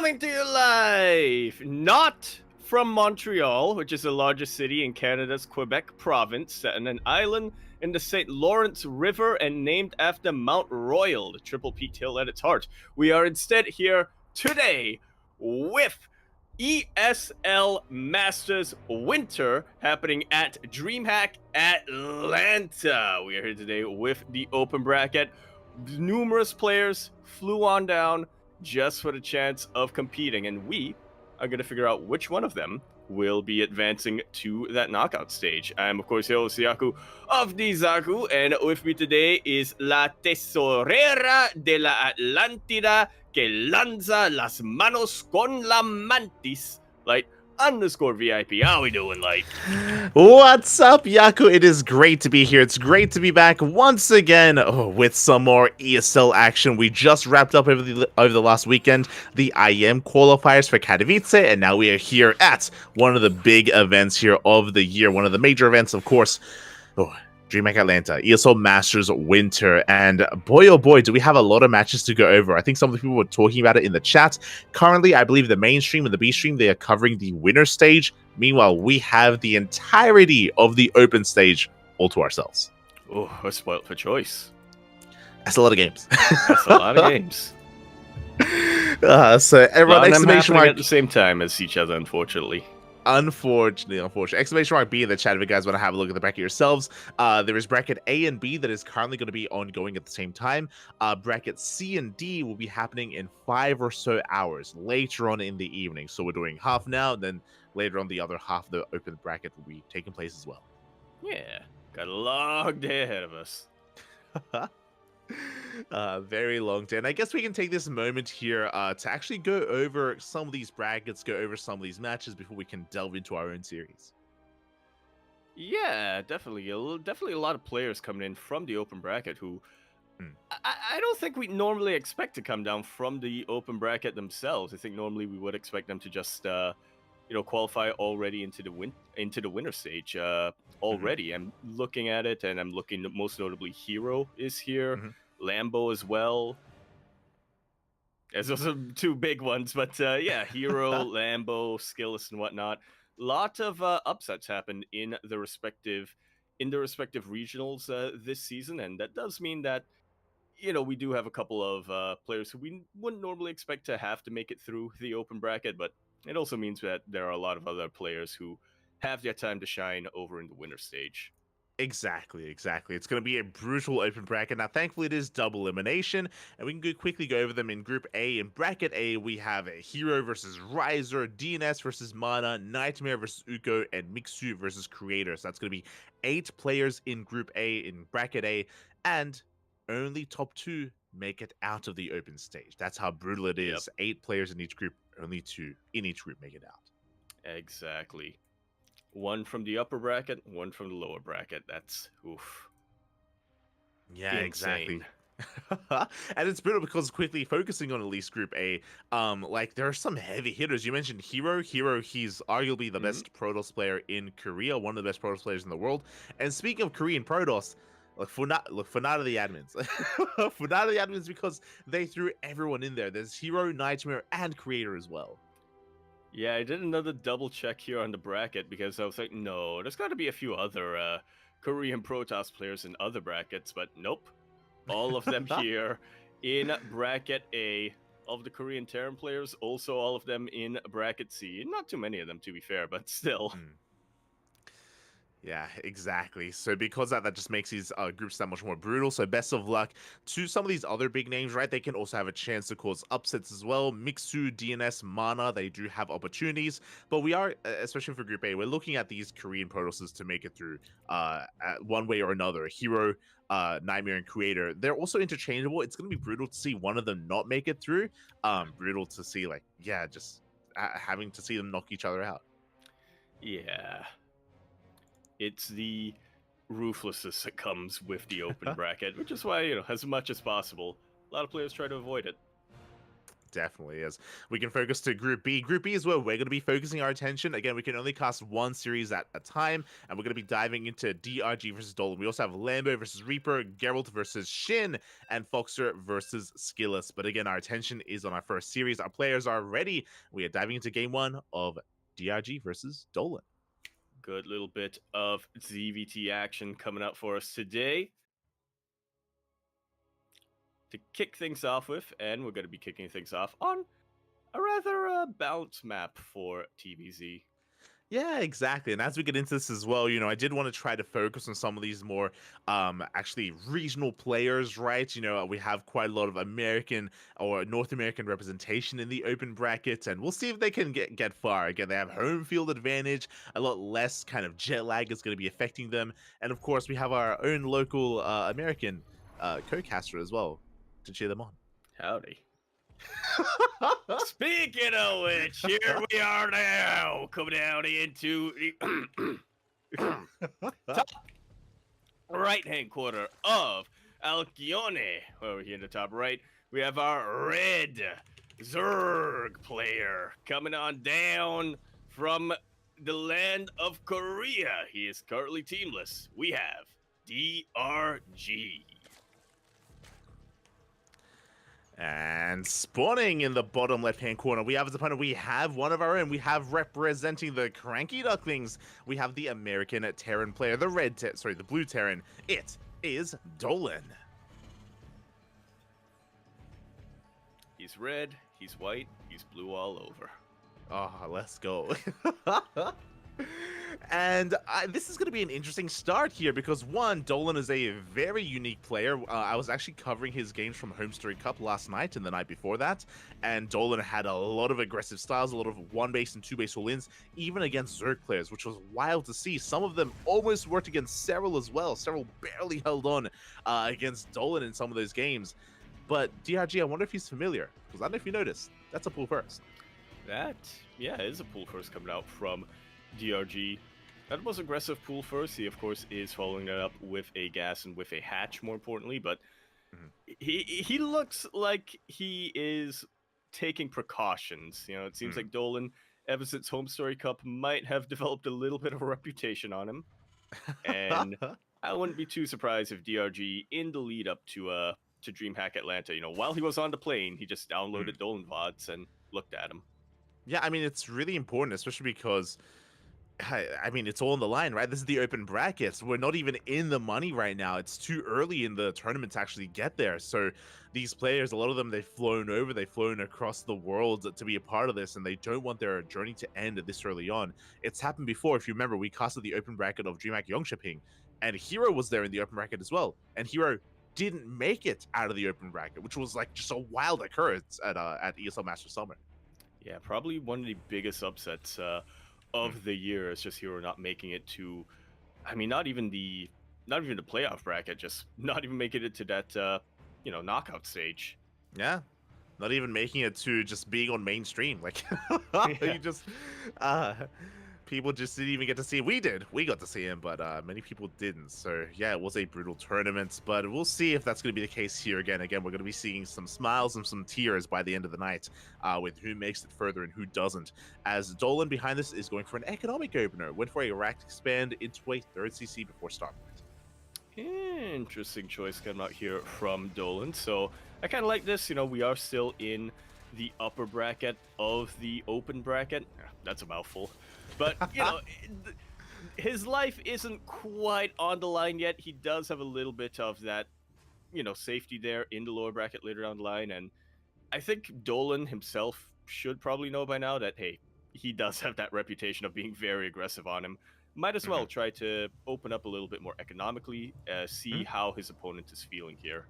Coming to you live, not from Montreal, which is the largest city in Canada's Quebec province, set on an island in the St. Lawrence River and named after Mount Royal, the triple peaked hill at its heart. We are instead here today with ESL Masters Winter happening at DreamHack Atlanta. We are here today with the open bracket. Numerous players flew on down just for the chance of competing, and we are going to figure out which one of them will be advancing to that knockout stage. I'm, of course, your host, Yaku of the Zaku, and with me today is La Tesorera de la Atlántida que lanza las manos con la mantis, Light _ VIP. How we doing, Light? What's up, Yaku? It is great to be here. It's great to be back once again with some more ESL action. We just wrapped up over the last weekend the IM qualifiers for Katowice, and now we are here at one of the big events here of the year. One of the major events, of course. DreamHack Atlanta, ESL Masters Winter, and boy oh boy, do we have a lot of matches to go over. I think some of the people were talking about it in the chat. Currently, I believe the main stream and the B stream, they are covering the winner stage. Meanwhile, we have the entirety of the open stage all to ourselves. Oh, we're spoiled for choice. That's a lot of games. That's a lot of games. So everyone, exclamation mark at the same time as each other, unfortunately. Unfortunately. Exclamation mark B in the chat if you guys want to have a look at the bracket yourselves. There is bracket A and B that is currently going to be ongoing at the same time. Bracket C and D will be happening in 5 or so hours later on in the evening. So we're doing half now, and then later on the other half of the open bracket will be taking place as well. Yeah, got a long day ahead of us. Very long day, and I guess we can take this moment here to actually go over some of these brackets, go over some of these matches before we can delve into our own series. Yeah, definitely. Definitely a lot of players coming in from the open bracket who I don't think we normally expect to come down from the open bracket themselves. I think normally we would expect them to just qualify already into the winner stage already. I'm looking at it, and I'm looking most notably Hero is here, Lambo as well. As those are two big ones, but yeah, Hero, Lambo, Skilless, and whatnot. Lot of upsets happened in the respective regionals this season, and that does mean that we do have a couple of players who we wouldn't normally expect to have to make it through the open bracket, but it also means that there are a lot of other players who have their time to shine over in the winner stage. Exactly. It's going to be a brutal open bracket. Now, thankfully, it is double elimination, and we can quickly go over them in Group A. In Bracket A, we have a Hero versus Riser, DNS versus Mana, Nightmare versus Uko, and Mixu versus Creator. So that's going to be 8 players in Group A in Bracket A, and only top 2 make it out of the open stage. That's how brutal it is. 8 players in each group, only 2 in each group make it out. Exactly. 1 from the upper bracket, 1 from the lower bracket. That's oof. Yeah, insane. Exactly. And it's brutal because quickly focusing on at least Group A, like there are some heavy hitters. You mentioned Hero. He's arguably the best Protoss player in Korea, one of the best Protoss players in the world. And speaking of Korean Protoss, Funada the admins. Funada the admins because they threw everyone in there. There's Hero, Nightmare, and Creator as well. Yeah, I did another double check here on the bracket because I was like, no, there's got to be a few other Korean Protoss players in other brackets, but nope. All of them here in bracket A. Of the Korean Terran players, also all of them in bracket C. Not too many of them, to be fair, but still. Yeah, exactly. So because that just makes these groups that much more brutal. So best of luck to some of these other big names, right? They can also have a chance to cause upsets as well. Mixu, DNS, Mana, they do have opportunities. But we are, especially for Group A, we're looking at these Korean Protosses to make it through one way or another. Hero, Nightmare, and Creator. They're also interchangeable. It's going to be brutal to see one of them not make it through. Brutal to see, just having to see them knock each other out. Yeah. It's the ruthlessness that comes with the open bracket, which is why, as much as possible, a lot of players try to avoid it. definitely is. We can focus to Group B. Group B is where we're going to be focusing our attention. Again, we can only cast one series at a time, and we're going to be diving into DRG versus Dolan. We also have Lambo versus Reaper, Geralt versus Shin, and Foxer versus Skillus. But again, our attention is on our first series. Our players are ready. We are diving into Game 1 of DRG versus Dolan. Good little bit of ZVT action coming up for us today. To kick things off with, and we're going to be kicking things off on a rather balanced map for TVZ. Yeah, exactly. And as we get into this as well, I did want to try to focus on some of these more actually regional players, right? We have quite a lot of American or North American representation in the open bracket, and we'll see if they can get far. Again, they have home field advantage, a lot less kind of jet lag is going to be affecting them. And of course, we have our own local American co-caster as well to cheer them on. Howdy. Speaking of which, here we are now, coming down into the top right-hand corner of Alcione. Over here in the top right, we have our red Zerg player coming on down from the land of Korea. He is currently teamless. We have DRG. And spawning in the bottom left-hand corner, we have as opponent, we have one of our own. We have representing the CranKy Ducklings, we have the American Terran player, the blue Terran. It is Dolan. He's red, he's white, he's blue all over. Oh, let's go. And this is going to be an interesting start here because, one, Dolan is a very unique player. I was actually covering his games from Home Story Cup last night and the night before that, and Dolan had a lot of aggressive styles, a lot of one-base and two-base all-ins, even against Zerg players, which was wild to see. Some of them almost worked against Serral as well. Serral barely held on against Dolan in some of those games. But DRG, I wonder if he's familiar, because I don't know if you noticed, that's a pull first. That, yeah, is a pull first coming out from DRG. That was aggressive pull first. He, of course, is following that up with a gas and with a hatch, more importantly. But he looks like he is taking precautions. It seems like Dolan, ever since Home Story Cup, might have developed a little bit of a reputation on him. And I wouldn't be too surprised if DRG, in the lead up to DreamHack Atlanta, while he was on the plane, he just downloaded Dolan VODs and looked at him. Yeah, I mean, it's really important, especially because I mean, it's all on the line, right? This is the open brackets. We're not even in the money right now. It's too early in the tournament to actually get there. So these players, a lot of them, they've flown across the world to be a part of this, and they don't want their journey to end this early on. It's happened before. If you remember, we casted the open bracket of DreamHack Yongshipping, and Hero was there in the open bracket as well. And Hero didn't make it out of the open bracket, which was like just a wild occurrence at ESL Master Summer. Yeah, probably one of the biggest upsets of the year is just Hero not making it to, I mean, not even the playoff bracket, just not even making it to that knockout stage. Yeah, not even making it to just being on mainstream. Like you just people just didn't even get to see. We got to see him, but many people didn't. So yeah, it was a brutal tournament, but we'll see if that's going to be the case here again. We're going to be seeing some smiles and some tears by the end of the night with who makes it further and who doesn't, as Dolan behind this is going for an economic opener, went for a rack expand into a third CC before start. Interesting choice coming out here from Dolan. So I kind of like this. We are still in the upper bracket of the open bracket. That's a mouthful. But, his life isn't quite on the line yet. He does have a little bit of that, safety there in the lower bracket later down the line. And I think Dolan himself should probably know by now that, hey, he does have that reputation of being very aggressive on him. Might as well try to open up a little bit more economically, see how his opponent is feeling here.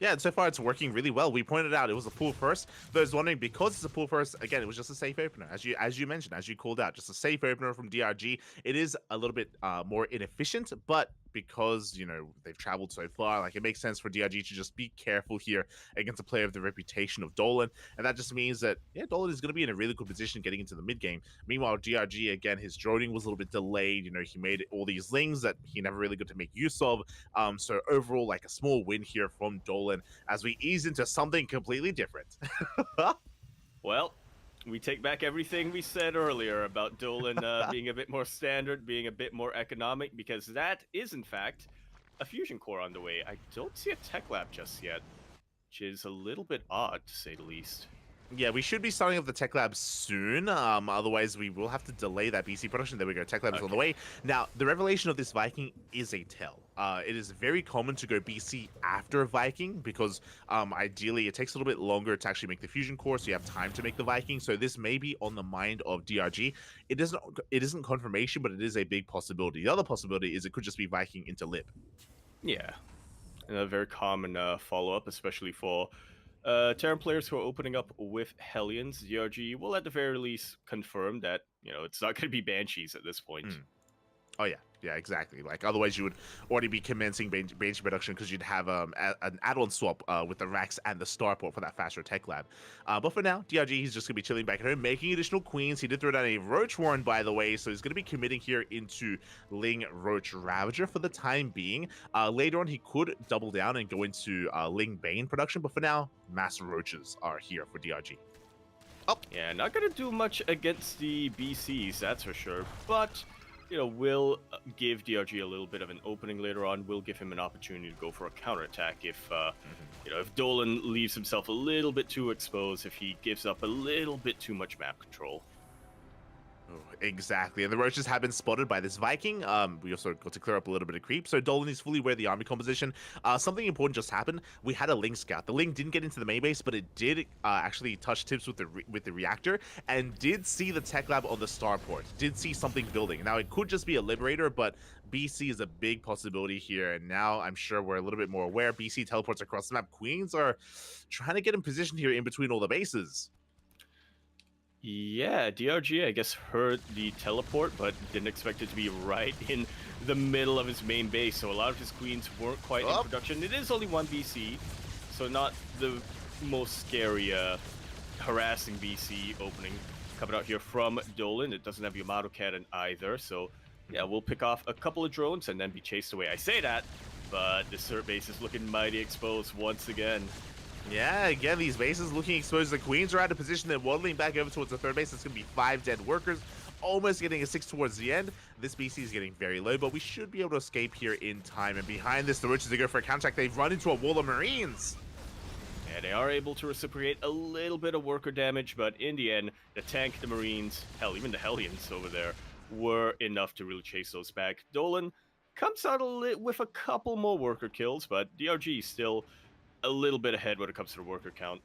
Yeah, and so far it's working really well. We pointed out it was a pool first. Those wondering, because it's a pool first, again, it was just a safe opener. As you mentioned, as you called out, just a safe opener from DRG. It is a little bit more inefficient, but because, you know, they've traveled so far, like, it makes sense for DRG to just be careful here against a player of the reputation of Dolan. And that just means that, yeah, Dolan is going to be in a really good position getting into the mid game. Meanwhile, DRG, again, his droning was a little bit delayed. You know, he made all these lings that he never really got to make use of. So overall, like, a small win here from Dolan as we ease into something completely different. Well, we take back everything we said earlier about Dolan being a bit more standard, being a bit more economic, because that is, in fact, a fusion core on the way. I don't see a tech lab just yet, which is a little bit odd, to say the least. Yeah, we should be starting up the tech lab soon. Otherwise, we will have to delay that BC production. There we go. Tech lab is on the way. Now, the revelation of this Viking is a tell. It is very common to go BC after a Viking because ideally it takes a little bit longer to actually make the fusion core, so you have time to make the Viking. So this may be on the mind of DRG. It isn't confirmation, but it is a big possibility. The other possibility is it could just be Viking into Lib. Yeah, and a very common follow-up, especially for Terran players who are opening up with Hellions. DRG will at the very least confirm that, you know, it's not going to be Banshees at this point. Oh yeah, yeah, exactly. Like otherwise, you would already be commencing Banshee production because you'd have an add-on swap with the Rax and the Starport for that faster tech lab. But for now, DRG, he's just gonna be chilling back at home, making additional queens. He did throw down a Roach Warren, by the way, so he's gonna be committing here into Ling Roach Ravager for the time being. Later on, he could double down and go into Ling Bane production, but for now, Mass Roaches are here for DRG. Oh, yeah, not gonna do much against the BCs, that's for sure, but you know, will give DRG a little bit of an opening later on. Will give him an opportunity to go for a counterattack if, you know, if Dolan leaves himself a little bit too exposed, if he gives up a little bit too much map control. Oh, exactly, and the roaches have been spotted by this Viking. We also got to clear up a little bit of creep, so Dolan is fully aware of the army composition. Something important just happened. We had a Ling scout. The Ling didn't get into the main base, but it did actually touch tips with the reactor, and did see the tech lab on the starport. Did see something building. Now it could just be a liberator, but BC is a big possibility here, and now I'm sure we're a little bit more aware. BC teleports across the map. Queens are trying to get in position here in between all the bases. Yeah, DRG, I guess, heard the teleport, but didn't expect it to be right in the middle of his main base, so a lot of his queens weren't quite in production. It is only one BC, so not the most scary, harassing BC opening coming out here from Dolan. It doesn't have Yamato Cannon either, so yeah, we'll pick off a couple of drones and then be chased away. I say that, but the Cert base is looking mighty exposed once again. Yeah, again, these bases looking exposed. The queens are out of position. They're waddling back over towards the third base. It's going to be 5 dead workers. Almost getting a 6 towards the end. This BC is getting very low, but we should be able to escape here in time. And behind this, the Roaches, they go for a counterattack. They've run into a wall of Marines. Yeah, they are able to reciprocate a little bit of worker damage, but in the end, the tank, the Marines, hell, even the Hellions over there were enough to really chase those back. Dolan comes out with a couple more worker kills, but DRG still a little bit ahead when it comes to the worker count.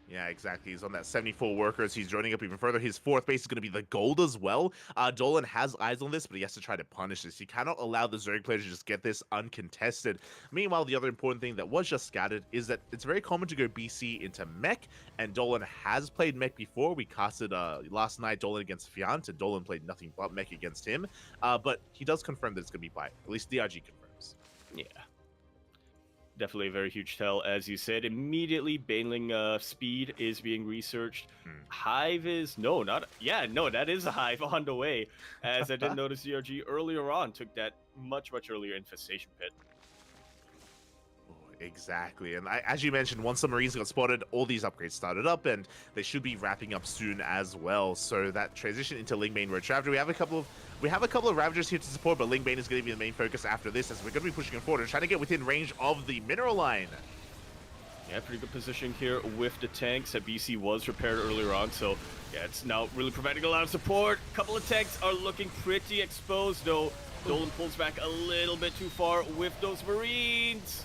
Yeah, exactly. He's on that 74 workers. He's joining up even further. His fourth base is going to be the gold as well. Dolan has eyes on this, but he has to try to punish this. He cannot allow the Zerg player to just get this uncontested. Meanwhile, the other important thing that was just scattered is that it's very common to go BC into mech, and Dolan has played mech before. We casted last night Dolan against Fiant, and Dolan played nothing but mech against him. But he does confirm that it's going to be Pi. At least DRG confirms. Yeah. Definitely a very huge tell, as you said. Immediately, Baneling speed is being researched. Hive is... No, not... Yeah, no, that is a Hive on the way. As I did notice DRG earlier on took that much earlier Infestation Pit. Exactly, and as you mentioned, once the Marines got spotted, all these upgrades started up, and they should be wrapping up soon as well. So that transition into Ling Bane Roach Ravager, we have a couple of Ravagers here to support, but Ling Bane is going to be the main focus after this, as we're going to be pushing forward and trying to get within range of the mineral line. Yeah, pretty good position here with the tanks. That BC was repaired earlier on, so yeah, it's now really providing a lot of support. A couple of tanks are looking pretty exposed, though. Dolan pulls back a little bit too far with those Marines.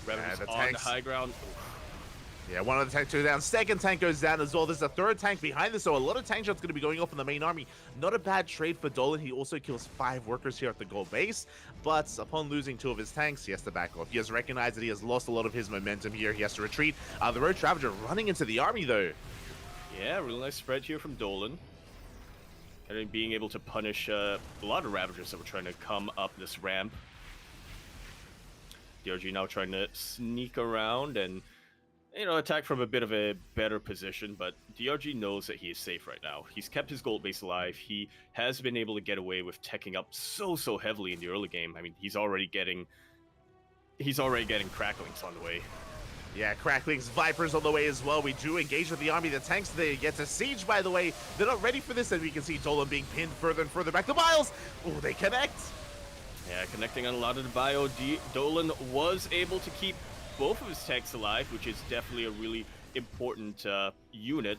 Ravagers on the high ground. Yeah, one of the tanks goes down. Second tank goes down as well. There's a third tank behind this, so a lot of tank shots going to be going off in the main army. Not a bad trade for Dolan. He also kills 5 workers here at the gold base, but upon losing 2 of his tanks, he has to back off. He has recognized that he has lost a lot of his momentum here. He has to retreat. The Roach Ravager running into the army, though. Yeah, really nice spread here from Dolan. And being able to punish a lot of Ravagers that were trying to come up this ramp. DRG now trying to sneak around and, attack from a bit of a better position, but DRG knows that he is safe right now. He's kept his gold base alive. He has been able to get away with teching up so heavily in the early game. I mean, he's already getting Cracklings on the way. Yeah, Cracklings, Vipers on the way as well. We do engage with the army. The tanks, they get to siege, by the way. They're not ready for this, and we can see Dolan being pinned further and further back. The Miles! Oh, they connect! Yeah, connecting on a lot of the bio. Dolan was able to keep both of his tanks alive, which is definitely a really important unit.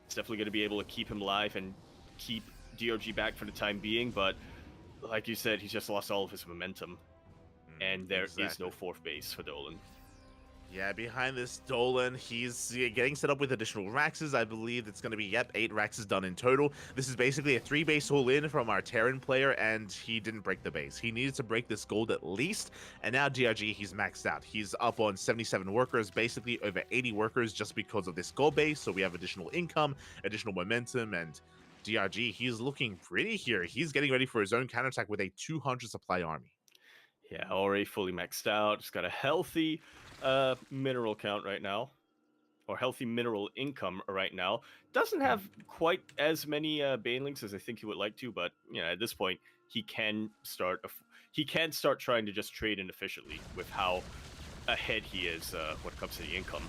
It's definitely going to be able to keep him alive and keep DRG back for the time being, but like you said, he's just lost all of his momentum. And there is no fourth base for Dolan. Yeah, behind this Dolan, he's getting set up with additional Raxes. I believe it's going to be, 8 Raxes done in total. This is basically a 3-base all-in from our Terran player, and he didn't break the base. He needed to break this gold at least, and now DRG, he's maxed out. He's up on 77 workers, basically over 80 workers just because of this gold base, so we have additional income, additional momentum, and DRG, he's looking pretty here. He's getting ready for his own counterattack with a 200 supply army. Yeah, already fully maxed out. It's got a healthy mineral count right now, or healthy mineral income right now. Doesn't have quite as many banelings as I think he would like to, but at this point he can start trying to just trade inefficiently with how ahead he is when it comes to the income.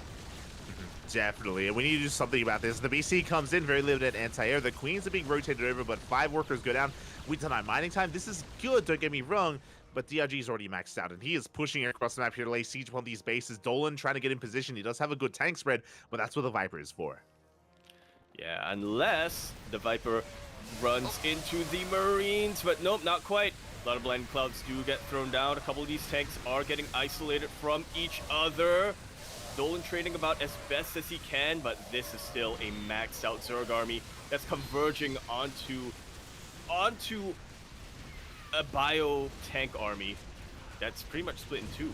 Definitely, and we need to do something about this. The BC comes in, very limited anti-air. The Queens are being rotated over, but 5 workers go down. We deny mining time. This is good, don't get me wrong, but DRG is already maxed out, and he is pushing across the map here to lay siege upon these bases. Dolan trying to get in position. He does have a good tank spread, but that's what the Viper is for. Yeah, unless the Viper runs into the Marines, but nope, not quite. A lot of Blinding Clouds do get thrown down. A couple of these tanks are getting isolated from each other. Dolan trading about as best as he can, but this is still a maxed out Zerg army that's converging onto a bio tank army that's pretty much split in 2.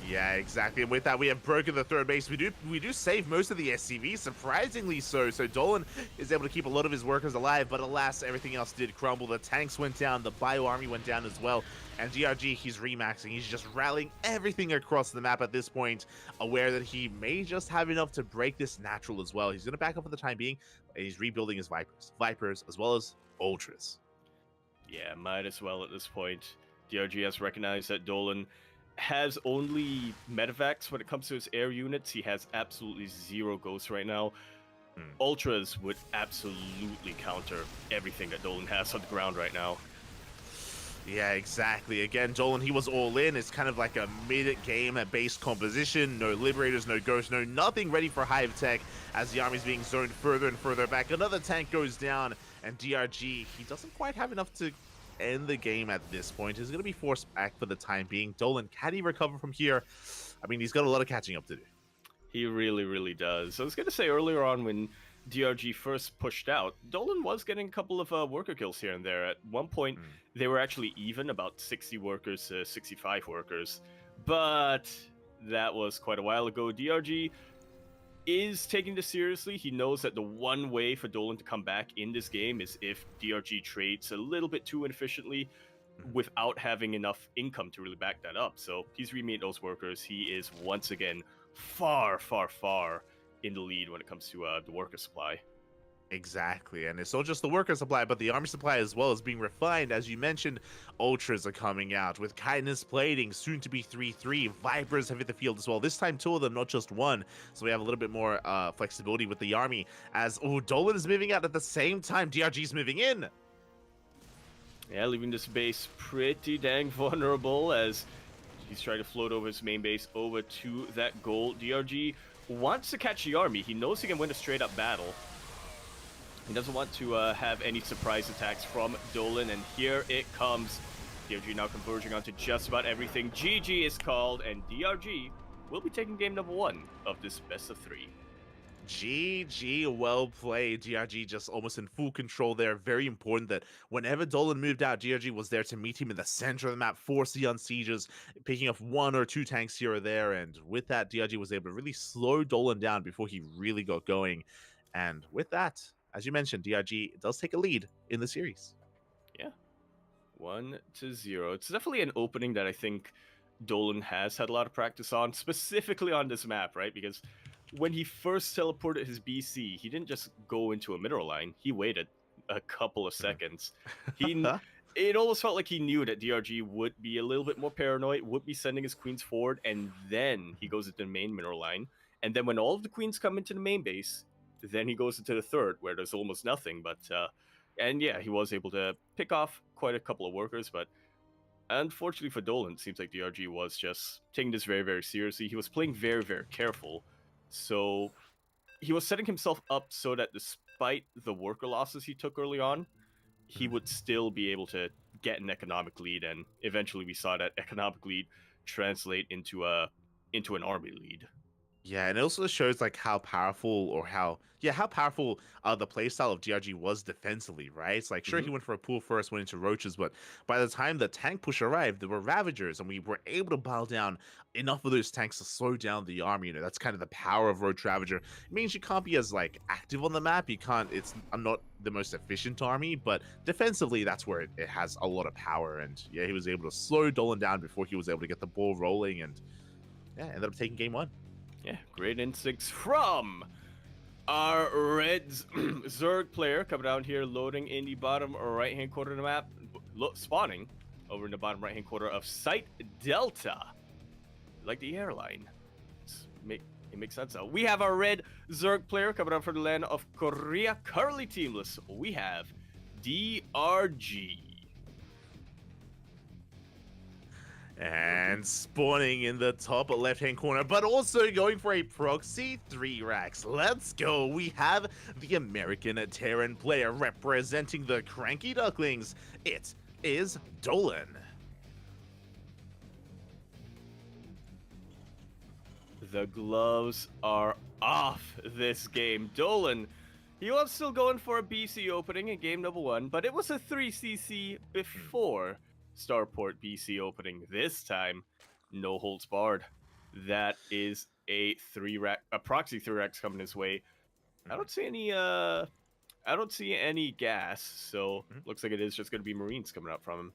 Yeah, exactly. And with that, we have broken the third base. We do save most of the SCV, surprisingly so. So Dolan is able to keep a lot of his workers alive, but alas, everything else did crumble. The tanks went down, the bio army went down as well. And DRG, he's remaxing. He's just rallying everything across the map at this point, aware that he may just have enough to break this natural as well. He's going to back up for the time being, and he's rebuilding his Vipers, as well as Ultras. Yeah, might as well at this point. DRG has recognized that Dolan has only medevacs when it comes to his air units. He has absolutely 0 ghosts right now. Ultras would absolutely counter everything that Dolan has on the ground right now. Yeah, exactly. Again, Dolan, he was all in. It's kind of like a mid-game base composition. No Liberators, no Ghosts, no nothing ready for Hive Tech as the army's being zoned further and further back. Another tank goes down, and DRG, he doesn't quite have enough to end the game at this point. He's going to be forced back for the time being. Dolan, can he recover from here? I mean, he's got a lot of catching up to do. He really, really does. I was going to say earlier on when DRG first pushed out, Dolan was getting a couple of worker kills here and there. At one point, they were actually even, about 60 workers to 65 workers. But that was quite a while ago. DRG is taking this seriously. He knows that the one way for Dolan to come back in this game is if DRG trades a little bit too inefficiently without having enough income to really back that up. So he's remade those workers. He is once again far, far, far in the lead when it comes to the worker supply. Exactly, and it's not just the worker supply, but the army supply as well is being refined. As you mentioned, Ultras are coming out with Kindness Plating, soon to be 3-3. Vipers have hit the field as well. This time, 2 of them, not just 1. So we have a little bit more flexibility with the army. As Dolan is moving out at the same time, DRG's moving in. Yeah, leaving this base pretty dang vulnerable as he's trying to float over his main base over to that goal. DRG wants to catch the army. He knows he can win a straight-up battle. He doesn't want to have any surprise attacks from Dolan, and here it comes. DRG now converging onto just about everything. GG is called, and DRG will be taking game number 1 of this best of 3. GG, well played. DRG just almost in full control there. Very important that whenever Dolan moved out, DRG was there to meet him in the center of the map, force the unsieges, picking up 1 or 2 tanks here or there, and with that, DRG was able to really slow Dolan down before he really got going. And with that, as you mentioned, DRG does take a lead in the series. Yeah, 1-0. It's definitely an opening that I think Dolan has had a lot of practice on, specifically on this map, right? Because when he first teleported his BC, he didn't just go into a mineral line. He waited a couple of seconds. It almost felt like he knew that DRG would be a little bit more paranoid, would be sending his queens forward, and then he goes into the main mineral line. And then when all of the queens come into the main base, then he goes into the third, where there's almost nothing. But and yeah, he was able to pick off quite a couple of workers, but unfortunately for Dolan, it seems like DRG was just taking this very, very seriously. He was playing very, very careful. So he was setting himself up so that despite the worker losses he took early on, he would still be able to get an economic lead, and eventually we saw that economic lead translate into an army lead. Yeah, and it also shows like how powerful the playstyle of DRG was defensively, right? It's like, sure, he went for a pool first, went into roaches, but by the time the tank push arrived, there were ravagers, and we were able to pile down enough of those tanks to slow down the army. You know, that's kind of the power of roach ravager. It means you can't be as like active on the map. I'm not the most efficient army, but defensively, that's where it has a lot of power. And yeah, he was able to slow Dolan down before he was able to get the ball rolling, and yeah, ended up taking game 1. Yeah, great instincts from our Reds Zerg player coming down here, loading in the bottom right-hand corner of the map, spawning over in the bottom right-hand corner of Site Delta, like the airline. It makes sense now. We have our Red Zerg player coming down from the land of Korea, currently teamless. We have DRG. And spawning in the top left-hand corner, but also going for a proxy 3 racks. Let's go. We have the American Terran player representing the CranKy Ducklings. It is Dolan. The gloves are off this game. Dolan, he was still going for a BC opening in game number 1, but it was a 3CC before Starport BC opening. This time, no holds barred. That is a proxy 3-racks coming his way. I don't see any gas, so looks like it is just going to be Marines coming up from him.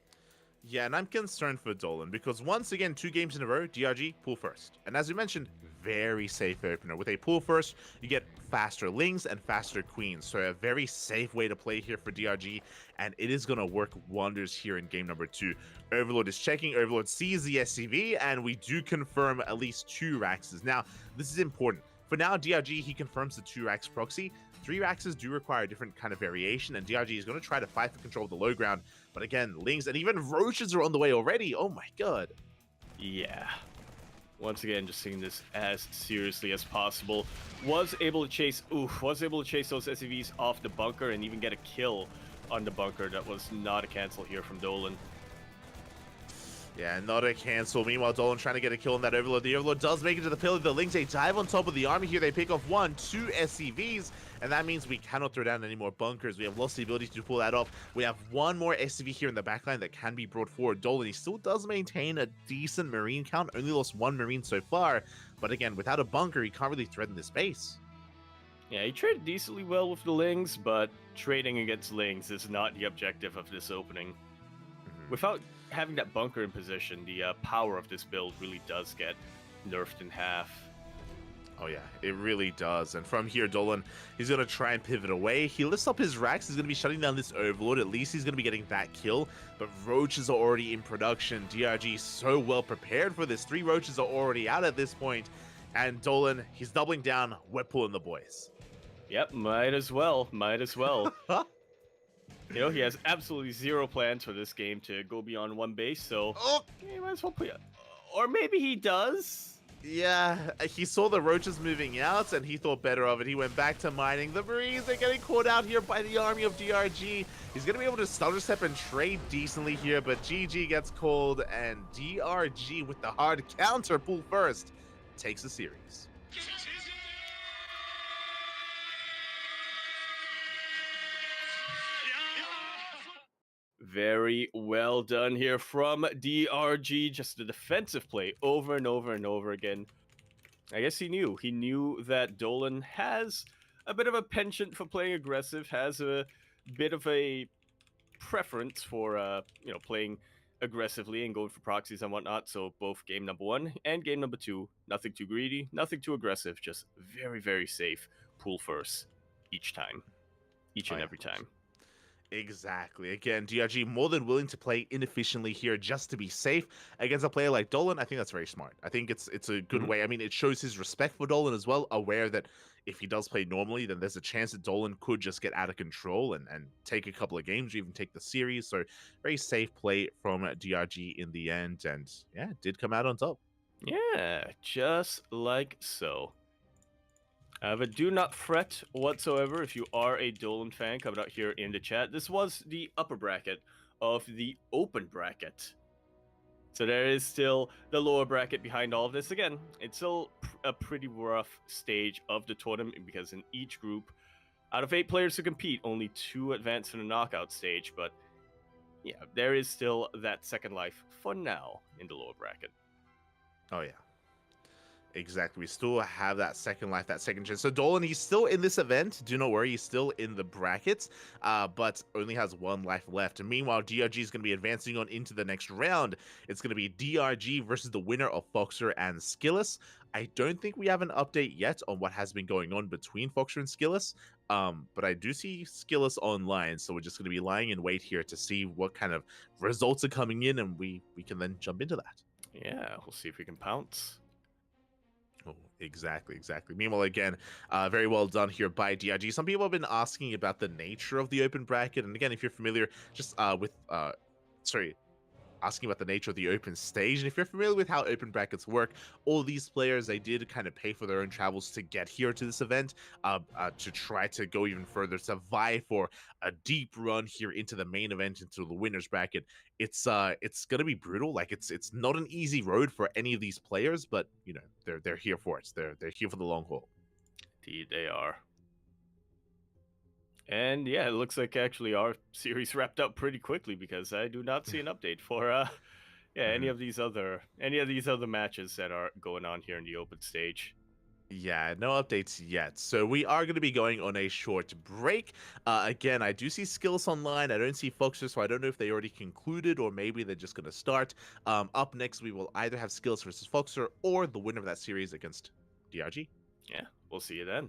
Yeah, and I'm concerned for Dolan because once again, 2 games in a row, DRG pool first. And as we mentioned, very safe opener. With a pool first, you get faster lings and faster queens. So a very safe way to play here for DRG, and it is going to work wonders here in game number 2. Overlord is checking, Overlord sees the SCV, and we do confirm at least 2 raxes. Now, this is important. For now, DRG, he confirms the 2 racks proxy. 3 raxes do require a different kind of variation, and DRG is going to try to fight for control of the low ground. But again, lings and even roaches are on the way already. Oh my god. Yeah. Once again, just taking this as seriously as possible. Was able to chase those SCVs off the bunker and even get a kill on the bunker. That was not a cancel here from Dolan. Yeah, not a cancel. Meanwhile, Dolan trying to get a kill on that Overlord. The Overlord does make it to the pillar. The Lings, they dive on top of the army here. They pick off 1, 2 SCVs, and that means we cannot throw down any more bunkers. We have lost the ability to pull that off. We have 1 more SCV here in the backline that can be brought forward. Dolan, he still does maintain a decent Marine count. Only lost 1 Marine so far, but again, without a bunker, he can't really threaten this base. Yeah, he traded decently well with the Lings, but trading against Lings is not the objective of this opening. Without having that bunker in position, the power of this build really does get nerfed in half. Oh yeah, it really does. And from here, Dolan, he's going to try and pivot away. He lifts up his racks. He's going to be shutting down this Overlord. At least he's going to be getting that kill. But roaches are already in production. DRG is so well prepared for this. 3 roaches are already out at this point. And Dolan, he's doubling down. We're pulling the boys. Yep, might as well. Might as well. You know, he has absolutely 0 plans for this game to go beyond 1 base, so he might as well play. Or maybe he does. Yeah, he saw the roaches moving out, and he thought better of it. He went back to mining. The Marines are getting caught out here by the army of DRG. He's going to be able to stutter step and trade decently here, but GG gets called, and DRG with the hard counter pull first takes the series. Very well done here from DRG. Just a defensive play over and over and over again. I guess he knew. He knew that Dolan has a bit of a penchant for playing aggressive, has a bit of a preference for playing aggressively and going for proxies and whatnot. So both game number 1 and game number 2, nothing too greedy, nothing too aggressive, just very, very safe. Pool first each time, each and every time. Exactly. Again, DRG more than willing to play inefficiently here just to be safe against a player like Dolan. I think that's very smart. I think it's a good way. I mean, it shows his respect for Dolan as well, aware that if he does play normally, then there's a chance that Dolan could just get out of control and take a couple of games or even take the series. So very safe play from DRG in the end. And yeah, did come out on top. Yeah, just like so. But do not fret whatsoever if you are a Dolan fan coming out here in the chat. This was the upper bracket of the open bracket. So there is still the lower bracket behind all of this. Again, it's still a pretty rough stage of the tournament because in each group, out of 8 players to compete, only 2 advance to the knockout stage. But yeah, there is still that second life for now in the lower bracket. Oh, yeah. Exactly. We still have that second life, that second chance. So Dolan, he's still in this event. Do not worry, he's still in the brackets, but only has 1 life left. And meanwhile, DRG is going to be advancing on into the next round. It's going to be DRG versus the winner of Foxer and Skillus. I don't think we have an update yet on what has been going on between Foxer and Skillus, but I do see Skillus online, so we're just going to be lying in wait here to see what kind of results are coming in, and we can then jump into that. Yeah, we'll see if we can pounce. Oh, exactly. Meanwhile, again, very well done here by DRG. Some people have been asking about the nature of the open bracket, and again, if you're familiar, just asking about the nature of the open stage. And if you're familiar with how open brackets work, all these players, they did kind of pay for their own travels to get here to this event, to try to go even further, to vie for a deep run here into the main event, into the winners bracket. It's gonna be brutal. Like it's not an easy road for any of these players, but you know, they're here for it. They're here for the long haul. Indeed, they are. And yeah, it looks like actually our series wrapped up pretty quickly because I do not see an update for any of these other matches that are going on here in the open stage. Yeah, no updates yet. So we are going to be going on a short break. Again, I do see Skills online. I don't see Foxer, so I don't know if they already concluded or maybe they're just going to start. Up next, we will either have Skills versus Foxer or the winner of that series against DRG. Yeah, we'll see you then.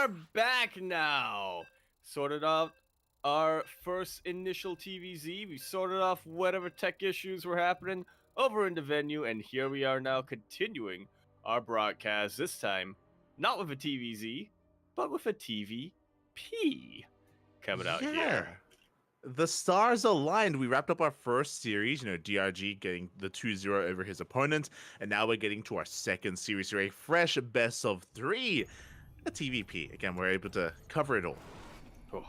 are back now. Sorted out our first initial TVZ. We sorted off whatever tech issues were happening over in the venue, and here we are now continuing our broadcast. This time, not with a TVZ, but with a TVP coming out here. The stars aligned. We wrapped up our first series, DRG getting the 2-0 over his opponent, and now we're getting to our second series here, a fresh best of 3, a TVP. Again, we're able to cover it all. Oh,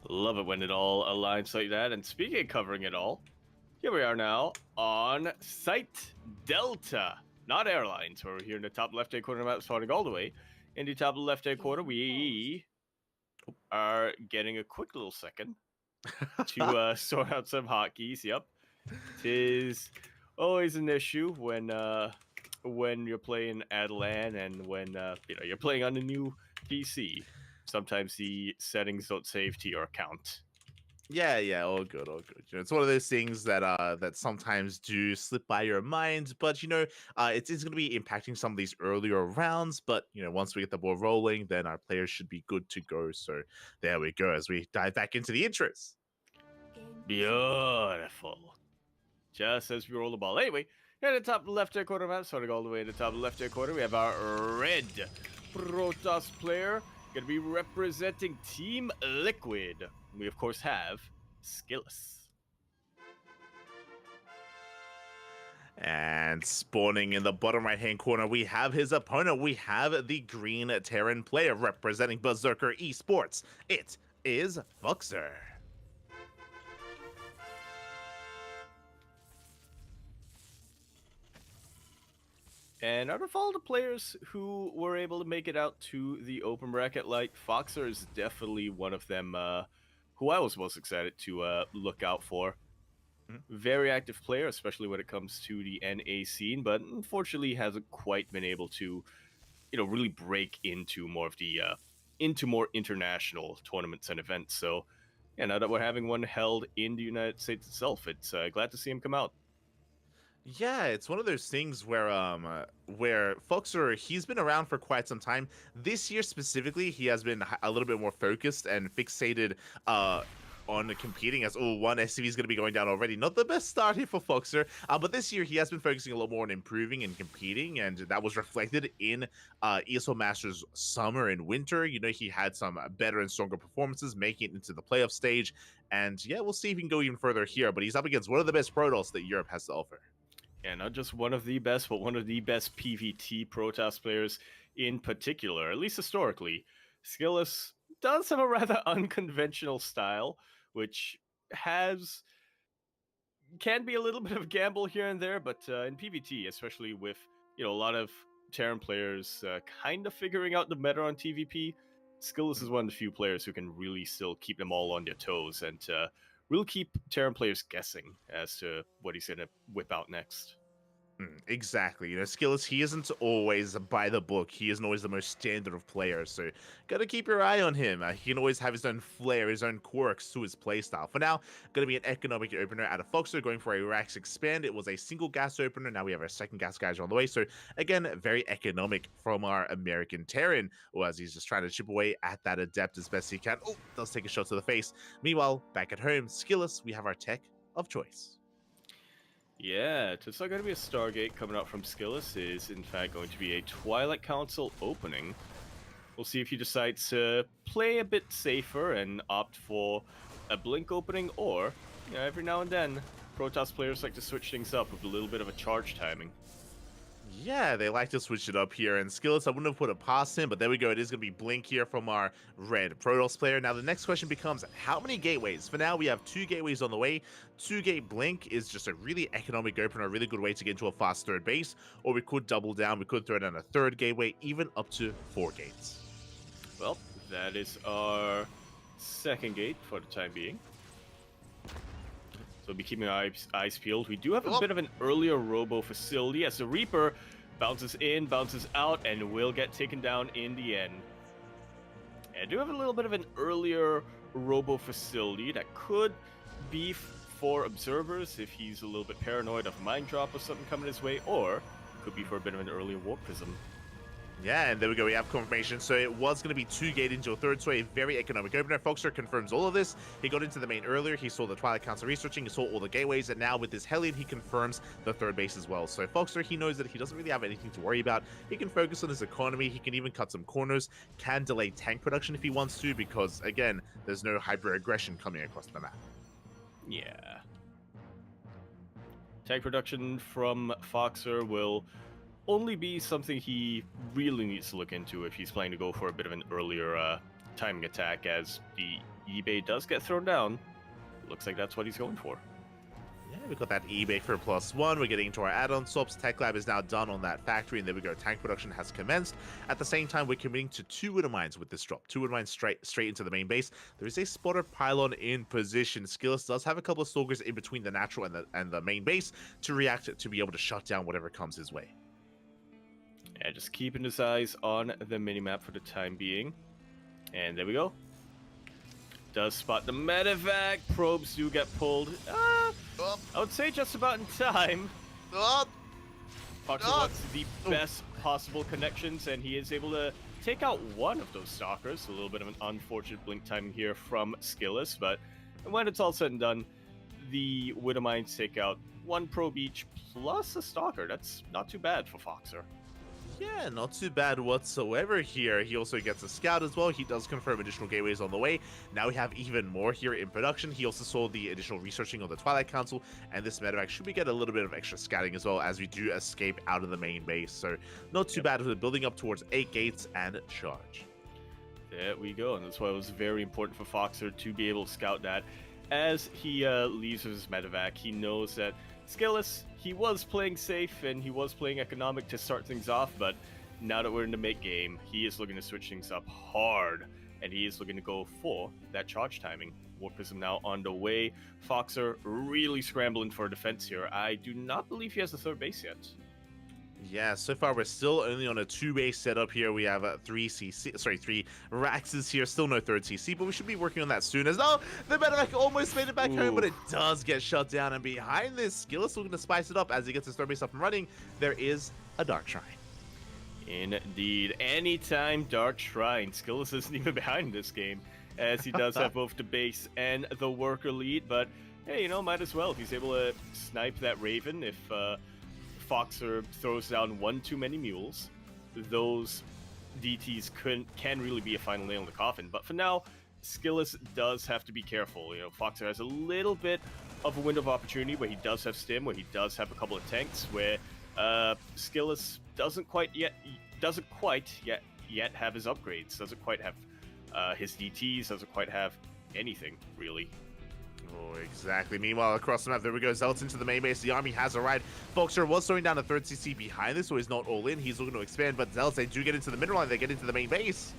love it when it all aligns like that. And speaking of covering it all, here we are now on Site Delta, not Airlines. We're here in the top left-hand corner of the map, starting all the way. In the top left-hand corner, we are getting a quick little second to sort out some hotkeys. Yep, tis always an issue when you're playing Adelan and when you're playing on a new PC. Sometimes the settings don't save to your account. Yeah, all good. It's one of those things that that sometimes do slip by your mind, but it's going to be impacting some of these earlier rounds. But once we get the ball rolling, then our players should be good to go. So there we go as we dive back into the intros. Beautiful. Just as we roll the ball. Anyway, here at the top left-hand corner map, starting all the way to the top left-hand corner, we have our red Protoss player going to be representing Team Liquid. We, of course, have Skillus. And spawning in the bottom right-hand corner, we have his opponent. We have the green Terran player representing Berserker Esports. It is Foxer. And out of all the players who were able to make it out to the open bracket, Foxer is definitely one of them who I was most excited to look out for. Very active player, especially when it comes to the NA scene, but unfortunately hasn't quite been able to, really break into more of the into more international tournaments and events. So, yeah, now that we're having one held in the United States itself, it's glad to see him come out. Yeah, it's one of those things where Foxer, he's been around for quite some time. This year specifically, he has been a little bit more focused and fixated on competing, as one SCV is going to be going down already. Not the best start here for Foxer, but this year he has been focusing a lot more on improving and competing, and that was reflected in ESL Masters summer and winter. He had some better and stronger performances, making it into the playoff stage, and yeah, we'll see if he can go even further here, but he's up against one of the best Protoss that Europe has to offer. Yeah, not just one of the best, but one of the best PvT Protoss players in particular, at least historically. Skillus does have a rather unconventional style, which can be a little bit of a gamble here and there, but in PvT, especially with a lot of Terran players kind of figuring out the meta on TVP, Skillus is one of the few players who can really still keep them all on their toes and really keep Terran players guessing as to what he's going to whip out next. Exactly. Skillus, he isn't always by the book. He isn't always the most standard of players, so gotta keep your eye on him. He can always have his own flair, his own quirks to his playstyle. For now, gonna be an economic opener out of Foxer, going for a Rax Expand. It was a single gas opener, now we have our second gas geyser on the way, so again, very economic from our American Terran, as he's just trying to chip away at that Adept as best he can. Oh, does take a shot to the face. Meanwhile, back at home, Skillus, we have our tech of choice. Yeah, it's not going to be a Stargate coming out from Skillus. It is, in fact, going to be a Twilight Council opening. We'll see if he decides to play a bit safer and opt for a Blink opening, or, every now and then, Protoss players like to switch things up with a little bit of a charge timing. Yeah, they like to switch it up here, and Skillus, I wouldn't have put it past him, but there we go. It is going to be Blink here from our red Protoss player. Now, the next question becomes, how many gateways? For now, we have 2 gateways on the way. 2-gate Blink is just a really economic opener, a really good way to get into a fast third base, or we could double down. We could throw down a 3rd gateway, even up to 4 gates. Well, that is our 2nd gate for the time being. So we'll be keeping our eyes peeled. We do have a bit of an earlier robo facility as the Reaper bounces in, bounces out, and will get taken down in the end. And I do have a little bit of an earlier robo facility that could be for observers if he's a little bit paranoid of a mine drop or something coming his way, or could be for a bit of an earlier warp prism. Yeah, and there we go. We have confirmation. So it was going to be 2 gate into a third, so a very economic opener. Foxer confirms all of this. He got into the main earlier. He saw the Twilight Council researching. He saw all the gateways, and now with this Hellion, he confirms the third base as well. So Foxer, he knows that he doesn't really have anything to worry about. He can focus on his economy. He can even cut some corners. Can delay tank production if he wants to, because again, there's no hyper aggression coming across the map. Yeah. Tank production from Foxer will only be something he really needs to look into if he's planning to go for a bit of an earlier timing attack, as the eBay does get thrown down. Looks like that's what he's going for. Yeah, we got that eBay for +1. We're getting into our add-on swaps. Tech Lab is now done on that factory, and there we go. Tank production has commenced. At the same time, we're committing to 2 Widow Mines with this drop. 2 Widow Mines straight into the main base. There is a spotter pylon in position. Skillus does have a couple of stalkers in between the natural and the main base to react to be able to shut down whatever comes his way. Yeah, just keeping his eyes on the minimap for the time being. And there we go. Does spot the medevac. Probes do get pulled. I would say just about in time. Foxer wants the best possible connections, and he is able to take out one of those stalkers. A little bit of an unfortunate blink timing here from Skillus, but when it's all said and done, the Widow Mines take out 1 probe each plus a stalker. That's not too bad for Foxer. Yeah, not too bad whatsoever here. He also gets a scout as well. He does confirm additional gateways on the way. Now we have even more here in production. He also saw the additional researching on the Twilight Council, and this medevac should we get a little bit of extra scouting as well as we do escape out of the main base. So not too bad with it, building up towards 8 gates and charge. There we go, and that's why it was very important for Foxer to be able to scout that. As he leaves with his medevac, he knows that Skillus, he was playing safe and he was playing economic to start things off, but now that we're in the mid game, he is looking to switch things up hard, and he is looking to go for that charge timing. Warp Prism now on the way. Foxer really scrambling for defense here. I do not believe he has the third base yet. Yeah, so far we're still only on a 2-base setup here. We have 3 Raxes here, still no third CC, but we should be working on that soon. As the medevac almost made it back home, but it does get shut down. And behind this, Skillus looking to spice it up as he gets his third base up and running. There is a Dark Shrine. Indeed, anytime Dark Shrine. Skillus isn't even behind this game, as he does have both the base and the worker lead. But hey, you know, might as well if he's able to snipe that Raven. If Foxer throws down 1 too many mules, those DTs can really be a final nail in the coffin. But for now, Skillus does have to be careful. You know, Foxer has a little bit of a window of opportunity where he does have stim, where he does have a couple of tanks, where Skillus doesn't quite yet have his upgrades, doesn't quite have his DTs, doesn't quite have anything really. Oh, exactly. Meanwhile, across the map, there we go. Zealots into the main base. The army has arrived. Foxer was throwing down a third CC behind this, so he's not all in. He's looking to expand, but Zealots, they do get into the middle line. They get into the main base.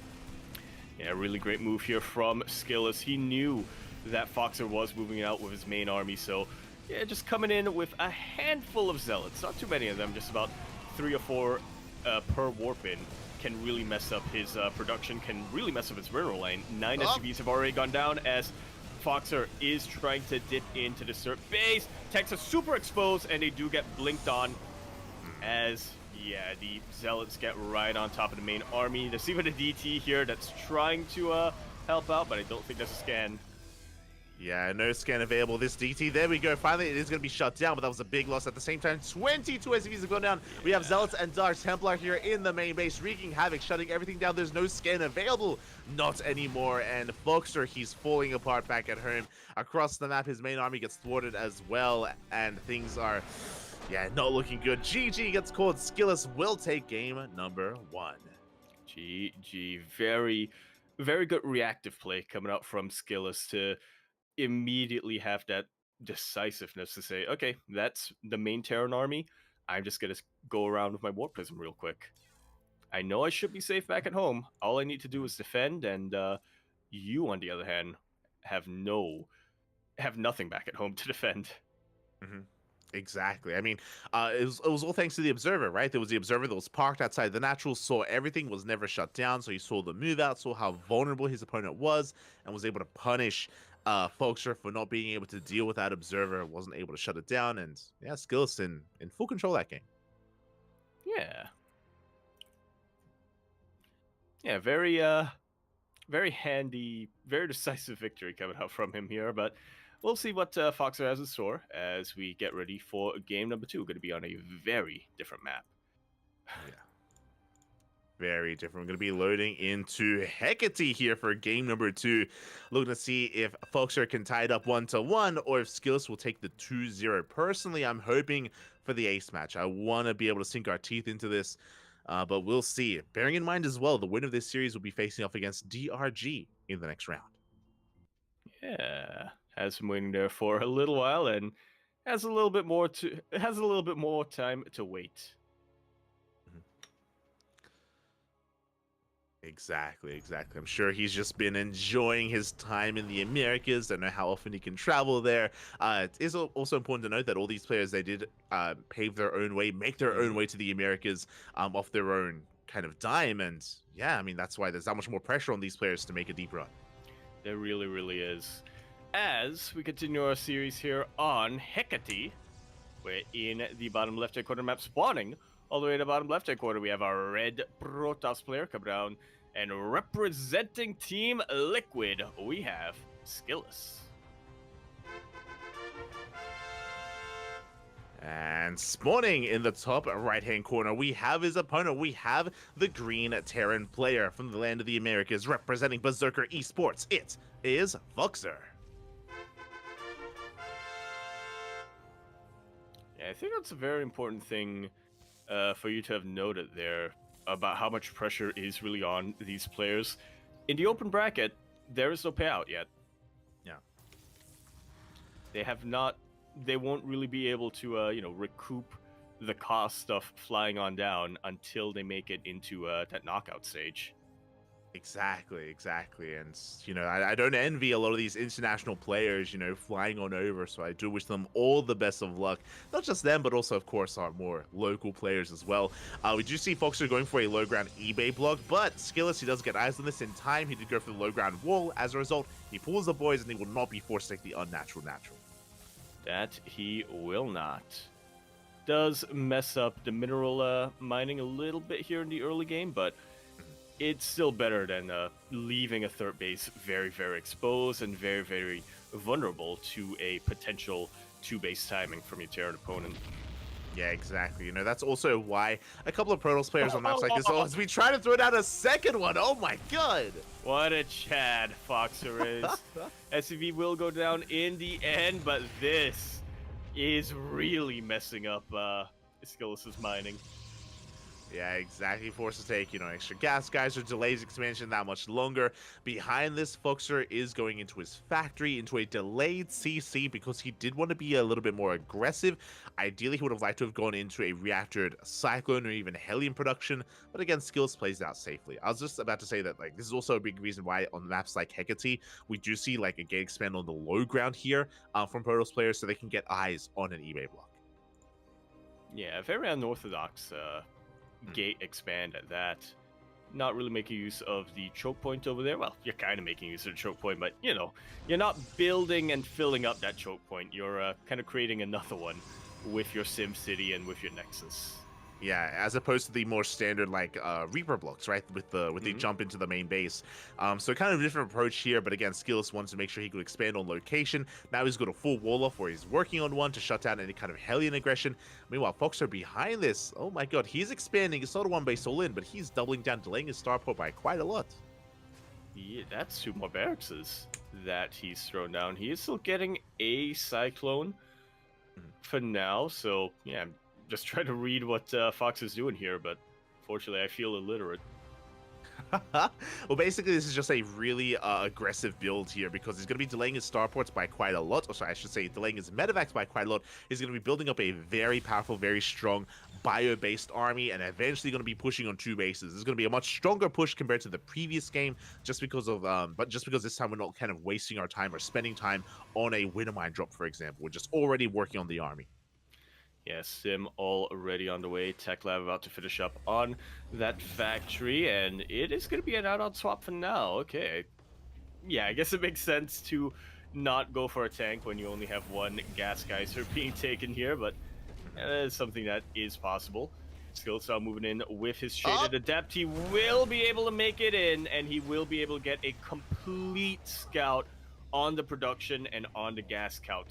Yeah, really great move here from Skillus. He knew that Foxer was moving out with his main army, so yeah, just coming in with a handful of Zealots. Not too many of them, just about 3 or 4 per warp in. Can really mess up his production, can really mess up his mineral lane. 9 SCVs have already gone down as Foxer is trying to dip into the third base. Techs are super exposed, and they do get blinked on as, yeah, the Zealots get right on top of the main army. There's even a DT here that's trying to help out, but I don't think there's a scan. Yeah, no scan available. This DT, there we go. Finally, it is going to be shut down, but that was a big loss at the same time. 22 SCVs have gone down. We have Zealots and Dark Templar here in the main base, wreaking havoc, shutting everything down. There's no scan available. Not anymore. And Foxer, he's falling apart back at home. Across the map, his main army gets thwarted as well, and things are, yeah, not looking good. GG gets called. Skillus will take game number 1. GG. Very, very good reactive play coming out from Skillus to immediately have that decisiveness to say, okay, that's the main Terran army. I'm just going to go around with my Warp Prism real quick. I know I should be safe back at home. All I need to do is defend, and you, on the other hand, have nothing back at home to defend. Mm-hmm. Exactly. I mean, it was all thanks to the Observer, right? There was the Observer that was parked outside the Natural, saw everything, was never shut down, so he saw the move out, saw how vulnerable his opponent was, and was able to punish Foxer for not being able to deal with that Observer, wasn't able to shut it down, and yeah, Skillus in full control of that game. Yeah. Yeah, very handy, very decisive victory coming out from him here. But we'll see what Foxer has in store as we get ready for game number 2. Going to be on a very different map. Yeah. Very different. We're going to be loading into Hecate here for game number 2. Looking to see if Foxer can tie it up 1-1 or if Skillus will take the 2-0. Personally, I'm hoping for the ace match. I want to be able to sink our teeth into this, but we'll see. Bearing in mind as well, the winner of this series will be facing off against DRG in the next round. Yeah, has been waiting there for a little while and has a little bit more time to wait. Exactly. I'm sure he's just been enjoying his time in the Americas. Don't know how often he can travel there. It is also important to note that all these players, they did pave their own way, make their own way to the Americas off their own kind of dime. And yeah, I mean, that's why there's that much more pressure on these players to make a deep run. There really, really is. As we continue our series here on Hecate, we're in the bottom left-hand corner map spawning. All the way to the bottom left-hand corner, we have our red Protoss player come down. And representing Team Liquid, we have Skillus. And spawning in the top right-hand corner, we have his opponent. We have the green Terran player from the land of the Americas representing Berserker Esports. It is Foxer. Yeah, I think that's a very important thing for you to have noted there about how much pressure is really on these players. In the open bracket, there is no payout yet. Yeah. They won't really be able to, recoup the cost of flying on down until they make it into that knockout stage. Exactly. And, I don't envy a lot of these international players, flying on over, so I do wish them all the best of luck. Not just them, but also, of course, our more local players as well. We do see Foxer going for a low ground eBay block, but Skillus, he does get eyes on this in time. He did go for the low ground wall. As a result, he pulls the boys, and he will not be forced to take the unnatural natural. That he will not. Does mess up the mineral mining a little bit here in the early game, but it's still better than leaving a third base very, very exposed and very, very vulnerable to a potential 2-base timing from your Terran opponent. Yeah, exactly. That's also why a couple of Protoss players on maps like this, as we try to throw down a second one. Oh my god! What a Chad Foxer is. SCV will go down in the end, but this is really messing up Skillus' mining. Yeah, exactly. Forced to take, extra gas guys or delays expansion that much longer. Behind this, Foxer is going into his factory, into a delayed CC because he did want to be a little bit more aggressive. Ideally, he would have liked to have gone into a reactored Cyclone or even Hellion production, but again, Skillus plays it out safely. I was just about to say that, this is also a big reason why on maps like Hecate, we do see, a gate expand on the low ground here from Protoss players so they can get eyes on an eBay block. Yeah, very unorthodox gate expand at that. Not really making use of the choke point over there. Well, you're kind of making use of the choke point, but you're not building and filling up that choke point. You're kind of creating another one with your Sim City and with your Nexus. Yeah, as opposed to the more standard Reaper blocks, right? With the jump into the main base. So kind of a different approach here, but again, Skillus wants to make sure he could expand on location. Now he's got a full wall off where he's working on one to shut down any kind of Hellion aggression. Meanwhile, Foxer behind this. Oh my god, he's expanding. It's not a one base all in, but he's doubling down, delaying his starport by quite a lot. Yeah, that's 2 more barracks that he's thrown down. He is still getting a Cyclone for now, so yeah, just try to read what Fox is doing here, but fortunately I feel illiterate. Well, basically, this is just a really aggressive build here because he's going to be delaying his starports by quite a lot. Or sorry, I should say delaying his medevacs by quite a lot. He's going to be building up a very powerful, very strong bio-based army and eventually going to be pushing on 2 bases. This is going to be a much stronger push compared to the previous game just because of, but just because this time we're not kind of wasting our time or spending time on a winter mine drop, for example. We're just already working on the army. Yeah, Sim already on the way. Tech Lab about to finish up on that factory, and it is going to be an out-on swap for now. Okay. Yeah, I guess it makes sense to not go for a tank when you only have 1 gas geyser being taken here, but that is something that is possible. Skills are moving in with his Up. shaded adept. He will be able to make it in, and he will be able to get a complete scout on the production and on the gas couch.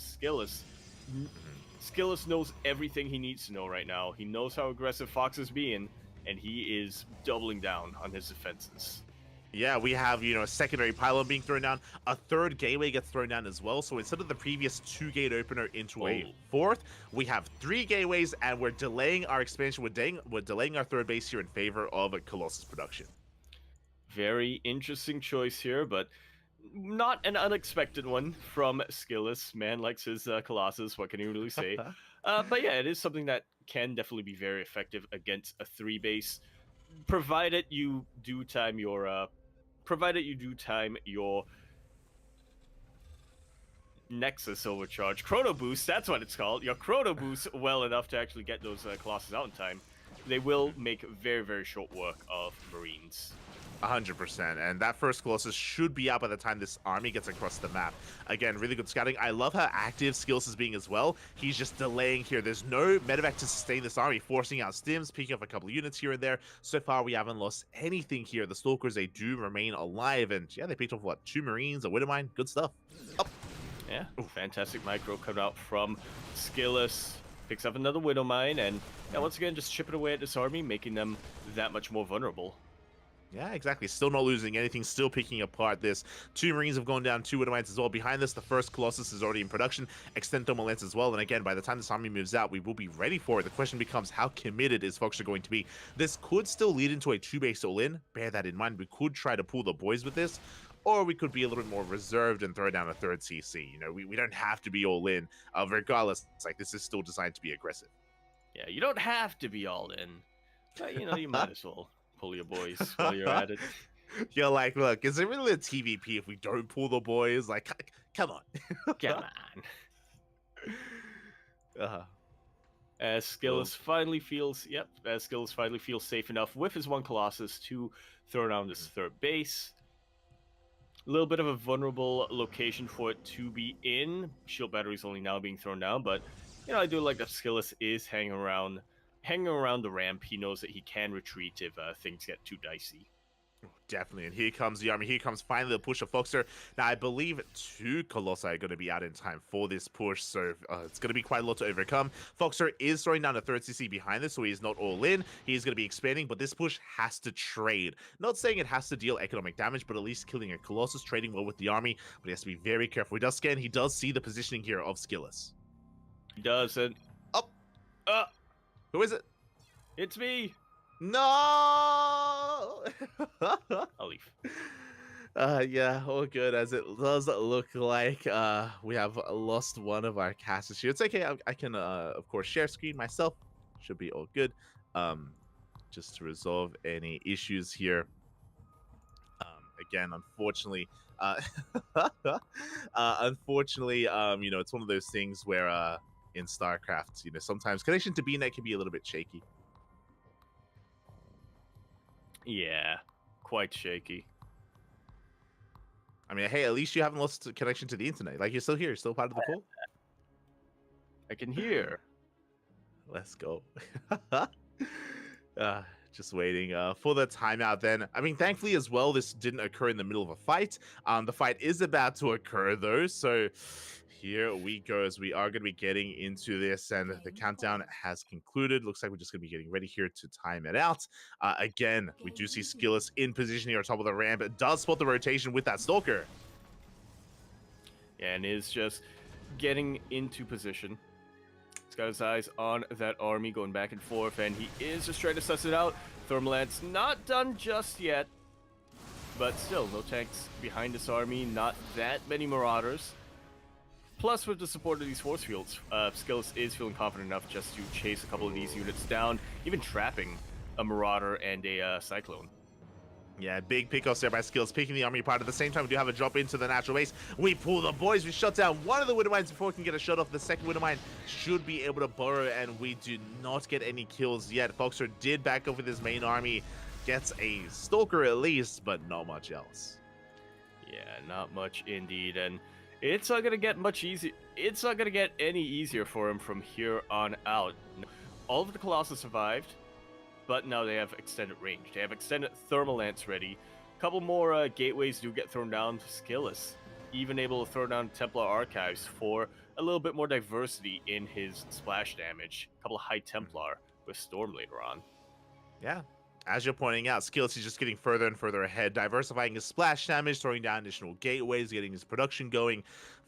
Skillis knows everything he needs to know right now. He knows how aggressive Fox is being, and he is doubling down on his defenses. Yeah, we have, a secondary pylon being thrown down. A third gateway gets thrown down as well. So instead of the previous 2-gate opener into a fourth, we have 3 gateways, and we're delaying our expansion. We're delaying our third base here in favor of a Colossus production. Very interesting choice here, but not an unexpected one from Skillis. Man likes his Colossus, what can you really say? But yeah, it is something that can definitely be very effective against a 3 base, provided you do time your Nexus Overcharge. Chrono Boost, that's what it's called. Your Chrono Boost well enough to actually get those Colossus out in time. They will make very, very short work of Marines. 100%, and that first Colossus should be out by the time this army gets across the map. Again, really good scouting. I love how active Skills is being as well. He's just delaying here. There's no medevac to sustain this army, forcing out stims, picking up a couple of units here and there. So far, we haven't lost anything here. The Stalkers, they do remain alive, and yeah, they picked up, what, 2 Marines, a Widowmine? Good stuff. Up. Yeah, fantastic micro cut out from Skillis. Picks up another Widowmine, and once again, just chipping away at this army, making them that much more vulnerable. Yeah, exactly. Still not losing anything, still picking apart this. 2 Marines have gone down, 2 Widowmines as well. Behind this, the first Colossus is already in production. Extend Thermal Lance as well. And again, by the time this army moves out, we will be ready for it. The question becomes, how committed is Foxer going to be? This could still lead into a 2-base all-in. Bear that in mind. We could try to pull the boys with this, or we could be a little bit more reserved and throw down a 3rd CC. We don't have to be all in. Regardless, it's like this is still designed to be aggressive. Yeah, you don't have to be all in. But, you might as well pull your boys while you're at it. You're like, look, is it really a TVP if we don't pull the boys? Like, come on. Come on. As Skillis finally feels safe enough with his 1 Colossus to throw down this 3rd base. A little bit of a vulnerable location for it to be in. Shield batteries only now being thrown down, but I do like that Skillis is hanging around the ramp. He knows that he can retreat if things get too dicey. Definitely, and here comes the army. Here comes finally the push of Foxer. Now, I believe 2 Colossi are going to be out in time for this push, so it's going to be quite a lot to overcome. Foxer is throwing down a 3rd CC behind this, so he's not all in. He's going to be expanding, but this push has to trade. Not saying it has to deal economic damage, but at least killing a Colossus, trading well with the army, but he has to be very careful. He does scan, he does see the positioning here of Skillis. He does, and... Who is it? It's me! No! I'll leave. Yeah, all good, as it does look like we have lost one of our casters here. It's okay, I can, of course, share screen myself. Should be all good. Just to resolve any issues here. Again, unfortunately, it's one of those things where, in StarCraft, sometimes connection to BNet can be a little bit shaky. Yeah, quite shaky. I mean, hey, at least you haven't lost connection to the internet. Like, you're still here, you're still part of the call. I can hear. Let's go. Just waiting for the timeout then. I mean, thankfully as well, this didn't occur in the middle of a fight. The fight is about to occur though, so here we go as we are going to be getting into this, and the countdown has concluded. Looks like we're just going to be getting ready here to time it out. Again, we do see Skillis in position here on top of the ramp. It does spot the rotation with that Stalker. Yeah, and is just getting into position. He's got his eyes on that army going back and forth, and he is just trying to suss it out. Thermalance not done just yet, but still, no tanks behind this army, not that many Marauders. Plus, with the support of these force fields, Skillis is feeling confident enough just to chase a couple of these units down, even trapping a Marauder and a Cyclone. Yeah, big pickoffs there by Skills, picking the army apart. At the same time, we do have a drop into the natural base. We pull the boys. We shut down one of the Widowmines before we can get a shot off. The second Widowmine should be able to burrow, and we do not get any kills yet. Foxer did back up with his main army. Gets a Stalker at least, but not much else. Yeah, not much indeed, and it's not going to get much easier. It's not going to get any easier for him from here on out. All of the Colossus survived. but now they have extended range. They have extended thermal lance ready. A couple more gateways do get thrown down to Skillus, even able to throw down Templar Archives for a little bit more diversity in his splash damage. A couple of high Templar with Storm later on. Yeah. As you're pointing out, Skillus is just getting further and further ahead, diversifying his splash damage, throwing down additional gateways, getting his production going.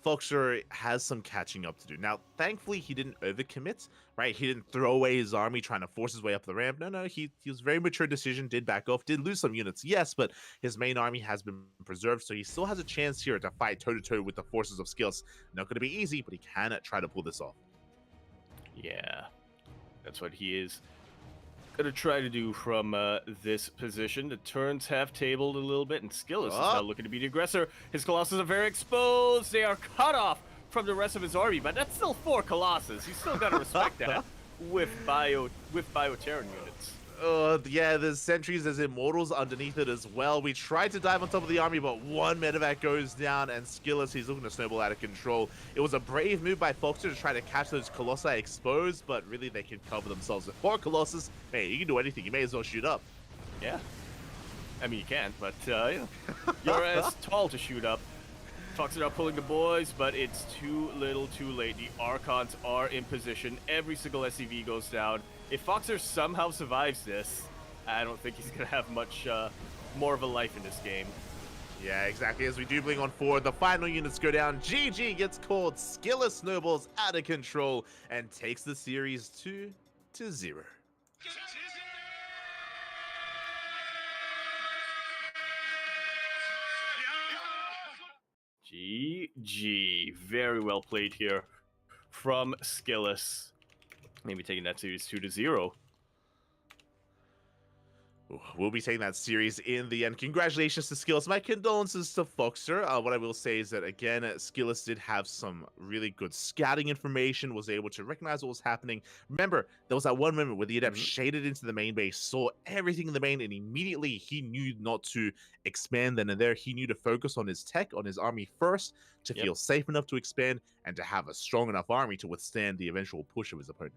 Foxer has some catching up to do. Now, thankfully, he didn't overcommit, right? He didn't throw away his army trying to force his way up the ramp. No, he was a very mature decision, did back off, did lose some units, yes, but his main army has been preserved, so he still has a chance here to fight toe-to-toe with the forces of Skillus. Not going to be easy, but he can try to pull this off. Yeah, that's what he is gonna try to do from this position. The turns have tabled a little bit, and Skillus is now looking to be the aggressor. His Colossus are very exposed. They are cut off from the rest of his army, but that's still 4 Colossus. You still gotta respect that with Bio-Terran units. Yeah, there's sentries, there's immortals underneath it as well. We tried to dive on top of the army, but one medevac goes down, and Skillus, he's looking to snowball out of control. It was a brave move by Foxer to try to catch those Colossi exposed, but really they can cover themselves. With 4 Colossus, hey, you can do anything. You may as well shoot up. Yeah. I mean, you can't, but you're as tall to shoot up. Foxer are pulling the boys, but it's too little too late. The Archons are in position. Every single SCV goes down. If Foxer somehow survives this, I don't think he's going to have much more of a life in this game. Yeah, exactly. As we do bling on forward, the final units go down. GG gets called. Skillus snowballs out of control and takes the series 2-0. GG. Very well played here from Skillus. Maybe taking that series 2-0. We'll be taking that series in the end. Congratulations to Skillus. My condolences to Foxer. What I will say is that, again, Skillus did have some really good scouting information, was able to recognize what was happening. Remember, there was that one moment where the Adept shaded into the main base, saw everything in the main, and immediately he knew not to expand then and there. He knew to focus on his tech, on his army first, to feel safe enough to expand, and to have a strong enough army to withstand the eventual push of his opponent.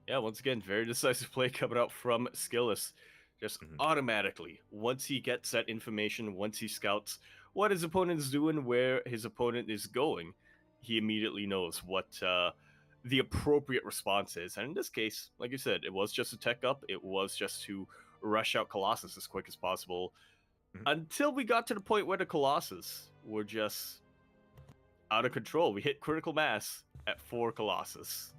Yeah, once again, very decisive play coming out from Skillus. Just automatically, once he gets that information, once he scouts what his opponent is doing, where his opponent is going, he immediately knows what the appropriate response is. And in this case, like you said, it was just a tech up. It was just to rush out Colossus as quick as possible until we got to the point where the Colossus were just out of control. We hit critical mass at 4 Colossus.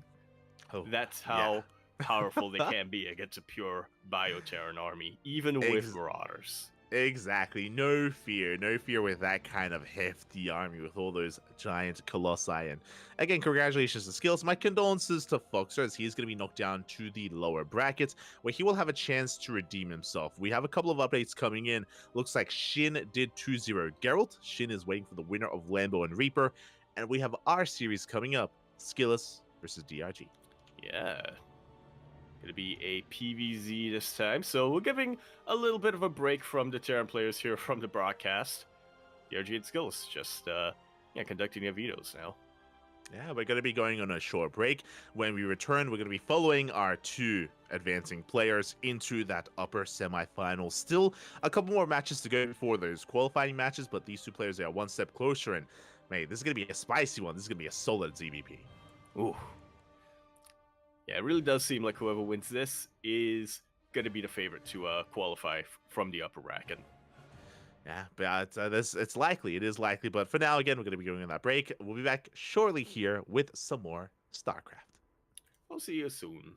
Oh, that's how powerful they can be against a pure Bio-Terran army, even with Marauders. Exactly. No fear with that kind of hefty army with all those giant Colossi. And again, congratulations to Skillus. My condolences to Foxer, as he's going to be knocked down to the lower brackets, where he will have a chance to redeem himself. We have a couple of updates coming in. Looks like Shin did 2-0 Geralt. Shin is waiting for the winner of Lambo and Reaper. And we have our series coming up, Skillus versus DRG. Yeah. Going to be a PVZ this time, so we're giving a little bit of a break from the Terran players here from the broadcast. DRG and Skillus just conducting their vetoes now. Yeah, we're going to be going on a short break. When we return, we're going to be following our 2 advancing players into that upper semifinal. Still a couple more matches to go before those qualifying matches, but these 2 players are one step closer, and mate, this is going to be a spicy one. This is going to be a solid ZVP. Ooh. Yeah, it really does seem like whoever wins this is going to be the favorite to qualify from the upper bracket. Yeah, but it's likely. It is likely. But for now, again, we're going to be going on that break. We'll be back shortly here with some more StarCraft. We'll see you soon.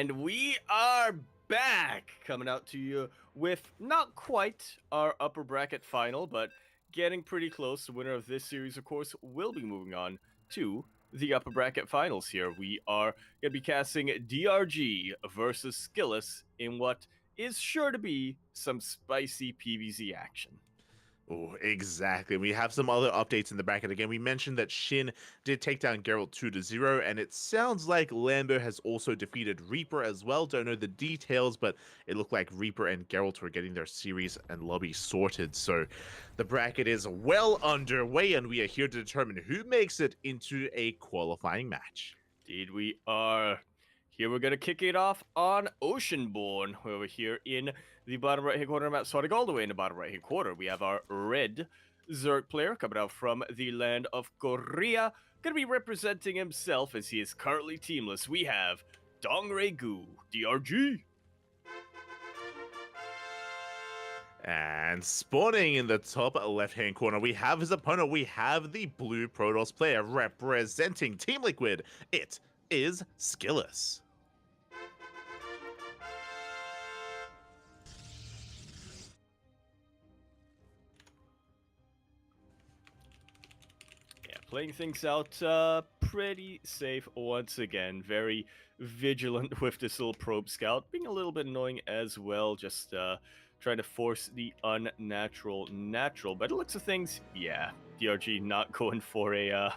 And we are back, coming out to you with not quite our upper bracket final, but getting pretty close. The winner of this series, of course, will be moving on to the upper bracket finals here. We are going to be casting DRG versus Skillus in what is sure to be some spicy PvZ action. Oh, exactly. We have some other updates in the bracket. Again, we mentioned that Shin did take down Geralt 2-0, and it sounds like Lambo has also defeated Reaper as well. Don't know the details, but it looked like Reaper and Geralt were getting their series and lobby sorted. So the bracket is well underway, and we are here to determine who makes it into a qualifying match. Indeed, we are. Here we're going to kick it off on Oceanborn, where we're here in the bottom right-hand corner of the map, starting all the way in the bottom right-hand corner. We have our red Zerg player coming out from the land of Korea, going to be representing himself as he is currently teamless. We have Dongregu, DRG. And spawning in the top left-hand corner, we have his opponent. We have the blue Protoss player representing Team Liquid. It is Skillus. Playing things out pretty safe once again. Very vigilant with this little probe scout. Being a little bit annoying as well. Just trying to force the unnatural natural. But it looks of things, yeah. DRG not going for a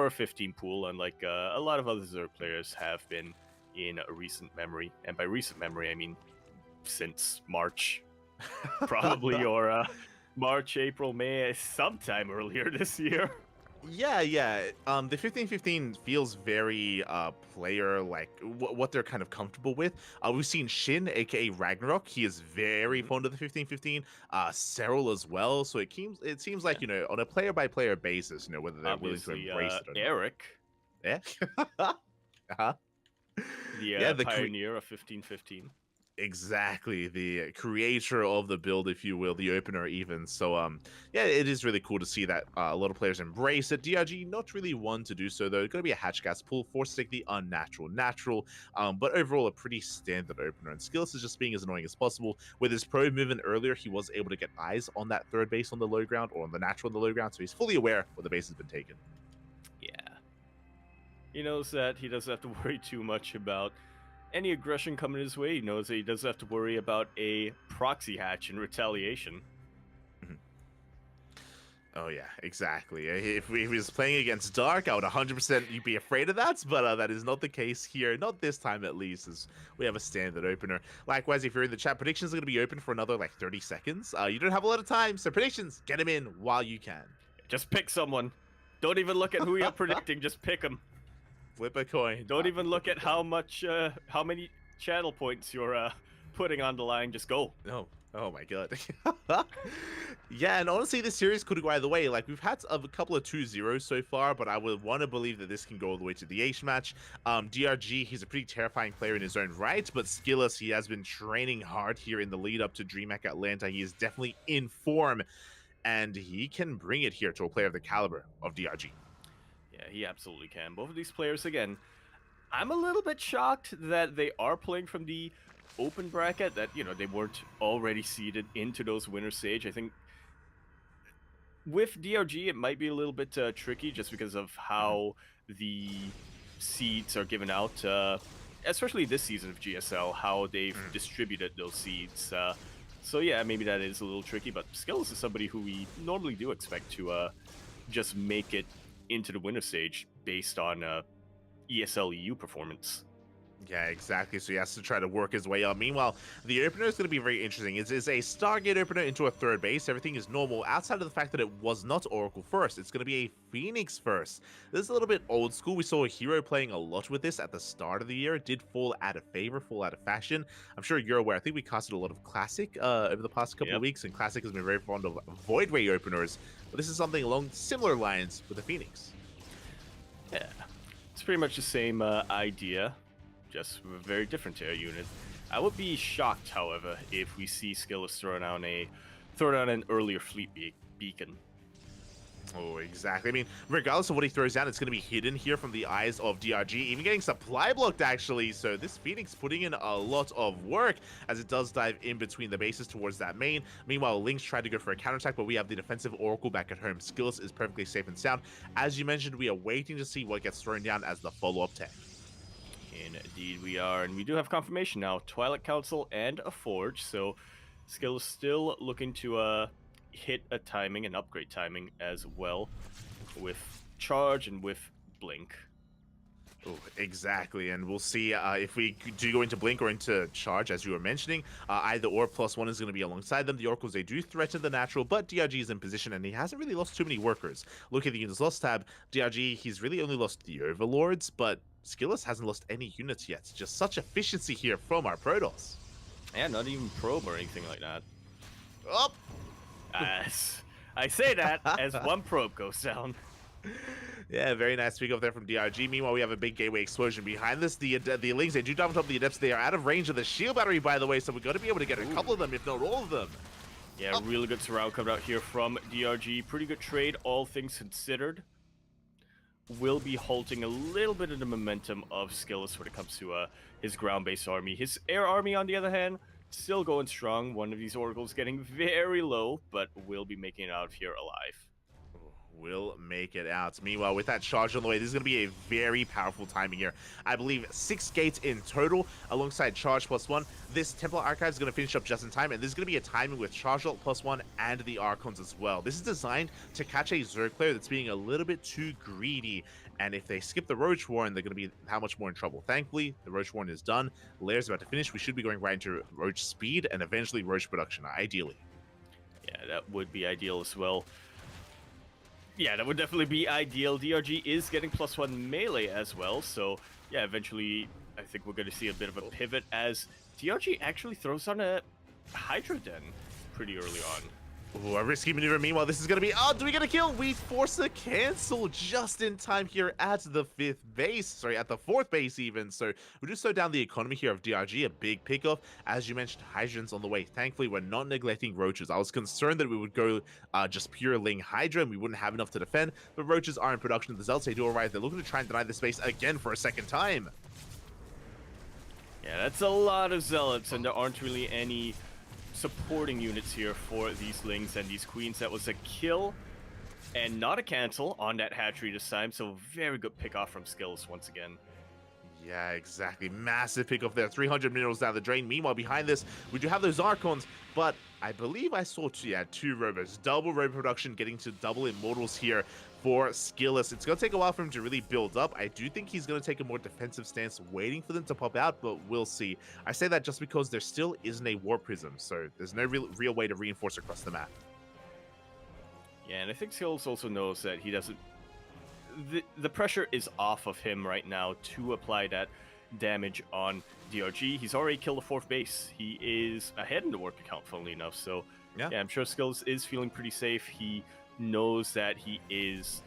15 pool, unlike a lot of other Zerg players have been in recent memory. And by recent memory, I mean since March. Probably, or March, April, May, sometime earlier this year. Yeah. The 15-15 feels very player like what they're kind of comfortable with. We've seen Shin, aka Ragnarok. He is very fond of the 15-15. Cyril as well. So it seems like, you know, on a player by player basis, you know, whether they're Obviously, willing to embrace it or Eric. not. Yeah. Uh-huh. The pioneer of 15-15. Exactly, the creator of the build, if you will, the opener even. So, yeah, it is really cool to see that a lot of players embrace it. DRG, not really one to do so, though. It's going to be a hatch gas pull, force to take the unnatural natural, but overall a pretty standard opener. And Skillus is just being as annoying as possible. With his probe movement earlier, he was able to get eyes on that third base on the low ground, or on the natural on the low ground, so he's fully aware where the base has been taken. Yeah. He knows that he doesn't have to worry too much about any aggression coming his way. He knows that he doesn't have to worry about a proxy hatch in retaliation. Oh yeah, exactly. If he was playing against Dark, I would 100% be afraid of that, but that is not the case here. Not this time, at least, as we have a standard opener. Likewise, if you're in the chat, predictions are going to be open for another, like, 30 seconds. You don't have a lot of time, so predictions, get them in while you can. Just pick someone. Don't even look at who you're predicting, just pick them. Flip a coin. Don't even look at how many channel points you're putting on the line. Just go. No. Oh my god. Yeah, and honestly, this series could go either way. Like, we've had a couple of 2-0s so far, but I would want to believe that this can go all the way to the H match. DRG, he's a pretty terrifying player in his own right, but Skillus, he has been training hard here in the lead up to DreamHack Atlanta. He is definitely in form, and he can bring it here to a player of the caliber of DRG. Yeah, he absolutely can. Both of these players, again, I'm a little bit shocked that they are playing from the open bracket, that, you know, they weren't already seeded into those winner stage. I think with DRG, it might be a little bit tricky just because of how the seeds are given out, especially this season of GSL, how they've distributed those seeds. So yeah, maybe that is a little tricky, but Skillus is somebody who we normally do expect to just make it into the winner stage based on ESL EU performance. Yeah, exactly. So he has to try to work his way up. Meanwhile, the opener is going to be very interesting. It is a Stargate opener into a third base. Everything is normal outside of the fact that it was not Oracle first. It's going to be a Phoenix first. This is a little bit old school. We saw a Hero playing a lot with this at the start of the year. It did fall out of favor, fall out of fashion. I'm sure you're aware. I think we casted a lot of Classic over the past couple of weeks, and Classic has been very fond of Void Ray openers. But this is something along similar lines with the Phoenix. Yeah, it's pretty much the same idea, just with a very different air unit. I would be shocked, however, if we see Skillus throwing out an earlier fleet beacon. Oh, exactly. I mean, regardless of what he throws down, it's going to be hidden here from the eyes of DRG, even getting supply blocked, actually. So this Phoenix putting in a lot of work as it does dive in between the bases towards that main. Meanwhile, Lynx tried to go for a counterattack, but we have the defensive Oracle back at home. Skills is perfectly safe and sound. As you mentioned, we are waiting to see what gets thrown down as the follow-up tech. Indeed we are, and we do have confirmation now. Twilight Council and a Forge, so Skill is still looking to hit a timing, an upgrade timing as well, with Charge and with Blink. Oh, exactly, and we'll see if we do go into Blink or into Charge, as you were mentioning. Either or, +1 is going to be alongside them. The Oracles, they do threaten the natural, but DRG is in position, and he hasn't really lost too many workers. Look at the units lost tab. DRG, he's really only lost the Overlords, but Skillus hasn't lost any units yet. Just such efficiency here from our Protoss. Yeah, not even probe or anything like that. Up! As I say that as one probe goes down. Yeah, very nice pick up there from DRG. Meanwhile, we have a big gateway explosion behind this. The Lings, they do dive on top of the Adepts. They are out of range of the shield battery, by the way, so we're going to be able to get a couple of them, if not all of them. Yeah, really good surround coming out here from DRG. Pretty good trade, all things considered. Will be halting a little bit of the momentum of Skillus when it comes to his ground-based army. His air army, on the other hand, still going strong. One of these Oracles getting very low, but will be making it out of here alive. Will make it out. Meanwhile, with that charge on the way, this is going to be a very powerful timing here. I believe 6 gates in total, alongside charge +1. This Templar Archive is going to finish up just in time, and this is going to be a timing with charge ult +1 and the Archons as well. This is designed to catch a Zerg player that's being a little bit too greedy, and if they skip the Roach Warren, they're going to be how much more in trouble. Thankfully, the Roach Warren is done. Lair's about to finish. We should be going right into Roach speed and eventually Roach production, ideally. Yeah, that would be ideal as well. Yeah, that would definitely be ideal. DRG is getting +1 melee as well, so yeah, eventually I think we're going to see a bit of a pivot as DRG actually throws on a Hydra Den pretty early on. Ooh, a risky maneuver. Meanwhile, this is going to be... Oh, do we get a kill? We force a cancel just in time here at the 5th base. Sorry, at the 4th base even. So we just slow down the economy here of DRG. A big pickoff. As you mentioned, Hydrans on the way. Thankfully, we're not neglecting Roaches. I was concerned that we would go just pure Ling Hydra and we wouldn't have enough to defend. But Roaches are in production. The Zealots, they do alright. They're looking to try and deny the space again for a second time. Yeah, that's a lot of Zealots, and there aren't really any supporting units here for these Lings and these Queens. That was a kill and not a cancel on that hatchery this time, so very good pick off from Skills once again. Yeah, exactly. Massive pick off there. 300 minerals down the drain. Meanwhile, behind this, we do have those Archons, but I believe I saw two robots. Double robo production, getting to double immortals here for Skillus. It's going to take a while for him to really build up. I do think he's going to take a more defensive stance, waiting for them to pop out, but we'll see. I say that just because there still isn't a War Prism, so there's no real way to reinforce across the map. Yeah, and I think Skills also knows that he doesn't... The pressure is off of him right now to apply that damage on DRG. He's already killed the 4th base. He is ahead in the work account, funnily enough. So, yeah, I'm sure Skills is feeling pretty safe. He knows that he is,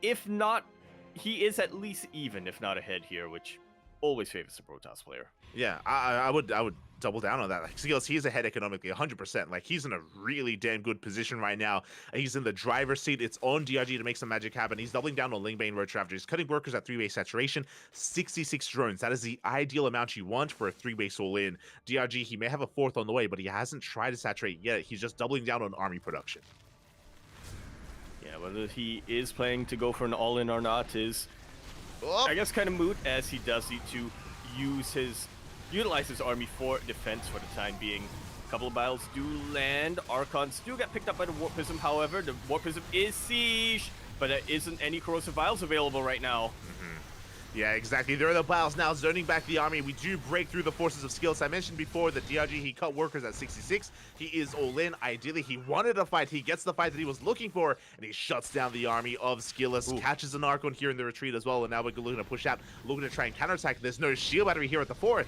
if not, he is at least even, if not ahead here, which always favors the Protoss player. Yeah, I would double down on that. Like, Skills, he is ahead economically, 100%. Like, he's in a really damn good position right now. He's in the driver's seat. It's on DRG to make some magic happen. He's doubling down on Lingbane Roach Ravager. He's cutting workers at 3-base saturation. 66 drones. That is the ideal amount you want for a 3-base all-in. DRG, he may have a 4th on the way, but he hasn't tried to saturate yet. He's just doubling down on army production. Yeah, whether he is planning to go for an all-in or not is, I guess, kind of moot, as he does need to utilize his army for defense for the time being. A couple of battles do land. Archons do get picked up by the Warp Prism, however. The Warp Prism is sieged, but there isn't any Corrosive Vials available right now. Yeah, exactly. There are the Biles now zoning back the army. We do break through the forces of Skills. I mentioned before that DRG, he cut workers at 66. He is all in. Ideally, he wanted a fight. He gets the fight that he was looking for, and he shuts down the army of Skillus. Catches an Archon here in the retreat as well, and now we're looking to push out, looking to try and counterattack. There's no shield battery here at the 4th.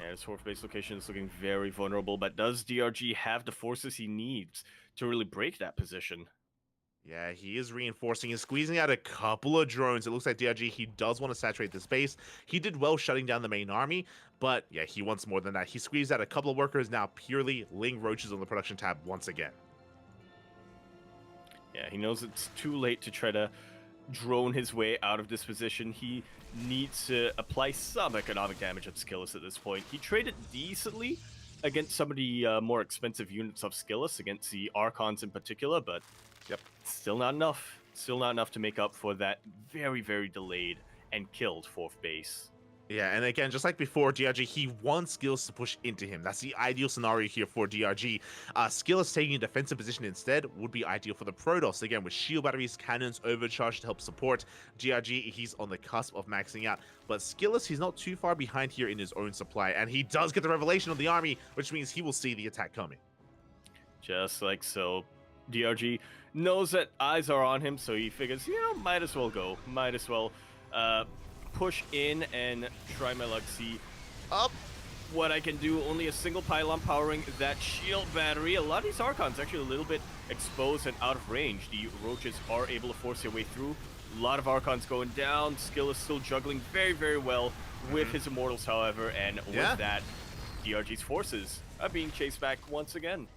And his 4th base location is looking very vulnerable, but does DRG have the forces he needs to really break that position? Yeah, he is reinforcing and squeezing out a couple of drones. It looks like DRG, he does want to saturate this base. He did well shutting down the main army, but yeah, he wants more than that. He squeezed out a couple of workers, now purely Ling Roaches on the production tab once again. Yeah, he knows it's too late to try to drone his way out of this position. He needs to apply some economic damage on Skillus at this point. He traded decently against some of the more expensive units of Skillus, against the Archons in particular, but Yep. still not enough. Still not enough to make up for that very, very delayed and killed 4th base. Yeah, and again, just like before, DRG, he wants Skillus to push into him. That's the ideal scenario here for DRG. Skillus taking a defensive position instead would be ideal for the Protoss. Again, with shield batteries, cannons, overcharge to help support. DRG, he's on the cusp of maxing out. But Skillus, he's not too far behind here in his own supply. And he does get the revelation of the army, which means he will see the attack coming. Just like so. DRG knows that eyes are on him, so he figures, might as well go. Might as well push in and try my luck, see up what I can do. Only a single pylon powering that shield battery. A lot of these Archons actually a little bit exposed and out of range. The Roaches are able to force their way through. A lot of Archons going down. Skill is still juggling very, very well with his Immortals, however, and with that, DRG's forces are being chased back once again.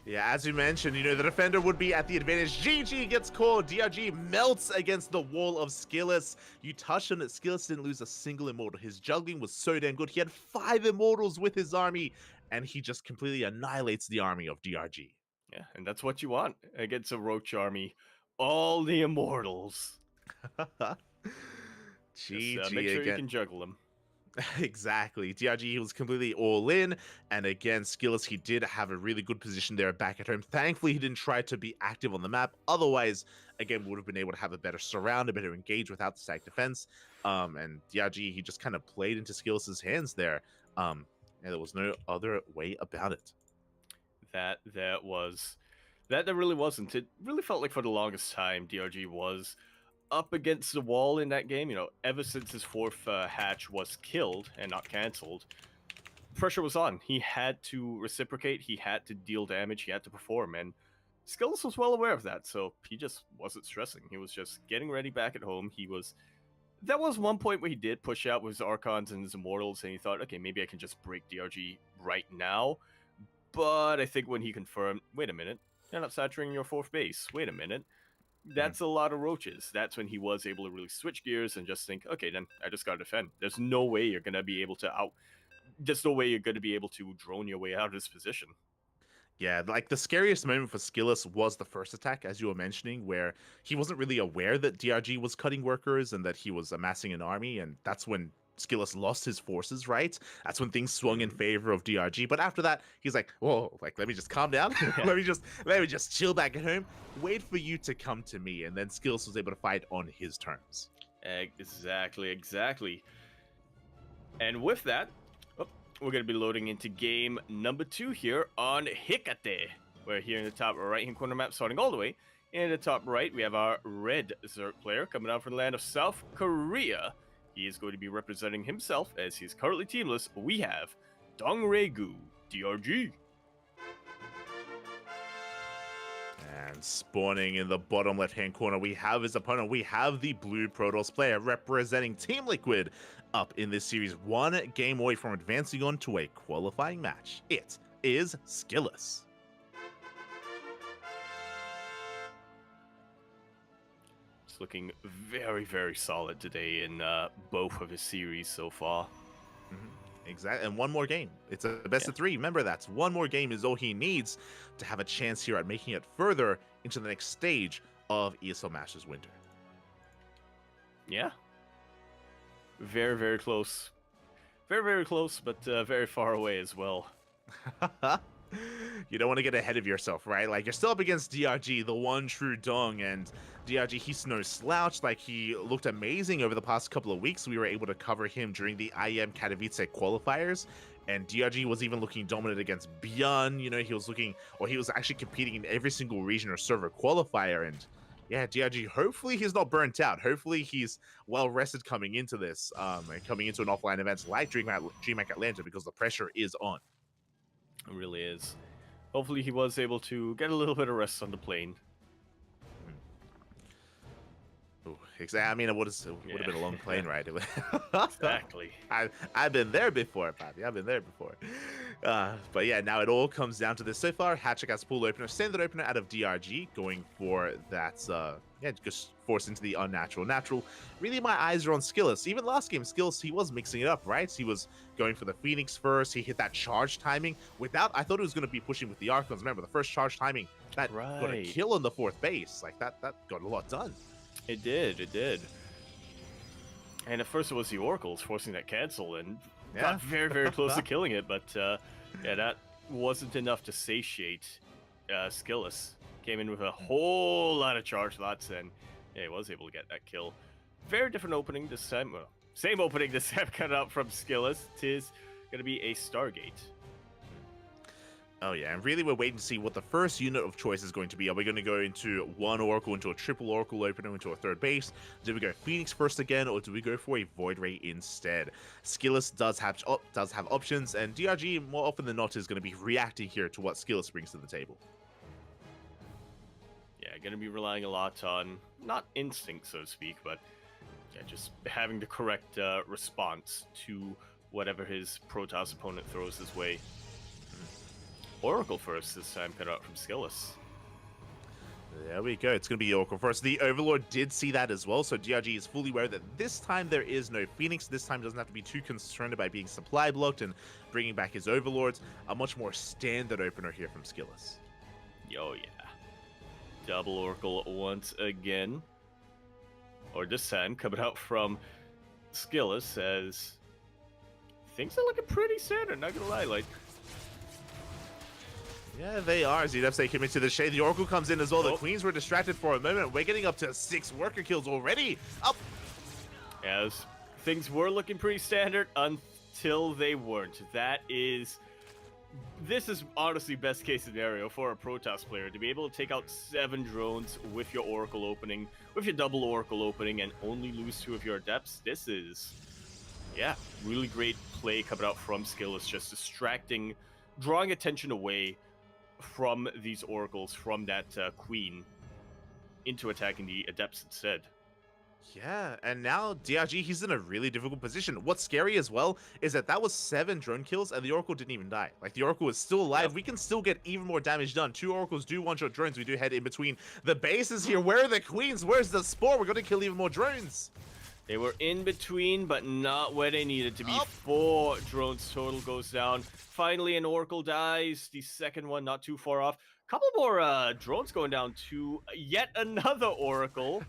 Yeah, as you mentioned, the defender would be at the advantage. GG gets called. DRG melts against the wall of Skillus. You touched on it. Skillus didn't lose a single immortal. His juggling was so damn good. He had 5 immortals with his army, and he just completely annihilates the army of DRG. Yeah, and that's what you want against a Roach army. All the immortals. GG make sure again. you can juggle them. Exactly. DRG was completely all in, and again, Skillus, he did have a really good position there back at home. Thankfully, he didn't try to be active on the map. Otherwise, again, we would have been able to have a better surround, a better engage without the stack defense. And DRG, he just kind of played into Skillus's hands there. And there was no other way about it. That really wasn't. It really felt like for the longest time, DRG was up against the wall in that game. Ever since his 4th hatch was killed and not cancelled, pressure was on. He had to reciprocate, he had to deal damage, he had to perform, and Skillus was well aware of that, so he just wasn't stressing. He was just getting ready back at home. That was one point where he did push out with his Archons and his Immortals, and he thought, okay, maybe I can just break DRG right now. But I think when he confirmed, wait a minute, you're not saturating your 4th base. Wait a minute. That's a lot of Roaches. That's when he was able to really switch gears and just think, okay, then I just gotta defend. There's no way you're gonna be able to drone your way out of this position. Yeah, like the scariest moment for Skillus was the first attack, as you were mentioning, where he wasn't really aware that DRG was cutting workers and that he was amassing an army, and that's when Skillus lost his forces, right? That's when things swung in favor of DRG. But after that, he's like, whoa, let me just calm down. let me just chill back at home. Wait for you to come to me. And then Skillus was able to fight on his terms. Exactly. And with that, we're going to be loading into game number 2 here on Hikate. We're here in the top right-hand corner map, starting all the way. In the top right, we have our red Zerg player coming out from the land of South Korea. He is going to be representing himself as he's currently teamless. We have Dongregu, DRG. And spawning in the bottom left-hand corner, we have his opponent. We have the blue Protoss player representing Team Liquid up in this series, 1 game away from advancing on to a qualifying match. It is Skillus. Looking very, very solid today in both of his series so far. Exactly, and 1 more game. It's a best of 3. Remember that. 1 more game is all he needs to have a chance here at making it further into the next stage of ESL Masters Winter. Yeah. Very, very close. Very, very close, but very far away as well. You don't want to get ahead of yourself, right? Like, you're still up against DRG, the one true Dong, and DRG, he's no slouch. Like, he looked amazing over the past couple of weeks. We were able to cover him during the IEM Katowice qualifiers, and DRG was even looking dominant against Bjorn. He was actually competing in every single region or server qualifier, and yeah, DRG, hopefully he's not burnt out. Hopefully he's well rested coming into this, and coming into an offline event like DreamHack Atlanta, because the pressure is on. It really is. Hopefully he was able to get a little bit of rest on the plane. exactly. I mean, it would have been a long plane ride. Exactly. I've been there before, Bobby. I've been there before. But yeah, now it all comes down to this. So far, Hatchik has pool opener, standard opener out of DRG, going for that. Just force into the unnatural. Natural. Really, my eyes are on Skillus. Even last game, Skillus, he was mixing it up, right? He was going for the Phoenix first. He hit that charge timing. I thought it was going to be pushing with the Archons. Remember, the first charge timing, that got a kill on the 4th base. Like, that got a lot done. It did. And at first it was the Oracles forcing that cancel and got very, very close to killing it. But, that wasn't enough to satiate Skillus. Came in with a whole lot of charge lots, and he was able to get that kill. Very different opening this time. Well, same opening this time cut out from Skillus. Tis going to be a Stargate. Oh yeah, and really we're waiting to see what the first unit of choice is going to be. Are we going to go into one Oracle, into a triple Oracle opener, into a 3rd base? Do we go Phoenix first again, or do we go for a Void Ray instead? Skillus does have options, and DRG more often than not is going to be reacting here to what Skillus brings to the table. Yeah, going to be relying a lot on, not instinct, so to speak, but just having the correct response to whatever his Protoss opponent throws his way. Oracle first this time, cut out from Skillus. There we go. It's going to be Oracle first. The Overlord did see that as well, so DRG is fully aware that this time there is no Phoenix. This time doesn't have to be too concerned about being supply blocked and bringing back his Overlords. A much more standard opener here from Skillus. Oh yeah. Double Oracle once again. Or this time, coming out from Skillus as things are looking pretty standard, not gonna lie. Like, yeah, they are. ZDFs, they commit to the shade. The Oracle comes in as well. The Queens were distracted for a moment. We're getting up to 6 worker kills already. Up. As things were looking pretty standard until they weren't. This is honestly best case scenario for a Protoss player, to be able to take out 7 drones with your Oracle opening, with your double Oracle opening, and only lose 2 of your Adepts. This is, really great play coming out from Skillus, just distracting, drawing attention away from these Oracles, from that Queen, into attacking the Adepts instead. Yeah, and now DRG, he's in a really difficult position. What's scary as well is that was 7 drone kills and the Oracle didn't even die. Like, the Oracle is still alive. Yep. We can still get even more damage done. 2 Oracles do one-shot drones. We do head in between the bases here. Where are the Queens? Where's the Spore? We're going to kill even more drones. They were in between, but not where they needed to be. 4 drones total goes down. Finally, an Oracle dies. The second one not too far off. Couple more drones going down to yet another Oracle.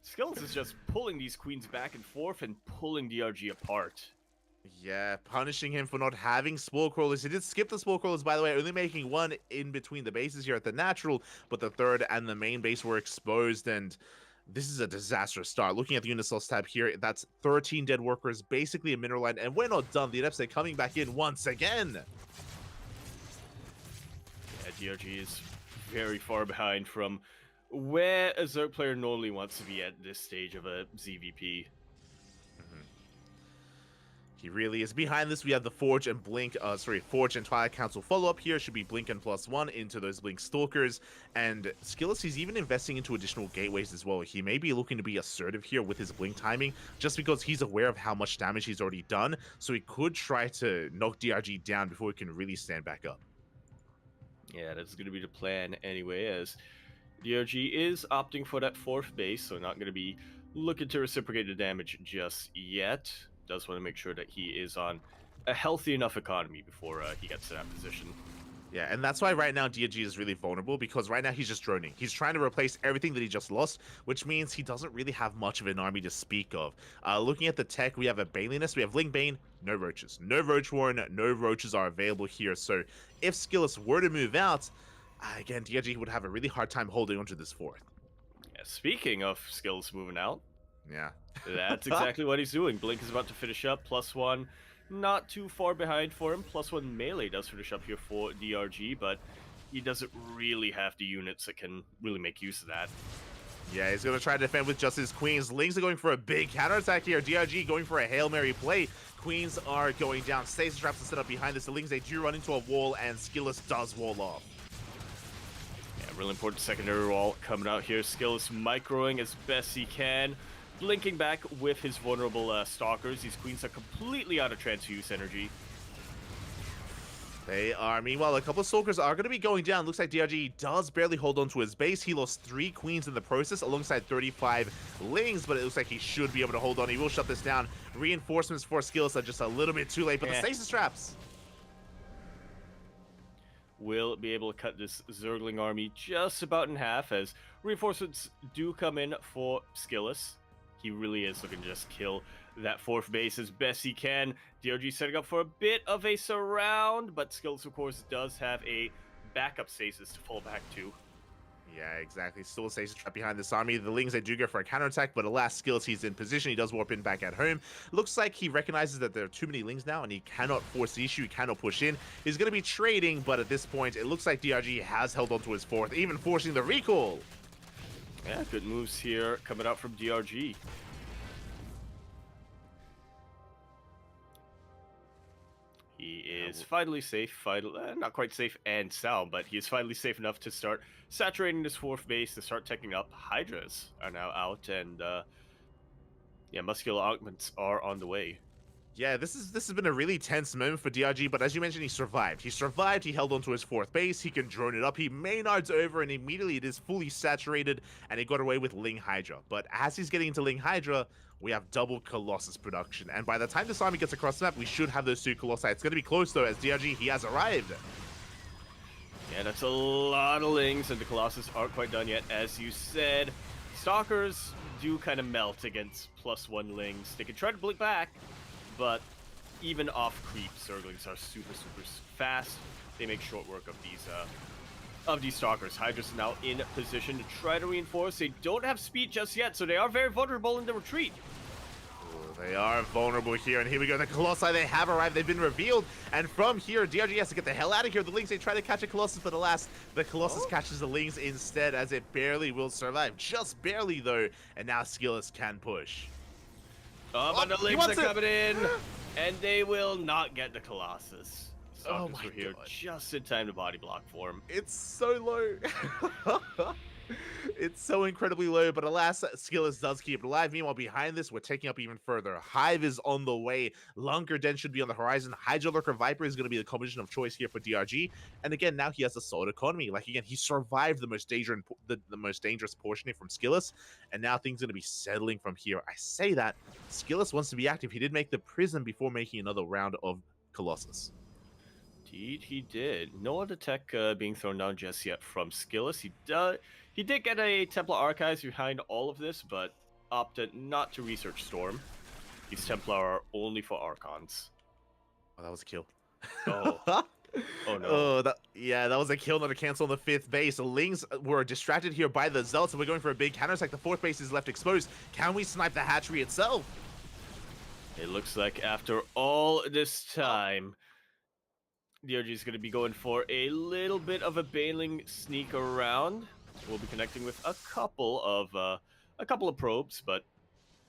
Skillus is just pulling these Queens back and forth and pulling DRG apart. Yeah, punishing him for not having Spore Crawlers. He did skip the Spore Crawlers, by the way, only making 1 in between the bases here at the natural, but the 3rd and the main base were exposed, and this is a disastrous start. Looking at the unit slots tab here, that's 13 dead workers, basically a mineral line, and we're not done. The Adepts are coming back in once again. Yeah, DRG is very far behind from where a Zerg player normally wants to be at this stage of a ZVP. He really is. Behind this, we have the Forge and Forge and Twilight Council follow-up here. Should be Blink and +1 into those Blink Stalkers. And Skillus, he's even investing into additional gateways as well. He may be looking to be assertive here with his Blink timing, just because he's aware of how much damage he's already done. So he could try to knock DRG down before he can really stand back up. Yeah, that's going to be the plan anyway, as DRG is opting for that 4th base, so not going to be looking to reciprocate the damage just yet. Does want to make sure that he is on a healthy enough economy before he gets to that position. Yeah, and that's why right now DRG is really vulnerable, because right now he's just droning. He's trying to replace everything that he just lost, which means he doesn't really have much of an army to speak of. Looking at the tech, we have a Baneliness, we have Ling Bane, no Roaches. No Roach Warren, no Roaches are available here, so if Skillus were to move out, again, DRG would have a really hard time holding onto this 4th. Yeah, speaking of Skillus moving out, yeah, that's exactly what he's doing. Blink is about to finish up, +1. Not too far behind for him. +1 melee does finish up here for DRG, but he doesn't really have the units that can really make use of that. Yeah, he's going to try to defend with just his Queens. Lings are going for a big counterattack here. DRG going for a Hail Mary play. Queens are going down. Stasis traps are set up behind this. The Lings, they do run into a wall, and Skillus does wall off. Yeah, Really important secondary wall coming out here. Skillus microing as best he can. Blinking back with his vulnerable stalkers. These queens are completely out of transfuse energy. They are. Meanwhile, a couple of Stalkers are going to be going down. Looks like DRG does barely hold on to his base. He lost 3 Queens in the process alongside 35 Lings, but it looks like he should be able to hold on. He will shut this down. Reinforcements for Skills are just a little bit too late, but the stasis traps will be able to cut this Zergling army just about in half as reinforcements do come in for Skillus. He really is looking to just kill that 4th base as best he can. DRG setting up for a bit of a surround, but Skillus, of course, does have a backup stasis to fall back to. Yeah, exactly. Still a stasis trap behind this army. The Lings, they do go for a counterattack, but alas, Skills, he's in position. He does warp in back at home. Looks like he recognizes that there are too many Lings now, and he cannot force the issue. He cannot push in. He's going to be trading, but at this point, it looks like DRG has held on to his 4th, even forcing the recall. Yeah, good moves here coming out from DRG. He is finally safe, not quite safe and sound, but he is finally safe enough to start saturating this 4th base, to start taking up. Hydras are now out, and yeah, muscular augments are on the way. Yeah, this has been a really tense moment for DRG, but as you mentioned, he survived. He held onto his 4th base, he can drone it up, he Maynard's over, and immediately it is fully saturated, and he got away with Ling Hydra. But as he's getting into Ling Hydra, we have double Colossus production, and by the time this army gets across the map, we should have those 2 Colossi. It's going to be close, though, as DRG, he has arrived. Yeah, that's a lot of Lings, and the Colossus aren't quite done yet, as you said. Stalkers do kind of melt against +1 Lings. They can try to blink back, but even off-creep Zerglings are super fast. They make short work of these Stalkers. Hydra's now in position to try to reinforce. They don't have speed just yet, so they are very vulnerable in the retreat. They are vulnerable here, and here we go. The Colossi, they have arrived. They've been revealed, and from here, DRG has to get the hell out of here. The Lings, they try to catch a Colossus, but alas, the Colossus catches the Lings instead, as it barely will survive. Just barely, though, and now Skillus can push. Oh, but the Lings are coming in, and they will not get the Colossus. Oh my here God. just in time to body block for him. It's so low. It's so incredibly low, but alas, Skillus does keep it alive. Meanwhile, behind this, we're taking up even further. Hive is on the way. Lunker Den should be on the horizon. Hydra Lurker Viper is going to be the combination of choice here for DRG. And again, now he has a solid economy. Like, again, he survived the most dangerous portion here from Skillus, and now things are going to be settling from here. I say that. Skillus wants to be active. He did make the Prism before making another round of Colossus. Indeed, he did. No other tech being thrown down just yet from Skillus. He did get a Templar Archives behind all of this, but opted not to research Storm. These Templar are only for Archons. Oh, that was a kill. Oh. Oh no. Oh, that was a kill, not a cancel on the 5th base. The Lings were distracted here by the Zealots, and we're going for a big counterattack. The 4th base is left exposed. Can we snipe the hatchery itself? It looks like after all this time, DRG is going to be going for a little bit of a Baneling sneak around. We'll be connecting with a couple of probes, but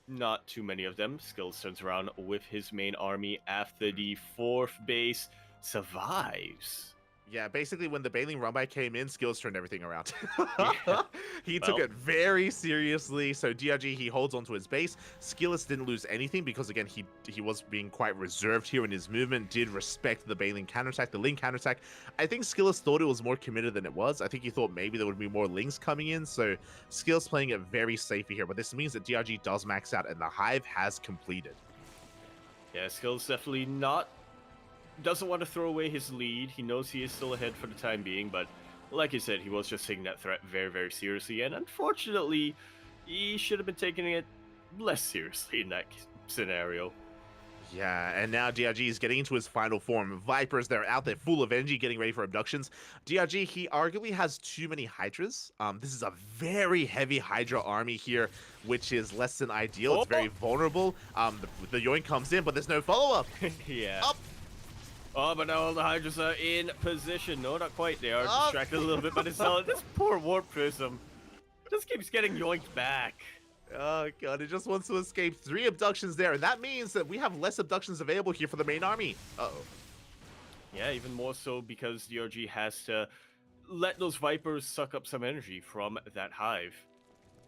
not too many of them. Skills turns around with his main army after the 4th base survives. Yeah, basically when the Baneling run-by came in, Skills turned everything around. Yeah. He took it very seriously, so DRG, he holds onto his base. Skillus didn't lose anything because, again, he was being quite reserved here in his movement, did respect the Baneling counterattack, the Ling counterattack. I think Skillus thought it was more committed than it was. I think he thought maybe there would be more Lings coming in, so Skillus playing it very safe here, but this means that DRG does max out and the Hive has completed. Yeah, Skillus definitely doesn't want to throw away his lead. He knows he is still ahead for the time being, but like you said, he was just taking that threat very seriously, and unfortunately, he should have been taking it less seriously in that scenario. Yeah, and now DRG is getting into his final form. Vipers, they're out there full of energy, getting ready for abductions. DRG, he arguably has too many Hydras. This is a very heavy Hydra army here, which is less than ideal. It's very vulnerable. The Yoink comes in, but there's no follow-up. Yeah. Up. Oh, but now all the Hydras are in position. No, not quite. They are distracted a little bit by the Zealot. This poor Warp Prism just keeps getting yoinked back. Oh god, it just wants to escape. 3 abductions there, and that means that we have less abductions available here for the main army. Uh-oh. Yeah, even more so because DRG has to let those Vipers suck up some energy from that hive.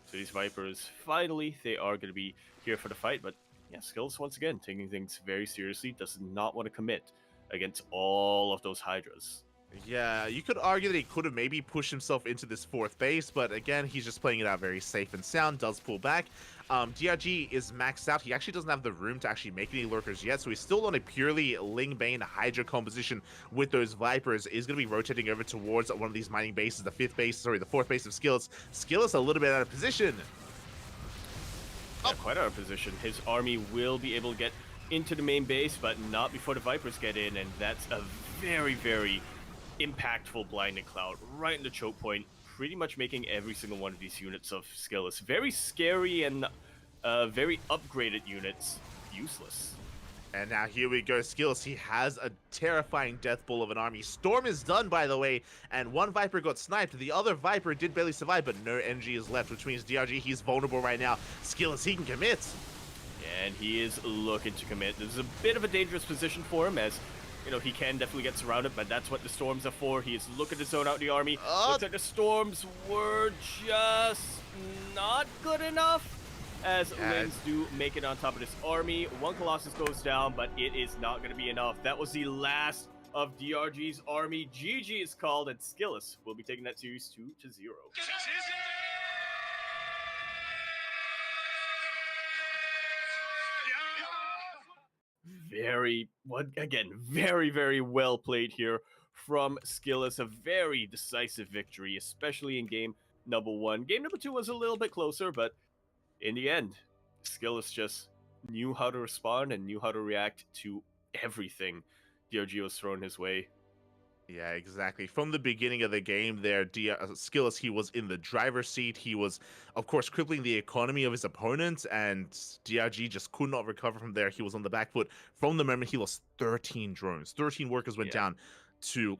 So these Vipers, finally, they are going to be here for the fight. But yeah, Skills, once again, taking things very seriously, does not want to commit against all of those Hydras. Yeah, you could argue that he could have maybe pushed himself into this 4th base, but again, he's just playing it out very safe and sound, does pull back. DRG is maxed out. He actually doesn't have the room to actually make any lurkers yet, so he's still on a purely Ling Bane Hydra composition with those Vipers. Is going to be rotating over towards one of these mining bases, the 4th base of Skills. Skills a little bit out of position. Yeah, quite out of position. His army will be able to get into the main base, but not before the Vipers get in, and that's a very, very impactful Blinding Cloud right in the choke point, pretty much making every single one of these units of Skills very scary and very upgraded units useless. And now here we go, Skills. He has a terrifying death ball of an army. Storm is done, by the way, and one Viper got sniped. The other Viper did barely survive, but no energy is left, which means DRG, he's vulnerable right now. Skills, he can commit. And he is looking to commit. This is a bit of a dangerous position for him, as you know, he can definitely get surrounded, but that's what the Storms are for. He is looking to zone out the army. Looks like the Storms were just not good enough, as Lens do make it on top of this army. One Colossus goes down, but it is not going to be enough. That was the last of DRG's army. GG is called, and Skillis will be taking that series 2-0. Very, very well played here from Skillis. A very decisive victory, especially in game number 1. Game number 2 was a little bit closer, but in the end, Skillis just knew how to respond and knew how to react to everything DRG was thrown his way. Yeah, exactly. From the beginning of the game there, Skillis, he was in the driver's seat. He was, of course, crippling the economy of his opponent, and DRG just could not recover from there. He was on the back foot from the moment he lost 13 drones. 13 workers went down to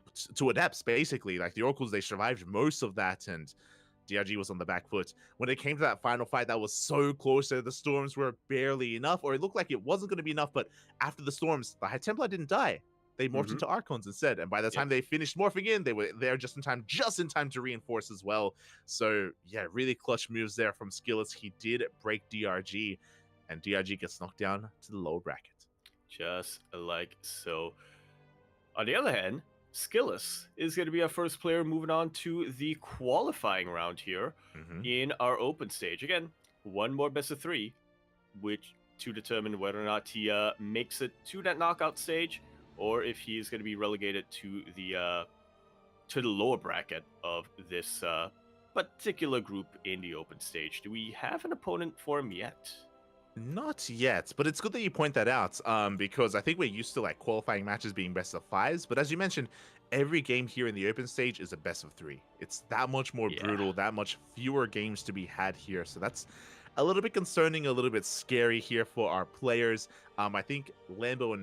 Adepts, basically. Like, the Oracles, they survived most of that, and DRG was on the back foot. When it came to that final fight, that was so close there. The Storms were barely enough, or it looked like it wasn't going to be enough, but after the Storms, the High Templar didn't die. They morphed into Archons instead, and by the time they finished morphing in, they were there just in time to reinforce as well. So yeah, really clutch moves there from Skillis. He did break DRG, and DRG gets knocked down to the lower bracket. Just like so. On the other hand, Skillis is going to be our first player moving on to the qualifying round here in our open stage. Again, one more best of 3, which to determine whether or not he makes it to that knockout stage, or if he is going to be relegated to the lower bracket of this particular group in the open stage. Do we have an opponent for him yet? Not yet, but it's good that you point that out, because I think we're used to like qualifying matches being best of 5s, but as you mentioned, every game here in the open stage is a best of 3. It's that much more brutal, that much fewer games to be had here, so that's a little bit concerning, a little bit scary here for our players. I think Lambo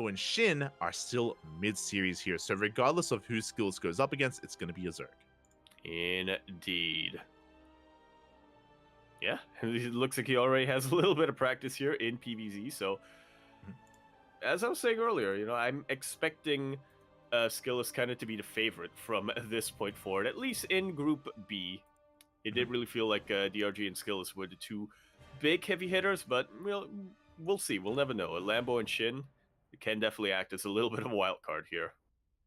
and Shin are still mid-series here, so regardless of who Skills goes up against, it's going to be a Zerg. Indeed. Yeah, it looks like he already has a little bit of practice here in PvZ, so as I was saying earlier, you know, I'm expecting Skillis kind of to be the favorite from this point forward, at least in Group B. It did really feel like DRG and Skillis were the two big heavy hitters, but we'll see. We'll never know. Lambo and Shin can definitely act as a little bit of a wild card here.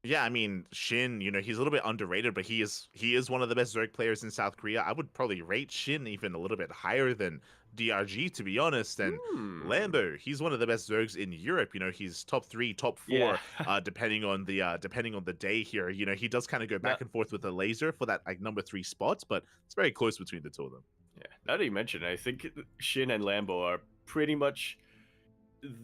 Yeah, I mean, Shin, you know, he's a little bit underrated, but he is one of the best Zerg players in South Korea. I would probably rate Shin even a little bit higher than DRG, to be honest. And Lambo, he's one of the best Zergs in Europe. You know, he's top 3, top 4, depending on the day here. You know, he does kind of go back and forth with the laser for that like number 3 spot, but it's very close between the two of them. Yeah, now that you mention it, I think Shin and Lambo are pretty much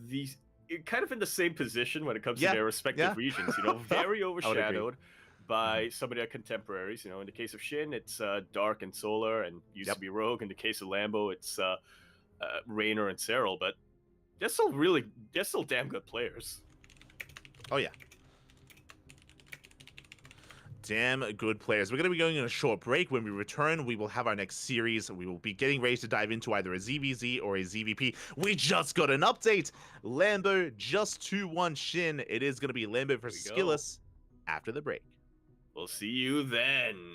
these kind of in the same position when it comes to their respective regions, you know, very overshadowed by some of their contemporaries. You know, in the case of Shin, it's Dark and Solar and used to be Rogue. In the case of Lambo, it's Raynor and Cyril, but they're still damn good players. Oh yeah. Damn good players. We're going to be going on a short break. When we return, we will have our next series. We will be getting ready to dive into either a ZVZ or a ZVP. We just got an update. Lambo just 2-1 Shin. It is going to be Lambo versus Skillis after the break. We'll see you then.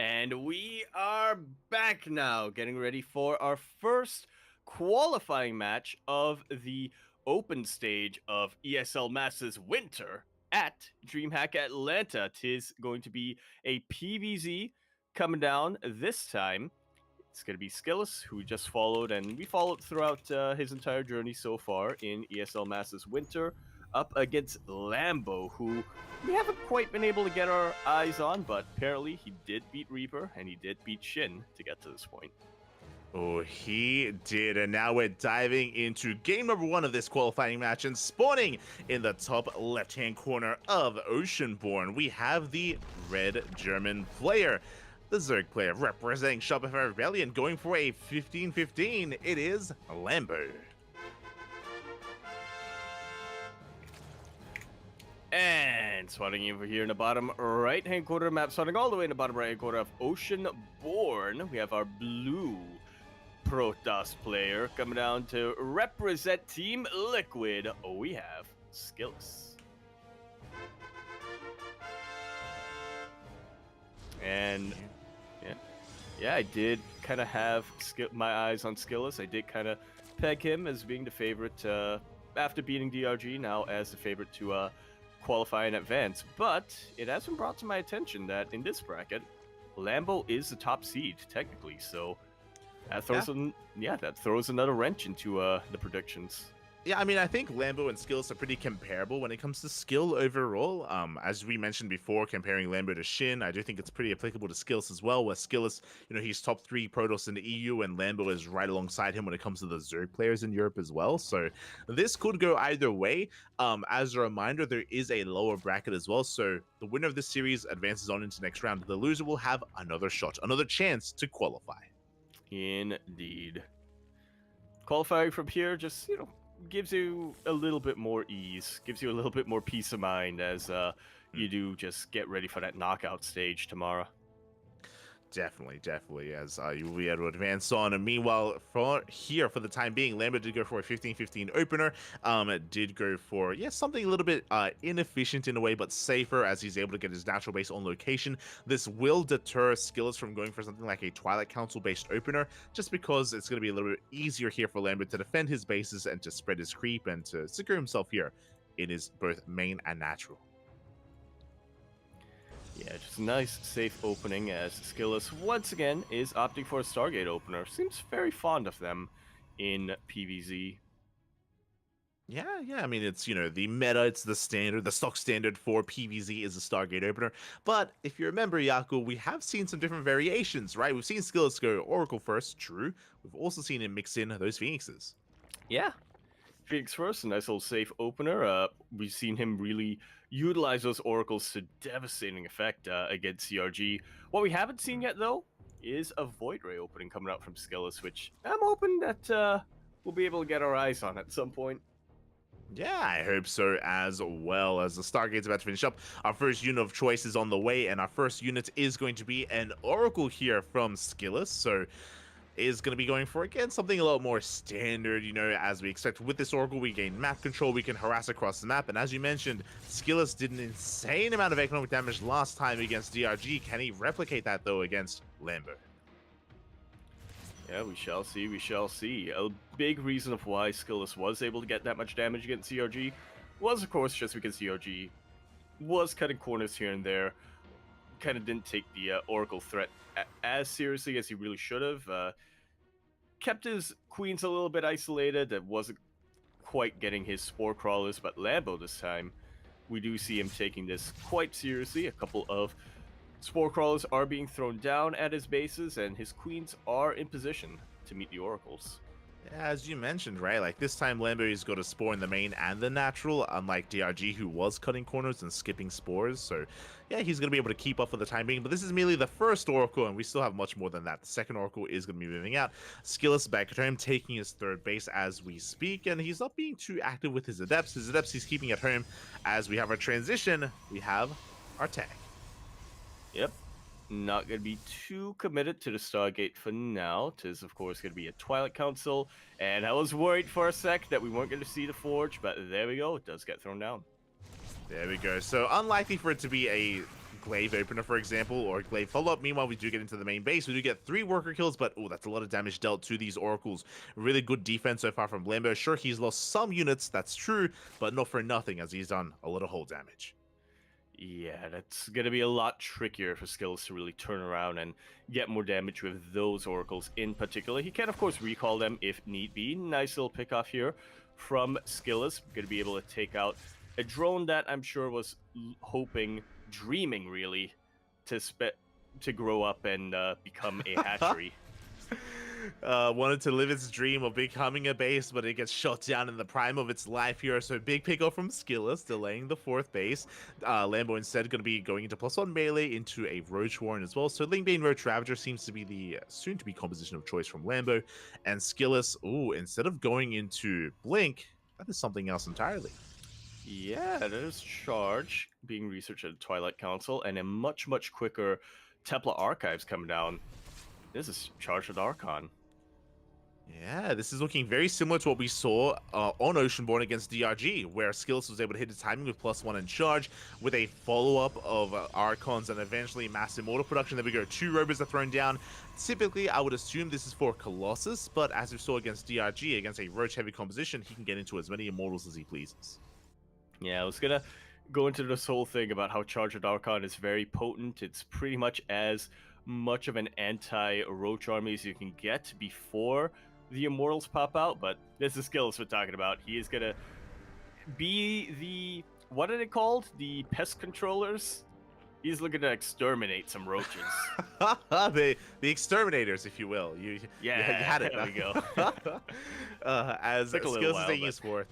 And we are back now, getting ready for our first qualifying match of the open stage of ESL Masters Winter at DreamHack Atlanta. Tis going to be a PVZ coming down this time. It's going to be Skillus, who just followed, and we followed throughout his entire journey so far in ESL Masters Winter, up against Lambo, who we haven't quite been able to get our eyes on, but apparently he did beat Reaper, and he did beat Shin to get to this point. Oh, he did, and now we're diving into game number 1 of this qualifying match, and spawning in the top left-hand corner of Oceanborn, we have the red German player. The Zerg player representing Shopify Rebellion going for a 15-15. It is Lambo. And spawning over here in the bottom right-hand corner of the map, starting all the way in the bottom right-hand corner of Oceanborn, we have our blue Protoss player coming down to represent Team Liquid. We have Skillus. And yeah, I did kind of have my eyes on Skillus. I did kind of peg him as being the favorite after beating DRG, now as the favorite to qualify and advance. But it has been brought to my attention that in this bracket, Lambo is the top seed technically. So that throws that throws another wrench into the predictions. Yeah, I mean, I think Lambo and Skillus are pretty comparable when it comes to skill overall. As we mentioned before, comparing Lambo to Shin, I do think it's pretty applicable to Skillus as well, where Skillus, he's top 3 Protoss in the EU, and Lambo is right alongside him when it comes to the Zerg players in Europe as well. So this could go either way. As a reminder, there is a lower bracket as well, so the winner of this series advances on into the next round. The loser will have another shot, another chance to qualify. Indeed. Qualifying from here just, gives you a little bit more ease, gives you a little bit more peace of mind as you do just get ready for that knockout stage tomorrow. Definitely, as you will be able to advance on. And meanwhile, for the time being, Lambert did go for a 15-15 opener. Did go for, something a little bit inefficient in a way, but safer, as he's able to get his natural base on location. This will deter Skillus from going for something like a Twilight Council-based opener, just because it's going to be a little bit easier here for Lambert to defend his bases and to spread his creep and to secure himself here in his both main and natural. Yeah, just a nice, safe opening as Skillus once again is opting for a Stargate opener. Seems very fond of them in PvZ. Yeah, I mean, it's, the meta, it's the standard, the stock standard for PvZ is a Stargate opener. But if you remember, Yaku, we have seen some different variations, right? We've seen Skillus go Oracle first, true. We've also seen him mix in those Phoenixes. Yeah. Phoenix first, a nice little safe opener. We've seen him really utilize those oracles to devastating effect against CRG. What we haven't seen yet, though, is a Void Ray opening coming out from Skillus, which I'm hoping that we'll be able to get our eyes on at some point. Yeah, I hope so as well. As the Stargate's about to finish up, our first unit of choice is on the way, and our first unit is going to be an Oracle here from Skillus, so is going to be going for, again, something a lot more standard, as we expect. With this Oracle, we gain map control, we can harass across the map, and as you mentioned, Skillus did an insane amount of economic damage last time against DRG. Can he replicate that, though, against Lambo? Yeah, we shall see. A big reason of why Skillus was able to get that much damage against CRG was, of course, just because CRG was cutting corners here and there. Kind of didn't take the Oracle threat as seriously as he really should have. Kept his queens a little bit isolated. That wasn't quite getting his spore crawlers, but Lambo this time, we do see him taking this quite seriously. A couple of spore crawlers are being thrown down at his bases, and his queens are in position to meet the oracles. As you mentioned, right, like this time Lambo is going to spore in the main and the natural, unlike DRG, who was cutting corners and skipping spores. So yeah, he's going to be able to keep up for the time being, but this is merely the first Oracle, and we still have much more than that. The second Oracle is going to be moving out. Skillus back at home, taking his third base as we speak, and he's not being too active with his Adepts. His Adepts he's keeping at home. As we have our transition, we have our tag. Yep. Not going to be too committed to the Stargate for now. Tis, of course, going to be a Twilight Council. And I was worried for a sec that we weren't going to see the Forge, but there we go. It does get thrown down. There we go. So unlikely for it to be a Glaive opener, for example, or Glaive follow-up. Meanwhile, we do get into the main base. We do get 3 worker kills, but oh, that's a lot of damage dealt to these Oracles. Really good defense so far from Lambo. Sure, he's lost some units, that's true, but not for nothing, as he's done a lot of hull damage. Yeah, that's going to be a lot trickier for Skills to really turn around and get more damage with those Oracles in particular. He can, of course, recall them if need be. Nice little pick-off here from Skills. Going to be able to take out a drone that I'm sure was hoping, dreaming really, to grow up and become a hatchery. Wanted to live its dream of becoming a base, but it gets shot down in the prime of its life here. So big pickup from Skillis, delaying the 4th base. Lambo instead going to be going into +1 melee into a Roach Warren as well. So Lingbane Roach Ravager seems to be the soon-to-be composition of choice from Lambo. And Skillis, ooh, instead of going into Blink, that is something else entirely. Yeah, there's Charge being researched at the Twilight Council, and a much, much quicker Templar Archives coming down. This is Charge with Archon. Yeah, this is looking very similar to what we saw on Oceanborn against DRG, where Skills was able to hit his timing with +1 and charge, with a follow-up of Archons and eventually mass immortal production. There we go, 2 robots are thrown down. Typically, I would assume this is for Colossus, but as we saw against DRG, against a roach-heavy composition, he can get into as many immortals as he pleases. Yeah, I was gonna go into this whole thing about how Charge with Archon is very potent. It's pretty much as much of an anti-roach army as you can get before the immortals pop out, but this is Skills we're talking about. He is gonna be the, what are they called? The pest controllers? He's looking to exterminate some roaches. the exterminators, if you will. You had it. There we go. As Skills is taking his 4th.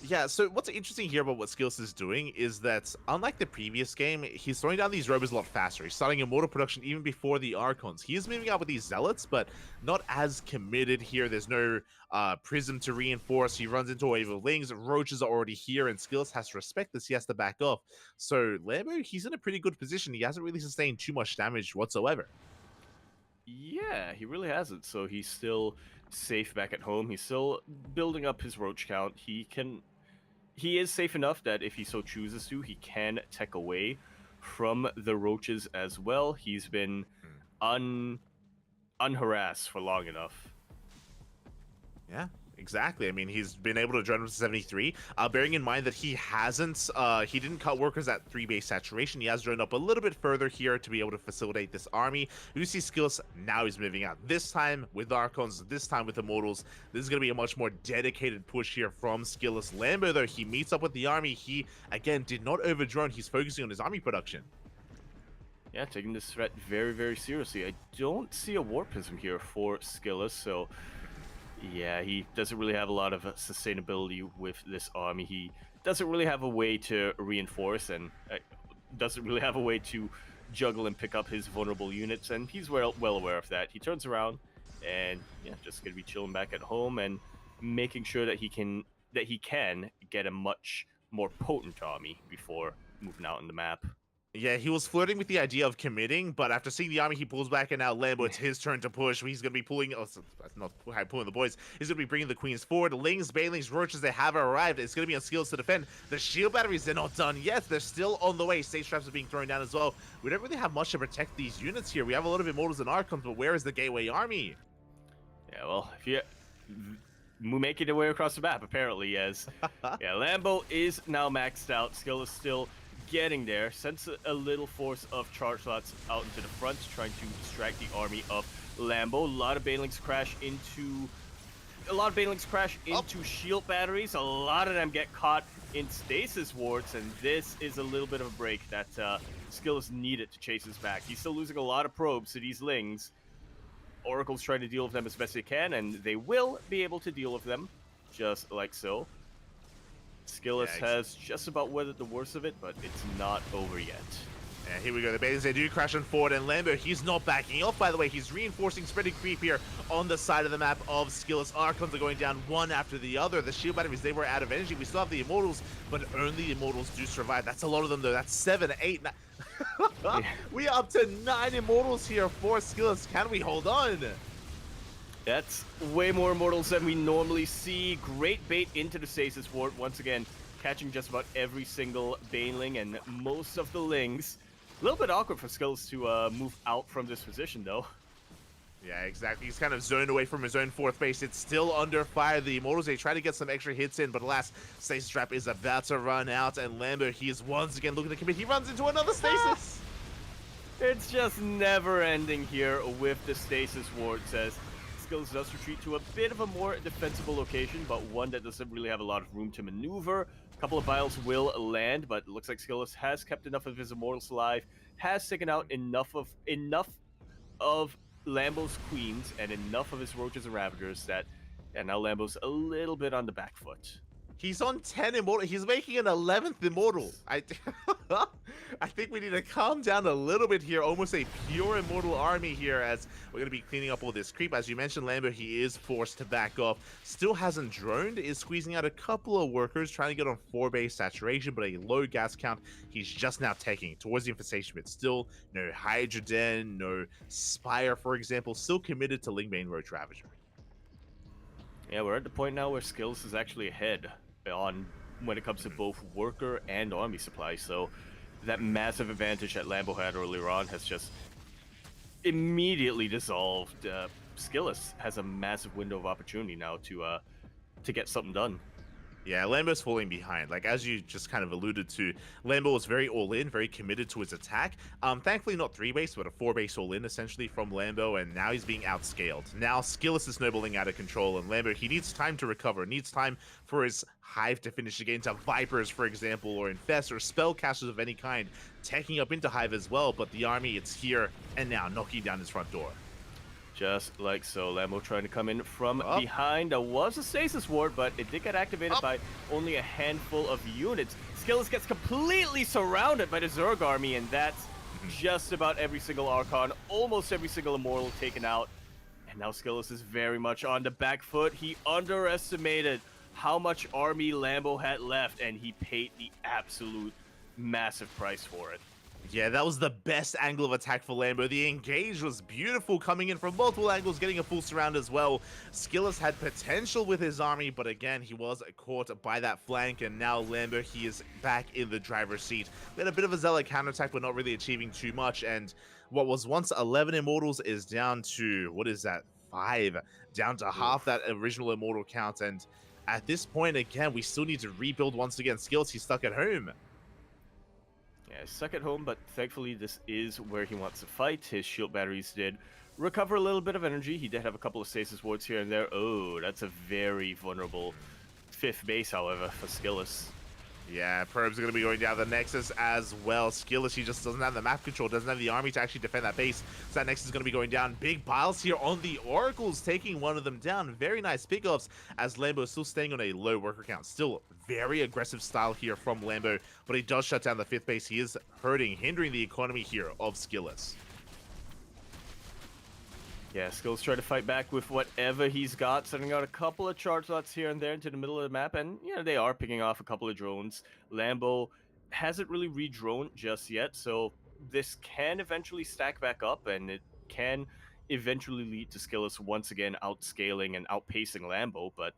Yeah, so what's interesting here about what Skills is doing is that, unlike the previous game, he's throwing down these robots a lot faster. He's starting immortal production even before the Archons. He is moving out with these Zealots, but not as committed here. There's no Prism to reinforce. He runs into a wave of Lings. Roaches are already here, and Skills has to respect this. He has to back off. So Lambo, he's in a pretty good position. He hasn't really sustained too much damage whatsoever. Yeah, he really hasn't. So he's still safe back at home. He's still building up his roach count. He is safe enough that if he so chooses to, he can tech away from the roaches as well. He's been unharassed for long enough. Yeah, exactly. I mean, he's been able to drone up to 73. Bearing in mind that he didn't cut workers at 3 base saturation. He has droned up a little bit further here to be able to facilitate this army. You see Skills, now he's moving out. This time with Archons, this time with Immortals. This is going to be a much more dedicated push here from Skillless. Lambo, though, he meets up with the army. He, again, did not overdrone. He's focusing on his army production. Yeah, taking this threat very, very seriously. I don't see a Warpism here for Skillless, so yeah, he doesn't really have a lot of sustainability with this army. He doesn't really have a way to reinforce, and doesn't really have a way to juggle and pick up his vulnerable units, and he's well aware of that. He turns around and yeah, just gonna be chilling back at home and making sure that he can get a much more potent army before moving out on the map. Yeah, he was flirting with the idea of committing, but after seeing the army, he pulls back, and now Lambo, it's his turn to push. He's going to be pulling, not pulling the boys, he's going to be bringing the queens forward. Lings, Banelings, Roaches, they have arrived. It's going to be on Skills to defend. The shield batteries, they're not done yet. They're still on the way. Stage traps are being thrown down as well. We don't really have much to protect these units here. We have a lot of Immortals and Archons, but where is the Gateway Army? Yeah, well, if you making their way across the map, apparently, as yeah, Lambo is now maxed out. Skill is still getting there. Sends a little force of charge slots out into the front, trying to distract the army of Lambo. A lot of Banelings crash into shield batteries. A lot of them get caught in stasis wards, and this is a little bit of a break that Skill is needed to chase us back. He's still losing a lot of probes to these Lings. Oracle's trying to deal with them as best they can, and they will be able to deal with them, just like so. Skillless has just about weathered the worst of it, but it's not over yet. And here we go. The Banelings, they do crash on forward, and Lambo, he's not backing off, by the way. He's reinforcing, spreading creep here on the side of the map of Skillless. Archons are going down one after the other. The shield batteries, they were out of energy. We still have the Immortals, but only the Immortals do survive. That's a lot of them, though. That's 7, 8, 9. We are up to 9 Immortals here for Skillless. Can we hold on? That's way more Immortals than we normally see. Great bait into the stasis ward. Once again, catching just about every single Baneling and most of the Lings. A little bit awkward for Skills to move out from this position, though. Yeah, exactly. He's kind of zoned away from his own fourth base. It's still under fire. The Immortals, they try to get some extra hits in, but alas, Stasis Trap is about to run out, and Lambo, he is once again looking to commit. He runs into another Stasis! It's just never ending here with the Stasis Ward, says Skills does retreat to a bit of a more defensible location, but one that doesn't really have a lot of room to maneuver. A couple of vials will land, but it looks like Skills has kept enough of his Immortals alive, has taken out enough of Lambo's Queens and enough of his Roaches and Ravagers that, and now Lambo's a little bit on the back foot. He's on 10 Immortal. He's making an 11th Immortal. I think we need to calm down a little bit here. Almost a pure Immortal army here as we're going to be cleaning up all this creep. As you mentioned, Lambo, he is forced to back off. Still hasn't droned. Is squeezing out a couple of workers, trying to get on 4-base saturation, but a low gas count. He's just now taking towards the Infestation Pit. Still no Hydra Den, no Spire, for example. Still committed to Lingbane Roach Ravager. Yeah, we're at the point now where Skills is actually ahead on when it comes to both worker and army supply, so that massive advantage that Lambo had earlier on has just immediately dissolved. Skills has a massive window of opportunity now to get something done. Yeah, Lambo's falling behind. Like, as you just kind of alluded to, Lambo was very all-in, very committed to his attack. Thankfully not 3-base, but a 4-base all-in, essentially, from Lambo, and now he's being outscaled. Now, Skillis is snowballing out of control, and Lambo, he needs time to recover, needs time for his Hive to finish against Vipers, for example, or Infest, or Spellcasters of any kind, taking up into Hive as well, but the army, it's here, and now knocking down his front door. Just like so, Lambo trying to come in from behind. There was a Stasis Ward, but it did get activated by only a handful of units. Skills gets completely surrounded by the Zerg army, and that's just about every single Archon, almost every single Immortal taken out. And now Skills is very much on the back foot. He underestimated how much army Lambo had left, and he paid the absolute massive price for it. Yeah, that was the best angle of attack for Lambo. The engage was beautiful, coming in from multiple angles, getting a full surround as well. Skillis had potential with his army, but again, he was caught by that flank, and now Lambo, he is back in the driver's seat. We had a bit of a Zealot counterattack, but not really achieving too much, and what was once 11 Immortals is down to, what is that, 5? Down to half that original Immortal count, and at this point, again, we still need to rebuild once again. Skillis, he's stuck at home. Yeah, he's stuck at home, but thankfully this is where he wants to fight. His shield batteries did recover a little bit of energy. He did have a couple of Stasis Wards here and there. Oh, that's a very vulnerable 5th base, however, for Skillis. Yeah, Probes are going to be going down the Nexus as well. Skillis, he just doesn't have the map control, doesn't have the army to actually defend that base. So that Nexus is going to be going down. Big piles here on the Oracles, taking one of them down. Very nice pickups as Lambo is still staying on a low worker count. Still very aggressive style here from Lambo, but he does shut down the 5th base. He is hurting, hindering the economy here of Skillis. Yeah, Skills try to fight back with whatever he's got, sending out a couple of charge slots here and there into the middle of the map, and, you know, they are picking off a couple of drones. Lambo hasn't really re-droned just yet, so this can eventually stack back up, and it can eventually lead to Skillis once again outscaling and outpacing Lambo, but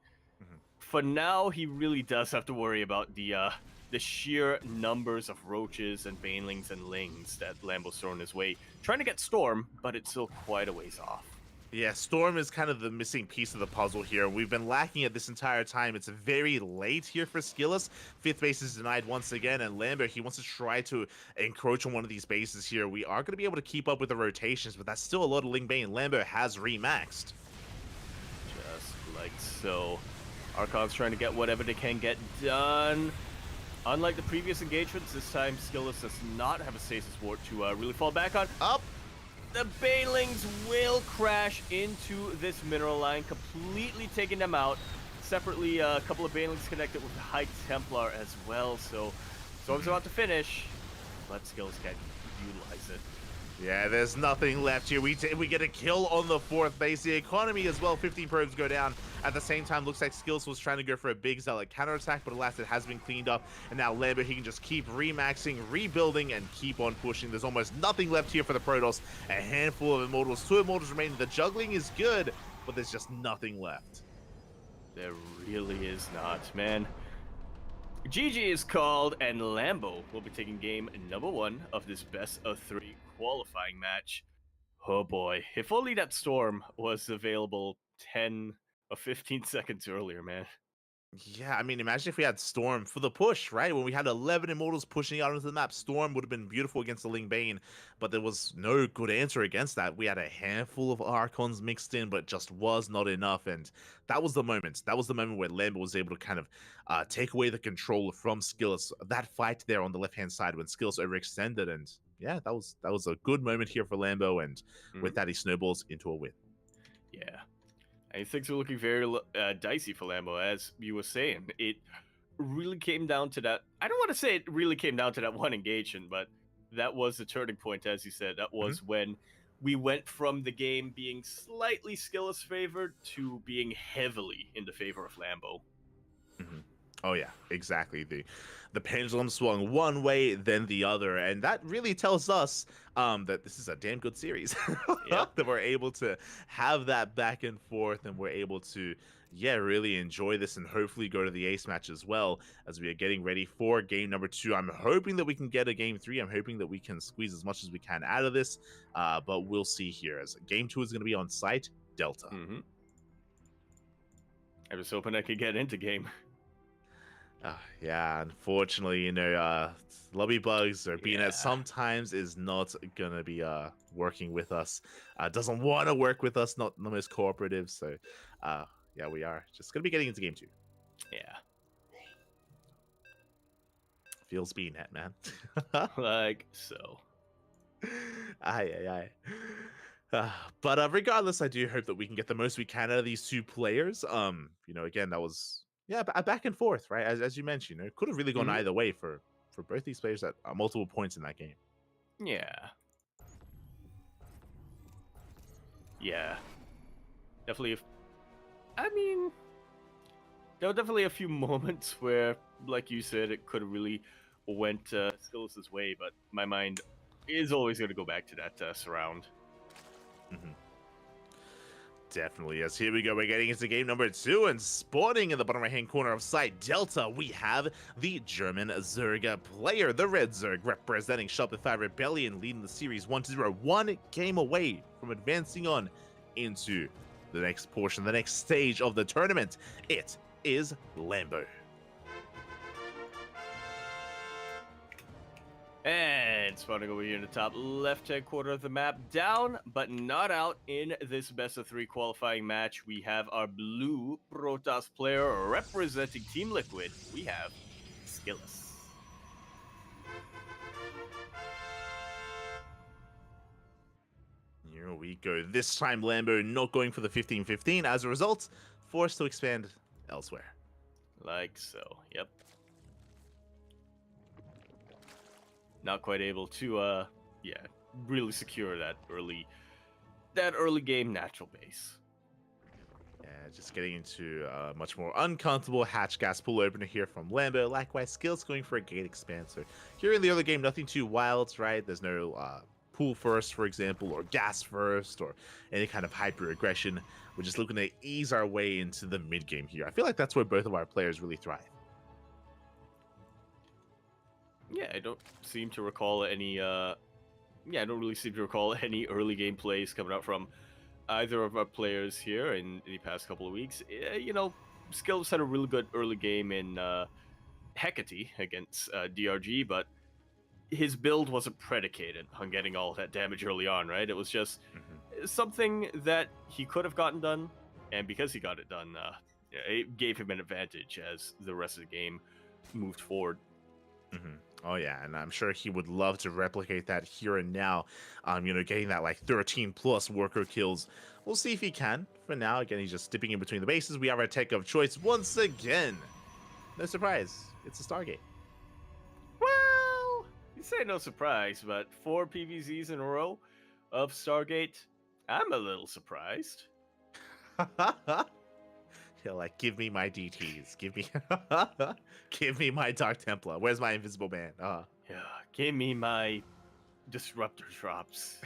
for now, he really does have to worry about the sheer numbers of roaches and banelings and lings that Lambo's thrown his way. Trying to get Storm, but it's still quite a ways off. Yeah, Storm is kind of the missing piece of the puzzle here. We've been lacking it this entire time. It's very late here for Skillis. 5th base is denied once again, and Lambo, he wants to try to encroach on one of these bases here. We are going to be able to keep up with the rotations, but that's still a lot of Lingbane. Lambo has remaxed. Just like so. Archon's trying to get whatever they can get done. Unlike the previous engagements, this time Skillis does not have a Stasis Ward to really fall back on. Up! The Banelings will crash into this mineral line, completely taking them out. Separately, a couple of Banelings connected with the High Templar as well, so Storm's about to finish, but Skillis can't utilize it. Yeah, there's nothing left here. We get a kill on the 4th base. The economy as well, 15 probes go down. At the same time, looks like Skills was trying to go for a big Zealot counterattack, but alas, it has been cleaned up. And now Lambo, he can just keep remaxing, rebuilding, and keep on pushing. There's almost nothing left here for the Protoss. A handful of Immortals, 2 Immortals remaining. The juggling is good, but there's just nothing left. There really is not, man. GG is called, and Lambo will be taking game number 1 of this best of 3 qualifying match. Oh boy, if only that storm was available 10 or 15 seconds earlier, man. Yeah, I mean, imagine if we had Storm for the push, right? When we had 11 Immortals pushing out into the map, Storm would have been beautiful against the Ling Bane, but there was no good answer against that. We had a handful of Archons mixed in, but just was not enough, and that was the moment. That was the moment where Lambert was able to kind of take away the control from Skillus. That fight there on the left-hand side when Skillus overextended, and yeah, that was a good moment here for Lambo, and with that, he snowballs into a win. Yeah. And things are looking very dicey for Lambo, as you were saying. It really came down to that. I don't want to say it really came down to that one engagement, but that was the turning point, as you said. That was when we went from the game being slightly Skillus favored to being heavily in the favor of Lambo. Oh yeah, exactly. The pendulum swung one way, then the other, and that really tells us that this is a damn good series. Yep. That we're able to have that back and forth, and we're able to, yeah, really enjoy this, and hopefully go to the ace match as well as we are getting ready for game number 2. I'm hoping that we can get a game 3. I'm hoping that we can squeeze as much as we can out of this, but we'll see here. As game 2 is going to be on site Delta. I was hoping I could get into game. Yeah, unfortunately, you know, lobby bugs or BNet sometimes is not gonna be working with us. Doesn't want to work with us, not the most cooperative. So, yeah, we are just gonna be getting into game 2. Yeah. Feels BNet, man. Like so. Aye. But regardless, I do hope that we can get the most we can out of these 2 players. You know, again, that was a back and forth, right? As you mentioned, it could have really gone either way for both these players at multiple points in that game. Yeah. Yeah. Definitely. I mean, there were definitely a few moments where, like you said, it could have really went Skillus' way, but my mind is always going to go back to that surround. Definitely, yes. Here we go. We're getting into game number 2, and spawning in the bottom right-hand corner of site Delta, we have the German Zerg player, the Red Zerg, representing Shopify Rebellion, leading the series 1-0, 1 game away from advancing on into the next portion, the next stage of the tournament. It is Lambo. And spawning over here in the top left-hand corner of the map, down but not out in this best of 3 qualifying match. We have our blue Protoss player representing Team Liquid. We have Skillus. Here we go. This time Lambo not going for the 15-15. As a result, forced to expand elsewhere. Like so, yep. Not quite able to, really secure that early game natural base. Yeah, just getting into a much more uncomfortable hatch gas pool opener here from Lambo. Likewise, Skills going for a gate expanser. Here in the early game, nothing too wild, right? There's no pool first, for example, or gas first, or any kind of hyper aggression. We're just looking to ease our way into the mid game here. I feel like that's where both of our players really thrive. Yeah, I don't seem to recall any. I don't really seem to recall any early game plays coming out from either of our players here in the past couple of weeks. You know, Skills had a really good early game in Hecate against DRG, but his build wasn't predicated on getting all that damage early on, right? It was just something that he could have gotten done, and because he got it done, it gave him an advantage as the rest of the game moved forward. Oh yeah, and I'm sure he would love to replicate that here and now. You know, getting that like 13 plus worker kills. We'll see if he can. For now, again, he's just dipping in between the bases. We have our tech of choice once again. No surprise, it's a Stargate. Well, you say no surprise, but 4 PVZs in a row of Stargate, I'm a little surprised. Yeah, like, give me my DTs. Give me my Dark Templar. Where's my Invisible Man? Yeah, give me my Disruptor drops.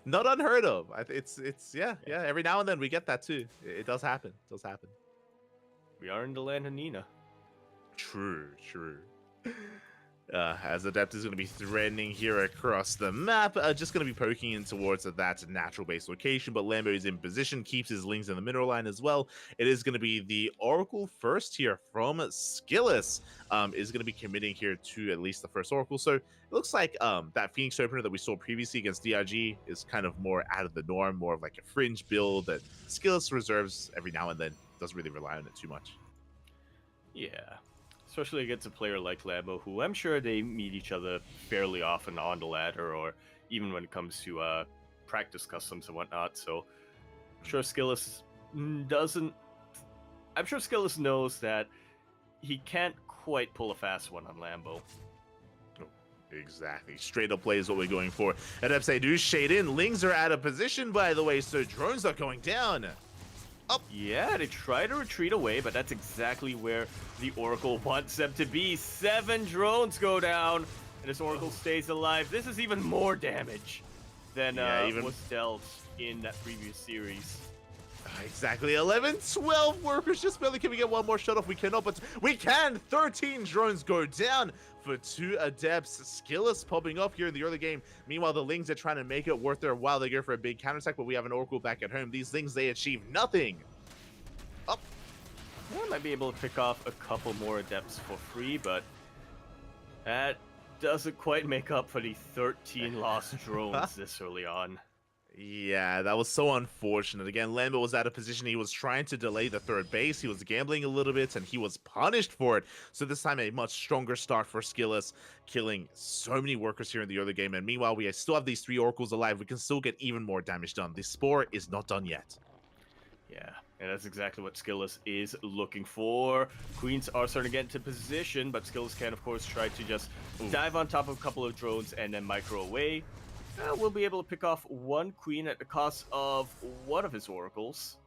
Not unheard of. It's yeah. Every now and then we get that too. It does happen. We are in the land of Nina. True, true. As Adept is going to be threatening here across the map, just going to be poking in towards that natural base location, but Lambo is in position, keeps his Lings in the mineral line as well. It is going to be the Oracle first here from Skillus, is going to be committing here to at least the first Oracle. So it looks like that Phoenix opener that we saw previously against DRG is kind of more out of the norm, more of like a fringe build that Skillus reserves every now and then, doesn't really rely on it too much. Yeah. Especially against a player like Lambo, who I'm sure they meet each other fairly often on the ladder, or even when it comes to practice customs and whatnot. So I'm sure Skillus doesn't. I'm sure Skillus knows that he can't quite pull a fast one on Lambo. Exactly. Straight up play is what we're going for. And if they do shade in, Lings are out of position, by the way, so drones are going down. Up. Yeah, they try to retreat away, but that's exactly where the Oracle wants them to be. 7 drones go down, and this Oracle stays alive. This is even more damage than was dealt in that previous series. Exactly. 11, 12 workers. Just barely can we get one more shot off? We cannot, but we can. 13 drones go down for 2 Adepts. Skillus popping up here in the early game. Meanwhile, the Lings are trying to make it worth their while. They go for a big counterattack, but we have an Oracle back at home. These Lings, they achieve nothing. Up. I might be able to pick off a couple more Adepts for free, but that doesn't quite make up for the 13 lost drones this early on. Yeah, that was so unfortunate. Again, Lambo was out of position. He was trying to delay the third base. He was gambling a little bit, and he was punished for it. So this time, a much stronger start for Skillus, killing so many workers here in the early game. And meanwhile, we still have these 3 Oracles alive. We can still get even more damage done. The Spore is not done yet. Yeah, and that's exactly what Skillus is looking for. Queens are starting to get into position, but Skillus can, of course, try to just dive on top of a couple of drones and then micro away. We'll be able to pick off 1 queen at the cost of one of his oracles.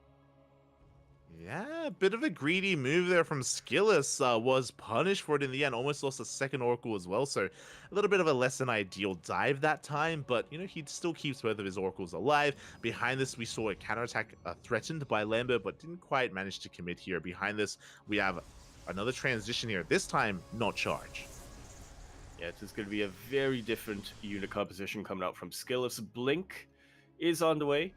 Yeah, a bit of a greedy move there from Skillus. Was punished for it in the end. Almost lost a second oracle as well, so a little bit of a less than ideal dive that time, but, you know, he still keeps both of his oracles alive. Behind this, we saw a counterattack threatened by Lambo, but didn't quite manage to commit here. Behind this, we have another transition here, this time not charge. Yeah, it's going to be a very different unit composition coming out from Skillus. Blink is on the way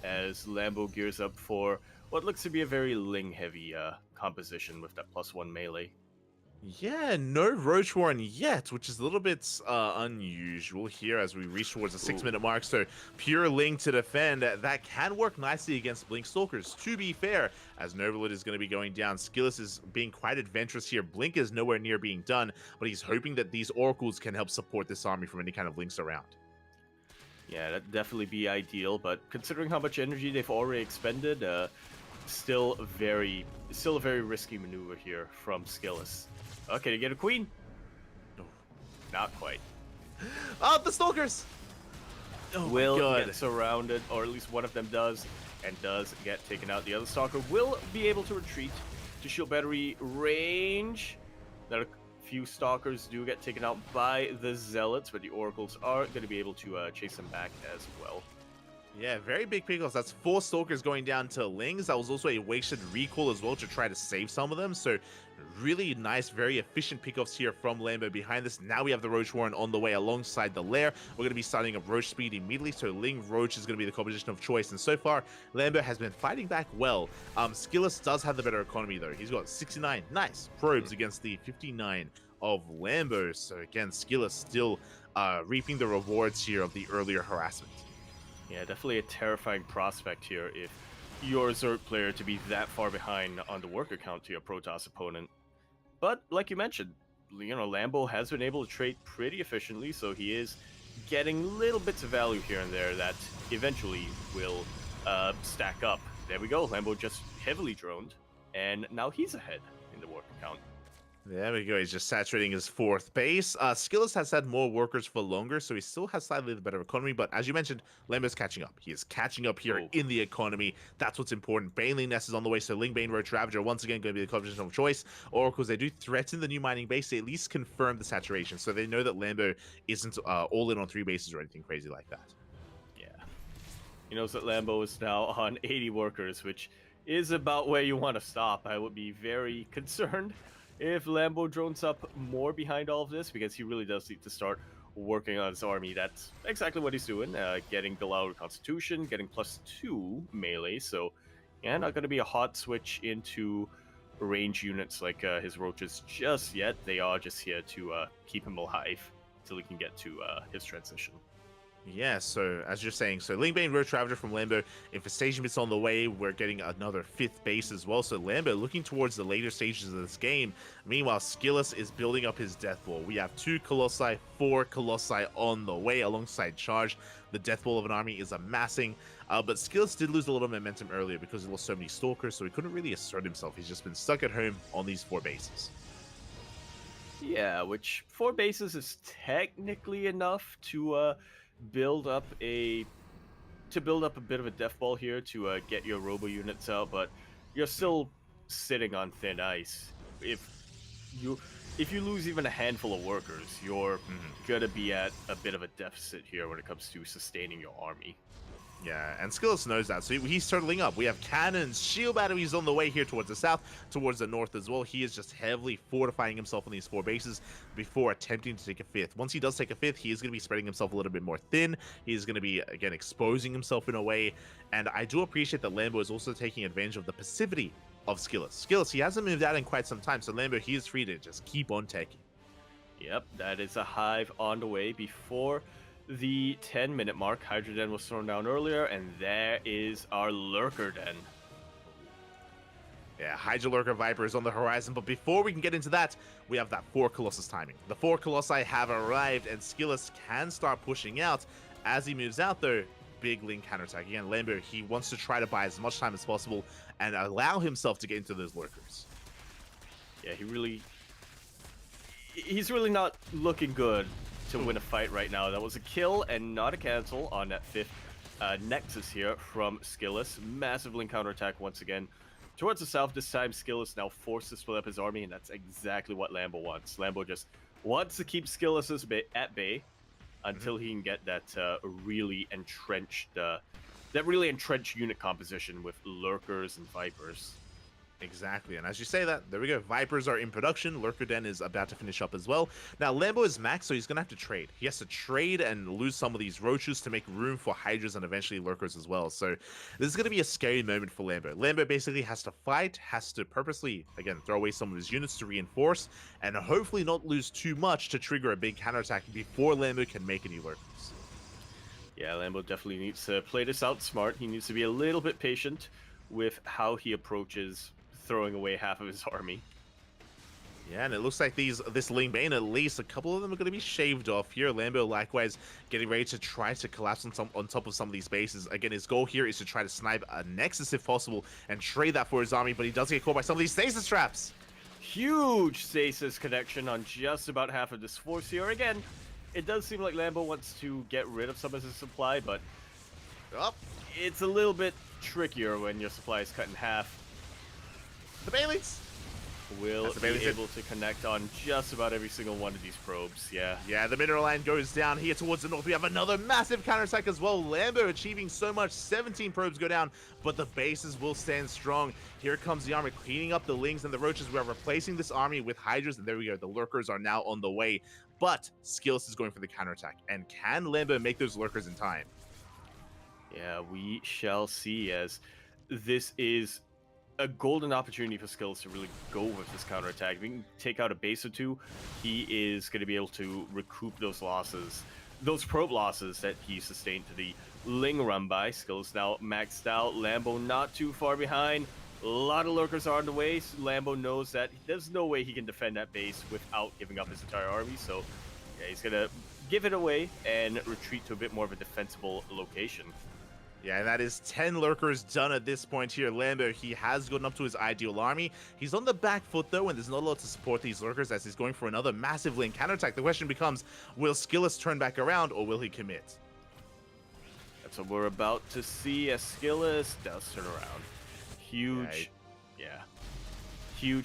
as Lambo gears up for what looks to be a very Ling-heavy composition with that +1 melee. Yeah, no Roach Warren yet, which is a little bit unusual here as we reach towards the 6-minute mark. So pure Ling to defend. That can work nicely against Blink Stalkers, to be fair, as Novalit is going to be going down. Skillus is being quite adventurous here. Blink is nowhere near being done, but he's hoping that these Oracles can help support this army from any kind of Links around. Yeah, that'd definitely be ideal, but considering how much energy they've already expended, still a very risky maneuver here from Skillus. Okay, to get a queen? No, not quite. Oh, the Stalkers! Oh, will get surrounded, or at least one of them does, and does get taken out. The other Stalker will be able to retreat to shield battery range. There are a few Stalkers do get taken out by the Zealots, but the Oracles are going to be able to chase them back as well. Yeah, very big pickoffs. That's 4 Stalkers going down to Lings. That was also a wasted recall as well to try to save some of them. So really nice, very efficient pickoffs here from Lambo. Behind this, now we have the Roach Warren on the way alongside the Lair. We're going to be starting up Roach speed immediately. So Ling Roach is going to be the composition of choice. And so far, Lambo has been fighting back well. Skillus does have the better economy though. He's got 69 nice probes against the 59 of Lambo. So again, Skillus still reaping the rewards here of the earlier harassment. Yeah, definitely a terrifying prospect here if you're a Zerg player to be that far behind on the worker count to your Protoss opponent. But, like you mentioned, you know, Lambo has been able to trade pretty efficiently, so he is getting little bits of value here and there that eventually will stack up. There we go, Lambo just heavily droned, and now he's ahead in the worker count. There we go. He's just saturating his 4th base. Skillus has had more workers for longer, so he still has slightly the better economy. But as you mentioned, Lambo's catching up. He is catching up here in the economy. That's what's important. Baneling Nest is on the way, so Ling Bane Roach Ravager once again going to be the composition of choice. Oracles, they do threaten the new mining base. They at least confirm the saturation, so they know that Lambo isn't all in on 3 bases or anything crazy like that. Yeah. He knows that Lambo is now on 80 workers, which is about where you want to stop. I would be very concerned if Lambo drones up more behind all of this, because he really does need to start working on his army. That's exactly what he's doing, getting Galal Constitution, getting +2 melee, so yeah, not going to be a hot switch into range units like his roaches just yet. They are just here to keep him alive till he can get to his transition. Yeah, so as you're saying, so Lingbane Roach Ravager from Lambo, Infestation Bits on the way, we're getting another 5th base as well, so Lambo looking towards the later stages of this game. Meanwhile, Skillus is building up his Death Ball. We have 2 Colossi, 4 Colossi on the way alongside Charge. The Death Ball of an army is amassing, but Skillus did lose a little momentum earlier because he lost so many Stalkers, so he couldn't really assert himself. He's just been stuck at home on these 4 bases. Yeah, which 4 bases is technically enough to build up a bit of a death ball here to get your robo units out, but you're still sitting on thin ice. If you lose even a handful of workers, you're gonna be at a bit of a deficit here when it comes to sustaining your army. Yeah, and Skillus knows that, so he's turtling up. We have cannons, shield batteries on the way here towards the south, towards the north as well. He is just heavily fortifying himself on these 4 bases before attempting to take a 5th. Once he does take a 5th, he is going to be spreading himself a little bit more thin. He is going to be, again, exposing himself in a way, and I do appreciate that Lambo is also taking advantage of the passivity of Skillus. Skillus, he hasn't moved out in quite some time, so Lambo, he is free to just keep on taking. Yep, that is a hive on the way before the 10-minute mark. Hydra Den was thrown down earlier, and there is our Lurker Den. Yeah, Hydra Lurker Viper is on the horizon, but before we can get into that, we have that 4 Colossus timing. The 4 Colossi have arrived, and Skillus can start pushing out. As he moves out, though, big Link counterattack. Again, Lambo, he wants to try to buy as much time as possible and allow himself to get into those Lurkers. Yeah, he's really not looking good to win a fight right now. That was a kill and not a cancel on that 5th Nexus here from Skillus. Massive Link counterattack once again towards the south. This time Skillus now forced to split up his army, and that's exactly what Lambo wants. Lambo just wants to keep Skillus at bay until he can get that really entrenched unit composition with Lurkers and Vipers. Exactly, and as you say that, there we go. Vipers are in production. Lurker Den is about to finish up as well. Now, Lambo is max, so he's going to have to trade. He has to trade and lose some of these Roaches to make room for Hydras and eventually Lurkers as well. So this is going to be a scary moment for Lambo. Lambo basically has to fight, has to purposely, again, throw away some of his units to reinforce, and hopefully not lose too much to trigger a big counterattack before Lambo can make any Lurkers. Yeah, Lambo definitely needs to play this out smart. He needs to be a little bit patient with how he approaches throwing away half of his army. Yeah, and it looks like this Lingbane, at least a couple of them are going to be shaved off here. Lambo likewise getting ready to try to collapse on top of some of these bases. Again, his goal here is to try to snipe a Nexus if possible and trade that for his army, but he does get caught by some of these stasis traps. Huge stasis connection on just about half of this force here. Again, it does seem like Lambo wants to get rid of some of his supply, but it's a little bit trickier when your supply is cut in half. The Baileys will be able to connect on just about every single one of these probes. Yeah, the mineral line goes down here towards the north. We have another massive counterattack as well. Lambo achieving so much. 17 probes go down, but the bases will stand strong. Here comes the army cleaning up the Lings and the Roaches. We are replacing this army with Hydras, and there we go. The Lurkers are now on the way, but Skillus is going for the counterattack. And can Lambo make those Lurkers in time? Yeah, we shall see, as this is a golden opportunity for Skillus to really go with this counterattack. If he can take out a base or 2, he is going to be able to recoup those losses, those probe losses that he sustained to the Ling run by. Skillus now maxed out. Lambo not too far behind. A lot of Lurkers are on the way. So Lambo knows that there's no way he can defend that base without giving up his entire army. So yeah, he's going to give it away and retreat to a bit more of a defensible location. Yeah, that is 10 Lurkers done at this point here. Lambo, he has gotten up to his ideal army. He's on the back foot, though, and there's not a lot to support these Lurkers as he's going for another massive Link counterattack. The question becomes, will Skillus turn back around, or will he commit? That's what we're about to see, as Skillus does turn around. Huge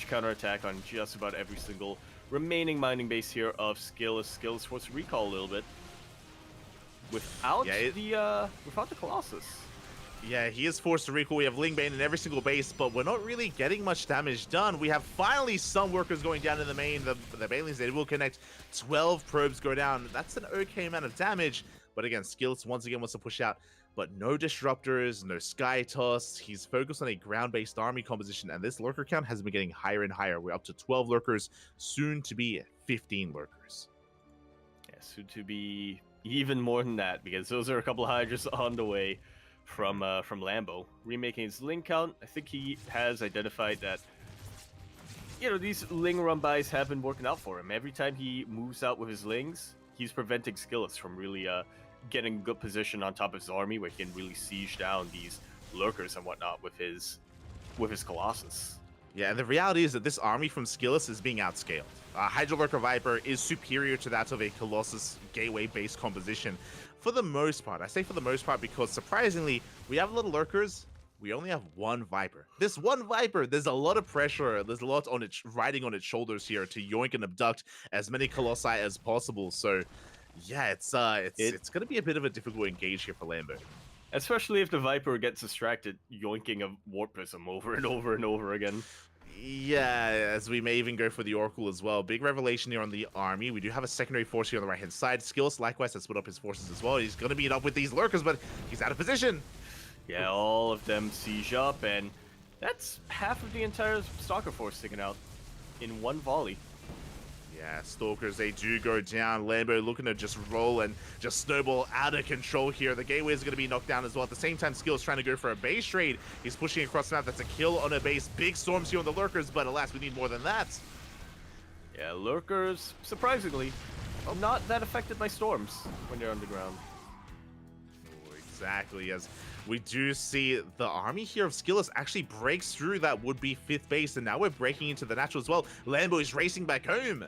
counterattack on just about every single remaining mining base here of Skillus. Skillus forced to recall a little bit. Without the Colossus. Yeah, he is forced to recall. We have Lingbane in every single base, but we're not really getting much damage done. We have finally some workers going down in the main. The Banelings, they will connect. 12 probes go down. That's an okay amount of damage. But again, Skillets once again wants to push out. But no Disruptors, no Sky Toss. He's focused on a ground-based army composition, and this lurker count has been getting higher and higher. We're up to 12 lurkers, soon to be 15 lurkers. Yeah, soon to be even more than that, because those are a couple of Hydras on the way from Lambo. Remaking his Ling count, I think he has identified that, you know, these Ling run-bys have been working out for him. Every time he moves out with his Lings, he's preventing Skillets from really getting good position on top of his army, where he can really siege down these lurkers and whatnot with his Colossus. Yeah, and the reality is that this army from Skillets is being outscaled. Hydra Lurker Viper is superior to that of a Colossus gateway-based composition. For the most part. I say for the most part because, surprisingly, we have little lurkers. We only have one Viper. This one Viper, there's a lot of pressure. There's a lot on its riding on its shoulders here to yoink and abduct as many Colossi as possible. So, yeah, it's going to be a bit of a difficult engage here for Lambo. Especially if the Viper gets distracted, yoinking a Warp Prism over and over and over again. Yeah, as we may even go for the Oracle as well. Big revelation here on the army. We do have a secondary force here on the right-hand side. Skills, likewise, has split up his forces as well. He's going to meet up with these lurkers, but he's out of position. Yeah, all of them siege up, and that's half of the entire Stalker force sticking out in one volley. Yeah, Stalkers, they do go down. Lambo looking to just roll and just snowball out of control here. The Gateway is going to be knocked down as well. At the same time, Skill's trying to go for a base trade. He's pushing across the map. That's a kill on a base. Big storms here on the Lurkers, but alas, we need more than that. Yeah, Lurkers, surprisingly, are not that affected by storms when they're underground. Oh, exactly, as we do see the army here of Skillers actually breaks through that would-be 5th base, and now we're breaking into the natural as well. Lambo is racing back home.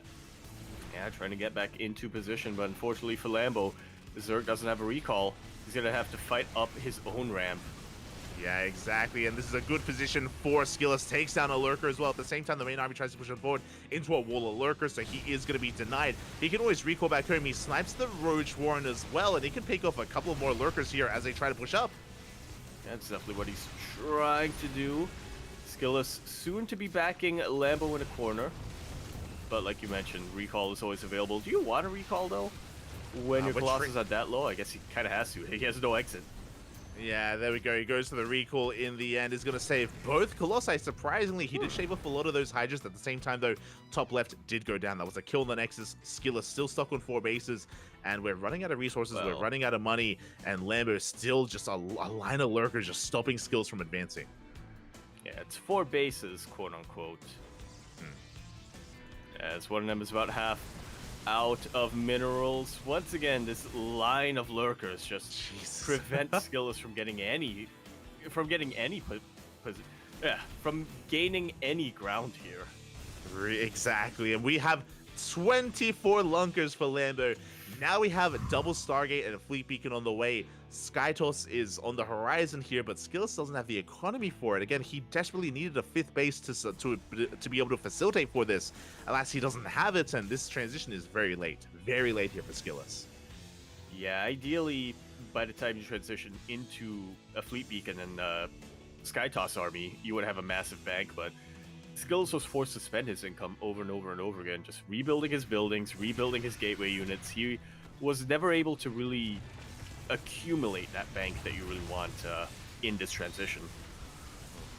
Yeah, trying to get back into position, but unfortunately for Lambo, Zerg doesn't have a recall. He's going to have to fight up his own ramp. Yeah, exactly, and this is a good position for Skillers. Takes down a Lurker as well. At the same time, the main army tries to push on forward into a wall of Lurkers, so he is going to be denied. He can always recall back home. He snipes the Roach Warren as well, and he can pick off a couple more Lurkers here as they try to push up. That's definitely what he's trying to do. Skillus soon to be backing Lambo in a corner. But like you mentioned, recall is always available. Do you want to recall, though? When your Colossus are that low? I guess he kind of has to. He has no exit. Yeah, there we go. He goes for the recall in the end. Is going to save both Colossi. Surprisingly, he did shave off a lot of those Hydras. At the same time, though, top left did go down. That was a kill on the Nexus. Skillus still stuck on 4 bases. And we're running out of resources. We're running out of money. And Lambo is still just a line of lurkers just stopping Skills from advancing. Yeah, it's 4 bases, quote-unquote. As one of them is about half out of minerals. Once again, this line of lurkers just prevent Skillus from getting from gaining any ground here. Exactly, and we have 24 lunkers for Lambo. Now we have a double Stargate and a Fleet Beacon on the way. Skytos is on the horizon here, but Skillus doesn't have the economy for it. Again, he desperately needed a 5th base to be able to facilitate for this. Alas, he doesn't have it, and this transition is very late here for Skillus. Yeah, ideally, by the time you transition into a Fleet Beacon and Skytoss army, you would have a massive bank, but Skillus was forced to spend his income over and over and over again, just rebuilding his buildings, rebuilding his gateway units. He was never able to really accumulate that bank that you really want in this transition.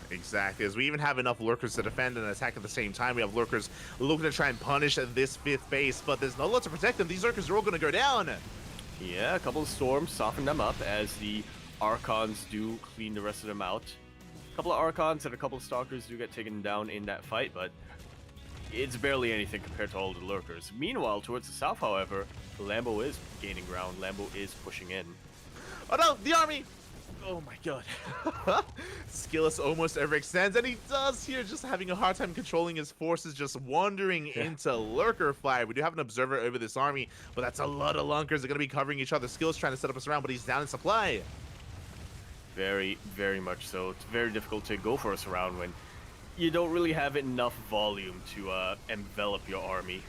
Exactly, as we even have enough lurkers to defend and attack at the same time. We have lurkers looking to try and punish this 5th base, but there's not a lot to protect them. These lurkers are all going to go down. Yeah, a couple of storms soften them up as the Archons do clean the rest of them out. A couple of Archons and a couple of Stalkers do get taken down in that fight, but it's barely anything compared to all the lurkers. Meanwhile, towards the south, however, Lambo is gaining ground. Lambo is pushing in. Oh no, the army! Oh my god. Skillus almost overextends, and he does here, just having a hard time controlling his forces, just wandering into lurker fire. We do have an observer over this army, but that's a lot of lunkers. They're going to be covering each other. Skillus trying to set up us around, but he's down in supply. Very, very much so. It's very difficult to go for a surround when you don't really have enough volume to envelop your army.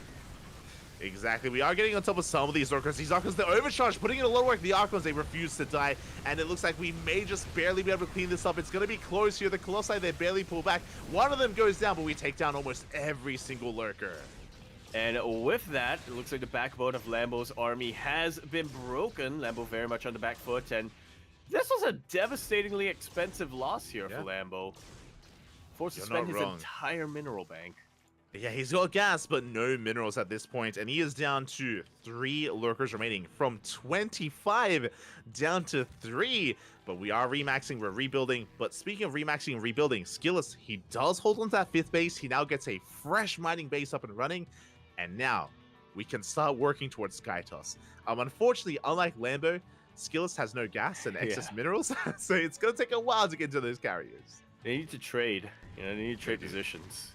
Exactly, we are getting on top of some of these Lurkers. These Archons, they're overcharged, putting in a lot of work. The Archons, they refuse to die, and it looks like we may just barely be able to clean this up. It's going to be close here. The Colossi, they barely pull back. One of them goes down, but we take down almost every single Lurker. And with that, it looks like the backbone of Lambo's army has been broken. Lambo very much on the back foot, and this was a devastatingly expensive loss here for Lambo. Forced to spend his entire mineral bank. Yeah, he's got gas, but no minerals at this point, and he is down to 3 Lurkers remaining, from 25 down to 3. But we are remaxing, we're rebuilding. But speaking of remaxing and rebuilding, Skillous, he does hold on to that 5th base. He now gets a fresh mining base up and running, and now we can start working towards Skytoss. Unfortunately, unlike Lambo, Skillous has no gas and excess minerals, so it's going to take a while to get to those carriers. They need to trade, they need to trade positions.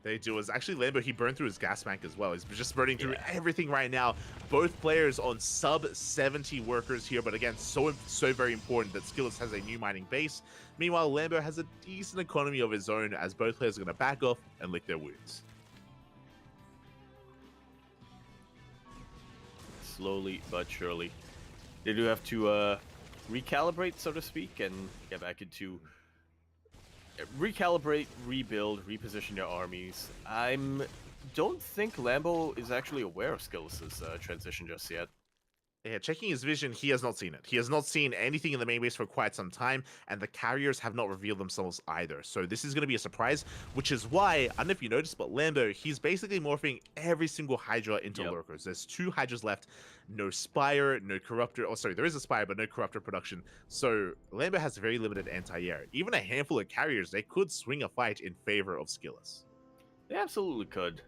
They do. Is actually Lambo, he burned through his gas bank as well. He's just burning through everything right now. Both players on sub 70 workers here, but again, so very important that Skillous has a new mining base. Meanwhile, Lambo has a decent economy of his own, as both players are going to back off and lick their wounds. Slowly but surely. They do have to recalibrate, so to speak, and get back into... recalibrate, rebuild, reposition your armies. Don't think Lambo is actually aware of Skillous' transition just yet. Yeah, checking his vision, he has not seen it. He has not seen anything in the main base for quite some time, and the carriers have not revealed themselves either. So this is going to be a surprise, which is why, I don't know if you noticed, but Lambo, he's basically morphing every single Hydra into Lurkers. There's 2 Hydras left, no Spire, no Corruptor. Oh, sorry, there is a Spire, but no Corruptor production. So Lambo has very limited anti-air. Even a handful of carriers, they could swing a fight in favor of Skillous. They absolutely could.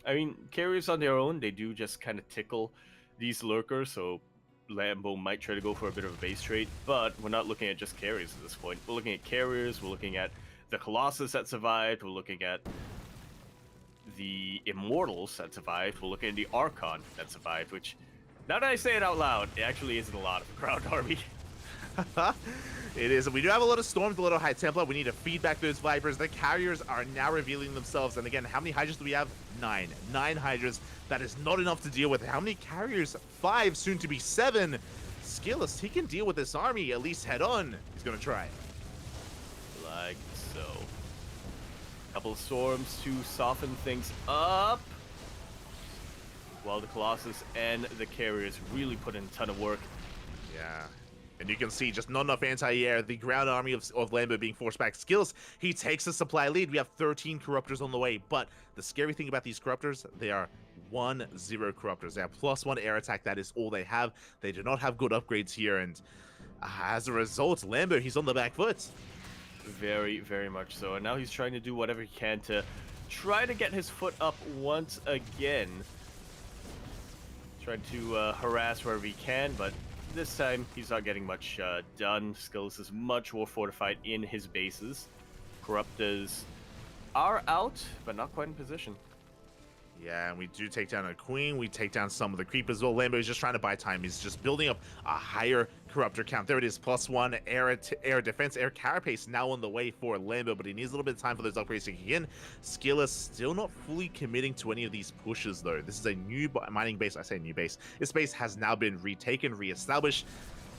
I mean, carriers on their own, they do just kind of tickle these Lurkers, so Lambo might try to go for a bit of a base trade, but we're not looking at just carriers at this point. We're looking at carriers, we're looking at the Colossus that survived, we're looking at the Immortals that survived, we're looking at the Archon that survived, which, now that I say it out loud, it actually isn't a lot of a ground army. It is. We do have a lot of Storms, a lot of High Templar. We need to feed back those Vipers. The carriers are now revealing themselves. And again, how many Hydras do we have? 9. 9 Hydras. That is not enough to deal with. How many carriers? 5, soon to be 7. Skillous, he can deal with this army, at least head on. He's going to try. Like so. Couple of Storms to soften things up, while the Colossus and the carriers really put in a ton of work. Yeah. And you can see just not enough anti-air. The ground army of Lambo being forced back. Skillous, he takes the supply lead. We have 13 Corruptors on the way. But the scary thing about these Corruptors, they are 1-0 Corruptors. They have +1 air attack. That is all they have. They do not have good upgrades here. And as a result, Lambo, he's on the back foot. Very, very much so. And now he's trying to do whatever he can to try to get his foot up once again. Trying to harass wherever he can, but this time, he's not getting much done. Skillous is much more fortified in his bases. Corruptors are out, but not quite in position. Yeah, and we do take down a Queen. We take down some of the creepers. Well, Lambo is just trying to buy time. He's just building up a higher Corruptor count. There it is, +1 air defense, air carapace now on the way for Lambo, but he needs a little bit of time for those upgrades to kick in. Skillous still not fully committing to any of these pushes, though. This is a new mining base. I say new base. This base has now been retaken, reestablished.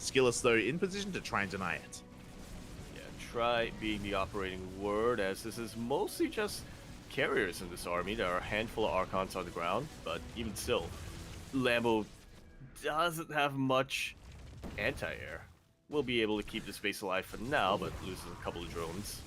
Skillous, though, in position to try and deny it. Yeah, try being the operating word, as this is mostly just carriers in this army. There are a handful of Archons on the ground, but even still, Lambo doesn't have much anti-air. We'll be able to keep this base alive for now, but loses a couple of drones.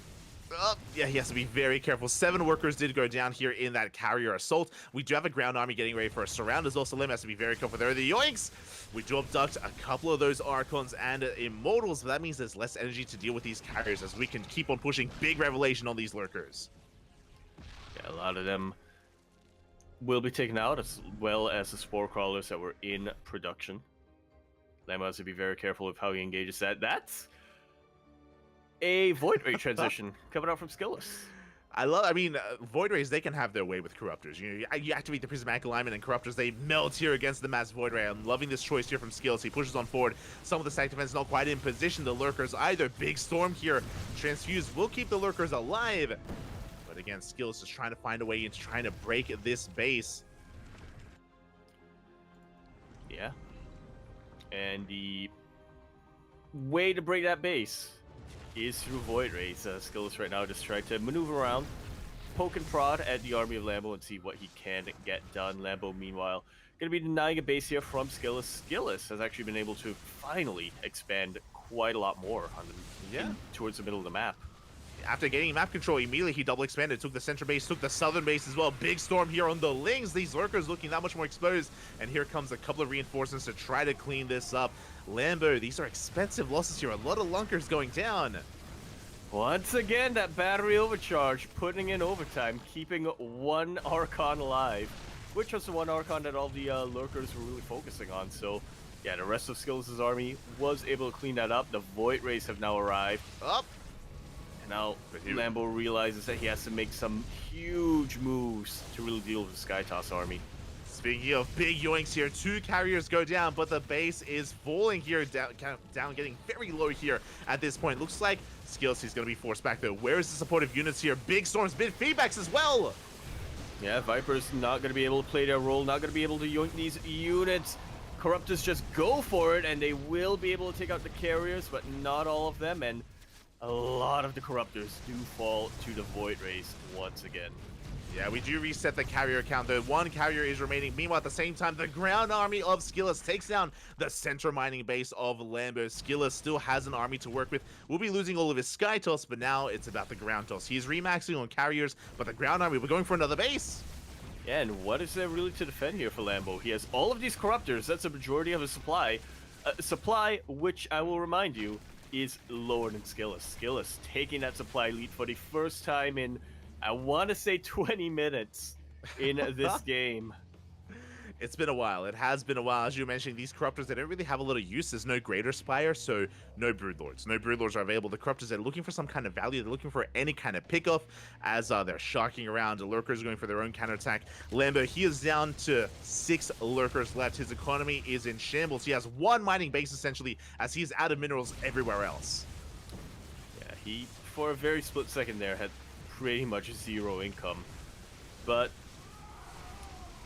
Yeah, he has to be very careful. 7 workers did go down here in that carrier assault. We do have a ground army getting ready for a surround as well, so Lambo has to be very careful there. The yoinks! We do abduct a couple of those Archons and Immortals, but that means there's less energy to deal with these carriers as we can keep on pushing big revelation on these lurkers. Yeah, a lot of them will be taken out, as well as the Spore Crawlers that were in production. Lambo has to be very careful of how he engages that. That's a Void Ray transition coming out from Skillous. Void Rays, they can have their way with Corruptors. You activate the Prismatic Alignment, and Corruptors, they melt here against the Mass Void Ray. I'm loving this choice here from Skillous. He pushes on forward. Some of the stack defense not quite in position. The Lurkers either. Big Storm here. Transfuse will keep the Lurkers alive. But again, Skillous is trying to find a way into trying to break this base. Yeah. And the way to break that base is through Void Rays. Skills right now just try to maneuver around, poke and prod at the army of Lambo and see what he can get done. Lambo, meanwhile, going to be denying a base here from Skillus. Skillus has actually been able to finally expand quite a lot more on towards the middle of the map. After gaining map control, immediately he double expanded, took the center base, took the southern base as well. Big storm here on the Lings. These lurkers looking that much more exposed. And here comes a couple of reinforcements to try to clean this up. Lambo, these are expensive losses here. A lot of lunkers going down. Once again, that battery overcharge, putting in overtime, keeping one Archon alive, which was the one Archon that all the lurkers were really focusing on. So, yeah, the rest of Skills' army was able to clean that up. The Void Rays have now arrived. Up. Now, Lambo realizes that he has to make some huge moves to really deal with the Skytoss army. Speaking of big yoinks here, 2 carriers go down, but the base is falling here, down getting very low here at this point. Looks like Skills is going to be forced back, though. Where is the supportive units here? Big storms, big feedbacks as well. Yeah, Viper's not going to be able to play their role, not going to be able to yoink these units. Corruptors just go for it, and they will be able to take out the carriers, but not all of them, and a lot of the Corruptors do fall to the Void Rays once again. Yeah, we do reset the carrier count, though. 1 carrier is remaining. Meanwhile, at the same time, the ground army of Skillus takes down the center mining base of Lambo. Skillus still has an army to work with. We'll be losing all of his sky toss, but now it's about the ground toss. He's remaxing on carriers, but the ground army, we're going for another base. Yeah, and what is there really to defend here for Lambo? He has all of these Corruptors. That's a majority of his supply. Supply, which I will remind you, is lower than Skillus. Skillus taking that supply lead for the first time in, I want to say, 20 minutes in this game. It's been a while. It has been a while. As you mentioned, these Corruptors, they don't really have a lot of use. There's no Greater Spire, so no Broodlords. No Broodlords are available. The Corruptors are looking for some kind of value. They're looking for any kind of pickoff as they're sharking around. The Lurkers going for their own counterattack. Lambo, he is down to 6 Lurkers left. His economy is in shambles. He has 1 mining base, essentially, as he's out of minerals everywhere else. Yeah, he, for a very split second there, had pretty much 0 income. But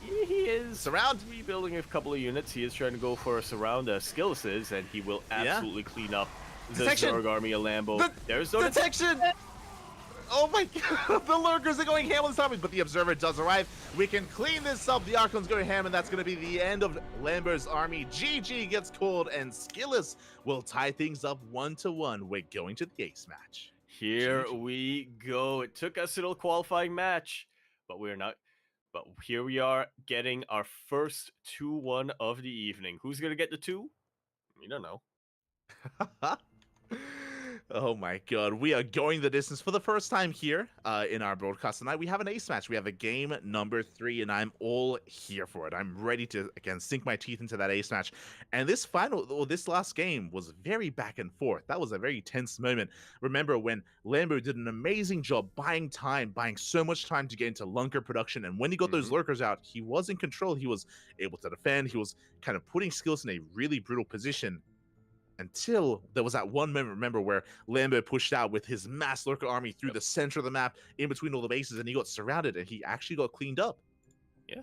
he is rebuilding a couple of units. He is trying to go for a surround Skillus is, and he will absolutely clean up the Zerg army of Lambo. There's no detection! Oh my god, the Lurkers are going ham on this army, but the Observer does arrive. We can clean this up. The Archons go ham, and that's going to be the end of Lambo's army. GG gets called, and Skillus will tie things up 1-1. We're going to the ace match. Here we go. It took us a little qualifying match, but we're not. But here we are getting our first 2-1 of the evening. Who's going to get the 2? We don't know. Oh my god, we are going the distance for the first time here in our broadcast tonight. We have an ace match. We have a game number 3, and I'm all here for it. I'm ready to, again, sink my teeth into that ace match. And this last game was very back and forth. That was a very tense moment. Remember when Lambo did an amazing job buying time, buying so much time to get into Lunker production, and when he got those Lurkers out, he was in control. He was able to defend. He was kind of putting Skills in a really brutal position. Until there was that one moment, remember, where Lambo pushed out with his mass lurker army through the center of the map, in between all the bases, and he got surrounded, and he actually got cleaned up. Yeah.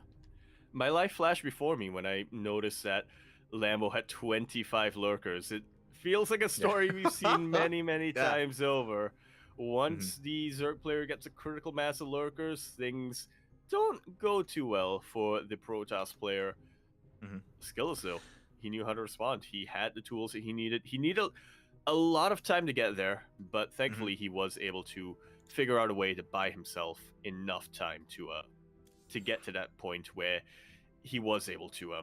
My life flashed before me when I noticed that Lambo had 25 lurkers. It feels like a story we've seen many, many times over. Once the Zerg player gets a critical mass of lurkers, things don't go too well for the Protoss player. Skillus, though. He knew how to respond. He had the tools that he needed. He needed a lot of time to get there, but thankfully he was able to figure out a way to buy himself enough time to get to that point where he was able to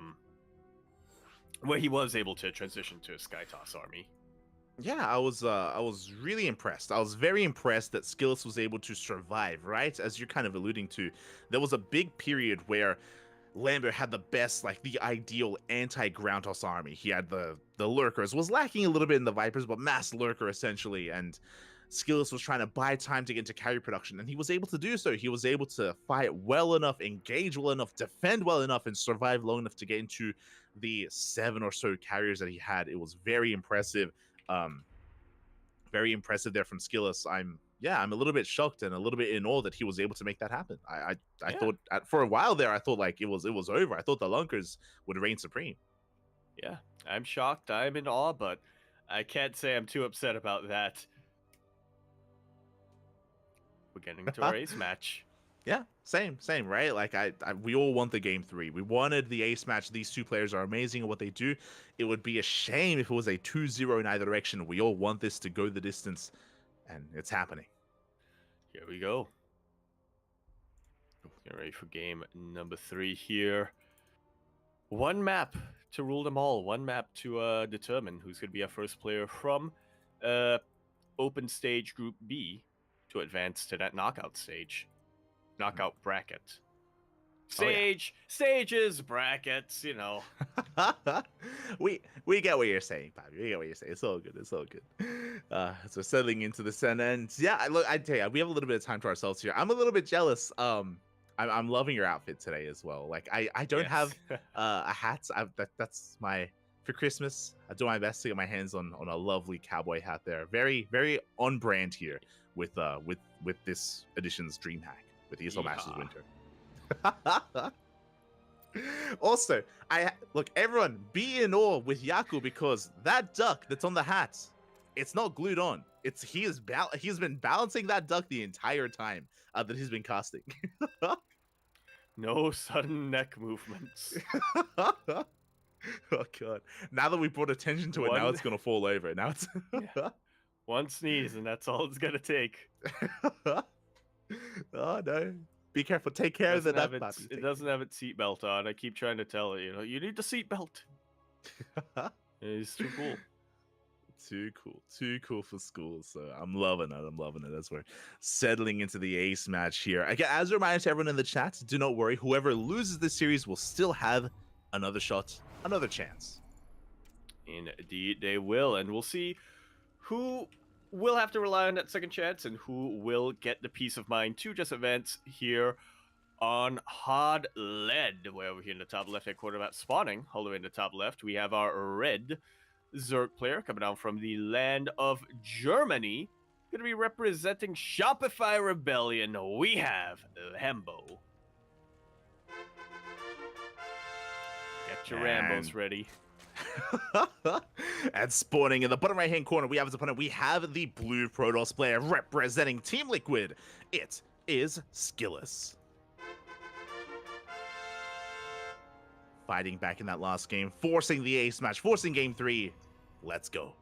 transition to a Skytoss army. Yeah, I was really impressed. I was very impressed that Skillus was able to survive, right? As you're kind of alluding to, there was a big period where Lambo had the best, like the ideal anti-ground toss army. He had the lurkers, was lacking a little bit in the Vipers, but mass lurker essentially, and Skillus was trying to buy time to get into carry production, and he was able to do so. He was able to fight well enough, engage well enough, defend well enough, and survive long enough to get into the 7 or so carriers that he had. It was very impressive. Very impressive there from Skillus. I'm a little bit shocked and a little bit in awe that he was able to make that happen. I thought for a while there, I thought like it was over. I thought the Lunkers would reign supreme. Yeah, I'm shocked. I'm in awe, but I can't say I'm too upset about that. We're getting to our ace match. Yeah, same, right? Like we all want the game 3. We wanted the ace match. These two players are amazing at what they do. It would be a shame if it was a 2-0 in either direction. We all want this to go the distance, and it's happening. Here we go. Get ready for game number 3 here. One map to rule them all. One map to determine who's going to be our first player from open stage group B to advance to that knockout stage. Knockout bracket. Stages, brackets, you know. we get what you're saying, Bobby. We get what you're saying. It's all good. It's all good. So settling into the and yeah, look, I tell you, we have a little bit of time to ourselves here. I'm a little bit jealous. I'm loving your outfit today as well. Like I don't have a hat. That's my for Christmas. I do my best to get my hands on a lovely cowboy hat there. Very very on brand here with this edition's Dream Hack with ESL Masters Winter. Also, look, everyone be in awe with Yaku because that duck that's on the hat, it's not glued on. He's been balancing that duck the entire time that he's been casting. No sudden neck movements. Oh god! Now that we brought attention to it, now it's gonna fall over. Now it's one sneeze and that's all it's gonna take. Oh no! Be careful. Take care of the duck, puppy. It doesn't have its seatbelt on. I keep trying to tell it, you need the seatbelt. It's too cool. Too cool for school. So I'm loving it. As we're settling into the ace match here. Again, as a reminder to everyone in the chat, do not worry. Whoever loses this series will still have another shot, another chance. Indeed, they will, and we'll see who will have to rely on that second chance and who will get the peace of mind to just advance here on hard lead, where over here in the top left-hand corner about spawning, all the way in the top left, we have our red Zerg player coming down from the land of Germany. Going to be representing Shopify Rebellion. We have Lambo. Get your Rambos ready. And spawning in the bottom right hand corner, we have his opponent. We have the blue Protoss player representing Team Liquid. It is Skillous. Fighting back in that last game, forcing the ace match, forcing game 3. Let's go.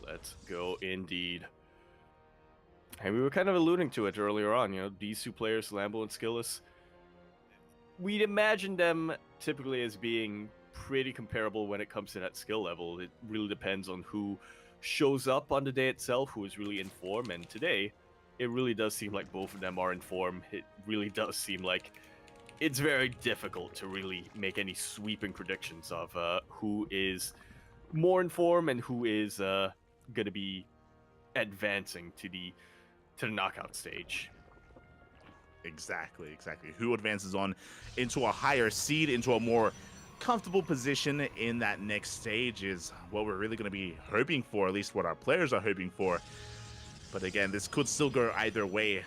Let's go indeed. And we were kind of alluding to it earlier on, these two players, Lambo and Skillous, we'd imagine them typically as being pretty comparable when it comes to that skill level. It really depends on who shows up on the day itself, who is really in form, and today, it really does seem like both of them are in form. It really does seem like it's very difficult to really make any sweeping predictions of who is more in form and who is going to be advancing to the knockout stage. Exactly. Who advances on into a higher seed, into a more comfortable position in that next stage is what we're really going to be hoping for, at least what our players are hoping for. But again, this could still go either way,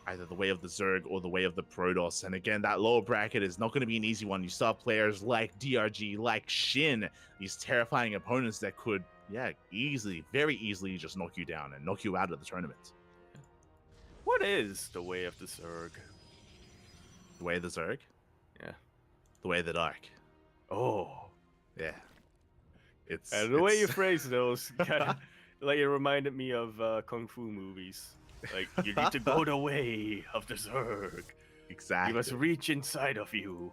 either the way of the Zerg or the way of the Protoss. And again, that lower bracket is not going to be an easy one. You saw players like DRG, like Shin, these terrifying opponents that could, very easily just knock you down and knock you out of the tournament. What is the way of the Zerg? The way of the Zerg? Yeah. The way of the dark. Oh. Yeah. And the way you phrase those, kind of, like it reminded me of Kung Fu movies. Like, you need to go the way of the Zerg. Exactly. You must reach inside of you.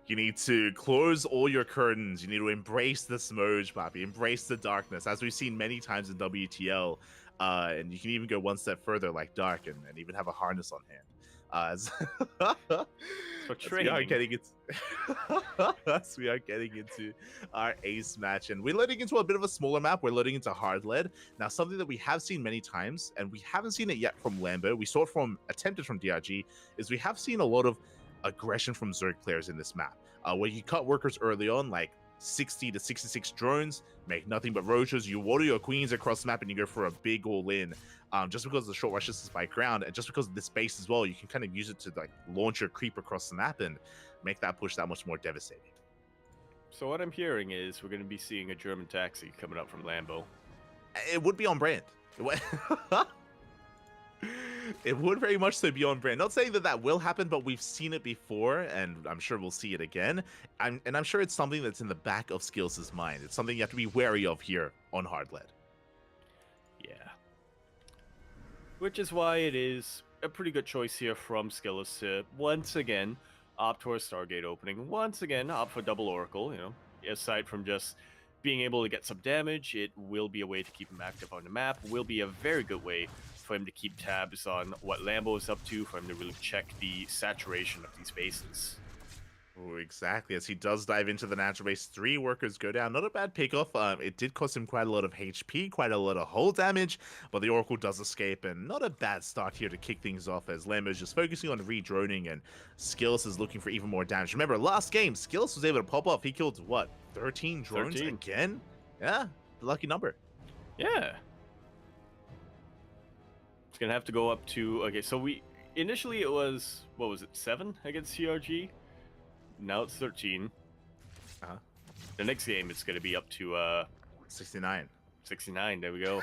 You need to close all your curtains. You need to embrace the smudge, Bobby. Embrace the darkness, as we've seen many times in WTL. And you can even go one step further, like Dark, and even have a harness on hand. For training. As we are getting into our ace match, and we're loading into a bit of a smaller map. We're loading into hard lead. Now, something that we have seen many times, and we haven't seen it yet from Lambo, we saw it attempted from DRG, is we have seen a lot of aggression from Zerg players in this map, where you cut workers early on, like 60 to 66 drones, make nothing but roaches, you water your queens across the map, and you go for a big all-in. Just because the short rush distance by ground, and just because of this base as well, you can kind of use it to like launch your creep across the map. And make that push that much more devastating. So what I'm hearing is we're going to be seeing a German taxi coming up from Lambo. It would be on brand. It would very much so be on brand. Not saying that that will happen, but we've seen it before, and I'm sure we'll see it again. I'm sure it's something that's in the back of Skills' mind. It's something you have to be wary of here on Hard Lead. Yeah. Which is why it is a pretty good choice here from Skills to, once again, opt for a Stargate opening. Once again, opt for double Oracle, you know. Aside from just being able to get some damage, it will be a way to keep him active on the map, will be a very good way for him to keep tabs on what Lambo is up to, for him to really check the saturation of these bases. Oh, exactly. As he does dive into the natural base, 3 workers go down. Not a bad pickoff. It did cost him quite a lot of HP, quite a lot of hull damage, but the Oracle does escape, and not a bad start here to kick things off as Lambo's just focusing on re-droning, and Skills is looking for even more damage. Remember, last game, Skills was able to pop off. He killed, what, 13 drones 13. again? Yeah, the lucky number. Yeah. It's going to have to go up to... Okay, so initially it was, what was it, 7 against CRG? Now it's 13. Uh-huh. The next game it's going to be up to 69. 69. There we go.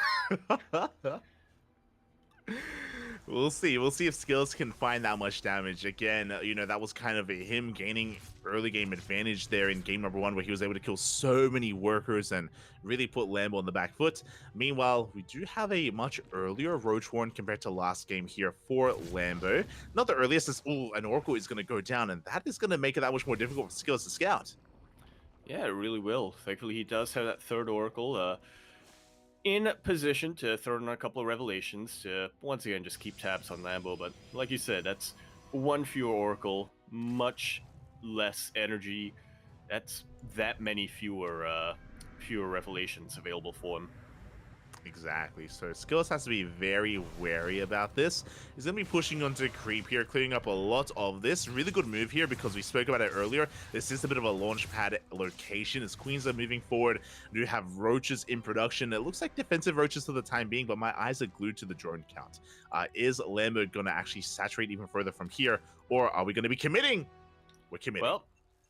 We'll see. We'll see if Skills can find that much damage. Again, that was kind of him gaining early game advantage there in game number 1, where he was able to kill so many workers and really put Lambo on the back foot. Meanwhile, we do have a much earlier Roach Warren compared to last game here for Lambo. Not the earliest, as an Oracle is going to go down, and that is going to make it that much more difficult for Skills to scout. Yeah, it really will. Thankfully, he does have that third Oracle in position to throw in a couple of revelations to, once again, just keep tabs on Lambo. But like you said, that's one fewer Oracle, much less energy. That's that many fewer revelations available for him. Exactly. So Skills has to be very wary about this. He's going to be pushing onto creep here, clearing up a lot of this. Really good move here because we spoke about it earlier. This is a bit of a launch pad location as Queens are moving forward. We do have roaches in production. It looks like defensive roaches for the time being, but my eyes are glued to the drone count. Is Lambo going to actually saturate even further from here, or are we going to be committing? We're committing. Well,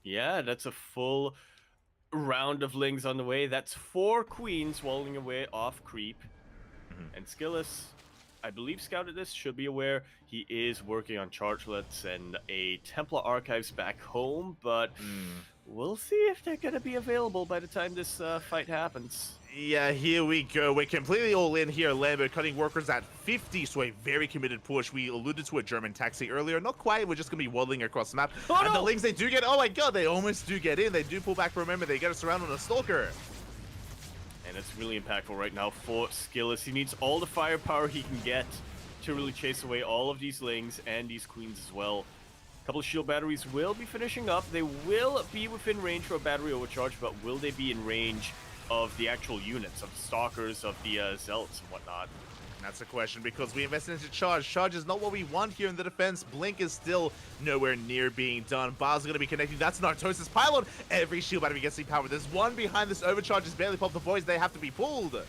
yeah, that's a full round of Lings on the way. That's 4 Queens walling away off creep. And Skillis, I believe, scouted this, should be aware. He is working on chargelets and a Templar Archives back home, but we'll see if they're going to be available by the time this fight happens. Yeah, here we go. We're completely all in here. Lambo cutting workers at 50, so a very committed push. We alluded to a German taxi earlier. Not quite. We're just going to be waddling across the map. Oh, and no! the Lings, they do get... Oh my god, they almost do get in. They do pull back for a moment. They get us around on a Stalker. And it's really impactful right now for Skillis. He needs all the firepower he can get to really chase away all of these Lings and these Queens as well. A couple of shield batteries will be finishing up. They will be within range for a battery overcharge, but will they be in range of the actual units, of the Stalkers, of the Zealots and whatnot? That's a question because we invested into charge. Charge is not what we want here in the defense. Blink is still nowhere near being done. Bars are going to be connecting. That's Nartosis pylon. Every shield battery gets powered. There's one behind this overcharge. Is barely popped. The boys, they have to be pulled.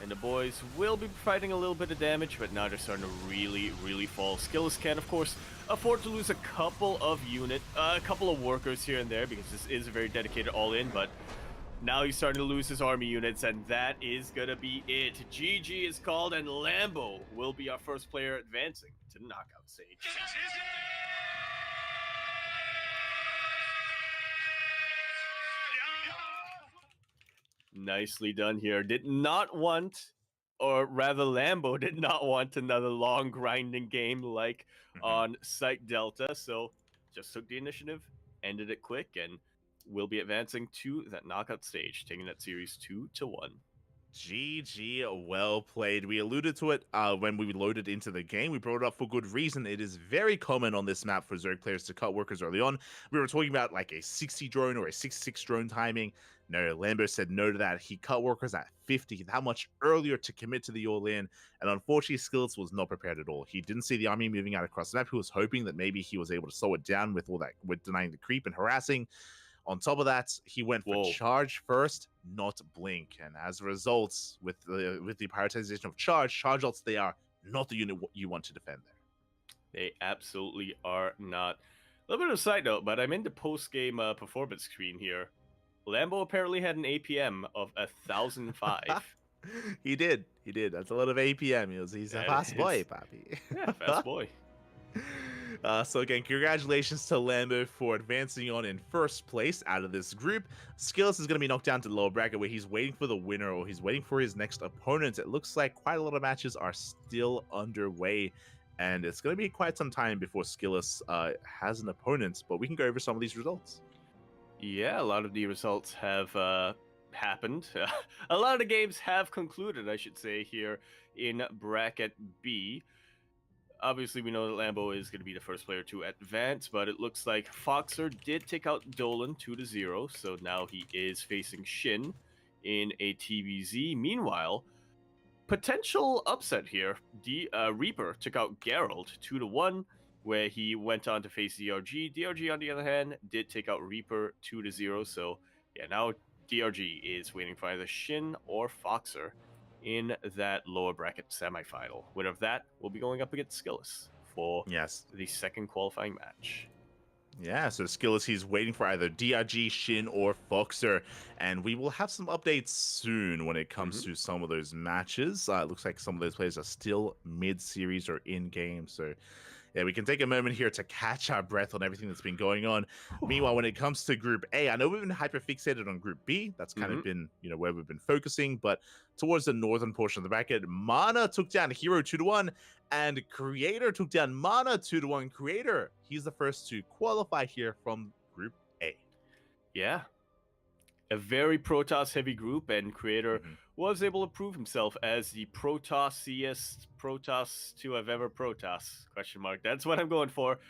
And the boys will be providing a little bit of damage, but now they're starting to really, really fall. Skills can, of course, afford to lose a couple of workers here and there because this is a very dedicated all-in, but now he's starting to lose his army units, and that is going to be it. GG is called, and Lambo will be our first player advancing to the knockout stage. Nicely done here. Did not want, or rather Lambo did not want another long grinding game like on Site Delta, so just took the initiative, ended it quick, and will be advancing to that knockout stage, taking that series 2-1. GG, well played. We alluded to it when we loaded into the game. We brought it up for good reason. It is very common on this map for Zerg players to cut workers early on. We were talking about like a 60 drone or a 66 drone timing. No, Lambo said no to that. He cut workers at 50, that much earlier to commit to the all-in, and unfortunately Skills was not prepared at all. He didn't see the army moving out across the map. He was hoping that maybe he was able to slow it down with all that, with denying the creep and harassing. On top of that, he went for charge first, not blink, and as a result, with the prioritization of charge ults, they are not the unit you want to defend there. They absolutely are not. little bit of a side note, but I'm in the post-game performance screen here. Lambo apparently had an APM of 1,005. He did. He did. That's a lot of APM. He's a That fast boy, is, Papi. yeah, fast boy. So again, congratulations to Lambo for advancing on in first place out of this group. Skills is going to be knocked down to the lower bracket where he's waiting for the winner or he's waiting for his next opponent. It looks like quite a lot of matches are still underway, and it's going to be quite some time before Skillis has an opponent, but we can go over some of these results. Yeah, a lot of the results have happened. A lot of the games have concluded, I should say, here in bracket B. Obviously, we know that Lambo is going to be the first player to advance, but it looks like Foxer did take out Dolan 2-0, so now he is facing Shin in a TBZ. Meanwhile, potential upset here. Reaper took out Geralt 2-1, where he went on to face DRG. DRG, on the other hand, did take out Reaper 2-0, so yeah, now DRG is waiting for either Shin or Foxer in that lower bracket semifinal. Winner of that will be going up against Skillis for the second qualifying match. Yeah, so Skillis, he's waiting for either DRG, Shin, or Foxer, and we will have some updates soon when it comes to some of those matches. It looks like some of those players are still mid-series or in-game, so yeah, we can take a moment here to catch our breath on everything that's been going on. Meanwhile, when it comes to Group A, I know we've been hyper-fixated on Group B. That's kind of been, where we've been focusing, but towards the northern portion of the bracket, Mana took down Hero 2-1, and Creator took down Mana 2-1. Creator, he's the first to qualify here from Group A. Yeah. A very Protoss-heavy group, and Creator was able to prove himself as the Protossiest Protoss to have ever Protoss, ? That's what I'm going for.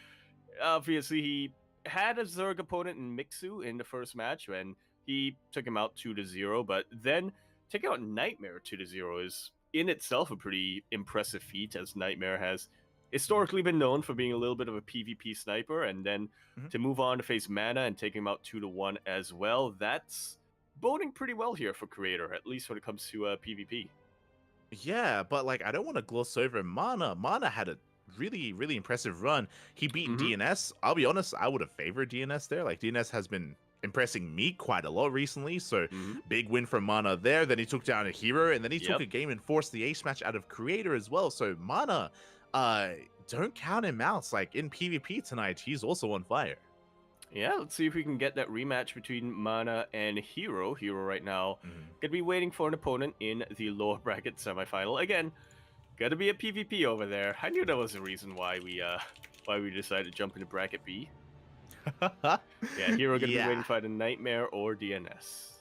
Obviously, he had a Zerg opponent in Mixu in the first match, and he took him out 2-0, but then taking out Nightmare 2-0 is in itself a pretty impressive feat, as Nightmare has historically been known for being a little bit of a PvP sniper, and then to move on to face Mana and take him out 2-1 as well, that's boding pretty well here for Creator, at least when it comes to PvP. Yeah, but I don't want to gloss over Mana. Mana had a really, really impressive run. He beat DNS. I'll be honest, I would have favored DNS there. DNS has been impressing me quite a lot recently, so big win from Mana there. Then he took down a Hero, and then he took a game and forced the ace match out of Creator as well. So Mana, don't count him out. In PvP tonight, he's also on fire. Yeah, let's see if we can get that rematch between Mana and Hero. Hero right now gonna be waiting for an opponent in the lower bracket semifinal. Again, gotta be a PvP over there. I knew that was the reason why we decided to jump into bracket B. Yeah, Hero gonna be waiting for either Nightmare or DNS.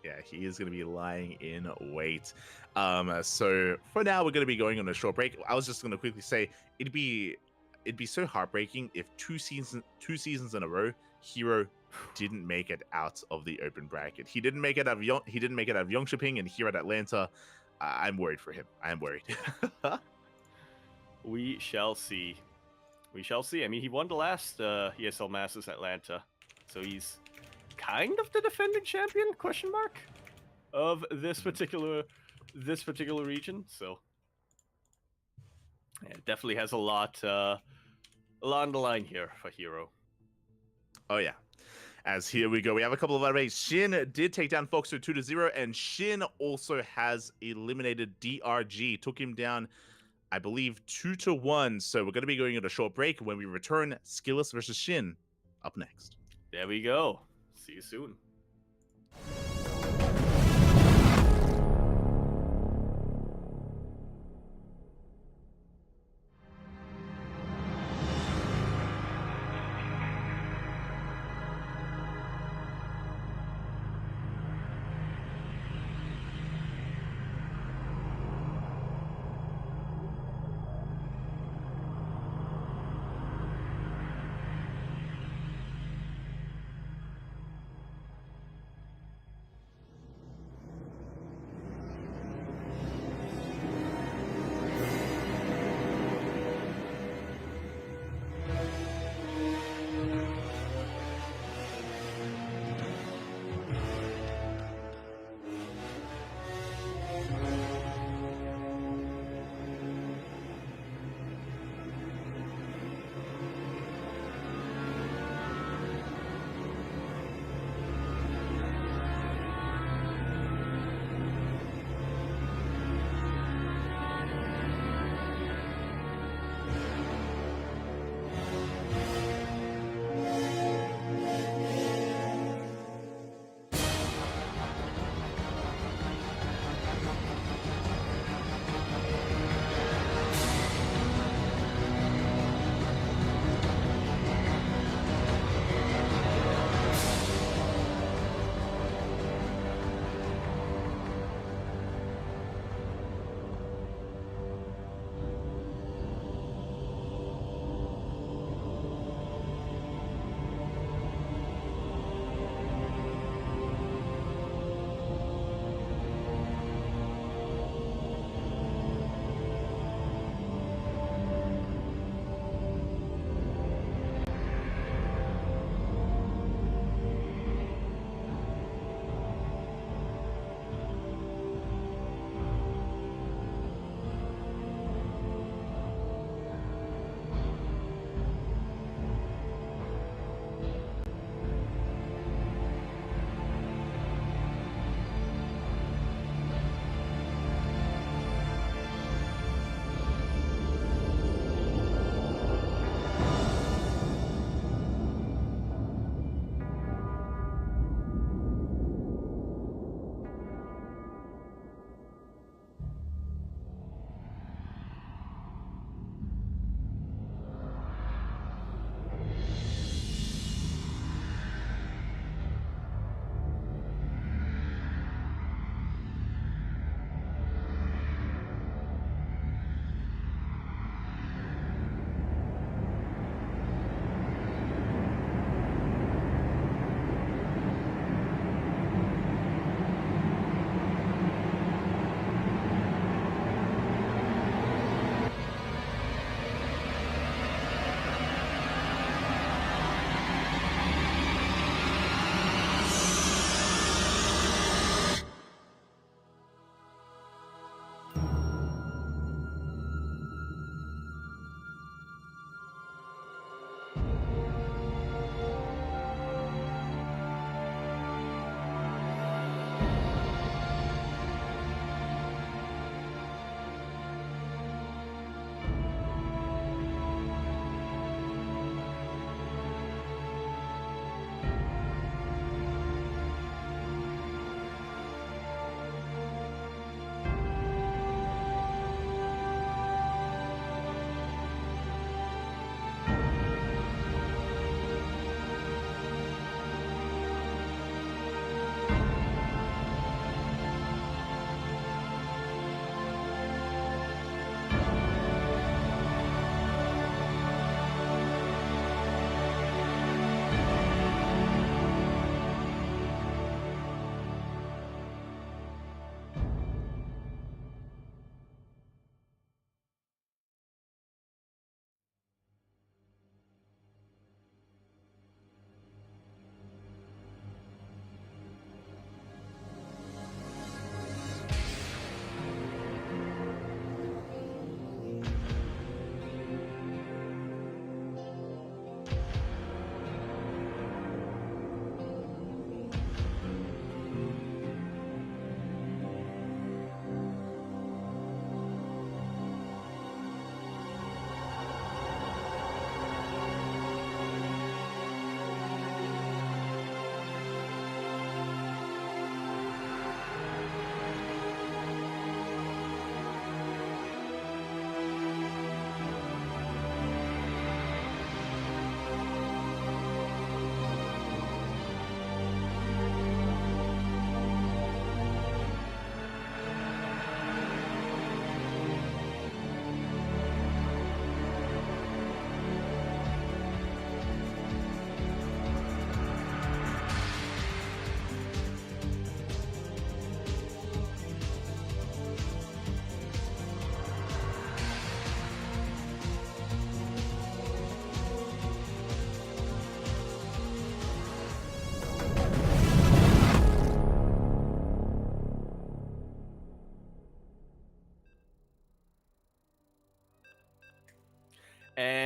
Yeah, he is going to be lying in wait. So for now, we're going to be going on a short break. I was just going to quickly say it'd be so heartbreaking if two seasons in a row, Hero didn't make it out of the open bracket. He didn't make it out of Yongshiping and here at Atlanta. I'm worried for him. I am worried. We shall see. We shall see. I mean, he won the last ESL Masters Atlanta, so he's kind of the defending champion ? Of this particular region. So yeah, it definitely has a lot on the line here for Hero. Oh yeah. As here we go, we have a couple of updates. Shin did take down Foxer 2-0, and Shin also has eliminated DRG. Took him down, I believe, 2-1. So we're going to be going on a short break. When we return, Skillis versus Shin up next. There we go. See you soon.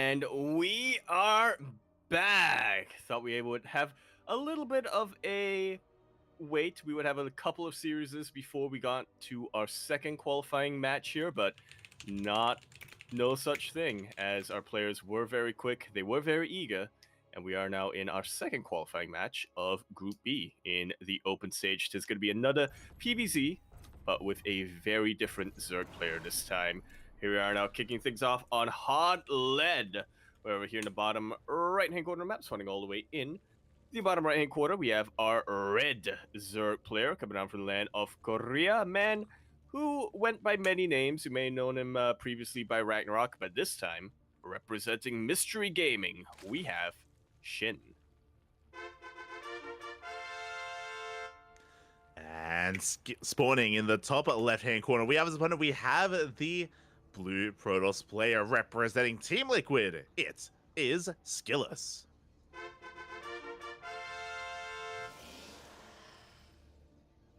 And we are back. Thought we would have a little bit of a wait. We would have a couple of series before we got to our second qualifying match here, but no such thing, as our players were very quick, they were very eager, and we are now in our second qualifying match of Group B in the open stage. There's going to be another PvZ, but with a very different Zerg player this time. Here we are now kicking things off on hard lead. We're over here in the bottom right-hand corner of the map, spawning all the way in the bottom right-hand corner. We have our red Zerg player coming down from the land of Korea, a man who went by many names. You may have known him previously by Ragnarok, but this time, representing Mystery Gaming, we have Shin. And spawning in the top left-hand corner, we have as opponent, we have the blue Protoss player representing Team Liquid. It is Skillus.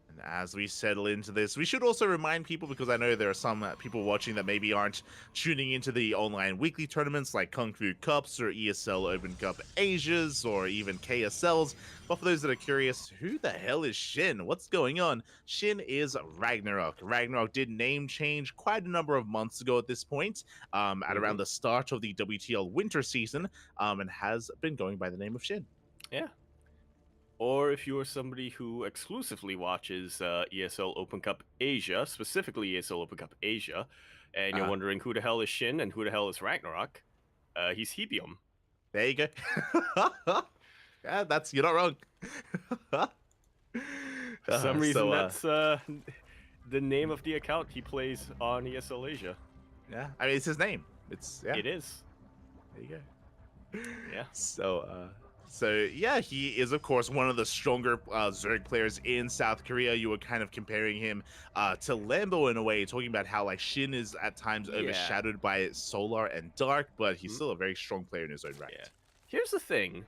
And as we settle into this, we should also remind people, because I know there are some people watching that maybe aren't tuning into the online weekly tournaments like Kung Fu Cups or ESL Open Cup Asias or even KSLs. But for those that are curious, who the hell is Shin? What's going on? Shin is Ragnarok. Ragnarok did name change quite a number of months ago at this point, at around the start of the WTL winter season, and has been going by the name of Shin. Yeah. Or if you are somebody who exclusively watches ESL Open Cup Asia, specifically ESL Open Cup Asia, and you're wondering who the hell is Shin and who the hell is Ragnarok, he's Hebium. There you go. Yeah, you're not wrong. For some reason, that's the name of the account he plays on ESL Asia. Yeah, I mean, it's his name. It is. There you go. Yeah. So yeah, he is of course one of the stronger Zerg players in South Korea. You were kind of comparing him to Lambo in a way, talking about how like Shin is at times overshadowed by Solar and Dark, but he's still a very strong player in his own right. Yeah. Here's the thing: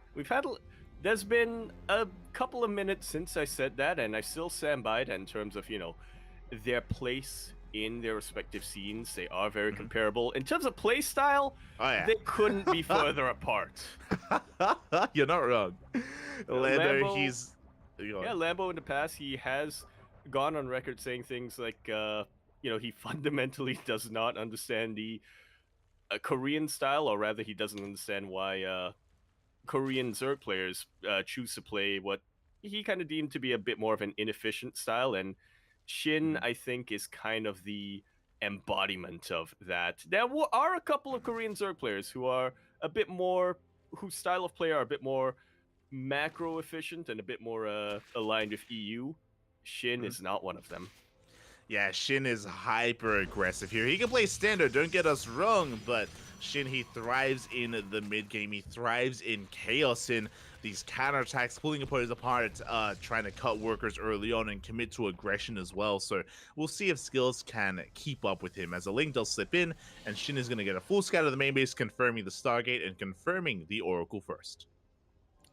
there's been a couple of minutes since I said that, and I still stand by it in terms of their place in their respective scenes. They are very comparable in terms of play style. They couldn't be further apart. You're not wrong. Lambo, he's Lambo in the past, he has gone on record saying things like he fundamentally does not understand the Korean style, or rather he doesn't understand why Korean Zerg players choose to play what he kind of deemed to be a bit more of an inefficient style, and Shin, I think, is kind of the embodiment of that. There are a couple of Korean Zerg players who are a bit more, whose style of play are a bit more macro efficient and a bit more aligned with EU. Shin is not one of them. Yeah, Shin is hyper aggressive here. He can play standard, don't get us wrong, but Shin, he thrives in the mid game. He thrives in chaos, in these counterattacks, pulling opponents apart, trying to cut workers early on and commit to aggression as well. So we'll see if Skills can keep up with him, as a Link does slip in, and Shin is going to get a full scout of the main base, confirming the Stargate and confirming the Oracle first.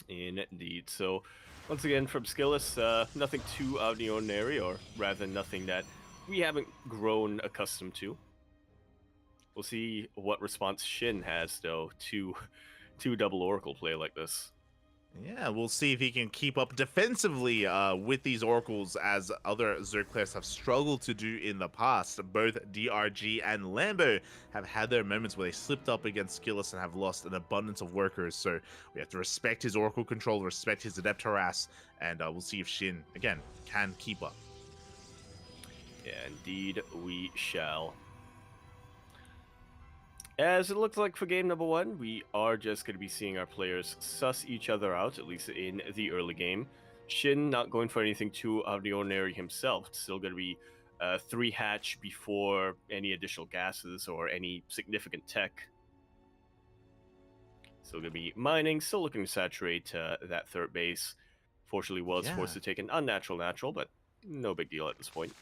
Indeed. So once again, from Skillus, nothing too out of the ordinary, or rather nothing that we haven't grown accustomed to. We'll see what response Shin has, though, to double Oracle play like this. Yeah, we'll see if he can keep up defensively with these Oracles, as other Zerg players have struggled to do in the past. Both DRG and Lambo have had their moments where they slipped up against Skillus and have lost an abundance of workers. So we have to respect his Oracle control, respect his Adept Harass, and we'll see if Shin, again, can keep up. Yeah, indeed we shall. As it looks like for game number one, we are just going to be seeing our players suss each other out, at least in the early game. Shin not going for anything too out of the ordinary himself. Still going to be 3 hatch before any additional gases or any significant tech. Still going to be mining, still looking to saturate that third base. Fortunately was forced to take an unnatural natural, but no big deal at this point.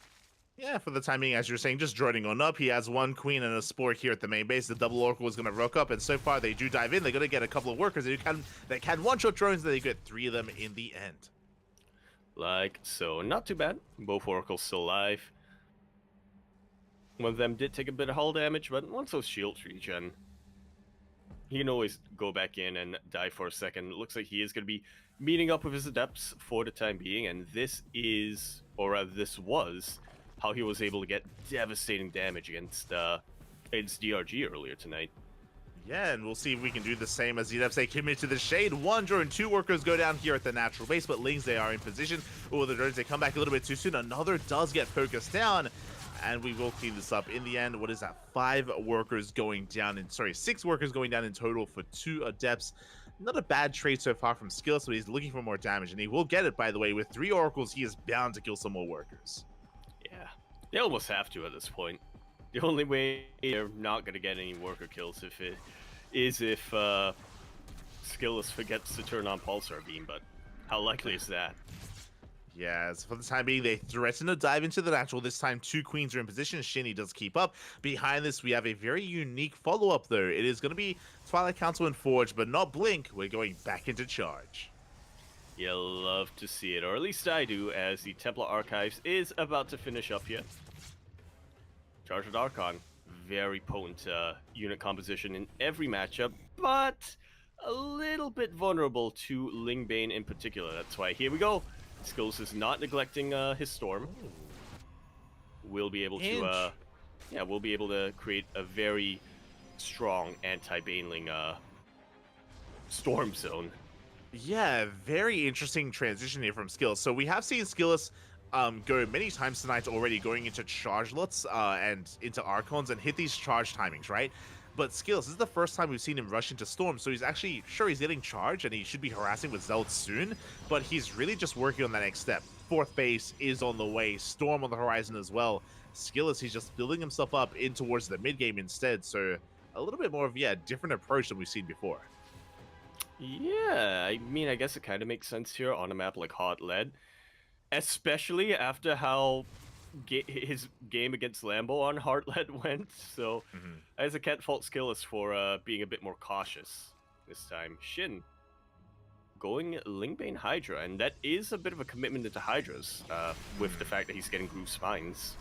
Yeah, for the time being, as you're saying, just droning on up. He has 1 queen and a spore here at the main base. The double Oracle is going to rock up, and so far they do dive in. They're going to get a couple of workers. They can one-shot drones, and they get 3 of them in the end. Like so. Not too bad. Both Oracles still alive. One of them did take a bit of hull damage, but once those shields regen, he can always go back in and die for a second. It looks like he is going to be meeting up with his adepts for the time being, and this is, or rather this was, how he was able to get devastating damage against DRG earlier tonight. Yeah, and we'll see if we can do the same as they commit to the shade. 1 drone, 2 workers go down here at the natural base, but Lings, they are in position. Oh, the drones, they come back a little bit too soon. Another does get focused down, and we will clean this up. In the end, what is that? 5 workers going down, 6 workers going down in total for 2 adepts. Not a bad trade so far from Skill, so he's looking for more damage, and he will get it, by the way. With 3 oracles, he is bound to kill some more workers. Yeah, they almost have to at this point. The only way they're not going to get any worker kills if Skilless forgets to turn on Pulsar Beam, but how likely is that? Yes, for the time being, they threaten to dive into the natural. This time, 2 queens are in position. Shinny does keep up. Behind this, we have a very unique follow-up, though. It is going to be Twilight Council and Forge, but not Blink. We're going back into charge. You'll love to see it, or at least I do, as the Templar Archives is about to finish up here. Charged Archon, very potent unit composition in every matchup, but a little bit vulnerable to Lingbane in particular. That's why here we go. Skills is not neglecting his Storm. We'll be able to, we'll be able to create a very strong anti-Baneling Storm zone. Yeah, very interesting transition here from Skills. So we have seen Skills go many times tonight already, going into chargelots and into Archons and hit these charge timings, right? But Skills, this is the first time we've seen him rush into Storm, so he's actually, sure, he's getting charged and he should be harassing with Zealot soon, but he's really just working on that next step. 4th base is on the way, Storm on the horizon as well. Skills, he's just building himself up in towards the mid game instead, so a little bit more of, different approach than we've seen before. Yeah, I mean, I guess it kind of makes sense here on a map like Hot Lead. Especially after how his game against Lambo on Heartlet went, so as I can't fault Skilless for being a bit more cautious this time. Shin going Lingbane Hydra, and that is a bit of a commitment into Hydras with the fact that he's getting Groove Spines.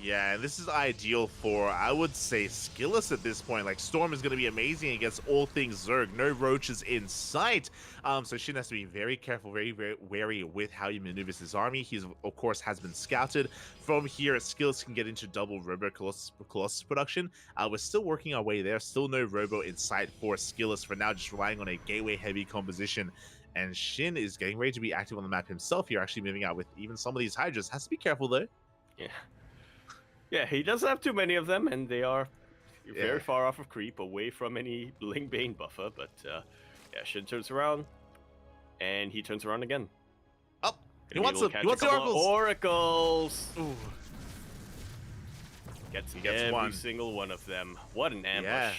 Yeah, and this is ideal for, I would say, Skilless at this point. Like, Storm is going to be amazing against all things Zerg. No roaches in sight. So Shin has to be very careful, very, very wary with how he maneuvers his army. He, of course, has been scouted. From here, Skilless can get into double Robo Colossus production. We're still working our way there. Still no Robo in sight for Skilless for now, just relying on a gateway-heavy composition. And Shin is getting ready to be active on the map himself here, actually moving out with even some of these Hydras. Has to be careful, though. Yeah. Yeah, he doesn't have too many of them, and they are very far off of creep, away from any Lingbane buffer, but yeah, Shin turns around, and he turns around again. Oh, he wants the oracles! Ooh. Gets every one. Single one of them. What an ambush. Yeah.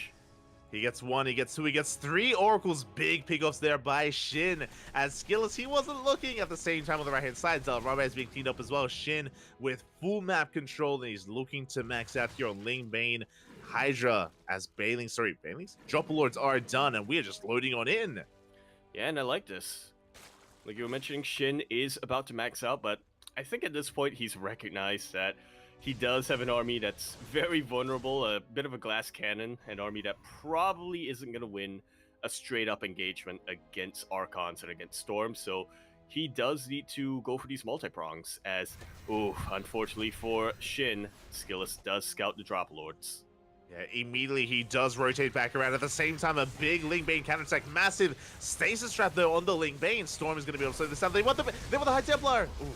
He gets 1, he gets 2, he gets 3 oracles. Big pickoffs there by Shin. As Skilless, he wasn't looking at the same time on the right-hand side. Rabbi is being cleaned up as well. Shin with full map control, and he's looking to max out here on Lingbane Hydra as Banelings, Droplords are done, and we are just loading on in. Yeah, and I like this. Like you were mentioning, Shin is about to max out, but I think at this point he's recognized that he does have an army that's very vulnerable, a bit of a glass cannon, an army that probably isn't going to win a straight-up engagement against Archons and against Storm, so he does need to go for these multi-prongs, as, unfortunately for Shin, Skilless does scout the Droplords. Yeah, immediately he does rotate back around. At the same time, a big Lingbane counterattack. Massive stasis trap, though, on the Lingbane. Storm is going to be able to slow this down. They want the High Templar! Ooh.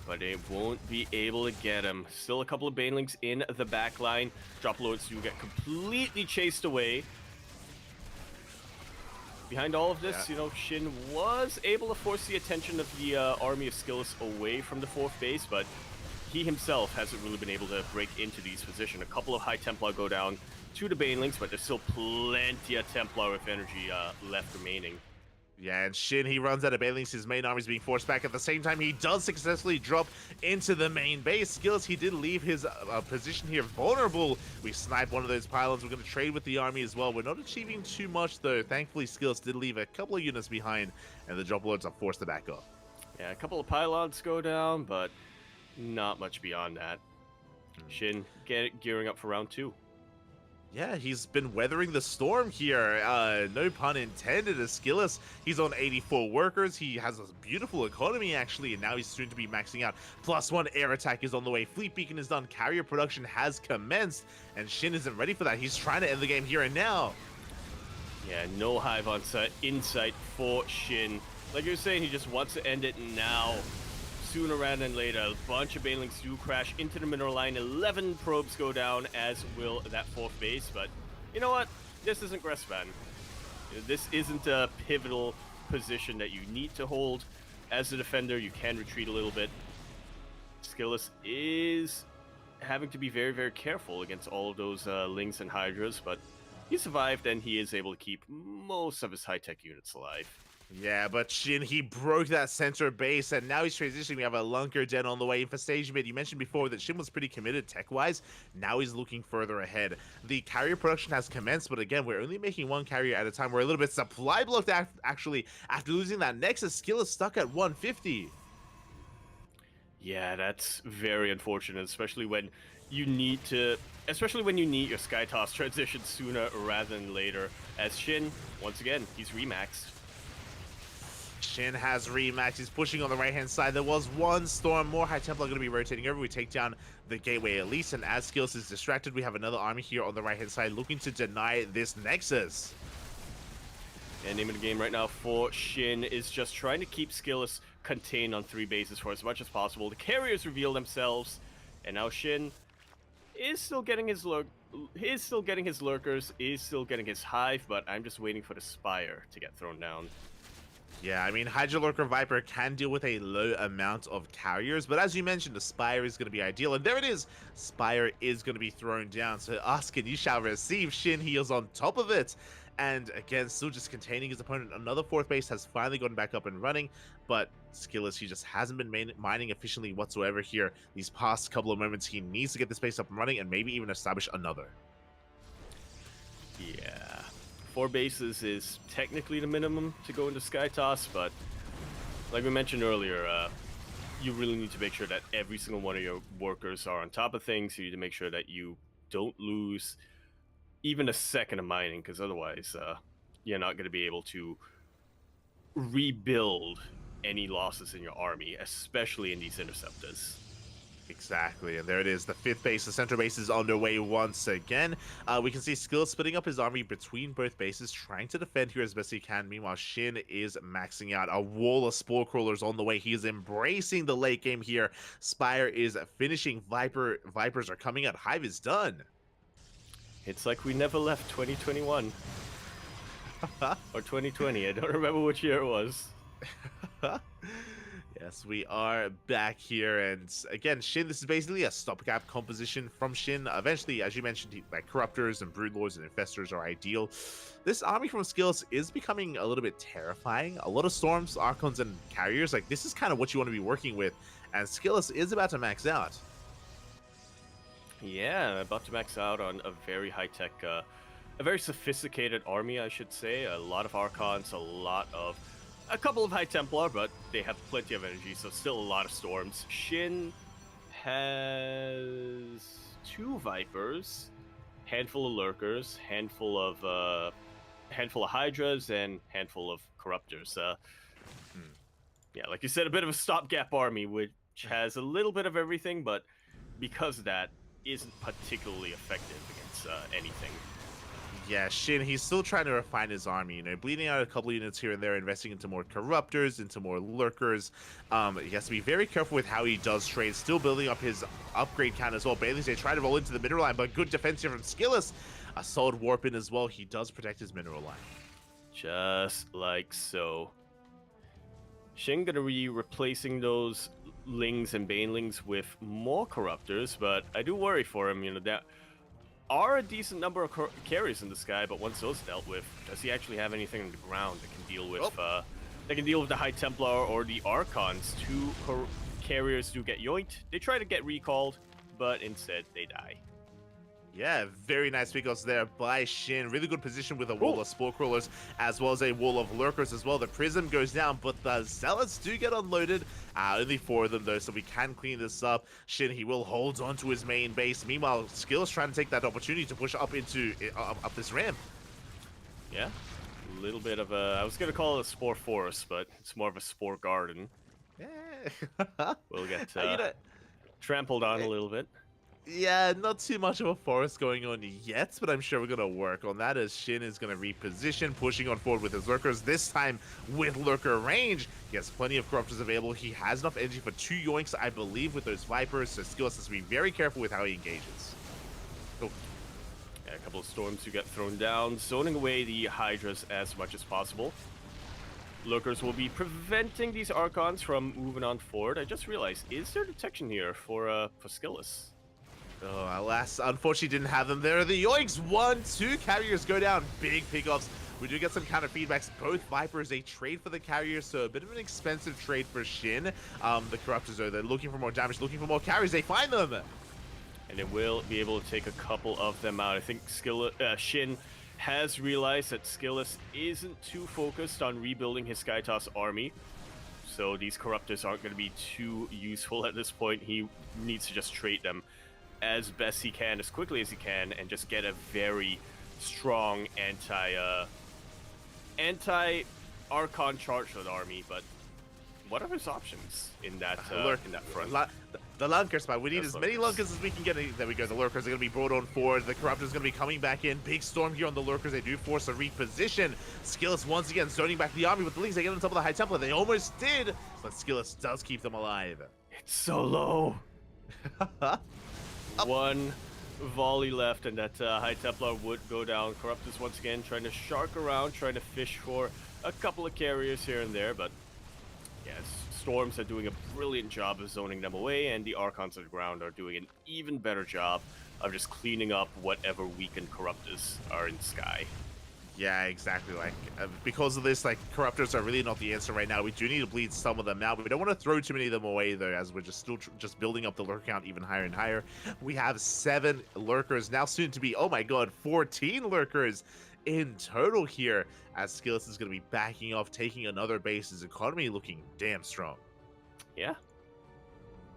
But they won't be able to get him. Still a couple of Banelings in the back line. Droplords do get completely chased away. Behind all of this, Shin was able to force the attention of the army of Skilless away from the 4th base, but he himself hasn't really been able to break into these positions. A couple of High Templar go down to the Banelings, but there's still plenty of Templar with energy left remaining. Yeah, and Shin, he runs out of Banelings. His main army is being forced back. At the same time, he does successfully drop into the main base. Skills, he did leave his position here vulnerable. We snipe one of those pylons. We're going to trade with the army as well. We're not achieving too much, though. Thankfully, Skills did leave a couple of units behind, and the Droplords are forced to back up. Yeah, a couple of pylons go down, but not much beyond that. Shin gearing up for round 2. Yeah, he's been weathering the storm here. No pun intended. Askilles, he's on 84 workers. He has a beautiful economy, actually, and now he's soon to be maxing out. +1 air attack is on the way. Fleet beacon is done. Carrier production has commenced, and Shin isn't ready for that. He's trying to end the game here and now. Yeah, no hive on insight for Shin. Like you were saying, he just wants to end it now. Sooner rather than later, a bunch of banelings do crash into the mineral line. 11 probes go down, as will that 4th base. But you know what? This isn't Grespan. This isn't a pivotal position that you need to hold. As a defender, you can retreat a little bit. Askilles is having to be very, very careful against all of those Lings and Hydras, but he survived, and he is able to keep most of his high-tech units alive. Yeah, but Shin, he broke that center base, and now he's transitioning. We have a Lunker Den on the way. Infestation Bit, you mentioned before that Shin was pretty committed tech-wise. Now he's looking further ahead. The carrier production has commenced, but again, we're only making one carrier at a time. We're a little bit supply blocked, actually. After losing that Nexus, skill is stuck at 150. Yeah, that's very unfortunate, especially when you need your Sky Toss transition sooner rather than later. As Shin, once again, he's remaxed. Shin has remaxed. He's pushing on the right-hand side. There was one storm. More High Templar going to be rotating over. We take down the Gateway Elise, and as Skills is distracted, we have another army here on the right-hand side looking to deny this Nexus. And name of the game right now for Shin is just trying to keep Skills contained on 3 bases for as much as possible. The carriers reveal themselves, and now Shin is still getting his lurkers, is still getting his hive, but I'm just waiting for the Spire to get thrown down. Yeah, I mean, Hydra Lurker Viper can deal with a low amount of carriers, but as you mentioned, the Spire is going to be ideal, and there it is! Spire is going to be thrown down, so ask and you shall receive. Shin heals on top of it, and again, still just containing his opponent. Another 4th base has finally gotten back up and running, but Skillless, he just hasn't been mining efficiently whatsoever here. These past couple of moments, he needs to get this base up and running, and maybe even establish another. Yeah. 4 bases is technically the minimum to go into Sky Toss, but like we mentioned earlier, you really need to make sure that every single one of your workers are on top of things. You need to make sure that you don't lose even a second of mining, because otherwise you're not going to be able to rebuild any losses in your army, especially in these interceptors. Exactly, and there it is. The 5th base, the center base is underway once again. We can see Skill splitting up his army between both bases, trying to defend here as best he can. Meanwhile, Shin is maxing out. A wall of Spore Crawlers on the way. He is embracing the late game here. Spire is finishing. Vipers are coming out. Hive is done. It's like we never left 2021. Or 2020, I don't remember which year it was. Yes, we are back here, and again, Shin, this is basically a stopgap composition from Shin. Eventually, as you mentioned, like Corruptors and Broodlords and Infestors are ideal. This army from Skills is becoming a little bit terrifying. A lot of Storms, Archons, and Carriers, like this is kind of what you want to be working with, and Skills is about to max out. Yeah, about to max out on a very high-tech, a very sophisticated army, I should say. A lot of Archons, a couple of High Templar, but they have plenty of energy, so still a lot of Storms. Shin has 2 Vipers, handful of Lurkers, handful of Hydras, and handful of Corruptors. Yeah, like you said, a bit of a stopgap army, which has a little bit of everything, but because of that, isn't particularly effective against anything. Yeah, Shin, he's still trying to refine his army, bleeding out a couple units here and there, investing into more Corruptors, into more Lurkers. He has to be very careful with how he does trade, still building up his upgrade count as well. Bailey's, they try to roll into the mineral line, but good defense here from Skillless. A solid warp in as well. He does protect his mineral line. Just like so. Shin gonna be replacing those Lings and Banelings with more Corruptors, but I do worry for him, that are a decent number of carriers in the sky, but once those dealt with, does he actually have anything on the ground that can deal with the High Templar or the Archons? 2 carriers do get yoinked. They try to get recalled, but instead they die. Yeah, very nice pickups there by Shin. Really good position with a wall of Spore Crawlers as well as a wall of Lurkers as well. The Prism goes down, but the Zealots do get unloaded. Only 4 of them though, so we can clean this up. Shin, he will hold on to his main base. Meanwhile, Skill's trying to take that opportunity to push up into up this ramp. Yeah, a little bit of a... I was going to call it a Spore Forest, but it's more of a Spore Garden. Yeah. We'll get You trampled on a little bit. Yeah, not too much of a forest going on yet, but I'm sure we're going to work on that as Shin is going to reposition, pushing on forward with his Lurkers, this time with Lurker range. He has plenty of Corruptors available. He has enough energy for 2 Yoinks, I believe, with those Vipers, so Skills has to be very careful with how he engages. Oh. Yeah, a couple of Storms who get thrown down, zoning away the Hydras as much as possible. Lurkers will be preventing these Archons from moving on forward. I just realized, is there detection here for Skillus? Oh, alas, unfortunately didn't have them there. The Yoinks, 1, 2 carriers go down. Big pickups. We do get some counter feedbacks. Both Vipers, a trade for the carriers, so a bit of an expensive trade for Shin. The Corruptors, though, they're looking for more damage, looking for more carries. They find them. And it will be able to take a couple of them out. I think Shin has realized that Skillus isn't too focused on rebuilding his Skytoss army. So these Corruptors aren't going to be too useful at this point. He needs to just trade them as best he can, as quickly as he can, and just get a very strong anti-Archon charge army. But what are his options in that front? The Lunker spot. We need as many Lunkers as we can get. There we go. The Lurkers are going to be brought on forward. The Corruptors are going to be coming back in. Big storm here on the Lurkers. They do force a reposition. Skillus once again zoning back the army with the Lings. They get on top of the High Templar. They almost did, but Skillus does keep them alive. It's so low. One volley left, and that High Templar would go down. Corruptors once again trying to shark around, trying to fish for a couple of carriers here and there, but yes. Storms are doing a brilliant job of zoning them away, and the Archons on the ground are doing an even better job of just cleaning up whatever weakened Corruptors are in the sky. Yeah, exactly. Like, because of this, like, Corruptors are really not the answer right now. We do need to bleed some of them out. We don't want to throw too many of them away, though, as we're just still just building up the Lurker count even higher and higher. We have 7 Lurkers, now soon to be, oh my god, 14 Lurkers in total here, as Skillus is going to be backing off, taking another base. His economy looking damn strong. Yeah.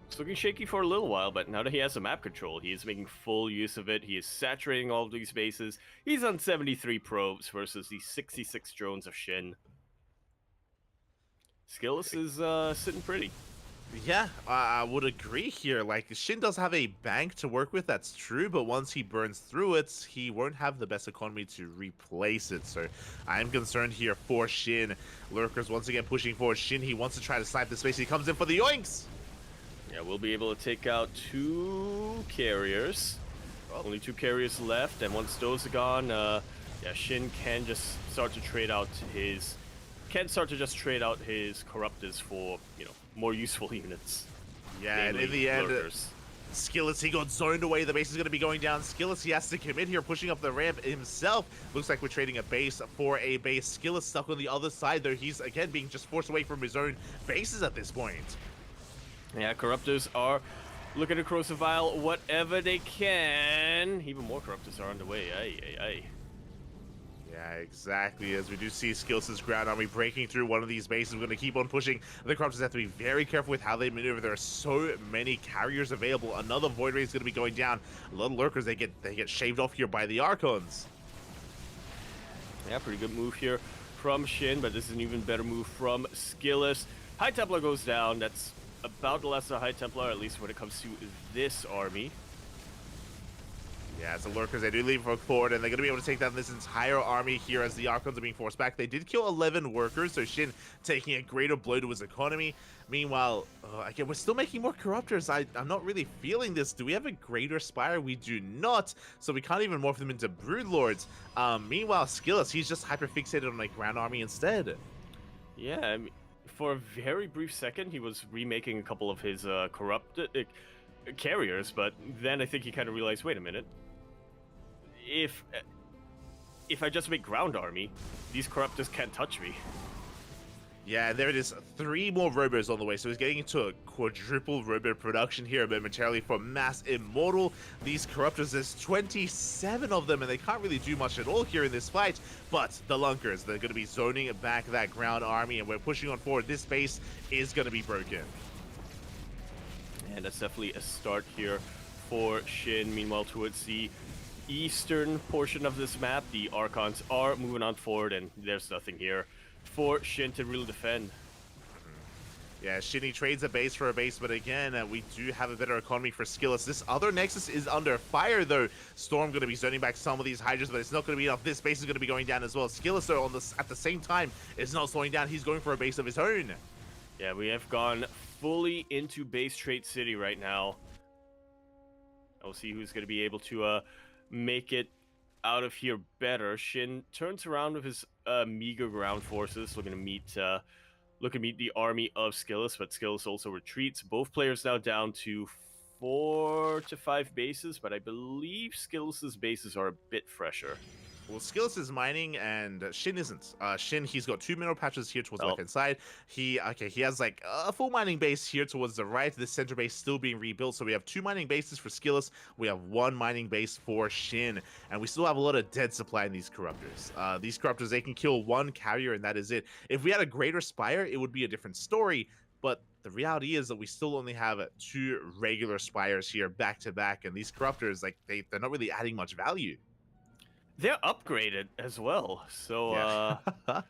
It's looking shaky for a little while, but now that he has the map control, he is making full use of it. He is saturating all of these bases. He's on 73 probes versus the 66 drones of Shin. Skillus is sitting pretty. Yeah, I would agree here. Like, Shin does have a bank to work with, that's true, but once he burns through it, he won't have the best economy to replace it. So I'm concerned here for Shin. Lurkers once again pushing forward. Shin, he wants to try to snipe the space. He comes in for the Yoinks! Yeah, we'll be able to take out 2 carriers. Only 2 carriers left, and once those are gone, yeah, Shin can just start to trade out his... trade out his Corruptors for, you know, more useful units. Yeah, and in the end, Skillus, he got zoned away. The base is going to be going down. Skillus, he has to commit here, pushing up the ramp himself. Looks like we're trading a base for a base. Skillus stuck on the other side, though. He's, again, being just forced away from his own bases at this point. Yeah, Corruptors are looking to crucify whatever they can. Even more Corruptors are on the way. Aye, aye, aye. Yeah, exactly. As we do see Skillus' ground army breaking through one of these bases, we're going to keep on pushing. The Corruptors have to be very careful with how they maneuver. There are so many carriers available. Another Void Ray is going to be going down. A lot of Lurkers, they get shaved off here by the Archons. Yeah, pretty good move here from Shin, but this is an even better move from Skillus. High Templar goes down. That's about the last of High Templar, at least when it comes to this army. Yeah, so Lurkers, they do leave forward, and they're going to be able to take down this entire army here as the Archons are being forced back. They did kill 11 workers, so Shin taking a greater blow to his economy. Meanwhile, again, we're still making more Corruptors. I'm not really feeling this. Do we have a Greater Spire? We do not, so we can't even morph them into Broodlords. Meanwhile, Skillus, he's just hyper-fixated on a ground army instead. Yeah, I mean, for a very brief second, he was remaking a couple of his corrupted carriers, but then I think he kind of realized, wait a minute. If I just make ground army, these Corruptors can't touch me. Yeah, there it is. 3 more robos on the way. So he's getting into a quadruple robo production here momentarily for Mass Immortal. These Corruptors, there's 27 of them, and they can't really do much at all here in this fight. But the Lunkers, they're going to be zoning back that ground army, and we're pushing on forward. This base is going to be broken. And that's definitely a start here for Shin. Meanwhile, towards the eastern portion of this map, the Archons are moving on forward, and there's nothing here for Shin to really defend. Yeah, Shinny trades a base for a base, but again, we do have a better economy for Skillus. This other Nexus is under fire, though. Storm going to be zoning back some of these Hydras, but it's not going to be enough. This base is going to be going down as well. Skillus, though, at the same time, is not slowing down. He's going for a base of his own. Yeah, we have gone fully into base trait city right now. I'll see who's going to be able to make it out of here better. Shin turns around with his meager ground forces, looking to meet the army of Skillus, but Skillus also retreats. Both players now down to 4 to 5 bases, but I believe Skillus's bases are a bit fresher. Well, Skillus is mining and Shin isn't. Shin, he's got 2 mineral patches here towards the left-hand side. He has like a full mining base here towards the right. The center base still being rebuilt. So we have 2 mining bases for Skillus. We have 1 mining base for Shin. And we still have a lot of dead supply in these Corruptors. These Corruptors, they can kill 1 carrier and that is it. If we had a greater Spire, it would be a different story. But the reality is that we still only have 2 regular Spires here back to back. And these Corruptors, like they're not really adding much value. They're upgraded as well, so yeah.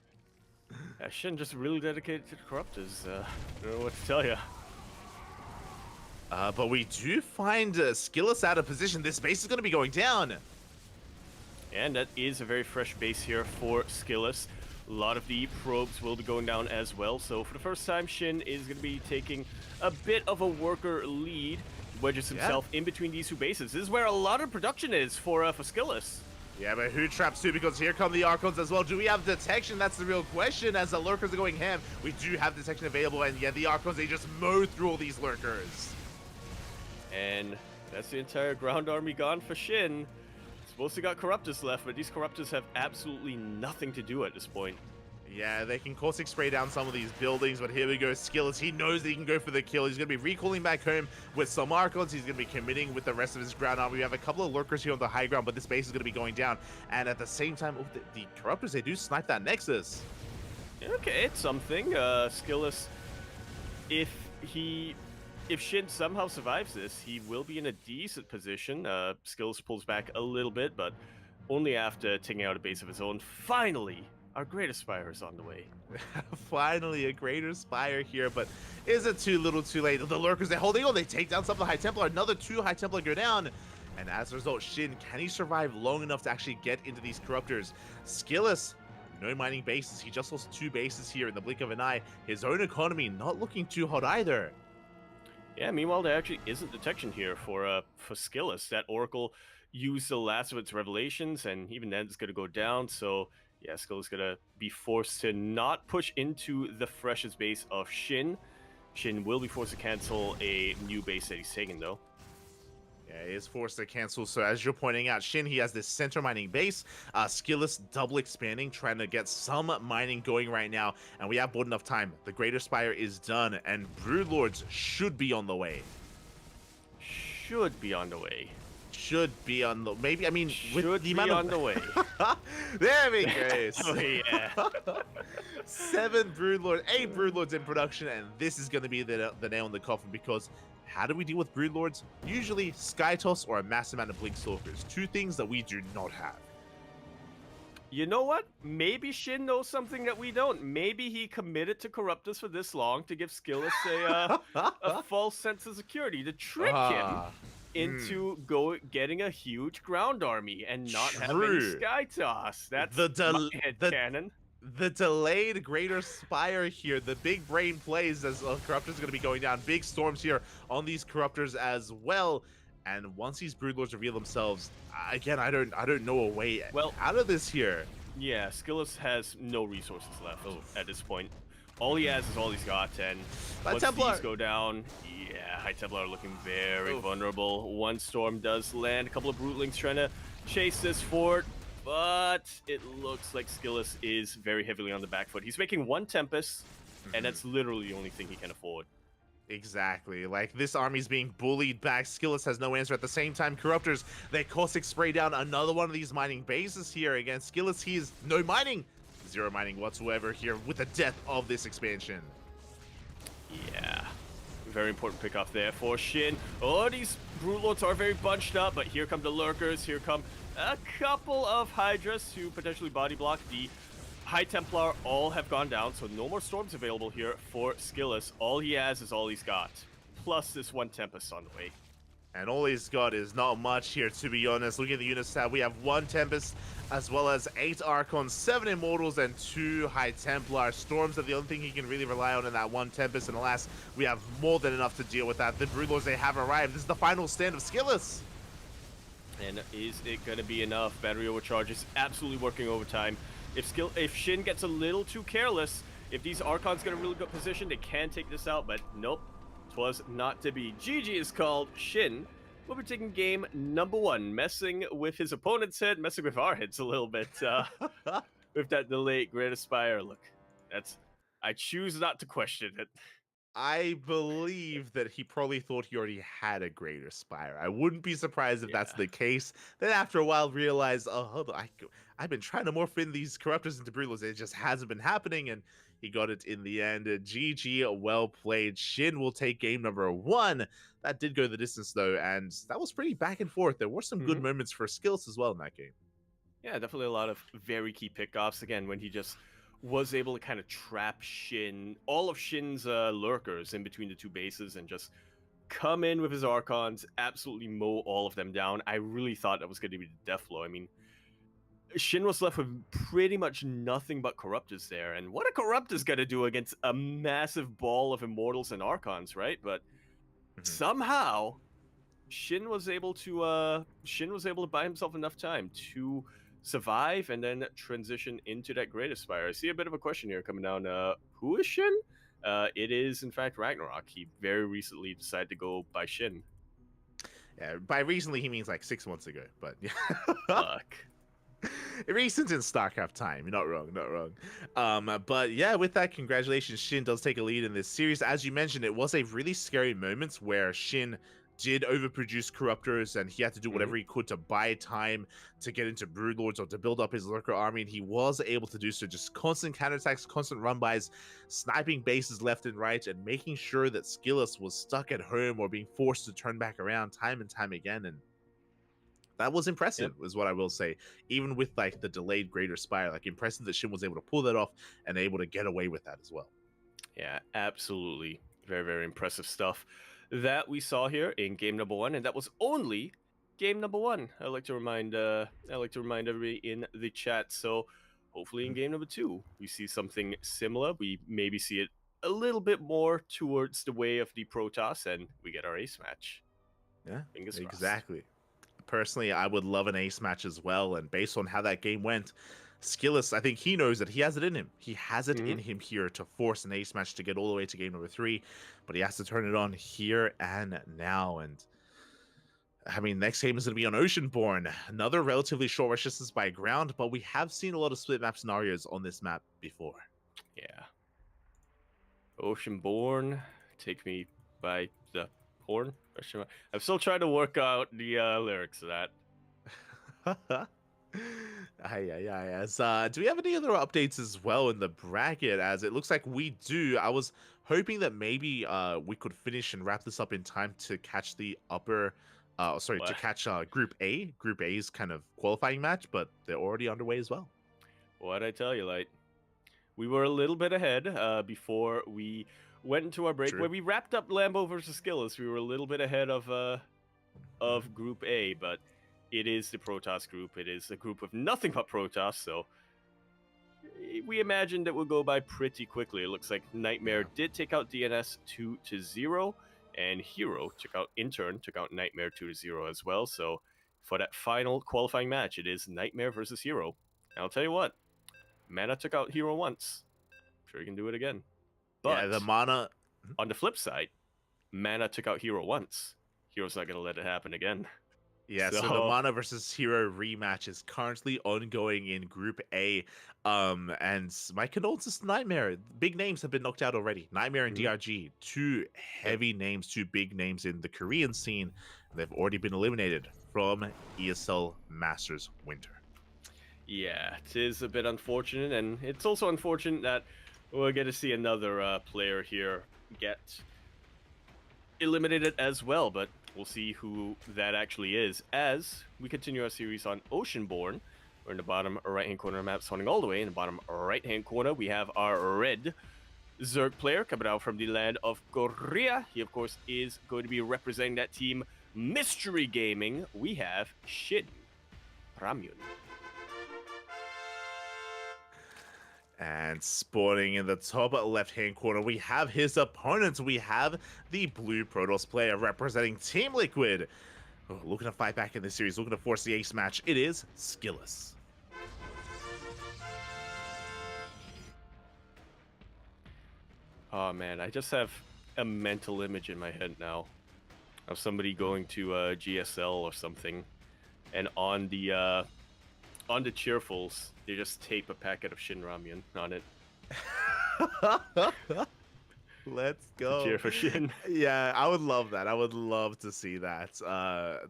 Shin just really dedicated to the Corruptors. I don't know what to tell you. But we do find Skillus out of position. This base is going to be going down. And that is a very fresh base here for Skillus. A lot of the probes will be going down as well. So for the first time, Shin is going to be taking a bit of a worker lead. Wedges himself in between these 2 bases. This is where a lot of production is for Skillus. Yeah, but who traps too? Because here come the Archons as well. Do we have detection? That's the real question. As the Lurkers are going ham, we do have detection available. And yeah, the Archons, they just mow through all these Lurkers. And that's the entire ground army gone for Shin. Mostly got Corruptors left, but these Corruptors have absolutely nothing to do at this point. Yeah, they can caustic spray down some of these buildings, but here we go. Skillus, he knows that he can go for the kill. He's going to be recalling back home with some Archons. He's going to be committing with the rest of his ground army. We have a couple of Lurkers here on the high ground, but this base is going to be going down. And at the same time, the Corruptors, they do snipe that Nexus. Okay, it's something. Skillus, if Shin somehow survives this, he will be in a decent position. Skillus pulls back a little bit, but only after taking out a base of his own. Finally, our Greater Spire is on the way. Finally, a Greater Spire here, but is it too little too late? The Lurkers, they're holding on. They take down some of the High Templar. Another 2 High Templar go down. And as a result, Shin, can he survive long enough to actually get into these Corruptors? Skillus, no mining bases. He just lost 2 bases here in the blink of an eye. His own economy not looking too hot either. Yeah, meanwhile, there actually isn't detection here for Skillus. That Oracle used the last of its revelations, and even then it's going to go down, so yeah, Skillus is going to be forced to not push into the freshest base of Shin. Shin will be forced to cancel a new base that he's taking, though. Yeah, he is forced to cancel. So as you're pointing out, Shin, he has this center mining base. Skillus double expanding, trying to get some mining going right now. And we have bought enough time. The Greater Spire is done, and Broodlords should be on the way. Should be on the way. Should be on the... Maybe, I mean... Should with the be on the way. There we go. Oh, yeah. 7 Broodlords, 8 Broodlords in production, and this is going to be the nail in the coffin, because how do we deal with Broodlords? Usually Sky Toss or a mass amount of Blink Stalkers. 2 things that we do not have. You know what? Maybe Shin knows something that we don't. Maybe he committed to Corruptors for this long to give Skillus a false sense of security, to trick him into getting a huge ground army and not having any Sky Toss. That's my headcanon. The delayed Greater Spire here, the big brain plays as Corruptors are going to be going down. Big storms here on these Corruptors as well. And once these Broodlords reveal themselves, again, I don't know a way out of this here. Yeah, Skillus has no resources left at this point. All he has is all he's got, and once these go down, yeah, High Templar are looking very vulnerable. One storm does land, a couple of Brootlings trying to chase this fort, but it looks like Skillus is very heavily on the back foot. He's making 1 Tempest, and that's literally the only thing he can afford. Exactly. Like, this army's being bullied back. Skillus has no answer. At the same time, Corruptors, they caustic spray down another one of these mining bases here against Skillus. He is no mining. Zero mining whatsoever here with the death of this expansion. Yeah. Very important pick off there for Shin. Oh, these Broodlords are very bunched up, but here come the Lurkers. Here come a couple of Hydras to potentially body block. The High Templar all have gone down, so no more Storms available here for Skillus. All he has is all he's got, plus this one Tempest on the way. And all he's got is not much here, to be honest. Looking at the unit stat, we have 1 Tempest, as well as 8 Archons, 7 Immortals, and 2 High Templar. Storms are the only thing he can really rely on in that 1 Tempest, and alas, we have more than enough to deal with that. The Broodlords, they have arrived. This is the final stand of Skillus. And is it going to be enough? Battery overcharge is absolutely working overtime. If Shin gets a little too careless, if these Archons get a really good position, they can take this out, but nope. 'Twas not to be. GG is called. Shin will be taking game number 1, messing with his opponent's head, messing with our heads a little bit with that delayed Great Aspire. Look, I choose not to question it. I believe that he probably thought he already had a Greater Spire. I wouldn't be surprised if that's the case. Then after a while realized, oh, hold on, I've been trying to morph in these Corruptors into Broodlords. It just hasn't been happening, and he got it in the end. GG, well played. Shin will take game number 1. That did go the distance, though, and that was pretty back and forth. There were some good moments for Skills as well in that game. Yeah, definitely a lot of very key pickoffs. Again, when he just was able to kind of trap Shin, all of Shin's lurkers in between the 2 bases and just come in with his Archons, absolutely mow all of them down. I really thought that was going to be the death blow. I mean, Shin was left with pretty much nothing but Corruptors there, and what a Corruptor's going to do against a massive ball of Immortals and Archons, right? But somehow, Shin was able to buy himself enough time to survive and then transition into that Great Aspire. I see a bit of a question here coming down. Who is Shin? It is, in fact, Ragnarok. He very recently decided to go by Shin. Yeah, by recently he means like 6 months ago, but yeah. Fuck. Recent in StarCraft time. You're not wrong, not wrong. But yeah, with that, congratulations. Shin does take a lead in this series. As you mentioned, it was a really scary moment where Shin did overproduce Corruptors, and he had to do whatever he could to buy time to get into Broodlords or to build up his Lurker army, and he was able to do so. Just constant counterattacks, constant run-bys, sniping bases left and right, and making sure that Skillus was stuck at home or being forced to turn back around time and time again, and that was impressive, is what I will say. Even with like the delayed Greater Spire, like impressive that Shin was able to pull that off and able to get away with that as well. Yeah, absolutely. Very, very impressive stuff that we saw here in game number 1, and that was only game number 1. I like to remind everybody in the chat. So hopefully in game number 2 we see something similar. We maybe see it a little bit more towards the way of the Protoss, and we get our ace match. Yeah, fingers crossed. Exactly. Personally, I would love an ace match as well, and based on how that game went, Skillus, I think he knows that he has it in him. He has it in him here to force an ace match to get all the way to game number 3, but he has to turn it on here and now. And I mean, next game is going to be on Oceanborn, another relatively short rush distance by ground, but we have seen a lot of split map scenarios on this map before. Yeah. Oceanborn, take me by the horn? I'm still trying to work out the lyrics of that. Do we have any other updates as well in the bracket? As it looks like we do. I was hoping that maybe we could finish and wrap this up in time to catch the upper, to catch Group A. Group A's kind of qualifying match, but they're already underway as well. What'd I tell you, Light? We were a little bit ahead before we went into our break. Where we wrapped up Lambo versus Skillus, we were a little bit ahead of Group A, but it is the Protoss group. It is a group of nothing but Protoss, so we imagined it would go by pretty quickly. It looks like Nightmare did take out DNS 2-0, and Hero took out Nightmare 2-0 as well. So for that final qualifying match, it is Nightmare versus Hero. And I'll tell you what, Mana took out Hero once. I'm sure he can do it again. But yeah, the Mana... on the flip side, Mana took out Hero once. Hero's not going to let it happen again. Yeah, so the Mana versus Hero rematch is currently ongoing in Group A. And my condolences to Nightmare. Big names have been knocked out already. Nightmare and DRG, two heavy names, two big names in the Korean scene. They've already been eliminated from ESL Masters Winter. Yeah, it is a bit unfortunate, and it's also unfortunate that we'll get to see another player here get eliminated as well, but we'll see who that actually is as we continue our series on Oceanborn. We're in the bottom right-hand corner of the map, spawning all the way. In the bottom right-hand corner, we have our red Zerg player coming out from the land of Korea. He, of course, is going to be representing that team, Mystery Gaming. We have Shin Ramyun. And spawning in the top left-hand corner, we have his opponent. We have the blue Protoss player representing Team Liquid. Oh, looking to fight back in this series, looking to force the ace match. It is Skillous. Oh man, I just have a mental image in my head now of somebody going to GSL or something, and on the cheerfuls, they just tape a packet of Shin Ramyun on it. Let's go. Cheer for Shin. Yeah, I would love that. I would love to see that.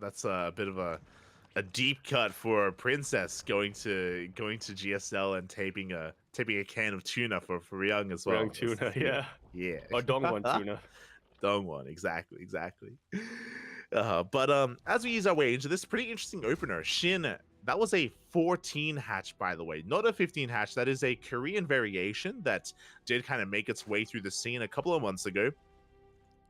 That's a bit of a deep cut for Princess going to GSL and taping a can of tuna for Young as well. Young tuna, yeah. Yeah. Or Dongwon tuna. Dongwon, exactly. But as we ease our way into this pretty interesting opener, Shin, that was a 14 hatch, by the way, not a 15 hatch. That is a Korean variation that did kind of make its way through the scene a couple of months ago,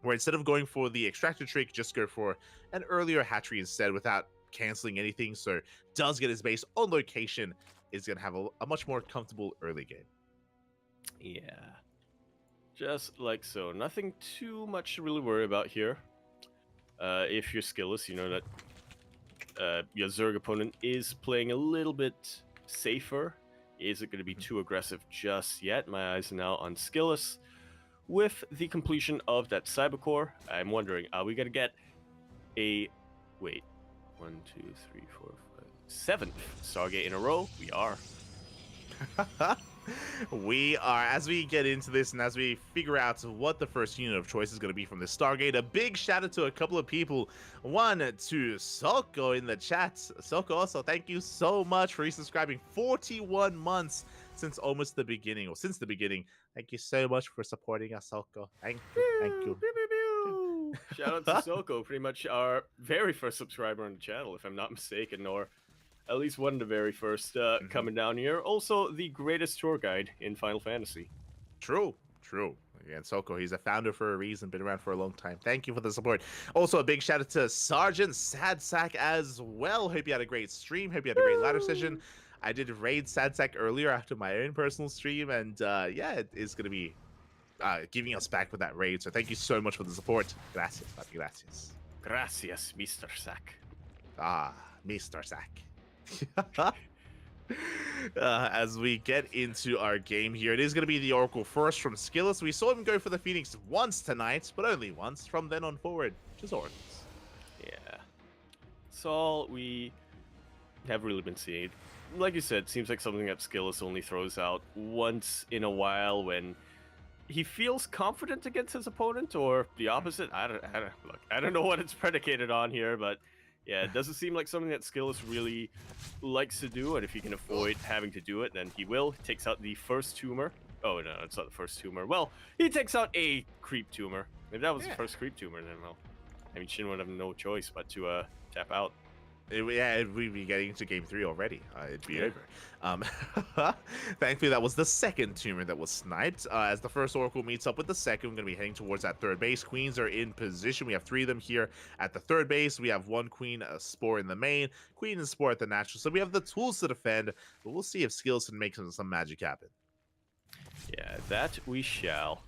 where instead of going for the extractor trick, just go for an earlier hatchery instead without canceling anything. So does get his base on location, is going to have a much more comfortable early game. Yeah. Just like so. Nothing too much to really worry about here. If you're skillless, you know that your Zerg opponent is playing a little bit safer. Isn't going to be too aggressive just yet. My eyes are now on skillless. With the completion of that Cybercore, I'm wondering, are we going to get a... Wait. 1, 2, 3, 4, 5, 7th Stargate in a row? We are. We are. As we get into this and as we figure out what the first unit of choice is going to be from this Stargate, a big shout out to a couple of people. One to Soko in the chat. Soko, also thank you so much for resubscribing. 41 months since almost the beginning, or since the beginning. Thank you so much for supporting us, Soko. Thank you. Shout out to Soko, pretty much our very first subscriber on the channel, if I'm not mistaken, or at least one of the very first coming down here. Also, the greatest tour guide in Final Fantasy. True. Again, Soko, he's a founder for a reason, been around for a long time. Thank you for the support. Also, a big shout out to Sergeant Sadsack as well. Hope you had a great stream. Hope you had a great ladder session. I did raid Sadsack earlier after my own personal stream, and yeah, it is going to be giving us back with that raid. So thank you so much for the support. Gracias, papi, gracias. Gracias, Mr. Sack. Mr. Sack. As we get into our game here, it is going to be the Oracle first from Skillous. We saw him go for the Phoenix once tonight, but only once. From then on forward, just Oracles. Yeah. That's all we have really been seeing. Like you said, seems like something that Skillous only throws out once in a while when he feels confident against his opponent, or the opposite. I don't know what it's predicated on here, but yeah, it doesn't seem like something that Skillous really likes to do, and if he can avoid having to do it, then he will. He takes out the first tumor. Oh, no, it's not the first tumor. Well, he takes out a creep tumor. If that was the first creep tumor, then, well, I mean, Shin would have no choice but to tap out. We'd be getting into game 3 already. It'd be over. Thankfully, that was the second tumor that was sniped. As the first Oracle meets up with the second, we're going to be heading towards that third base. Queens are in position. We have 3 of them here at the third base. We have 1 Queen, a Spore in the main, Queen and Spore at the natural. So we have the tools to defend, but we'll see if Skills can make some magic happen. Yeah, that we shall.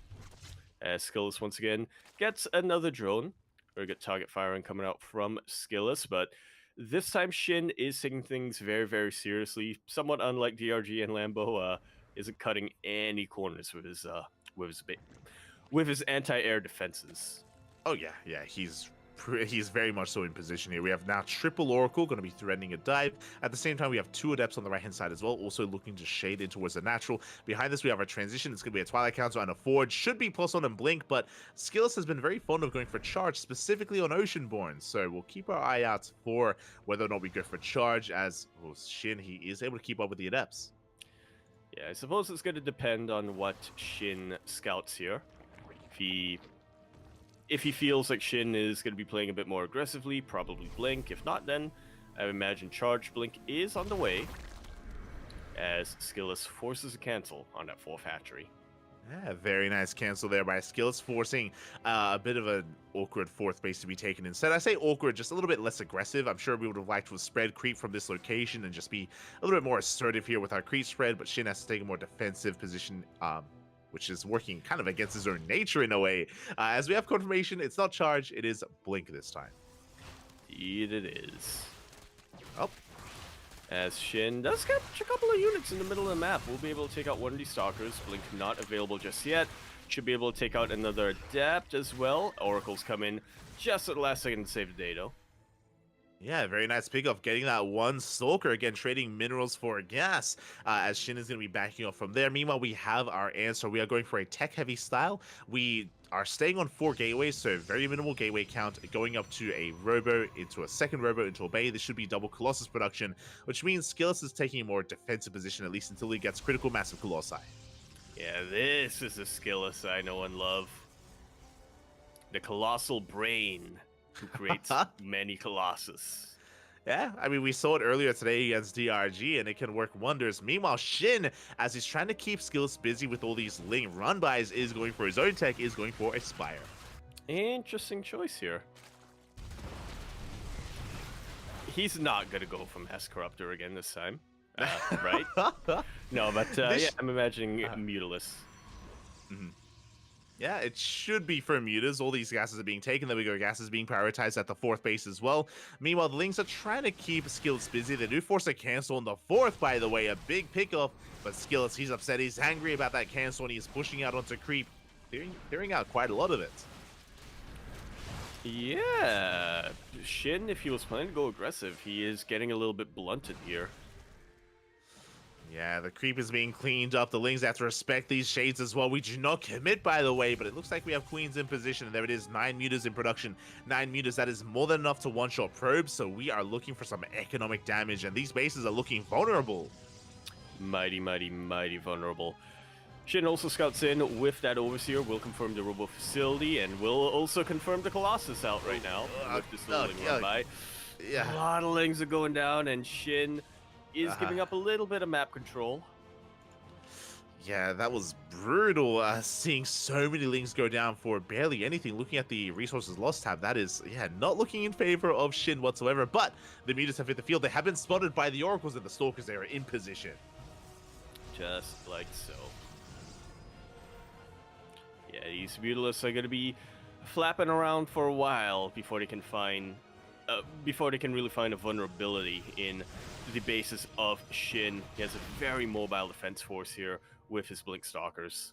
As Skillous once again gets another drone. Very good target firing coming out from Skillous, but this time Shin is taking things very, very seriously. Somewhat unlike DRG and Lambo, isn't cutting any corners with his anti-air defenses. Oh yeah, he's He's very much so in position here. We have now triple Oracle going to be threatening a dive. At the same time, we have 2 Adepts on the right-hand side as well, also looking to shade in towards the natural. Behind this, we have our transition. It's going to be a Twilight Counter and a Forge. Should be +1 and Blink, but Skillus has been very fond of going for Charge, specifically on Oceanborn. So we'll keep our eye out for whether or not we go for Charge, as Shin, he is able to keep up with the Adepts. Yeah, I suppose it's going to depend on what Shin scouts here. If he feels like Shin is going to be playing a bit more aggressively, probably Blink. If not, then I imagine Charge Blink is on the way, as Skillus forces a cancel on that 4th hatchery. Yeah, very nice cancel there by Skillus, forcing a bit of an awkward 4th base to be taken instead. I say awkward, just a little bit less aggressive. I'm sure we would have liked to have spread creep from this location and just be a little bit more assertive here with our creep spread, but Shin has to take a more defensive position, which is working kind of against his own nature in a way. As we have confirmation, it's not Charge, it is Blink this time. Indeed it is. Oh. As Shin does catch a couple of units in the middle of the map. We'll be able to take out one of these Stalkers. Blink not available just yet. Should be able to take out another Adept as well. Oracles come in just at the last second to save the day, though. Yeah, very nice pickup, getting that 1 Stalker, again, trading minerals for gas, as Shin is going to be backing off from there. Meanwhile, we have our answer. We are going for a tech-heavy style. We are staying on 4 gateways, so very minimal gateway count, going up to a Robo, into a second Robo, into a Bay. This should be double Colossus production, which means Skillus is taking a more defensive position, at least until he gets critical massive Colossi. Yeah, this is a Skillus I know and love. The Colossal Brain, who creates many Colossus. Yeah, I mean, we saw it earlier today against DRG, and it can work wonders. Meanwhile, Shin, as he's trying to keep Skillus busy with all these Ling run-bys, is going for his own tech, is going for Aspire. Interesting choice here. He's not going to go from S-Corruptor again this time, right? No, but yeah, I'm imagining Mutalisk. Mm-hmm. Yeah, it should be for Mutas. All these gases are being taken. There we go. Gases being prioritized at the 4th base as well. Meanwhile, the Lings are trying to keep Skillus busy. They do force a cancel on the 4th, by the way. A big pickup. But Skillus, he's upset. He's angry about that cancel, and he's pushing out onto creep. Clearing out quite a lot of it. Yeah. Shin, if he was planning to go aggressive, he is getting a little bit blunted here. Yeah, the creep is being cleaned up. The Lings have to respect these shades as well. We do not commit, by the way, but it looks like we have Queens in position. And there it is, 9 Mutas in production. 9 Mutas, that is more than enough to one-shot probes. So we are looking for some economic damage, and these bases are looking vulnerable. Mighty, mighty, mighty vulnerable. Shin also scouts in with that Overseer. Will confirm the Robo facility, and will also confirm the Colossus out right now with this little Ling run by. Yeah. A lot of Lings are going down, and Shin is giving up a little bit of map control. Yeah, that was brutal, seeing so many Lings go down for barely anything. Looking at the resources lost tab, that is, yeah, not looking in favor of Shin whatsoever. But the Mutas have hit the field. They have been spotted by the Oracles and the Stalkers. They are in position. Just like so. Yeah, these Mutalisks are going to be flapping around for a while before they can find... before they can really find a vulnerability in the basis of Shin. He has a very mobile defense force here with his Blink Stalkers.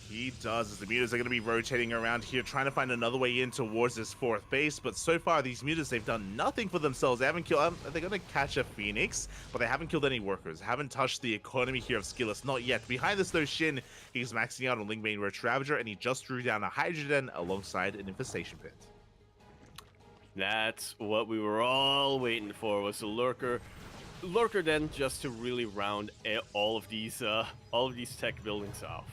He does, as the Mutas are going to be rotating around here, trying to find another way in towards this 4th base. But so far, these Mutas, they've done nothing for themselves. They haven't killed... they're going to catch a Phoenix, but they haven't killed any workers. Haven't touched the economy here of Skillus, not yet. Behind this, though, Shin, he's maxing out on Lingbane Roach Ravager, and he just drew down a Hydrogen alongside an Infestation Pit. That's what we were all waiting for, was the Lurker. Lurker then, just to really round all of these tech buildings off.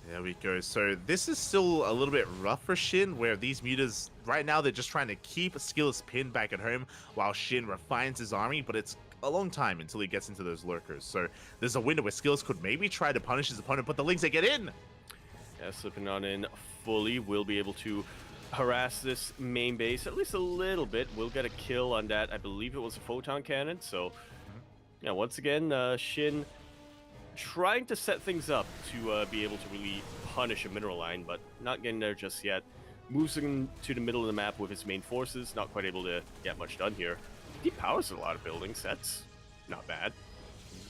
There we go. So this is still a little bit rough for Shin, where these Mutas, right now, they're just trying to keep Skillus pinned back at home while Shin refines his army, but it's a long time until he gets into those Lurkers. So there's a window where Skillus could maybe try to punish his opponent, but the Lings, they get in! Yeah, slipping on in fully, will be able to harass this main base at least a little bit. We'll get a kill on that. I believe it was a photon cannon. So, yeah, once again, Shin trying to set things up to be able to really punish a mineral line, but not getting there just yet. Moves into the middle of the map with his main forces. Not quite able to get much done here. He powers a lot of buildings. That's not bad.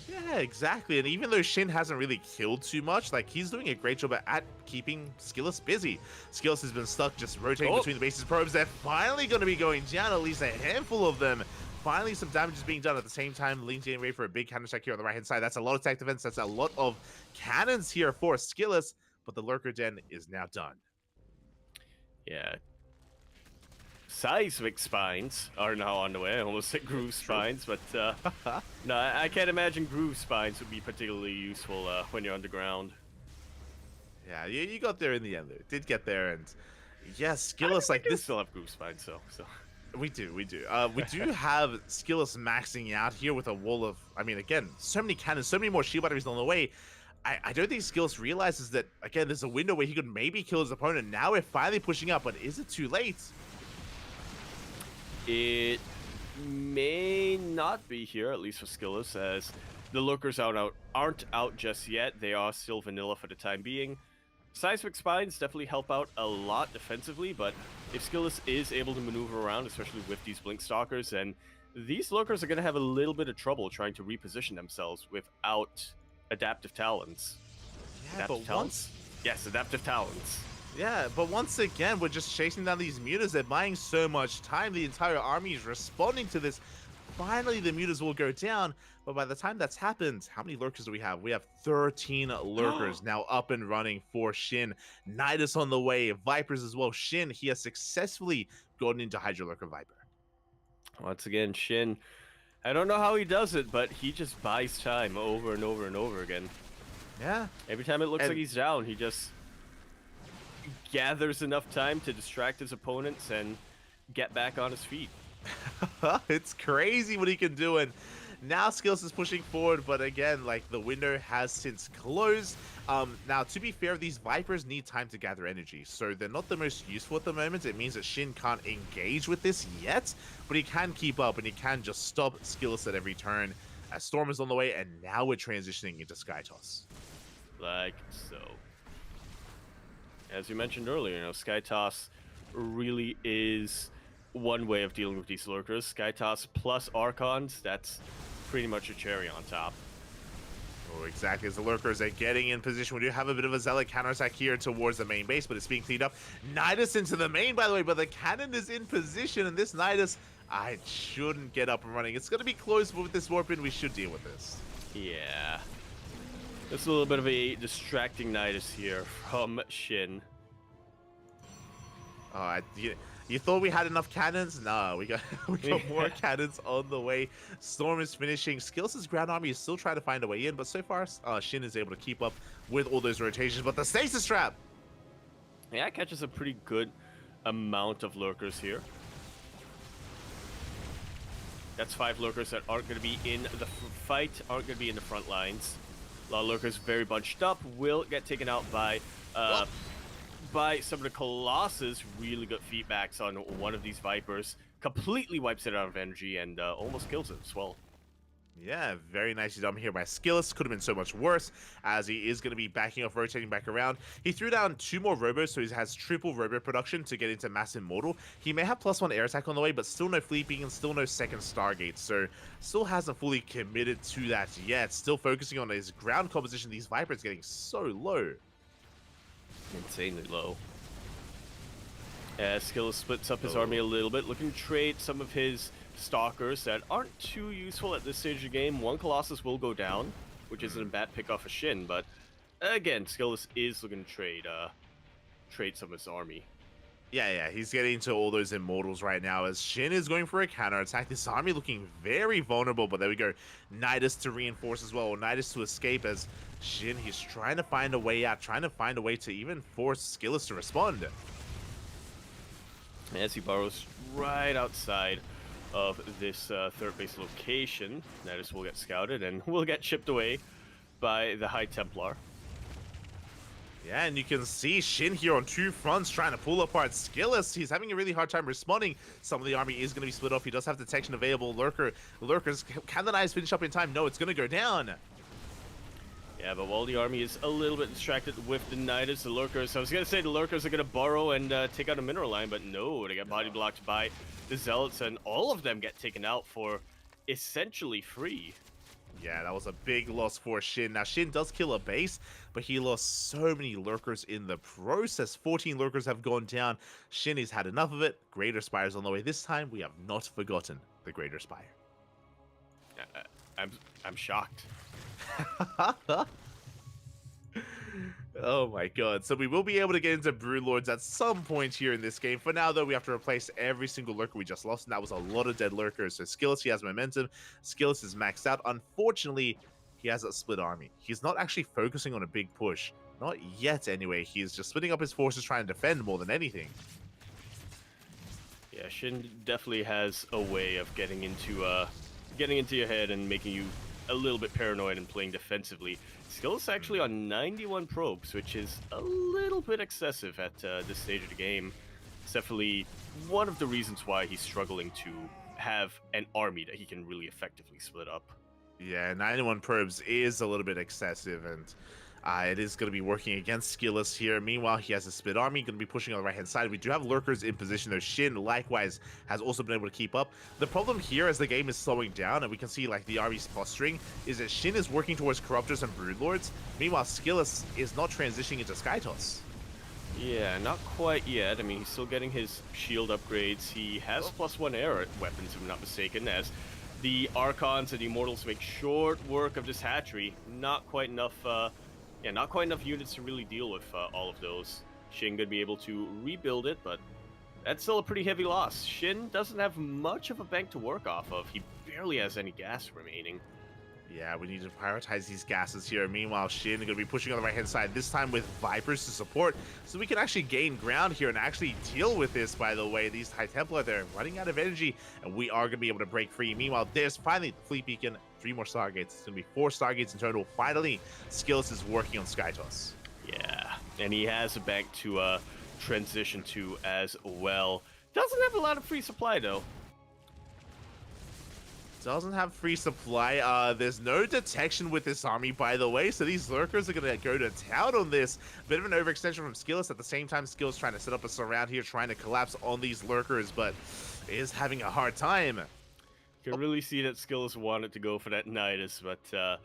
Yeah, exactly. And even though Shin hasn't really killed too much, like he's doing a great job at keeping Skillus busy. Skillus has been stuck just rotating between the bases probes. They're finally going to be going down, at least a handful of them. Finally, some damage is being done at the same time. Link getting ready for a big counter attack here on the right hand side. That's a lot of tech defense. That's a lot of cannons here for Skillus, but the Lurker Den is now done. Yeah. Seismic spines are now on the way. I almost said groove spines, but no, I can't imagine groove spines would be particularly useful when you're underground. Yeah, you got there in the end. Though. Did get there, and yes, Skillus like this. Still have groove spines, so. We do. We do have Skillus maxing out here with a wall of. I mean, again, so many cannons, so many more shield batteries on the way. I don't think Skillus realizes that again. There's a window where he could maybe kill his opponent. Now we're finally pushing up, but is it too late? It may not be here, at least for Skillus, as the Lurkers aren't out just yet. They are still vanilla for the time being. Seismic Spines definitely help out a lot defensively, but if Skillus is able to maneuver around, especially with these Blink Stalkers, then these Lurkers are going to have a little bit of trouble trying to reposition themselves without Adaptive Talons. Yeah, but once... Yes, Adaptive Talons. Yeah, but once again, we're just chasing down these mutas. They're buying so much time. The entire army is responding to this. Finally, the mutas will go down. But by the time that's happened, how many lurkers do we have? We have 13 lurkers now up and running for Shin. Nidus on the way. Vipers as well. Shin, he has successfully gotten into Hydro Lurker Viper. Once again, Shin, I don't know how he does it, but he just buys time over and over and over again. Yeah. Every time it looks like he's down, he just gathers enough time to distract his opponents and get back on his feet. It's crazy what he can do, and now Skillus is pushing forward, but again, like, the window has since closed. Now, to be fair, these Vipers need time to gather energy, so they're not the most useful at the moment. It means that Shin can't engage with this yet, but he can keep up, and he can just stop Skillus at every turn. As Storm is on the way, and now we're transitioning into Sky Toss. Like so. As you mentioned earlier, you know, Sky Toss really is one way of dealing with these lurkers. Sky Toss plus Archons, that's pretty much a cherry on top. Oh, exactly. As the lurkers are getting in position, we do have a bit of a Zealot counterattack here towards the main base, but it's being cleaned up. Nidus into the main, by the way, but the cannon is in position, and this Nidus, I shouldn't get up and running. It's going to be close, but with this warp in, we should deal with this. Yeah. It's a little bit of a distracting Nidus here from Shin. You thought we had enough cannons? Nah, we got more cannons on the way. Storm is finishing. Skillus' ground army is still trying to find a way in, but so far, Shin is able to keep up with all those rotations. But the stasis trap! Yeah, it catches a pretty good amount of lurkers here. That's 5 lurkers that aren't going to be in the fight, aren't going to be in the front lines. A lot of lurkers very bunched up, will get taken out by some of the Colossus. Really good feedbacks on one of these Vipers. Completely wipes it out of energy and almost kills it as well. Yeah, very nicely done here by Skillus. Could have been so much worse, as he is going to be backing off, rotating back around. He threw down 2 more Robos, so he has triple Robo production to get into Mass Immortal. He may have +1 air attack on the way, but still no Fleet Beacon, still no second Stargate, so still hasn't fully committed to that yet. Still focusing on his ground composition. These Vipers getting so low. Insanely low. As Skillus splits up his army a little bit, looking to trade some of his Stalkers that aren't too useful at this stage of the game. 1 Colossus will go down, which isn't a bad pick off of Shin, but again, Skillus is looking to trade some of his army. Yeah, he's getting to all those Immortals right now as Shin is going for a counterattack. This army looking very vulnerable, but there we go. Nidus to reinforce as well, or Nidus to escape as Shin, he's trying to find a way out, trying to find a way to even force Skillus to respond. As he burrows right outside of this third base location, Nidus will get scouted and will get chipped away by the High Templar. Yeah, and you can see Shin here on 2 fronts trying to pull apart Skillus. He's having a really hard time responding. Some of the army is going to be split off. He does have detection available. Lurkers, can the Nidus finish up in time? No, it's going to go down. Yeah, but while the army is a little bit distracted with the Nidus, the Lurkers, I was going to say the Lurkers are going to burrow and take out a mineral line, but no, they get body blocked by the Zealots, and all of them get taken out for essentially free. Yeah, that was a big loss for Shin. Now, Shin does kill a base, but he lost so many lurkers in the process. 14 lurkers have gone down. Shin has had enough of it. Greater Spire's on the way. This time, we have not forgotten the Greater Spire. I'm shocked. Oh my god. So we will be able to get into Broodlords at some point here in this game. For now, though, we have to replace every single lurker we just lost, and that was a lot of dead lurkers. So Skillus, he has momentum. Skillus is maxed out. Unfortunately, he has a split army. He's not actually focusing on a big push. Not yet, anyway. He's just splitting up his forces trying to defend more than anything. Yeah, Shin definitely has a way of getting into your head and making you a little bit paranoid and playing defensively. Skill's actually on 91 probes, which is a little bit excessive at this stage of the game. It's definitely one of the reasons why he's struggling to have an army that he can really effectively split up. Yeah, 91 probes is a little bit excessive, and it is going to be working against Skillus here. Meanwhile, he has a split army, going to be pushing on the right-hand side. We do have lurkers in position, though. Shin, likewise, has also been able to keep up. The problem here, as the game is slowing down, and we can see, like, the army's posturing, is that Shin is working towards Corruptors and Broodlords. Meanwhile, Skillus is not transitioning into Skytoss. Yeah, not quite yet. I mean, he's still getting his shield upgrades. He has +1 air weapons, if I'm not mistaken, as the Archons and Immortals make short work of this hatchery. Not quite enough, not quite enough units to really deal with all of those. Shin gonna be able to rebuild it, but that's still a pretty heavy loss. Shin doesn't have much of a bank to work off of. He barely has any gas remaining. Yeah, we need to prioritize these gases here. Meanwhile, Shin going to be pushing on the right-hand side, this time with Vipers to support, so we can actually gain ground here and actually deal with this, by the way. These High Templar, they're running out of energy, and we are going to be able to break free. Meanwhile, there's finally the Fleet Beacon, 3 more Stargates. It's going to be 4 Stargates in total. Finally, Skillus is working on Skytoss. Yeah, and he has a bank to transition to as well. Doesn't have a lot of free supply, though. Doesn't have free supply. There's no detection with this army, by the way, so these lurkers are going to go to town on this. Bit of an overextension from Skillus. At the same time, Skillus trying to set up a surround here, trying to collapse on these lurkers, but is having a hard time. You can really see that Skillus wanted to go for that Nidus, but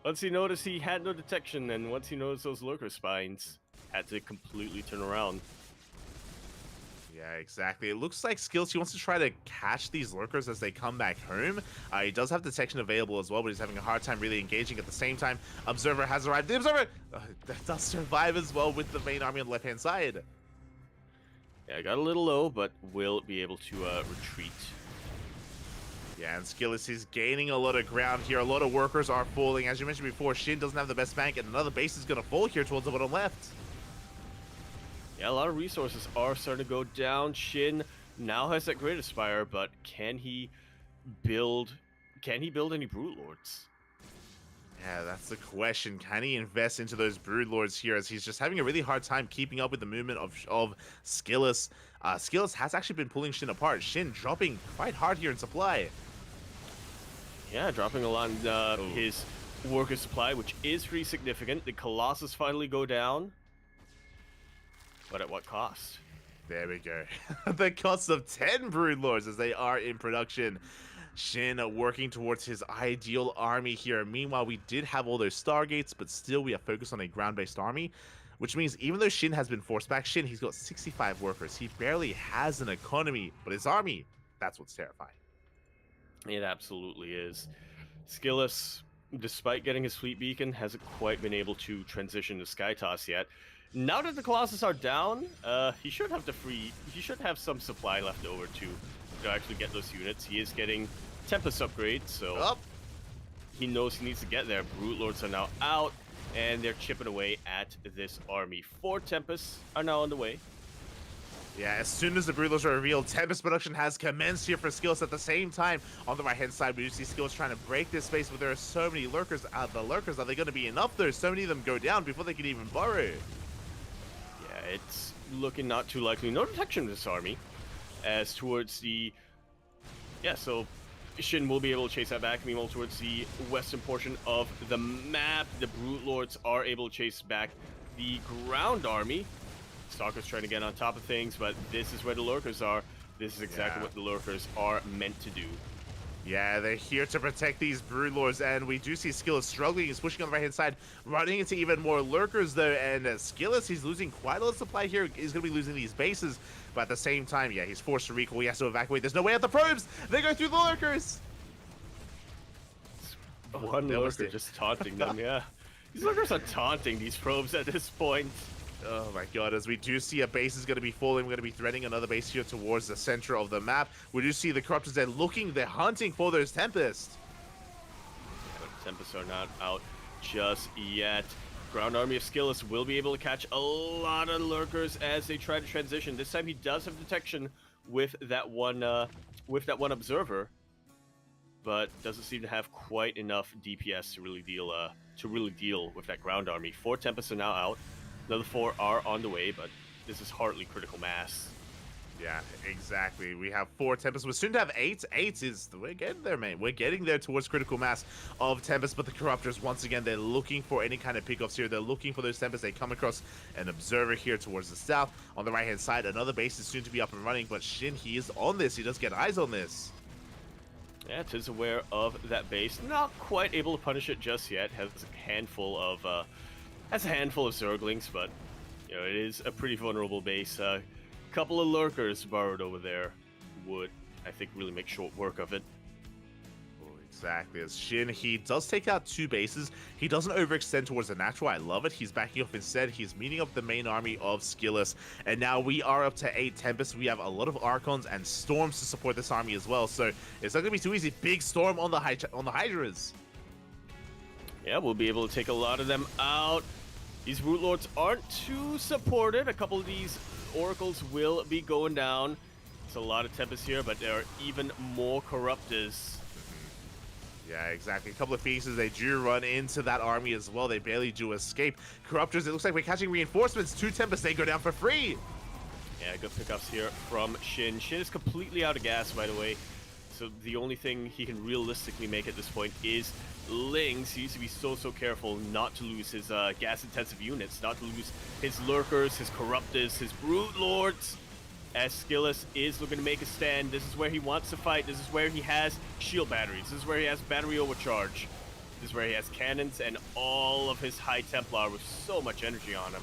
once he noticed he had no detection, and once he noticed those lurker spines, had to completely turn around. Yeah, exactly. It looks like Skillus, he wants to try to catch these lurkers as they come back home. He does have detection available as well, but he's having a hard time really engaging at the same time. Observer has arrived. The Observer that does survive as well with the main army on the left-hand side. Yeah, got a little low, but will be able to retreat. Yeah, and Skillus is gaining a lot of ground here. A lot of workers are falling. As you mentioned before, Shin doesn't have the best bank, and another base is going to fall here towards the bottom left. Yeah, a lot of resources are starting to go down. Shin now has that Greater Spire, but can he build any Broodlords? Yeah, that's the question. Can he invest into those Broodlords here, as he's just having a really hard time keeping up with the movement of Skillus. Skillus has actually been pulling Shin apart. Shin dropping quite hard here in supply. Yeah, dropping a lot in his worker supply, which is pretty significant. The Colossus finally go down. But at what cost? There we go. The cost of 10 Broodlords as they are in production. Shin working towards his ideal army here. Meanwhile, we did have all those Stargates, but still we are focused on a ground-based army, which means even though Shin has been forced back, he's got 65 workers. He barely has an economy, but his army, that's what's terrifying. It absolutely is. Skillus, despite getting his Fleet Beacon, hasn't quite been able to transition to Skytoss yet. Now that the Colossus are down, he should have some supply left over to actually get those units. He is getting Tempest upgrades, so he knows he needs to get there. Broodlords are now out, and they're chipping away at this army. 4 Tempests are now on the way. Yeah, as soon as the Broodlords are revealed, Tempest production has commenced here for Skillus. At the same time, on the right-hand side, we do see Skillus trying to break this space, but there are so many lurkers. The lurkers, are they going to be enough, though? So many of them go down before they can even burrow. Yeah, it's looking not too likely. No detection of this army. As towards the... Yeah, so Shin will be able to chase that back. Meanwhile, towards the western portion of the map, the Broodlords are able to chase back the ground army. Stalker's trying to get on top of things, but this is where the lurkers are. This is exactly what the lurkers are meant to do. Yeah, they're here to protect these Broodlords, and we do see Skillus struggling. He's pushing on the right-hand side, running into even more Lurkers, though, and Skillus, he's losing quite a lot of supply here. He's going to be losing these bases, but at the same time, yeah, he's forced to recall. He has to evacuate. There's no way out the probes! They go through the Lurkers! One lurker just taunting them, yeah. These lurkers are taunting these probes at this point. Oh my god, as we do see a base is going to be falling, we're going to be threatening another base here towards the center of the map. We do see the Corruptors, they're hunting for those Tempests. But Tempests are not out just yet. Ground Army of Skillus will be able to catch a lot of lurkers as they try to transition. This time he does have detection with that one observer, but doesn't seem to have quite enough DPS to really deal with that Ground Army. 4 Tempests are now out. Another 4 are on the way, but this is hardly critical mass. Yeah, exactly. We have 4 Tempests. We're soon to have 8. 8 is... We're getting there, mate. We're getting there towards critical mass of Tempests, but the Corruptors, once again, they're looking for any kind of pickoffs here. They're looking for those Tempests. They come across an Observer here towards the south. On the right-hand side, another base is soon to be up and running, but Shin, he is on this. He does get eyes on this. Yeah, it is aware of that base. Not quite able to punish it just yet. Has a handful of Zerglings, but you know, it is a pretty vulnerable base. Couple of lurkers borrowed over there would, I think, really make short work of it. Oh, exactly. As Shin, he does take out 2 bases. He doesn't overextend towards the natural. I love it. He's backing off instead. He's meeting up the main army of Skillus. And now we are up to 8 Tempests. We have a lot of Archons and Storms to support this army as well. So it's not going to be too easy. Big Storm on the Hydras. Yeah, we'll be able to take a lot of them out. These Root Lords aren't too supported. A couple of these Oracles will be going down. It's a lot of Tempests here, but there are even more Corruptors. Yeah, exactly. A couple of Phoenixes, they do run into that army as well. They barely do escape. Corruptors, it looks like we're catching reinforcements. 2 Tempests, they go down for free. Yeah, good pickups here from Shin. Shin is completely out of gas, by the way. So the only thing he can realistically make at this point is Lings. He needs to be so careful not to lose his gas-intensive units, not to lose his Lurkers, his Corruptors, his Brood Lords. As Skillus is looking to make a stand, this is where he wants to fight. This is where he has shield batteries. This is where he has battery overcharge. This is where he has cannons and all of his High Templar with so much energy on him.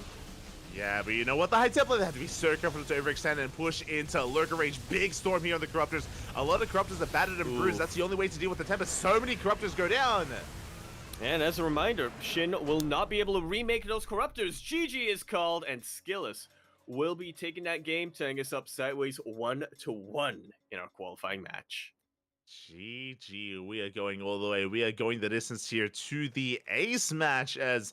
Yeah, but you know what? The High Templar, they have to be so careful to overextend and push into Lurker range. Big Storm here on the Corruptors. A lot of Corruptors are battered and bruised. That's the only way to deal with the Tempest. So many Corruptors go down. And as a reminder, Shin will not be able to remake those Corruptors. GG is called, and Skillus will be taking that game, tying us up sideways 1-1 in our qualifying match. GG, we are going all the way. We are going the distance here to the ace match as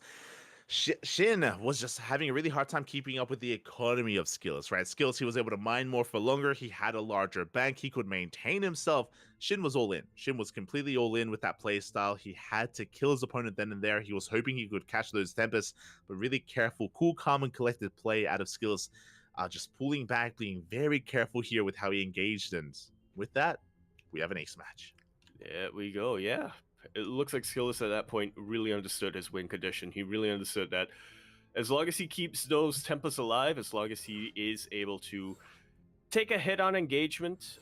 Shin was just having a really hard time keeping up with the economy of Skillus, right? Skillus, he was able to mine more for longer. He had a larger bank. He could maintain himself. Shin was all in. Shin was completely all in with that play style. He had to kill his opponent then and there. He was hoping he could catch those Tempests, but really careful, cool, calm, and collected play out of Skillus. Just pulling back, being very careful here with how he engaged. And with that, we have an ace match. There we go, yeah. It looks like Skillus at that point really understood his win condition. He really understood that as long as he keeps those Tempests alive, as long as he is able to take a hit on engagement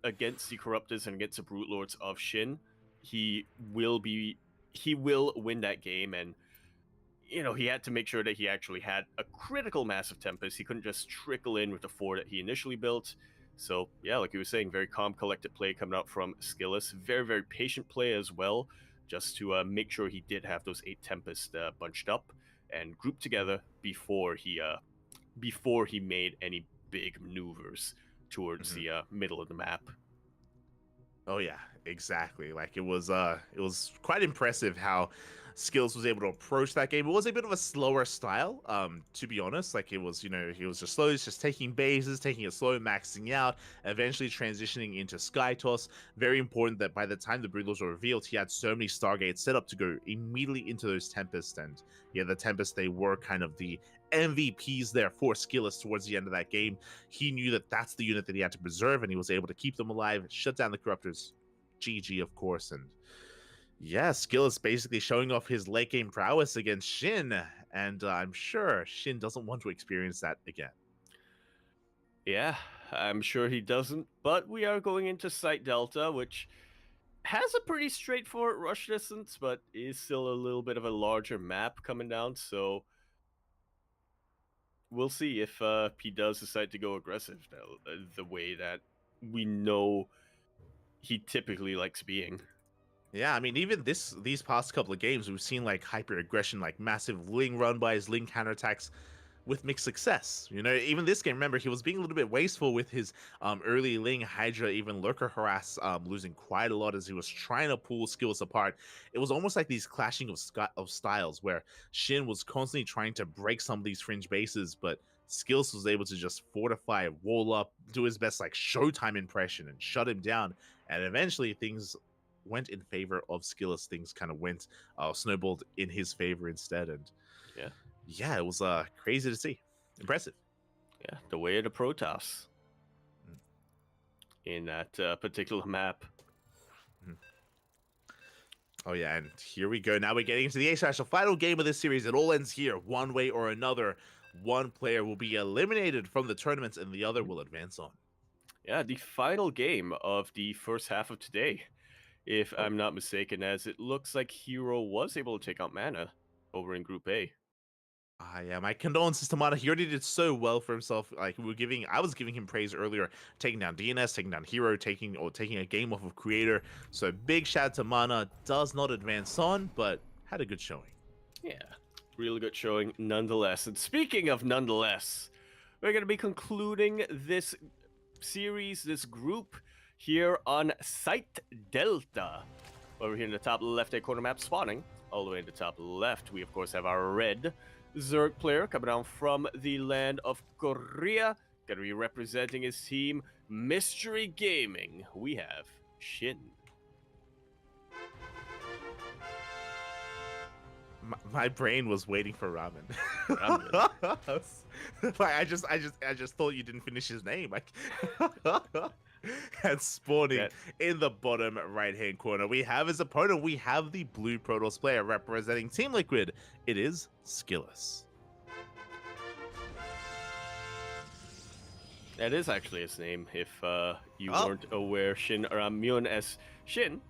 against the Corruptors and against the Brute Lords of Shin, he will win that game. And you know, he had to make sure that he actually had a critical mass of Tempest. He couldn't just trickle in with the 4 that he initially built. So, yeah, like you were saying, very calm, collected play coming out from Skillus. Very patient play as well, just to make sure he did have those 8 Tempest bunched up and grouped together before he made any big maneuvers towards the middle of the map. Oh yeah, exactly. Like it was quite impressive how Skillus was able to approach that game. It was a bit of a slower style, to be honest. Like it was, you know, he was just slowly just taking bases, taking it slow, maxing out, eventually transitioning into Sky Toss. Very important that by the time the Broodlords were revealed, he had so many Stargates set up to go immediately into those Tempests. And yeah, the Tempests, they were kind of the MVPs there for Skillus towards the end of that game. He knew that that's the unit that he had to preserve, and he was able to keep them alive, shut down the Corruptors. GG, of course. And yeah, Skillus basically showing off his late game prowess against Shin, and I'm sure Shin doesn't want to experience that again. Yeah, I'm sure he doesn't, but we are going into Site Delta, which has a pretty straightforward rush distance, but is still a little bit of a larger map coming down, so we'll see if he does decide to go aggressive the way that we know he typically likes being. Yeah, I mean, even these past couple of games, we've seen like hyper aggression, like massive Ling run bys, Ling counterattacks with mixed success. You know, even this game, remember, he was being a little bit wasteful with his early Ling, Hydra, even Lurker harass, losing quite a lot as he was trying to pull skills apart. It was almost like these clashing of styles where Shin was constantly trying to break some of these fringe bases, but Skills was able to just fortify, wall up, do his best like Showtime impression and shut him down. And eventually things went in favor of Skills. Things kind of went snowballed in his favor instead. And yeah, it was crazy to see. Impressive. Yeah, the way of the Protoss in that particular map. Oh yeah, and here we go. Now we're getting into the A-Smash, the final game of this series. It all ends here, one way or another. One player will be eliminated from the tournament, and the other will advance on. Yeah, the final game of the first half of today, if I'm not mistaken, as it looks like Hero was able to take out Mana over in Group A. Yeah, my condolences to Mana. He already did so well for himself. Like I was giving him praise earlier, taking down DNS, taking down Hero, taking a game off of Creator. So big shout out to Mana. Does not advance on, but had a good showing. Yeah, really good showing nonetheless. And speaking of nonetheless, we're going to be concluding this series, this group, here on Site Delta. Over here in the top left-hand corner map, spawning all the way in the top left, we of course have our red Zerg player coming down from the land of Korea. Gonna be representing his team, Mystery Gaming. We have Shin. My brain was waiting for ramen. Ramen. I just thought you didn't finish his name. And spawning in the bottom right-hand corner, we have his opponent. We have the blue Protoss player representing Team Liquid. It is Skillis. That is actually his name, if you weren't aware. Myun as Shin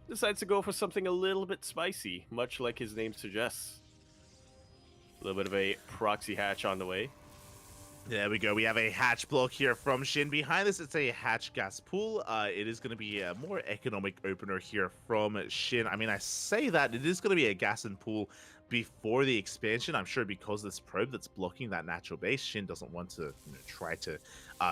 decides to go for something a little bit spicy, much like his name suggests. A little bit of a proxy hatch on the way. There we go. We have a hatch block here from Shin. Behind this, it's a hatch gas pool. It is going to be a more economic opener here from Shin. I mean, I say that it is going to be a gas and pool before the expansion. I'm sure because this probe that's blocking that natural base, Shin doesn't want to try to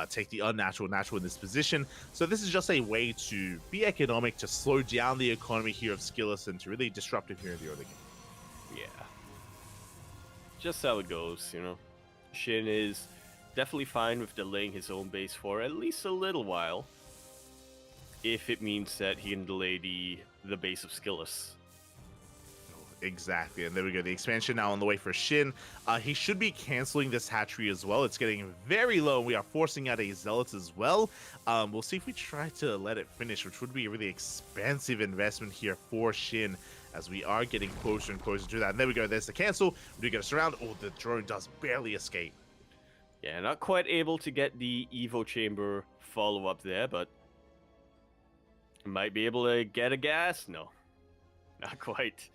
take the unnatural natural in this position. So this is just a way to be economic, to slow down the economy here of Skillis and to really disrupt him here in the early game. Yeah. Just how it goes, you know. Shin is definitely fine with delaying his own base for at least a little while, if it means that he can delay the base of Skillis. Exactly, and there we go. The expansion now on the way for Shin. He should be canceling this hatchery as well. It's getting very low. We are forcing out a Zealot as well. We'll see if we try to let it finish, which would be a really expensive investment here for Shin, as we are getting closer and closer to that. And there we go. There's the cancel. We do get a surround. Oh, the drone does barely escape. Yeah, not quite able to get the Evo Chamber follow-up there, but might be able to get a gas? No, not quite.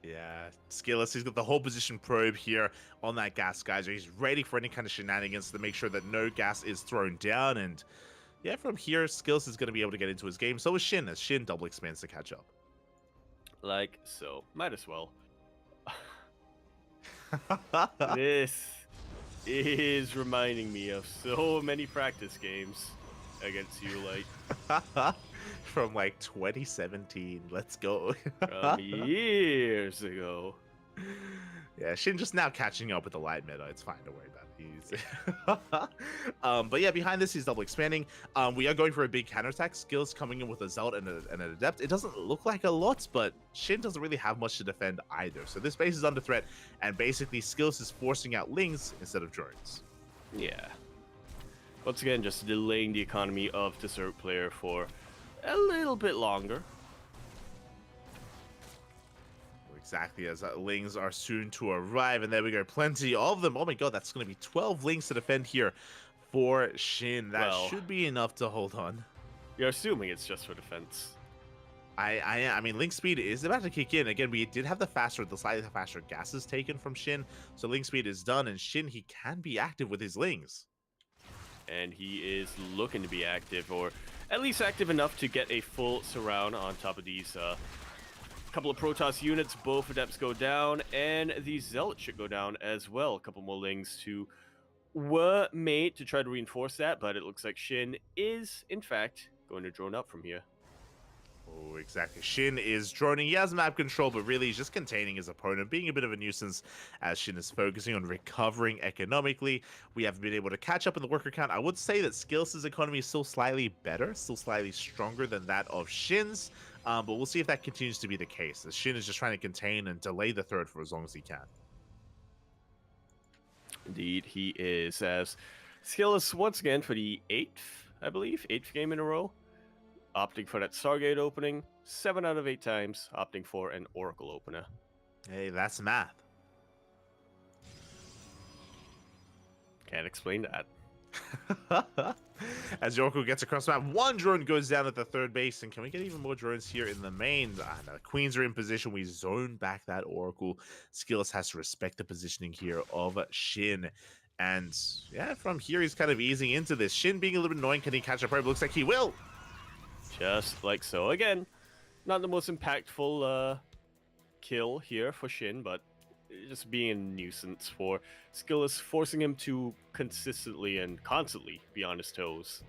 Yeah, Skillis, he's got the whole position probe here on that gas geyser. He's ready for any kind of shenanigans to make sure that no gas is thrown down. And yeah, from here, Skillis is going to be able to get into his game. So is Shin, as Shin double expands to catch up. Like so. Might as well. This is reminding me of so many practice games against you, like from like 2017. Let's go. From years ago. Yeah, Shin just now catching up with the light meta. It's fine, don't worry about it. But yeah, behind this, he's double expanding. We are going for a big counterattack. Skills coming in with a Zealot and an Adept. It doesn't look like a lot, but Shin doesn't really have much to defend either. So this base is under threat, and basically Skills is forcing out Lings instead of drones. Yeah. Once again, just delaying the economy of the Zerg player for a little bit longer. Exactly, as Lings are soon to arrive, and there we go, plenty of them. Oh my god, that's going to be 12 Lings to defend here for Shin. That should be enough to hold on. You're assuming it's just for defense. I mean, Link Speed is about to kick in. Again, we did have the slightly faster gases taken from Shin, so Link Speed is done, and Shin, he can be active with his Lings. And he is looking to be active, or at least active enough to get a full surround on top of these couple of Protoss units. Both Adepts go down, and the Zealot should go down as well. A couple more Lings were made to try to reinforce that, but it looks like Shin is, in fact, going to drone up from here. Oh, exactly. Shin is droning. He has map control, but really he's just containing his opponent, being a bit of a nuisance as Shin is focusing on recovering economically. We have been able to catch up in the worker count. I would say that Skillus' economy is still slightly better, still slightly stronger than that of Shin's, but we'll see if that continues to be the case, as Shin is just trying to contain and delay the third for as long as he can. Indeed, he is, as Skillus, once again, for the 8th game in a row, opting for that Stargate opening, 7 out of 8 times, opting for an Oracle opener. Hey, that's math. Can't explain that. As Yorko gets across the map, one drone goes down at the third base, and can we get even more drones here in the main? The Queens are in position. We zone back that Oracle. Skillus has to respect the positioning here of Shin. And yeah, from here, he's kind of easing into this. Shin being a little bit annoying. Can he catch a probe? Looks like he will. Just like so. Again, not the most impactful kill here for Shin, but just being a nuisance for Skillus, forcing him to consistently and constantly be on his toes.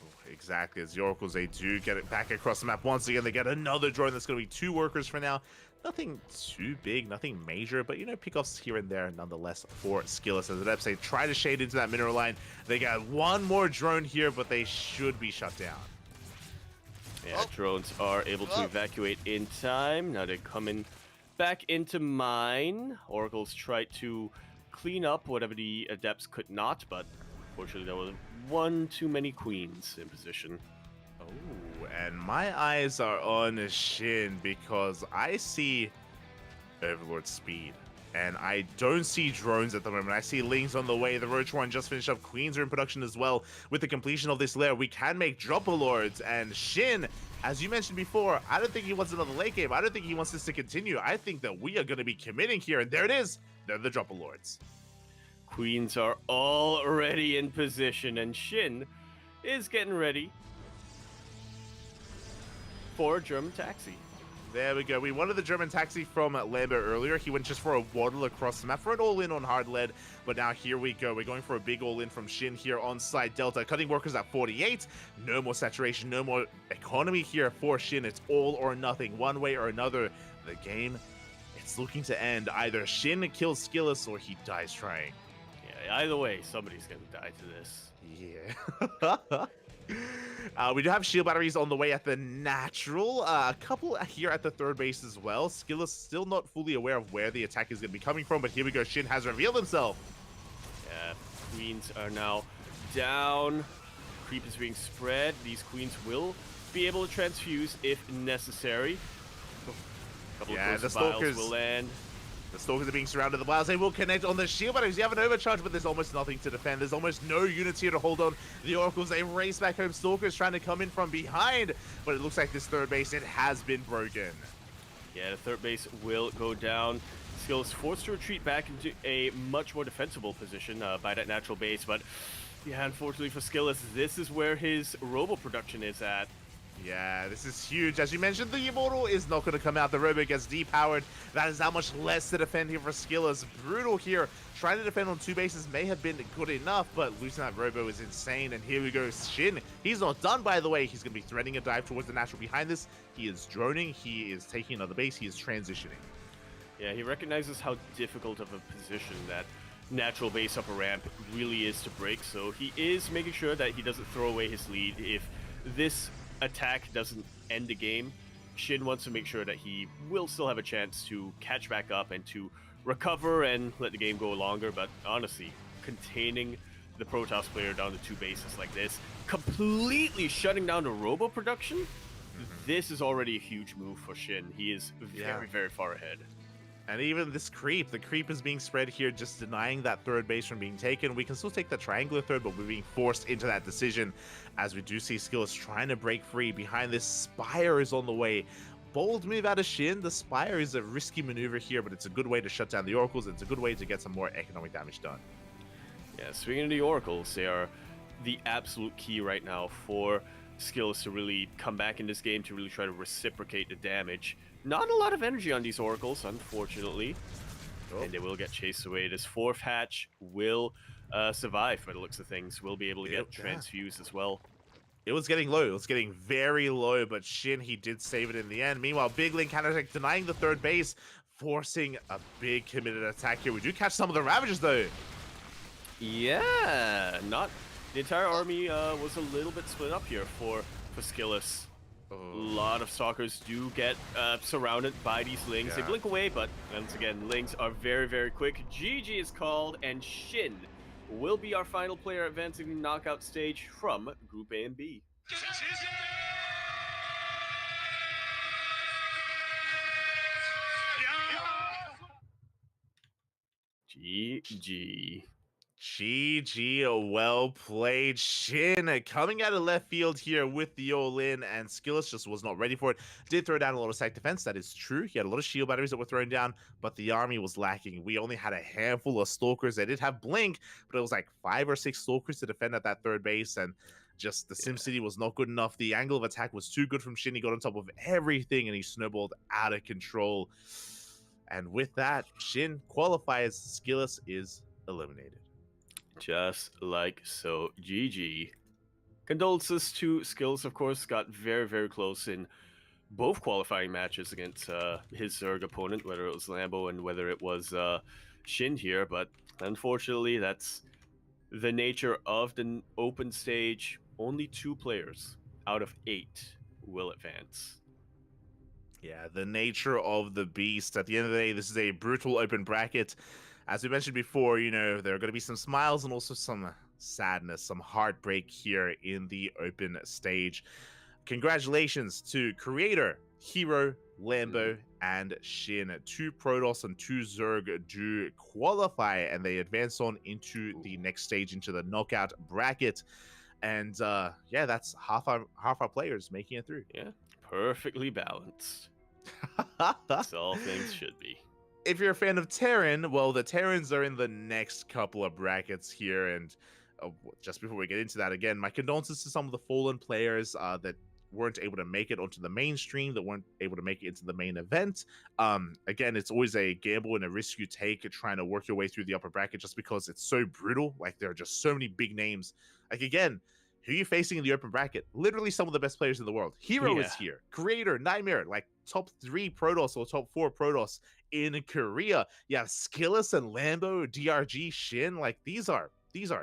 Oh, exactly. As the Oracles, they do get it back across the map. Once again, they get another drone. That's going to be 2 workers for now. Nothing too big, nothing major, but, you know, pickoffs here and there nonetheless for Skillus. As the Adepts, they try to shade into that mineral line. They got one more drone here, but they should be shut down. Yeah, drones are able to evacuate in time. Now they're coming back into mine. Oracles tried to clean up whatever the Adepts could not, but unfortunately there was one too many Queens in position. Oh, and my eyes are on Shin because I see Overlord speed. And I don't see drones at the moment. I see Lings on the way. The Roach one just finished up. Queens are in production as well. With the completion of this layer, we can make Dropper Lords. And Shin, as you mentioned before, I don't think he wants another late game. I don't think he wants this to continue. I think that we are going to be committing here. And there it is. They're the Dropper Lords. Queens are already in position. And Shin is getting ready for a German taxi. There we go. We wanted the German taxi from Lambert earlier. He went just for a waddle across the map for an all-in on hard lead. But now here we go. We're going for a big all-in from Shin here on side Delta. Cutting workers at 48. No more saturation, no more economy here for Shin. It's all or nothing, one way or another. The game, it's looking to end. Either Shin kills Skillus or he dies trying. Yeah, either way, somebody's going to die to this. Yeah. We do have shield batteries on the way at the natural. A couple here at the third base as well. Skillus still not fully aware of where the attack is going to be coming from, but here we go. Shin has revealed himself. Yeah, Queens are now down. Creep is being spread. These Queens will be able to transfuse if necessary. A couple of the vials Stalkers will land. The Stalkers are being surrounded. The Vials, they will connect on the shield batteries. You have an overcharge, but there's almost nothing to defend. There's almost no units here to hold on. The Oracles, they race back home. Stalkers trying to come in from behind, but it looks like this third base, it has been broken. Yeah, the third base will go down. Skillus forced to retreat back into a much more defensible position by that natural base, but yeah, unfortunately for Skillus, this is where his robo production is at. Yeah, this is huge. As you mentioned, the Immortal is not going to come out. The Robo gets depowered. That is how much less to defend here for Skillus. Brutal here. Trying to defend on 2 bases may have been good enough, but losing that Robo is insane. And here we go, Shin. He's not done, by the way. He's going to be threading a dive towards the natural behind this. He is droning. He is taking another base. He is transitioning. Yeah, he recognizes how difficult of a position that natural base upper ramp really is to break, so he is making sure that he doesn't throw away his lead. If this attack doesn't end the game, Shin wants to make sure that he will still have a chance to catch back up and to recover and let the game go longer. But honestly, containing the Protoss player down to 2 bases like this, completely shutting down the robo production, this is already a huge move for Shin. He is very, very far ahead. And even this creep, the creep is being spread here, just denying that third base from being taken. We can still take the triangular third, but we're being forced into that decision as we do see Skillus trying to break free. Behind this, Spire is on the way. Bold move out of Shin. The Spire is a risky maneuver here, but it's a good way to shut down the Oracles. It's a good way to get some more economic damage done. Yeah, speaking of the Oracles, they are the absolute key right now for Skillus to really come back in this game to really try to reciprocate the damage. Not a lot of energy on these Oracles, unfortunately. Oh. And they will get chased away. This fourth hatch will survive by the looks of things. Will be able to get transfused as well. It was getting low. It was getting very low, but Shin, he did save it in the end. Meanwhile, Big Link counterattack denying the third base, forcing a big committed attack here. We do catch some of the Ravagers, though. Yeah, not... The entire army was a little bit split up here for Skillus. A lot of Stalkers do get surrounded by these Lings. They blink away, but once again, Lings are very, very quick. GG is called, and Shin will be our final player advancing the knockout stage from Group A and B. GG. GG, well played. Shin coming out of left field here with the all-in, and Skillus just was not ready for it. Did throw down a lot of sack defense, that is true. He had a lot of shield batteries that were thrown down, but the army was lacking. We only had a handful of Stalkers. They did have Blink, but it was like 5 or 6 Stalkers to defend at that third base, and just the SimCity was not good enough. The angle of attack was too good from Shin. He got on top of everything, and he snowballed out of control. And with that, Shin qualifies. Skillus is eliminated. Just like so. GG. Condolences to Skillus, of course, got very, very close in both qualifying matches against his Zerg opponent, whether it was Lambo and whether it was Shin here, but unfortunately, that's the nature of the open stage. Only 2 players out of 8 will advance. Yeah, the nature of the beast. At the end of the day, this is a brutal open bracket. As we mentioned before, you know, there are going to be some smiles and also some sadness, some heartbreak here in the open stage. Congratulations to Creator, Hero, Lambo, and Shin. 2 Protoss and 2 Zerg do qualify, and they advance on into the next stage, into the knockout bracket. And yeah, that's half our players making it through. Yeah, perfectly balanced. That's all things should be. If you're a fan of Terran, well, the Terrans are in the next couple of brackets here, and just before we get into that, again, my condolences to some of the fallen players that weren't able to make it onto the mainstream, that weren't able to make it into the main event. Again, it's always a gamble and a risk you take trying to work your way through the upper bracket just because it's so brutal. Like, there are just so many big names. Like, again, who are you facing in the open bracket? Literally some of the best players in the world. Hero is here. Creator, Nightmare, like top 3 Protoss or top 4 Protoss in Korea. You have Skillus and Lambo, DRG, Shin. Like, these are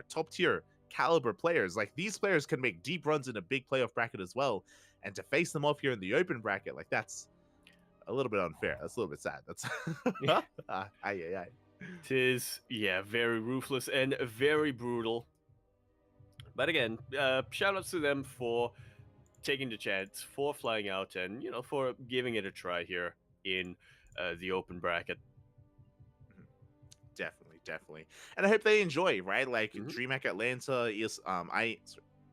top tier caliber players. Like, these players can make deep runs in a big playoff bracket as well. And to face them off here in the open bracket, like, that's a little bit unfair. That's a little bit sad. That's It is, yeah, very ruthless and very brutal. But again, shout outs to them for taking the chance, for flying out, and, you know, for giving it a try here in the open bracket. Definitely. And I hope they enjoy, right? Like, DreamHack Atlanta,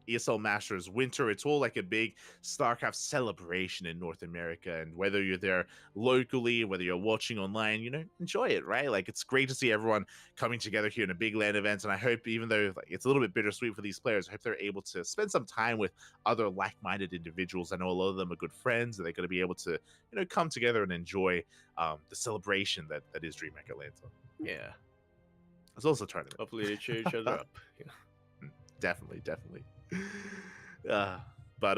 ESL Masters Winter, it's all like a big StarCraft celebration in North America. And whether you're there locally, whether you're watching online, you know, enjoy it, right? Like, it's great to see everyone coming together here in a big LAN event. And I hope, even though like, it's a little bit bittersweet for these players, I hope they're able to spend some time with other like-minded individuals. I know a lot of them are good friends, and they're going to be able to, you know, come together and enjoy the celebration that is DreamHack Atlanta. Yeah. It's also a tournament. Hopefully they cheer each other up. Yeah. Definitely. But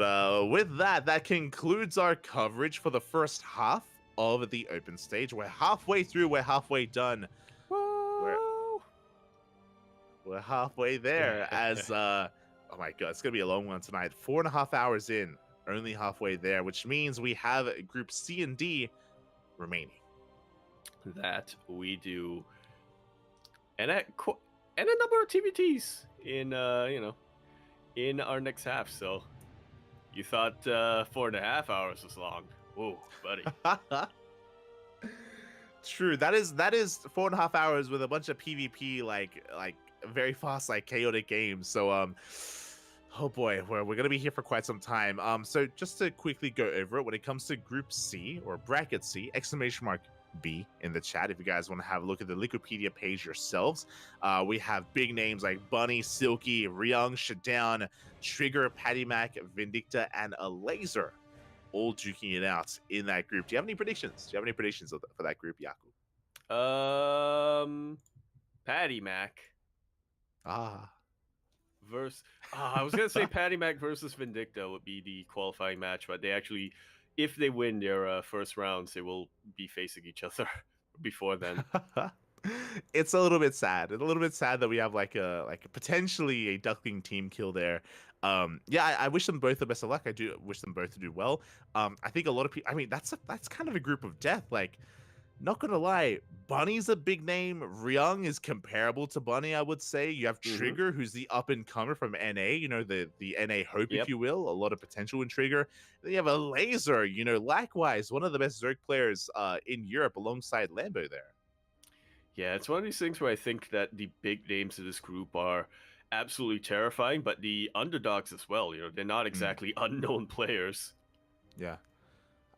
with that concludes our coverage for the first half of the open stage. We're halfway through. We're halfway done. We're halfway there. As oh my god, it's gonna be a long one tonight. 4.5 hours in, only halfway there, which means we have Group C and D remaining. That we do. And a number of TBTs in you know, in our next half. So you thought 4.5 hours was long. Whoa, buddy. True. That is 4.5 hours with a bunch of PvP, like very fast, like chaotic games. So oh boy, we're gonna be here for quite some time. So just to quickly go over it, when it comes to Group C or Bracket C, exclamation mark B in the chat if you guys want to have a look at the Wikipedia page yourselves. We have big names like Bunny, Silky, Ryung, Shadown, Trigger, Patty Mac, Vindicta, and a Laser, all duking it out in that group. Do you have any predictions? For that group, Yaku? Patty Mac Ah. versus. I was gonna say Patty Mac versus Vindicta would be the qualifying match, but they actually, if they win their first rounds, they will be facing each other before then. It's a little bit sad. It's a little bit sad that we have like a potentially a Duckling team kill there. Yeah, I wish them both the best of luck. I do wish them both to do well. I think a lot of people. I mean, that's kind of a group of death. Like, not gonna lie, Bunny's a big name. Ryung is comparable to Bunny, I would say. You have Trigger, who's the up and comer from NA. You know, the NA hope, if you will. A lot of potential in Trigger. Then you have a Laser. You know, likewise, one of the best Zerg players in Europe, alongside Lambo there. Yeah, it's one of these things where I think that the big names of this group are absolutely terrifying, but the underdogs as well. You know, they're not exactly unknown players. Yeah.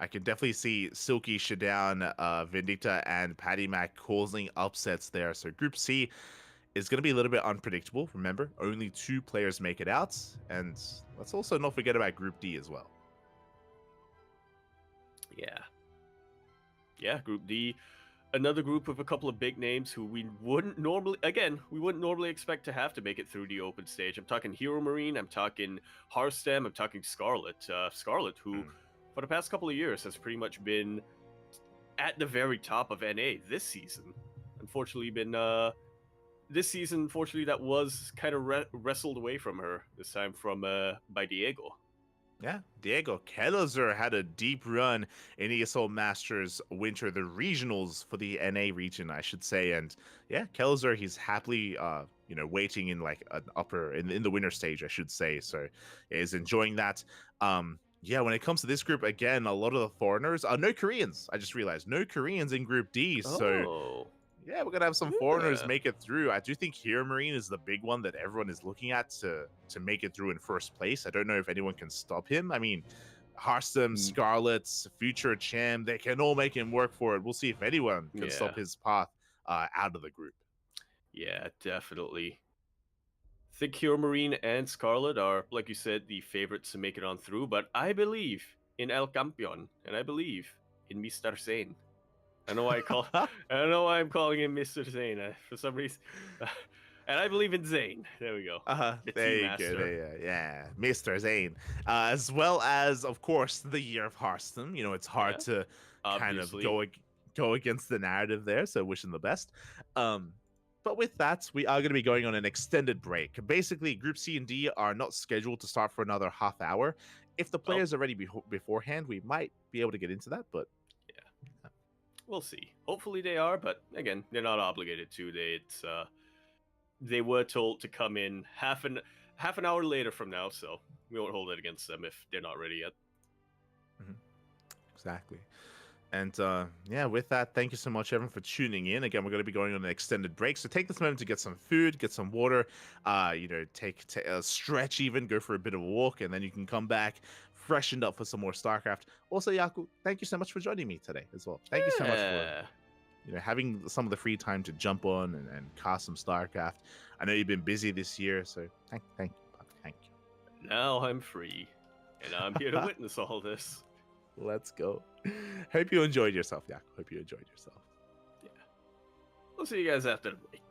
I can definitely see Silky, Shadown, Vindicta, and Patty Mac causing upsets there. So Group C is going to be a little bit unpredictable. Remember, only 2 players make it out. And let's also not forget about Group D as well. Yeah. Yeah, Group D. Another group of a couple of big names who we wouldn't normally expect to have to make it through the open stage. I'm talking Hero Marine, I'm talking Hearthstem, I'm talking Scarlet. Scarlet, who for the past couple of years has pretty much been at the very top of NA this season. Unfortunately, that was kind of wrestled away from her this time by Diego. Yeah, Diego Kellezer had a deep run in ESL Masters Winter, the regionals for the NA region, I should say. And yeah, Kellezer, he's happily, waiting in like an upper in the winter stage, I should say. So is enjoying that. Yeah, when it comes to this group, again, a lot of the foreigners. No Koreans. I just realized no Koreans in Group D. So yeah, we're gonna have some foreigners make it through. I do think Hero Marine is the big one that everyone is looking at to make it through in first place. I don't know if anyone can stop him. I mean, Hearthstem, Scarlets, Future Cham, they can all make him work for it. We'll see if anyone can stop his path out of the group. Yeah, definitely. I think Hero Marine and Scarlet are, like you said, the favorites to make it on through, but I believe in El Campeon, and I believe in Mr. Zane. I don't know why I'm calling him Mr. Zane for some reason. And I believe in Zane. There we go. There you go. Yeah, Mr. Zane. As well as, of course, the Year of Hearthstone. You know, it's hard to kind of go against the narrative there, so wish him the best. But with that, we are going to be going on an extended break. Basically, Group C and D are not scheduled to start for another half hour. If the players are ready beforehand, we might be able to get into that, but yeah. We'll see. Hopefully they are, but again, they're not obligated to. They were told to come in half an hour later from now, so we won't hold it against them if they're not ready yet. Exactly. And yeah, with that, thank you so much, everyone, for tuning in. Again, we're going to be going on an extended break, so take this moment to get some food, get some water, take a stretch, even go for a bit of a walk, and then you can come back freshened up for some more StarCraft. Also, Yaku, thank you so much for joining me today as well. Thank you so much for having some of the free time to jump on and cast some StarCraft. I know you've been busy this year, so thank you. Now I'm free, and I'm here to witness all this. Let's go. Hope you enjoyed yourself, Yaku. Hope you enjoyed yourself. Yeah. We'll see you guys after the break.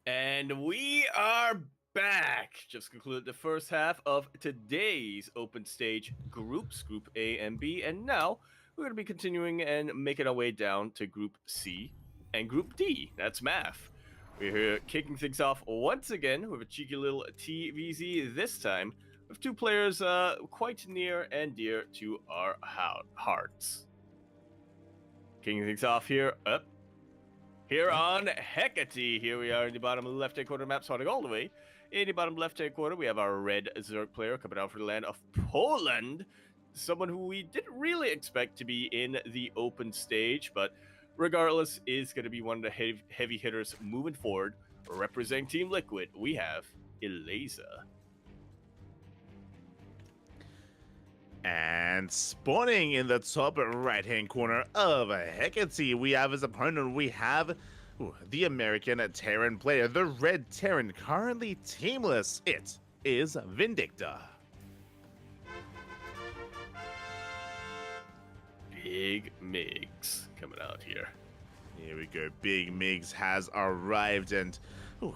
And we are back. Just concluded the first half of today's open stage groups, Group A and B, and now we're going to be continuing and making our way down to Group C and Group D. That's math. We're here kicking things off once again with a cheeky little TVZ, this time with two players quite near and dear to our hearts. Kicking things off here, here on Hecate. Here we are in the bottom left-hand corner map, starting all the way. In the bottom left-hand corner, we have our red Zerg player coming out from the land of Poland. Someone who we didn't really expect to be in the open stage, but regardless, is going to be one of the heavy hitters moving forward. Representing Team Liquid, we have Eliza. And spawning in the top right-hand corner of Hecate, we have as opponent, we have the American Terran player, the red Terran, currently teamless. It is Vindicta. Big Migs coming out here. Here we go. Big Migs has arrived, and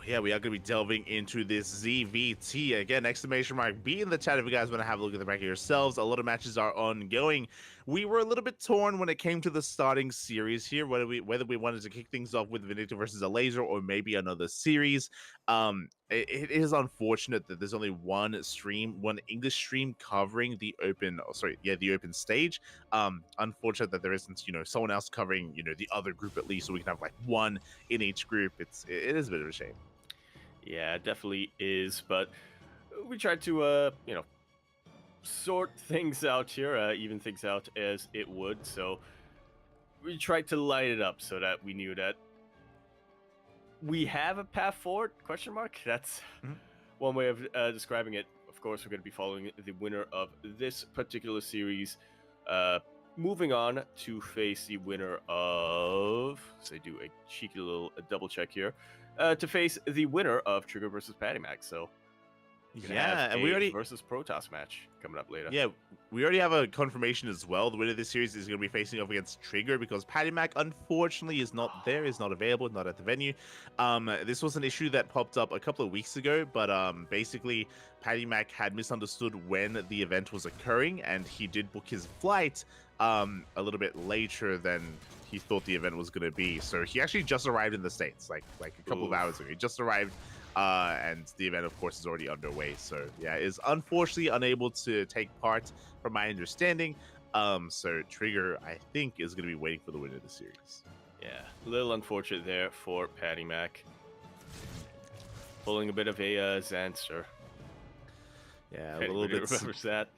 yeah, we are going to be delving into this ZVT. Again, exclamation mark B in the chat if you guys want to have a look at the bracket yourselves. A lot of matches are ongoing. We were a little bit torn when it came to the starting series here, whether we wanted to kick things off with Vindicta versus a laser or maybe another series. It is unfortunate that there's only one English stream covering the open stage. Unfortunate that there isn't, someone else covering, the other group at least, so we can have like one in each group. It is a bit of a shame. Yeah, it definitely is, but we tried to, sort things out here, even things out as it would, so we tried to light it up so that we knew that we have a path forward, ? That's one way of describing it. Of course, we're going to be following the winner of this particular series, moving on to face the winner of, so do a cheeky little double check here, to face the winner of Trigger versus Patty Mac. So yeah, and we already versus Protoss match coming up later. Yeah, we already have a confirmation as well. The winner of this series is going to be facing off against Trigger because Patty Mac unfortunately is not there, is not available, not at the venue. This was an issue that popped up a couple of weeks ago, but basically Patty Mac had misunderstood when the event was occurring, and he did book his flight a little bit later than he thought the event was going to be. So he actually just arrived in the States, like a couple of hours ago. He just arrived. And the event, of course, is already underway. So, yeah, is unfortunately unable to take part, from my understanding. So Trigger, I think, is going to be waiting for the winner of the series. Yeah, a little unfortunate there for Patty Mac. Pulling a bit of a Zanster. Yeah, a little bit. Remembers that.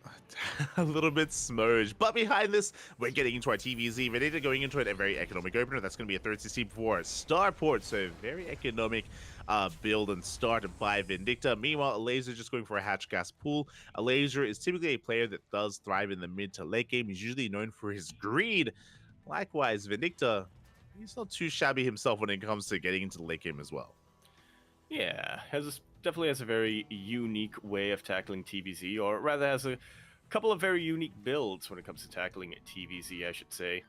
A little bit smudged. But behind this, we're getting into our TVZ. Vindicta going into it a very economic opener. That's going to be a third CC before Starport. So very economic build and start by Vindicta. Meanwhile, a laser just going for a hatch gas pool. A laser is typically a player that does thrive in the mid to late game. He's usually known for his greed. Likewise, Vindicta, he's not too shabby himself when it comes to getting into the late game as well. Yeah, definitely has a very unique way of tackling TVZ, or rather has a couple of very unique builds when it comes to tackling TVZ, I should say.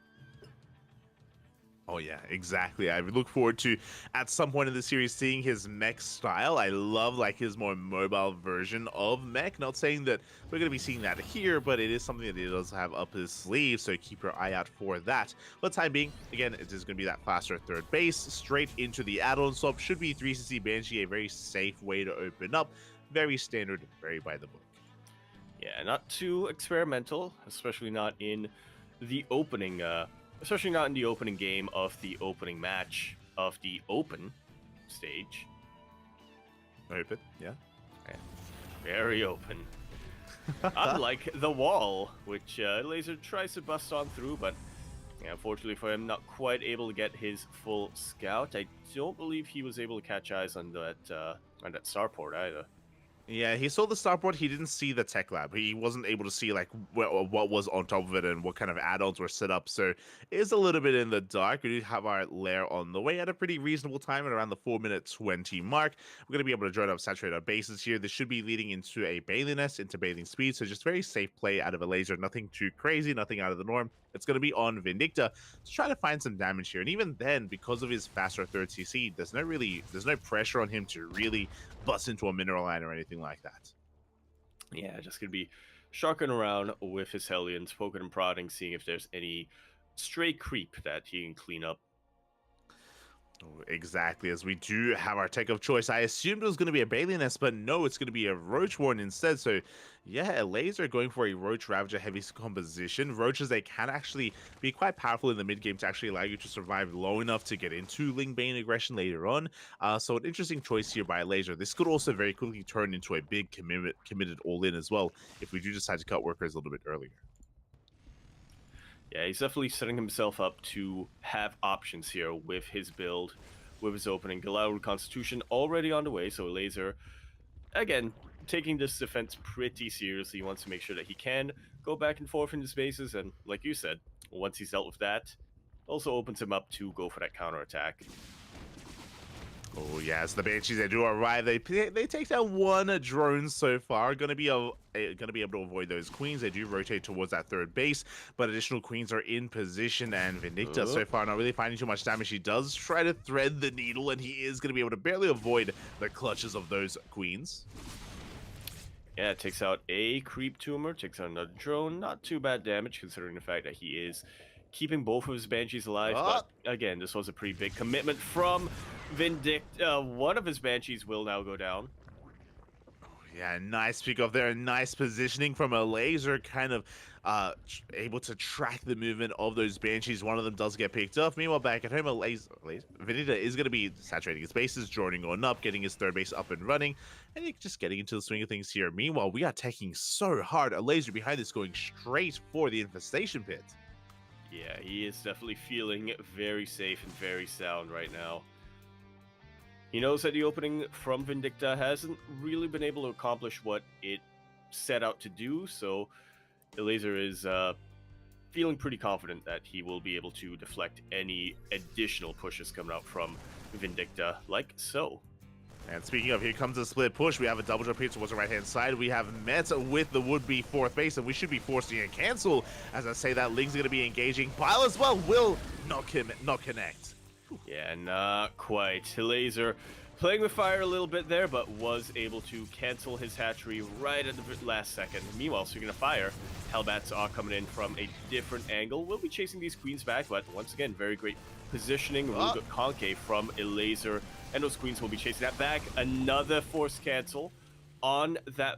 Oh yeah, exactly. I look forward to, at some point in the series, seeing his mech style. I love his more mobile version of mech. Not saying that we're going to be seeing that here, but it is something that he does have up his sleeve, so keep your eye out for that. For the time being, again, it is going to be that faster third base, straight into the add-on swap. Should be 3cc Banshee, a very safe way to open up. Very standard, very by the book. Yeah, not too experimental, especially not in the opening especially not in the opening game of the opening match of the open stage. Open, yeah. Very open. Unlike the wall, which Laser tries to bust on through, but yeah, unfortunately for him, not quite able to get his full scout. I don't believe he was able to catch eyes on that starport either. Yeah, he saw the starboard. He didn't see the tech lab. He wasn't able to see like what was on top of it and what kind of add-ons were set up. So it is a little bit in the dark. We do have our lair on the way at a pretty reasonable time at around the 4-minute 20 mark. We're going to be able to join up, saturate our bases here. This should be leading into a bathing nest, into bathing speed. So just very safe play out of a laser. Nothing too crazy, nothing out of the norm. It's going to be on Vindicta to try to find some damage here. And even then, because of his faster third CC, there's no pressure on him to really bust into a mineral line or anything like that. Yeah, just gonna be sharking around with his Hellions, poking and prodding, seeing if there's any stray creep that he can clean up. Exactly, as we do have our tech of choice. I assumed it was going to be a Bailey Nest, but no, it's going to be a Roach Warren instead. So, yeah, a laser going for a Roach Ravager heavy composition. Roaches, they can actually be quite powerful in the mid game to actually allow you to survive low enough to get into Ling Bane aggression later on. So an interesting choice here by a laser. This could also very quickly turn into a big committed all-in as well if we do decide to cut workers a little bit earlier. Yeah, he's definitely setting himself up to have options here with his build, with his opening. Galil Constitution already on the way, so Laser, again, taking this defense pretty seriously. He wants to make sure that he can go back and forth in the spaces, and like you said, once he's dealt with that, also opens him up to go for that counterattack. Oh yes, the Banshees, they do arrive. They take down one drone so far. Gonna be able to avoid those queens. They do rotate towards that third base, but additional queens are in position, and Vindicta so far not really finding too much damage. He does try to thread the needle, and he is gonna be able to barely avoid the clutches of those queens. Yeah, it takes out a creep tumor, takes out another drone. Not too bad damage considering the fact that he is keeping both of his Banshees alive. But again, this was a pretty big commitment from Vindicta. One of his Banshees will now go down. Yeah, nice pick off there. Nice positioning from a laser, kind of able to track the movement of those Banshees. One of them does get picked up. Meanwhile, back at home, Vindicta is going to be saturating his bases, joining on up, getting his third base up and running, and just getting into the swing of things here. Meanwhile, we are taking so hard. A laser behind this going straight for the infestation pit. Yeah, he is definitely feeling very safe and very sound right now. He knows that the opening from Vindicta hasn't really been able to accomplish what it set out to do, so the laser is feeling pretty confident that he will be able to deflect any additional pushes coming out from Vindicta, like so. And speaking of, here comes a split push. We have a double jump here towards the right-hand side. We have met with the would-be fourth base, and we should be forcing a cancel. As I say that, Ling's going to be engaging. Bile as well will not connect. Yeah, not quite. Laser playing with fire a little bit there, but was able to cancel his hatchery right at the last second. Meanwhile, swinging a fire, Hellbats are coming in from a different angle. We'll be chasing these queens back, but once again, very great positioning. Really good CranKy from a laser, and those queens will be chasing that back. Another force cancel on that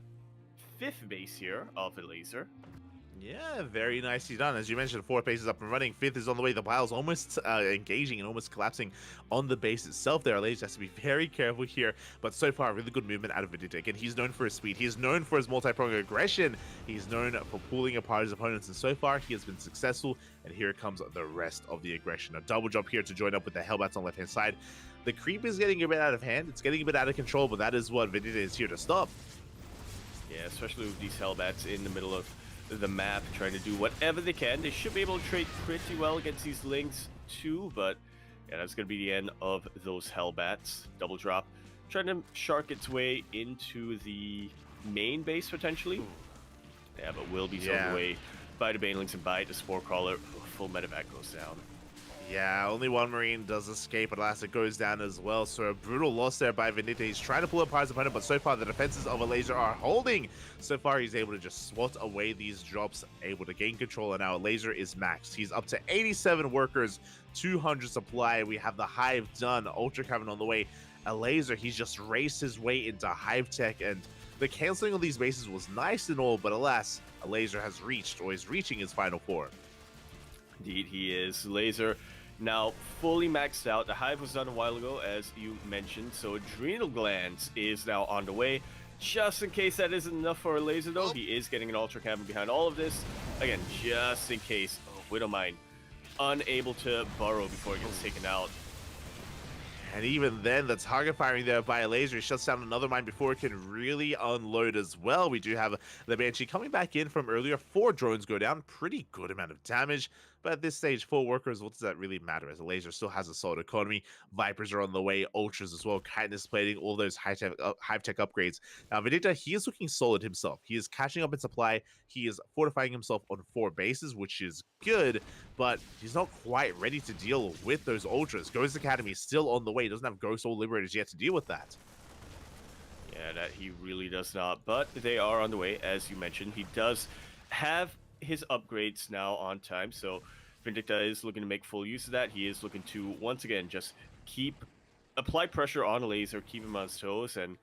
fifth base here of a laser. Yeah, very nicely done. As you mentioned, fourth base is up and running. Fifth is on the way. The Bile's almost engaging and almost collapsing on the base itself there. Laser has to be very careful here. But so far, really good movement out of Vindicta. Again, he's known for his speed. He's known for his multi-pronged aggression. He's known for pulling apart his opponents. And so far, he has been successful. And here comes the rest of the aggression. A double jump here to join up with the Hellbats on the left-hand side. The creep is getting a bit out of hand. It's getting a bit out of control, but that is what Vindicta is here to stop. Yeah, especially with these Hellbats in the middle of the map, trying to do whatever they can. They should be able to trade pretty well against these Lings too, but yeah, that's going to be the end of those Hellbats. Double drop, trying to shark its way into the main base potentially. Yeah, but will be sold away by the Banelings and by the Spore Crawler. Full medevac goes down. Yeah, only one Marine does escape, but alas, it goes down as well. So a brutal loss there by Vindicta. He's trying to pull apart his opponent, but so far the defenses of a laser are holding. So far, he's able to just swat away these drops, able to gain control, and now a laser is maxed. He's up to 87 workers, 200 supply. We have the Hive done, Ultra Cavern on the way. A laser, he's just raced his way into Hive Tech, and the canceling of these bases was nice and all, but alas, a laser has reached, or is reaching his final form. Indeed, he is. Laser now fully maxed out. The Hive was done a while ago, as you mentioned, so Adrenal Glands is now on the way. Just in case that isn't enough for a laser, though, he is getting an Ultra Cavern behind all of this. Again, just in case. Widowmine unable to burrow before he gets taken out. And even then, the target firing there by a laser shuts down another mine before it can really unload as well. We do have the Banshee coming back in from earlier. 4 drones go down. Pretty good amount of damage. But at this stage, 4 workers, what does that really matter? As a laser still has a solid economy. Vipers are on the way. Ultras as well. Kindness plating. All those high-tech upgrades. Now, Vindicta, he is looking solid himself. He is catching up in supply. He is fortifying himself on 4 bases, which is good. But he's not quite ready to deal with those Ultras. Ghost Academy is still on the way. He doesn't have Ghost or Liberators yet to deal with that. Yeah, that he really does not. But they are on the way, as you mentioned. He does have his upgrades now on time, so Vindicta is looking to make full use of that. He is looking to, once again, just apply pressure on Laser, keep him on his toes, and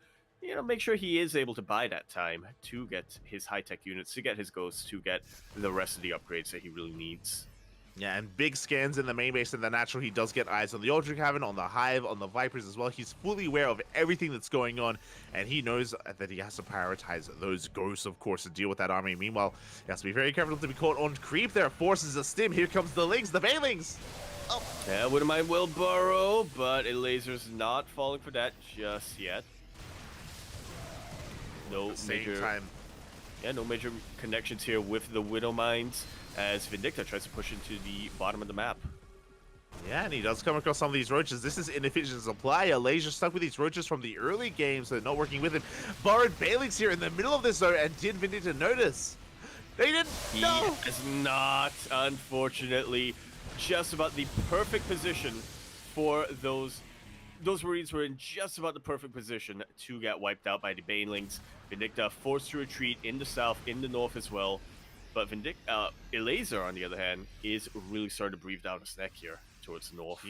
make sure he is able to buy that time to get his high-tech units, to get his ghosts, to get the rest of the upgrades that he really needs. Yeah, and big scans in the main base and the natural. He does get eyes on the Ultra Cavern, on the Hive, on the Vipers as well. He's fully aware of everything that's going on, and he knows that he has to prioritize those ghosts, of course, to deal with that army. Meanwhile, he has to be very careful to be caught on creep. There forces a stim. Here comes the Lynx, the Banelings. Oh. Yeah, wouldn't mind Will Burrow, but a laser's not falling for that just yet. No major connections here with the Widow Mines, as Vindicta tries to push into the bottom of the map. Yeah, and he does come across some of these roaches. This is inefficient supply. A laser stuck with these roaches from the early games, so not working with him. Borrowed Bailings here in the middle of this, though, and did Vindicta notice? They didn't. No, he is not, unfortunately. Just about the perfect position for those Marines were in just about the perfect position to get wiped out by the Banelings. Vindicta forced to retreat in the south, in the north as well. But Elazer, on the other hand, is really starting to breathe down his neck here towards the north.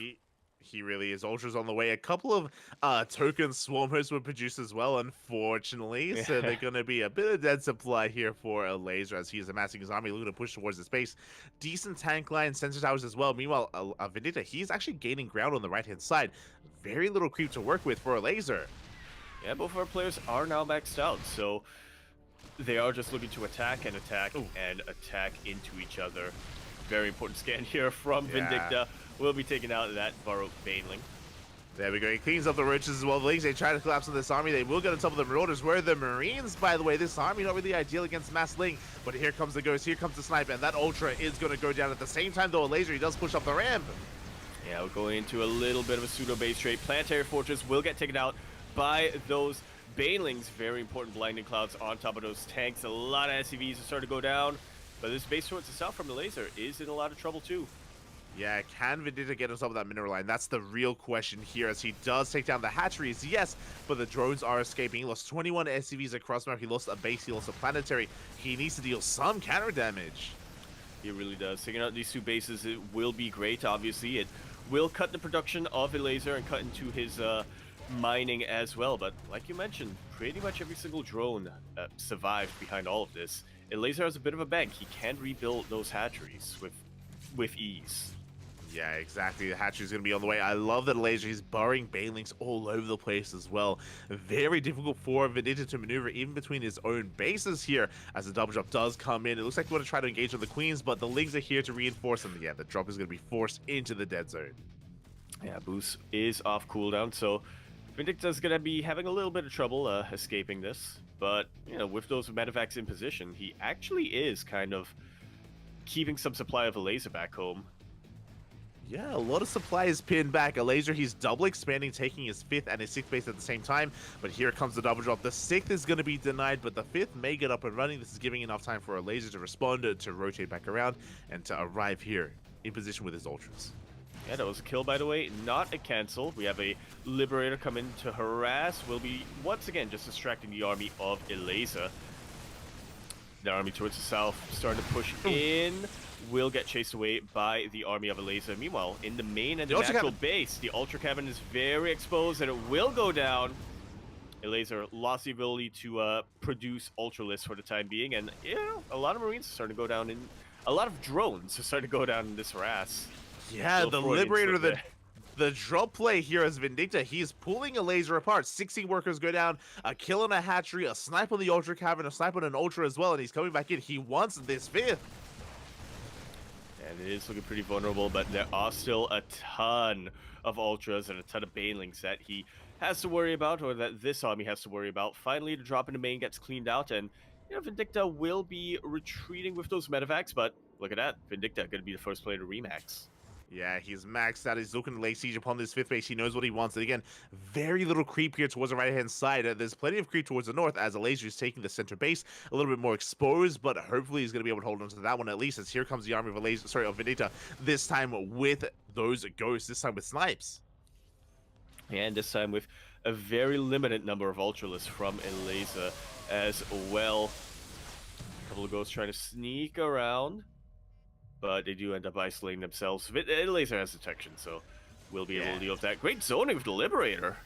He really is. Ultra's on the way. A couple of token swarm hosts were produced as well, unfortunately. So they're going to be a bit of dead supply here for a laser as he is amassing his army, looking to push towards the space. Decent tank line, sensor towers as well. Meanwhile, Vindicta, he's actually gaining ground on the right-hand side. Very little creep to work with for a laser. Yeah, both of our players are now maxed out, so they are just looking to attack and attack and attack into each other. Very important scan here from Vindicta. Will be taking out that Burrow Baneling. There we go. He cleans up the roaches as well. The Lynx, they try to collapse on this army. They will get on top of the Marauders. Where are the Marines, by the way? This army not really ideal against Mass Ling. But here comes the Ghost. Here comes the Sniper. And that Ultra is going to go down at the same time, though. A laser, he does push up the ramp. Yeah, we're going into a little bit of a pseudo-base trade. Planetary Fortress will get taken out by those Banelings. Very important blinding clouds on top of those tanks. A lot of SCVs are starting to go down. But this base towards the south from the laser is in a lot of trouble, too. Yeah, can Vindicta get on top of that mineral line? That's the real question here, as he does take down the hatcheries, yes, but the drones are escaping. He lost 21 SCVs across map. He lost a base, he lost a planetary. He needs to deal some counter damage. He really does. Taking out these 2 bases, it will be great, obviously. It will cut the production of a laser and cut into his mining as well. But like you mentioned, pretty much every single drone survived behind all of this. A laser has a bit of a bank. He can rebuild those hatcheries with ease. Yeah, exactly. The hatchery is going to be on the way. I love that laser. He's burrowing Banelings all over the place as well. Very difficult for Vindicta to maneuver even between his own bases here as the double drop does come in. It looks like we want to try to engage on the Queens, but the Lings are here to reinforce them. Yeah, the drop is going to be forced into the dead zone. Yeah, Boost is off cooldown, so Vindicta's going to be having a little bit of trouble escaping this. But, with those medevacs in position, he actually is kind of keeping some supply of a laser back home. Yeah, a lot of supply is pinned back. A laser, he's double expanding, taking his 5th and his 6th base at the same time. But here comes the double drop. The 6th is going to be denied, but the 5th may get up and running. This is giving enough time for a laser to respond, to rotate back around, and to arrive here in position with his ultras. Yeah, that was a kill, by the way, not a cancel. We have a Liberator come in to harass. Will be, once again, just distracting the army of Elaza. The army towards the south, starting to push in. Will get chased away by the army of Elaza. Meanwhile, in the main and the natural base, the Ultra Cavern is very exposed, and it will go down. Elaza lost the ability to produce Ultralists for the time being, and a lot of Marines are starting to go down in... A lot of drones are starting to go down in this harass. Yeah, the Liberator, the drop play here as Vindicta, he's pulling a laser apart. 60 workers go down, a kill on a hatchery, a snipe on the Ultra Cavern, a snipe on an Ultra as well, and he's coming back in. He wants this 5th. And it is looking pretty vulnerable, but there are still a ton of Ultras and a ton of Banelings that he has to worry about, or that this army has to worry about. Finally, the drop in the main gets cleaned out, and Vindicta will be retreating with those medevacs, but look at that. Vindicta going to be the first player to remax. Yeah, he's maxed out. He's looking to lay siege upon this 5th base. He knows what he wants. And again, very little creep here towards the right-hand side. There's plenty of creep towards the north as Laser is taking the center base. A little bit more exposed, but hopefully he's going to be able to hold on to that one at least, as here comes the army of Vindicta, this time with those ghosts, this time with snipes. And this time with a very limited number of Ultralists from Laser as well. A couple of ghosts trying to sneak around, but they do end up isolating themselves. Laser has detection, so we'll be able to deal with that. Great zoning with the Liberator.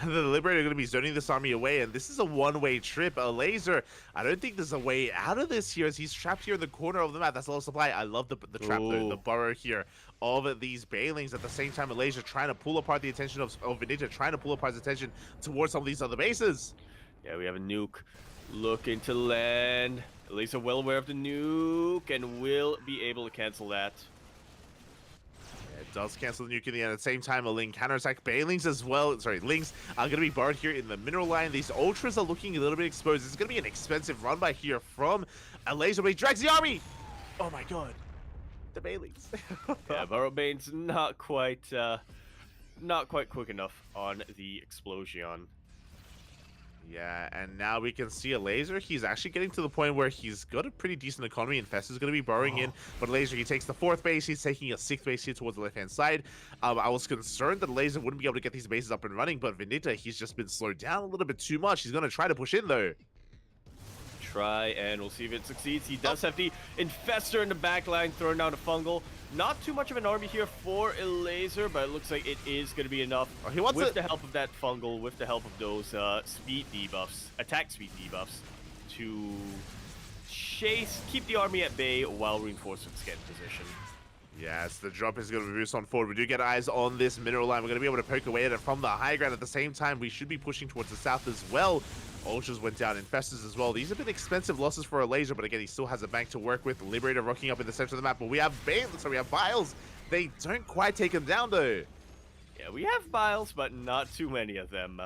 The Liberator going to be zoning this army away, and this is a one-way trip. A Laser, I don't think there's a way out of this here, as he's trapped here in the corner of the map. That's a low supply. I love the trap, the burrow here of these Banelings. At the same time, a Laser trying to pull apart the attention of Vindicta, trying to pull apart his attention towards some of these other bases. Yeah, we have a nuke looking to land. Laser well aware of the nuke and will be able to cancel that. It does cancel the nuke in the end. At the same time, a Ling counterattack. Banelings as well. Sorry, Lings are going to be barred here in the mineral line. These Ultras are looking a little bit exposed. It's going to be an expensive run by here from a Laser, but he drags the army. Oh my god. The Banelings. Yeah, Burrowbane's not quite quick enough on the explosion. Yeah, and now we can see a Laser. He's actually getting to the point where he's got a pretty decent economy. Infest is going to be burrowing in, but Laser, he takes the 4th base. He's taking a 6th base here towards the left-hand side. I was concerned that Laser wouldn't be able to get these bases up and running, but Vindicta, he's just been slowed down a little bit too much. He's going to try to push in, though. Try, and we'll see if it succeeds. He does have the Infestor in the back line, throwing down a Fungal. Not too much of an army here for a Laser, but it looks like it is going to be enough. He wants with the help of that Fungal, with the help of those speed debuffs, attack speed debuffs, to keep the army at bay while reinforcements get in position. Yes, the drop is going to boost on forward. We do get eyes on this mineral line. We're going to be able to poke away at it from the high ground. At the same time, we should be pushing towards the south as well. Ultras went down, Infestors as well. These have been expensive losses for a Laser, but again, he still has a bank to work with. Liberator rocking up in the center of the map, but we have we have Biles. They don't quite take him down, though. Yeah, we have Biles, but not too many of them.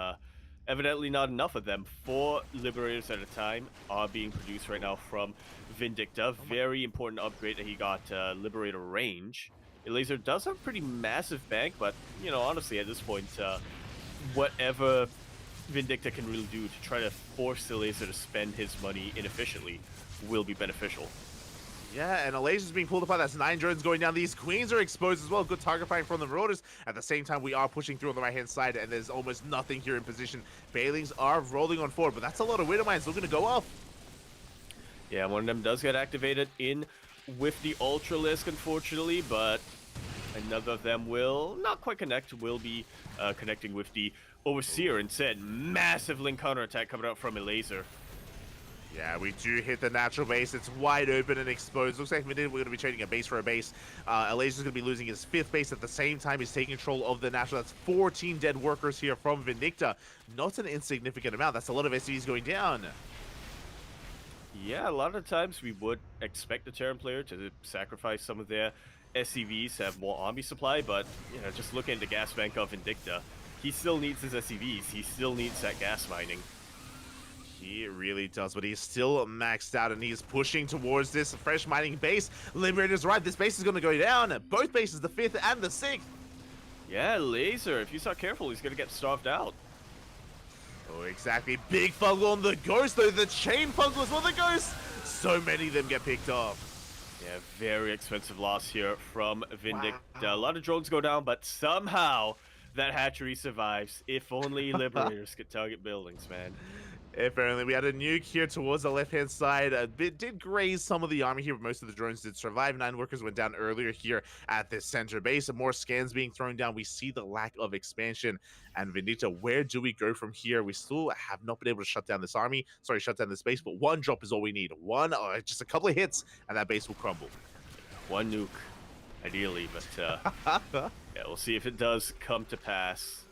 Evidently not enough of them. 4 Liberators at a time are being produced right now from Vindicta. Very important upgrade that he got, Liberator range. Laser does have a pretty massive bank, but, honestly, at this point, whatever Vindicta can really do to try to force the Laser to spend his money inefficiently will be beneficial. Yeah, and a Laser's being pulled apart. That's 9 drones going down. These Queens are exposed as well. Good target firing from the Marauders. At the same time, we are pushing through on the right-hand side, and there's almost nothing here in position. Banelings are rolling on forward, but that's a lot of Widow Mines looking to go off. Yeah, one of them does get activated in with the Ultralisk, unfortunately, but another of them will not quite connect, will be connecting with the Overseer instead. Massive Link counterattack coming out from a Laser. Yeah, we do hit the natural base. It's wide open and exposed. Looks like we're going to be trading a base for a base. Laser's going to be losing his 5th base. At the same time, he's taking control of the natural. That's 14 dead workers here from Vindicta. Not an insignificant amount. That's a lot of SCVs going down. Yeah, a lot of times we would expect the Terran player to sacrifice some of their SCVs to have more army supply, but, just looking at the gas bank of Vindicta, he still needs his SCVs. He still needs that gas mining. He really does, but he's still maxed out, and he's pushing towards this fresh mining base. Liberator's right. This base is going to go down. Both bases, the 5th and the 6th. Yeah, Laser, if he's not careful, he's going to get starved out. Oh, exactly. Big Fungal on the Ghost, though. The Chain Fungal as well, the Ghost. So many of them get picked off. Yeah, very expensive loss here from Vindicta. Wow. A lot of drones go down, but somehow that hatchery survives. If only Liberators could target buildings, man. If only. We had a nuke here towards the left-hand side. It did graze some of the army here, but most of the drones did survive. 9 workers went down earlier here at this center base. And more scans being thrown down. We see the lack of expansion. And Vindicta, where do we go from here? We still have not been able to shut down this army. Sorry, shut down this base, but 1 drop is all we need. Just a couple of hits, and that base will crumble. 1 nuke, ideally, but yeah, we'll see if it does come to pass.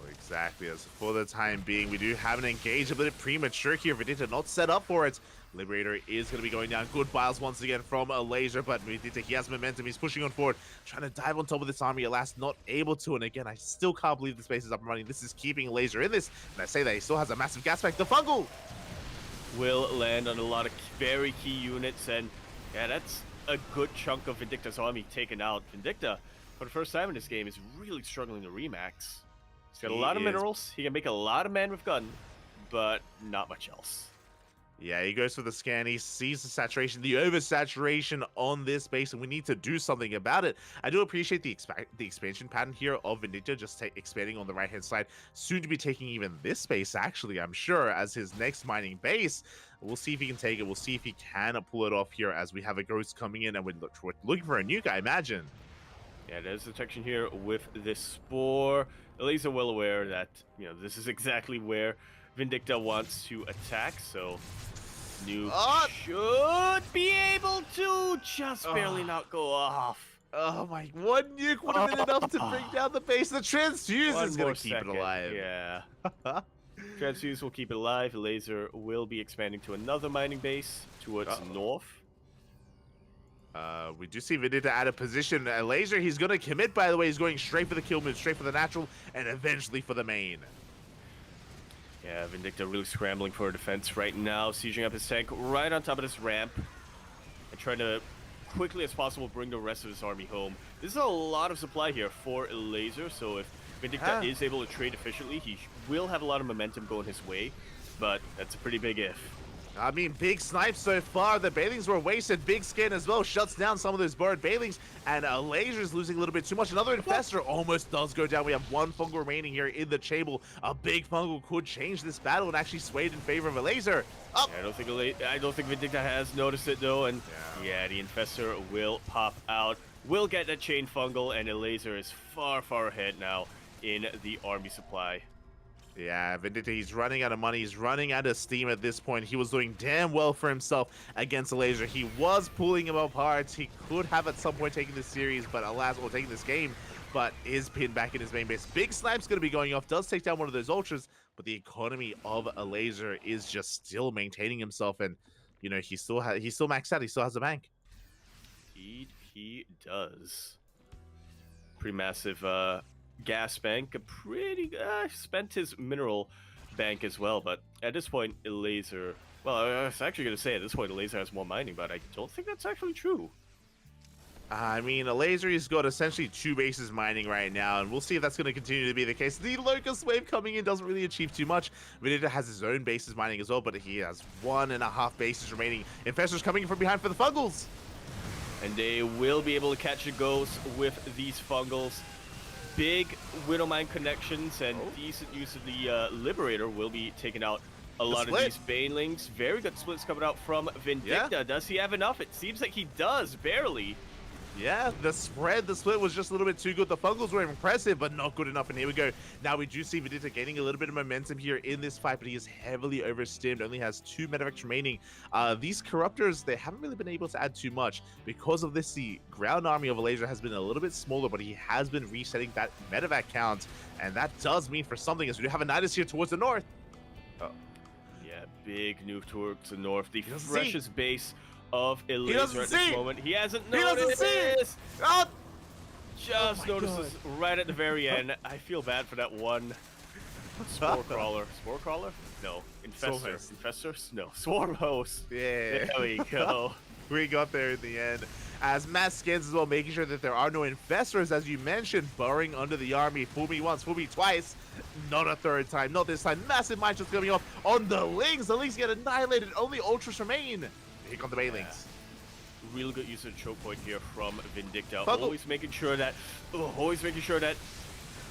Exactly. As for the time being, we do have an engage a bit premature here. Vindicta not set up for it, Liberator is going to be going down. Good biles once again from a laser, but Vindicta, he has momentum. He's pushing on forward, trying to dive on top of this army. Alas, not able to. And again, I still can't believe the space is up and running. This is keeping laser in this. And I say that he still has a massive gas pack. The fungal will land on a lot of very key units, and yeah, that's a good chunk of Vindicta's army taken out. Vindicta, for the first time in this game, is really struggling to remax. He's got a lot of minerals. He can make a lot of man with gun, but not much else. Yeah, he goes for the scan. He sees the saturation, the oversaturation on this base, and we need to do something about it. I do appreciate the expansion pattern here of Vindicta, just expanding on the right-hand side. Soon to be taking even this base, actually, I'm sure, as his next mining base. We'll see if he can take it. We'll see if he can pull it off here as we have a ghost coming in, and we're looking for a nuke, I imagine. Yeah, there's detection here with this spore. At least are well aware that, this is exactly where Vindicta wants to attack, so nuke should be able to just barely not go off. Oh my, one nuke would have been enough to bring down the base. The transfuse is going to keep it alive. Yeah. Transfuse will keep it alive. Laser will be expanding to another mining base towards north. We do see Vindicta out of position. Laser, he's going to commit, by the way. He's going straight for the kill move, straight for the natural, and eventually for the main. Yeah, Vindicta really scrambling for defense right now, sieging up his tank right on top of this ramp, and trying to quickly as possible bring the rest of his army home. This is a lot of supply here for Laser, so if Vindicta is able to trade efficiently, he will have a lot of momentum going his way, but that's a pretty big if. I mean, big snipes so far. The Bailings were wasted. Big scan as well shuts down some of those bird Bailings, and Laser's losing a little bit too much. Another Infestor almost does go down. We have one fungal remaining here in the Chable. A big fungal could change this battle and actually swayed in favor of a Laser. Yeah, I don't think Vindicta has noticed it though, and yeah, the Infestor will pop out. Will get that chain fungal, and a Laser is far, far ahead now in the army supply. Yeah, Vindicta, he's running out of money. He's running out of steam at this point. He was doing damn well for himself against the Laser. He was pulling him apart. He could have at some point taken this series, but alas, or taking this game, but is pinned back in his main base. Big Snipe's going to be going off. Does take down one of those Ultras, but the economy of a Laser is just still maintaining himself, and he's still maxed out. He still has a bank. Indeed, he does. Pretty massive gas bank, spent his mineral bank as well, but at this point, Laser, well, I was actually going to say at this point, Laser has more mining, but I don't think that's actually true. I mean, a Laser, he's got essentially 2 bases mining right now, and we'll see if that's going to continue to be the case. The Locust Wave coming in doesn't really achieve too much. Vindicta has his own bases mining as well, but he has 1.5 bases remaining. Infestors coming in from behind for the Fungals. And they will be able to catch a ghost with these Fungals. Big Widowmine connections and decent use of the Liberator will be taking out a lot of these Banelings. Very good splits coming out from Vindicta. Yeah. Does he have enough? It seems like he does, barely. Yeah, the split was just a little bit too good. The Fungals were impressive, but not good enough. And here we go. Now we do see Vindicta gaining a little bit of momentum here in this fight, but he is heavily overstimmed. Only has 2 medevacs remaining. These Corruptors, they haven't really been able to add too much. Because of this, the ground army of Laser has been a little bit smaller, but he has been resetting that medevac count. And that does mean for something, as we do have a Nidus here towards the north. Yeah, big nuke towards the north. The freshest base of a Laser at this moment. He hasn't noticed. Just notices right at the very end. I feel bad for that one Spore Crawler. Spore Crawler? No. Infestor. Infestors? No. Swarm Host. Yeah. There we go. We got there in the end. As mass scans as well, making sure that there are no Infestors, as you mentioned, burrowing under the army. Fool me once, fool me twice. Not a third time, not this time. Massive mine just coming off on the Lings. The Lings get annihilated. Only Ultras remain. Here on the Bailings. Yeah. Real good use of choke point here from Vindicta. Always making sure that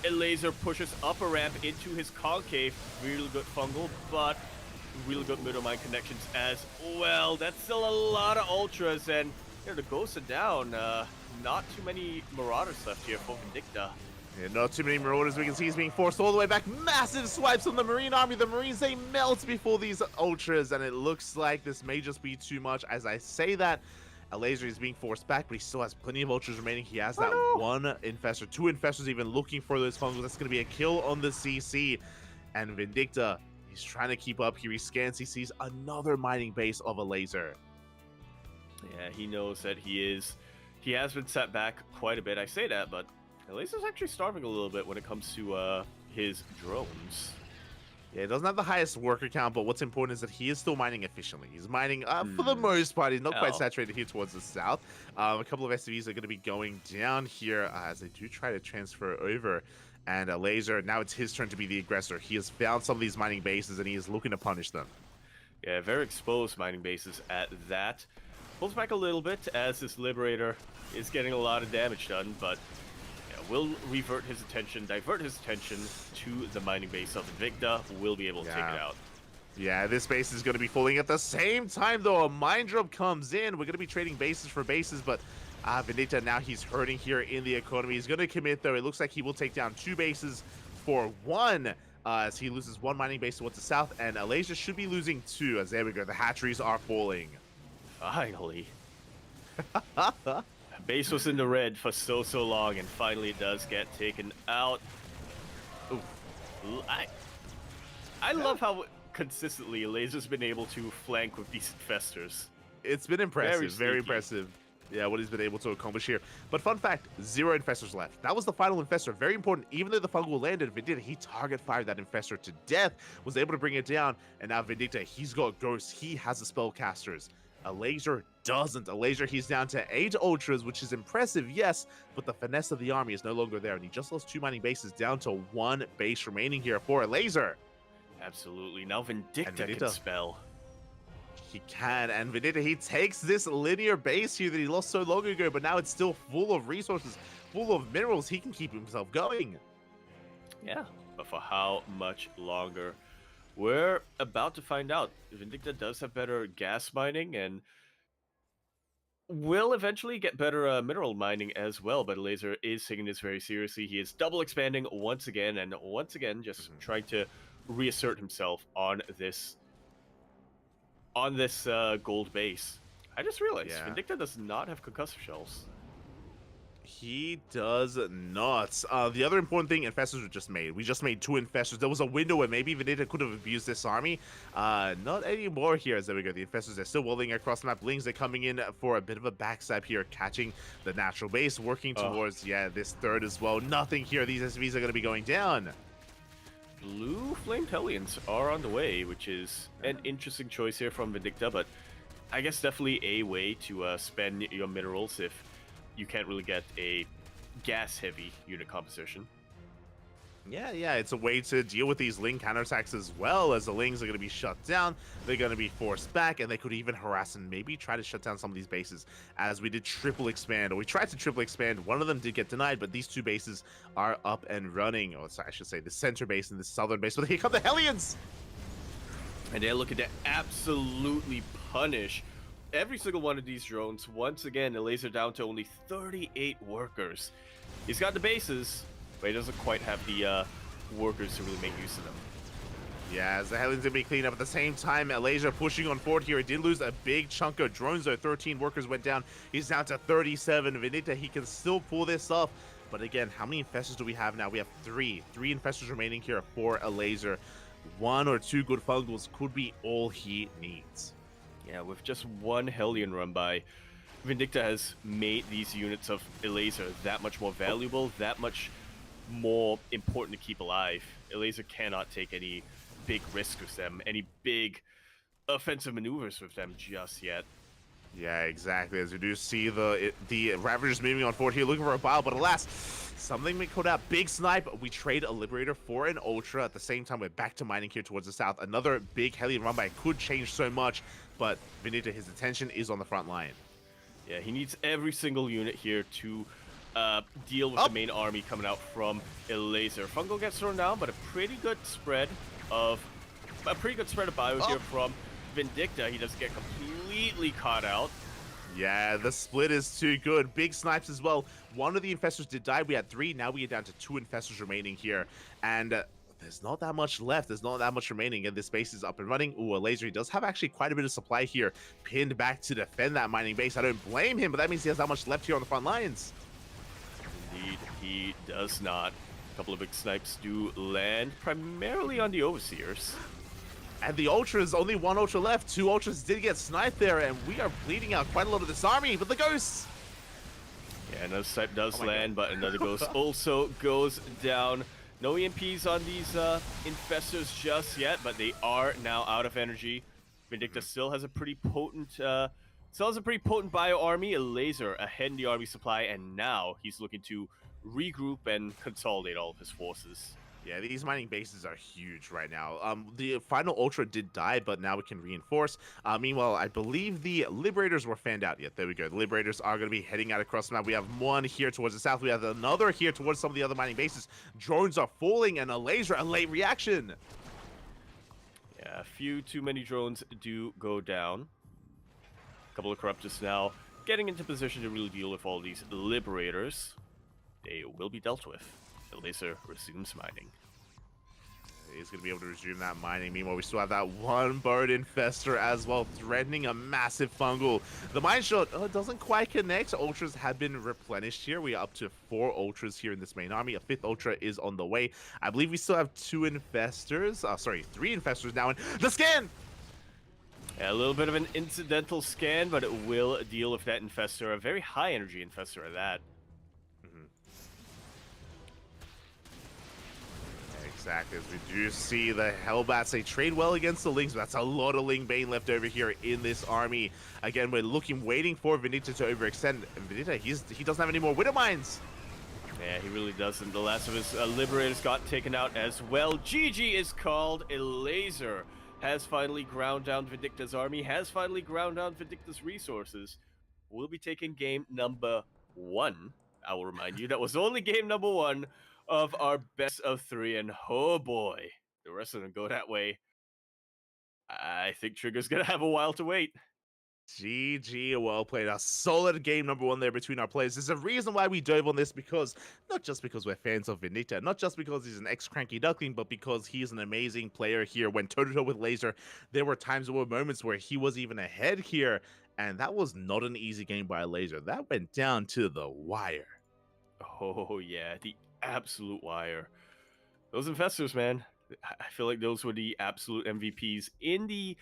a Laser pushes up a ramp into his concave. Really good fungal, but really good middle mine connections as well. That's still a lot of Ultras, and the ghosts are down. Not too many Marauders left here for Vindicta. Yeah, not too many Marauders. We can see he's being forced all the way back. Massive swipes on the Marine army. The Marines, they melt before these Ultras, and it looks like this may just be too much. As I say that, a Laser is being forced back, but he still has plenty of Ultras remaining. He has that one Infestor, 2 Infestors even looking for those Fungals. That's going to be a kill on the CC. And Vindicta, he's He's trying to keep up here. He scans, he sees another mining base of a laser. Yeah, he knows that he has been set back quite a bit. I say that, but Laser's actually starving a little bit when it comes to his drones. Yeah, he doesn't have the highest worker count, but what's important is that he is still mining efficiently. He's mining, for the most part, he's not quite saturated here towards the south. A couple of SCVs are going to be going down here as they do try to transfer over. And Laser, now it's his turn to be the aggressor. He has found some of these mining bases and he is looking to punish them. Yeah, very exposed mining bases at that. Pulls back a little bit as this Liberator is getting a lot of damage done, but will divert his attention to the mining base of Invicta. Will be able to take it out. Yeah, this base is going to be falling at the same time, though. A mine drop comes in. We're going to be trading bases for bases, but Vendetta, now he's hurting here in the economy. He's going to commit, though. It looks like he will take down 2 bases for 1 as he loses 1 mining base towards the south, and Alasia should be losing 2, as there we go. The hatcheries are falling. Finally. Base was in the red for so long, and finally it does get taken out. Ooh. I love how consistently Laser's been able to flank with these infestors. It's been impressive, very impressive. Yeah, what he's been able to accomplish here. But fun fact, 0 infestors left. That was the final infestor. Very important. Even though the fungal landed, Vendetta, he target fired that infestor to death, was able to bring it down, and now Vendetta, he's got ghosts. He has the spellcasters. A laser doesn't. A laser, he's down to 8 ultras, which is impressive, yes, but the finesse of the army is no longer there, and he just lost 2 mining bases down to 1 base remaining here for a laser. Absolutely. Now Vendetta can spell. He can, and Vendetta, he takes this linear base here that he lost so long ago, but now it's still full of resources, full of minerals. He can keep himself going. Yeah, but for how much longer? We're about to find out. Vindicta does have better gas mining and will eventually get better mineral mining as well, but Laser is taking this very seriously. He is double expanding once again, and once again just trying to reassert himself on this gold base. I just realized Vindicta does not have concussive shells. He does not. The other important thing, infestors were just made. We just made 2 infestors. There was a window where maybe Vendetta could have abused this army. Not anymore here. As there we go. The infestors are still rolling across the map. Lings are coming in for a bit of a backstab here, catching the natural base, working towards, this third as well. Nothing here. These SVs are going to be going down. Blue Flamed Hellions are on the way, which is an interesting choice here from Vindicta, but I guess definitely a way to spend your minerals if you can't really get a gas-heavy unit composition. Yeah, it's a way to deal with these Ling counterattacks as well, as the Lings are going to be shut down, they're going to be forced back, and they could even harass and maybe try to shut down some of these bases, as we did triple expand, or we tried to triple expand. One of them did get denied, but these 2 bases are up and running, or I should say the center base and the southern base, but here come the Hellions! And they're looking to absolutely punish every single one of these drones. Once again, the Laser down to only 38 workers. He's got the bases, but he doesn't quite have the workers to really make use of them. Yeah, as the Hellions going to be cleaned up at the same time, Malaysia pushing on forward here. He did lose a big chunk of drones, though. 13 workers went down. He's down to 37. Vendetta, he can still pull this off. But again, how many infestors do we have now? We have 3. 3 infestors remaining here for a laser. 1 or 2 good fungals could be all he needs. Yeah, with just 1 Hellion run by, Vindicta has made these units of Elaser that much more valuable, that much more important to keep alive. Elaser cannot take any big risks with them, any big offensive maneuvers with them just yet. Yeah, exactly. As we do see the Ravagers moving on forward here, looking for a bile, but alas, something may code out. Big snipe. We trade a Liberator for an Ultra. At the same time, we're back to mining here towards the south. Another big Hellion run by could change so much, but Vendetta, his attention is on the front line. Yeah, he needs every single unit here to deal with the main army coming out from a laser. Fungal gets thrown down, but a pretty good spread of bios here from Vindicta. He doesn't get completely caught out. Yeah, the split is too good. Big snipes as well. One of the infestors did die. We had 3. Now we are down to 2 infestors remaining here. And there's not that much left. There's not that much remaining. And this base is up and running. Ooh, a laser. He does have actually quite a bit of supply here pinned back to defend that mining base. I don't blame him, but that means he has that much left here on the front lines. Indeed, he does not. A couple of big snipes do land primarily on the Overseers. And the Ultras, only one Ultra left. 2 Ultras did get sniped there, and we are bleeding out quite a lot of this army. But the Ghosts! Yeah, another snipe does land, God. but another Ghost also goes down. No EMPs on these Infestors just yet, but they are now out of energy. Vindicta still has a pretty potent bio army, a laser ahead in the army supply, and now he's looking to regroup and consolidate all of his forces. Yeah, these mining bases are huge right now. The final Ultra did die, but now we can reinforce. Meanwhile, I believe the Liberators were fanned out yet. There we go. The Liberators are going to be heading out across the map. We have one here towards the south. We have another here towards some of the other mining bases. Drones are falling, and a laser, a late reaction. Yeah, a few too many drones do go down. A couple of Corruptors now getting into position to really deal with all these Liberators. They will be dealt with. The laser resumes mining. He's going to be able to resume that mining. Meanwhile, we still have that one bird infestor as well, threatening a massive fungal. The mine shot doesn't quite connect. Ultras have been replenished here. We are up to 4 Ultras here in this main army. A 5th Ultra is on the way. I believe we still have 2 infestors. 3 infestors now. And the scan! Yeah, a little bit of an incidental scan, but it will deal with that infestor. A very high energy infestor at that. Exactly, as we do see the Hellbats, they trade well against the Lings, but that's a lot of Ling Bane left over here in this army. Again, we're waiting for Vindicta to overextend. And Vindicta, he doesn't have any more Widow Mines. Yeah, he really doesn't. The last of his Liberators got taken out as well. GG is called. A laser has finally ground down Vindicta's army, has finally ground down Vindicta's resources. We'll be taking game number 1. I will remind you, that was only game number 1 of our best of 3, and oh boy, the rest of them go that way. I think Trigger's gonna have a while to wait. GG, well played. A solid game number 1 there between our players. There's a reason why we dove on this, because not just because we're fans of Vindicta, not just because he's an ex-CranKy Duckling, but because he's an amazing player here. When toe-to-toe with Laser, there were moments where he was even ahead here, and that was not an easy game by Laser. That went down to the wire. Oh yeah, the absolute wire. Those infestors, man. I feel like those were the absolute MVPs in the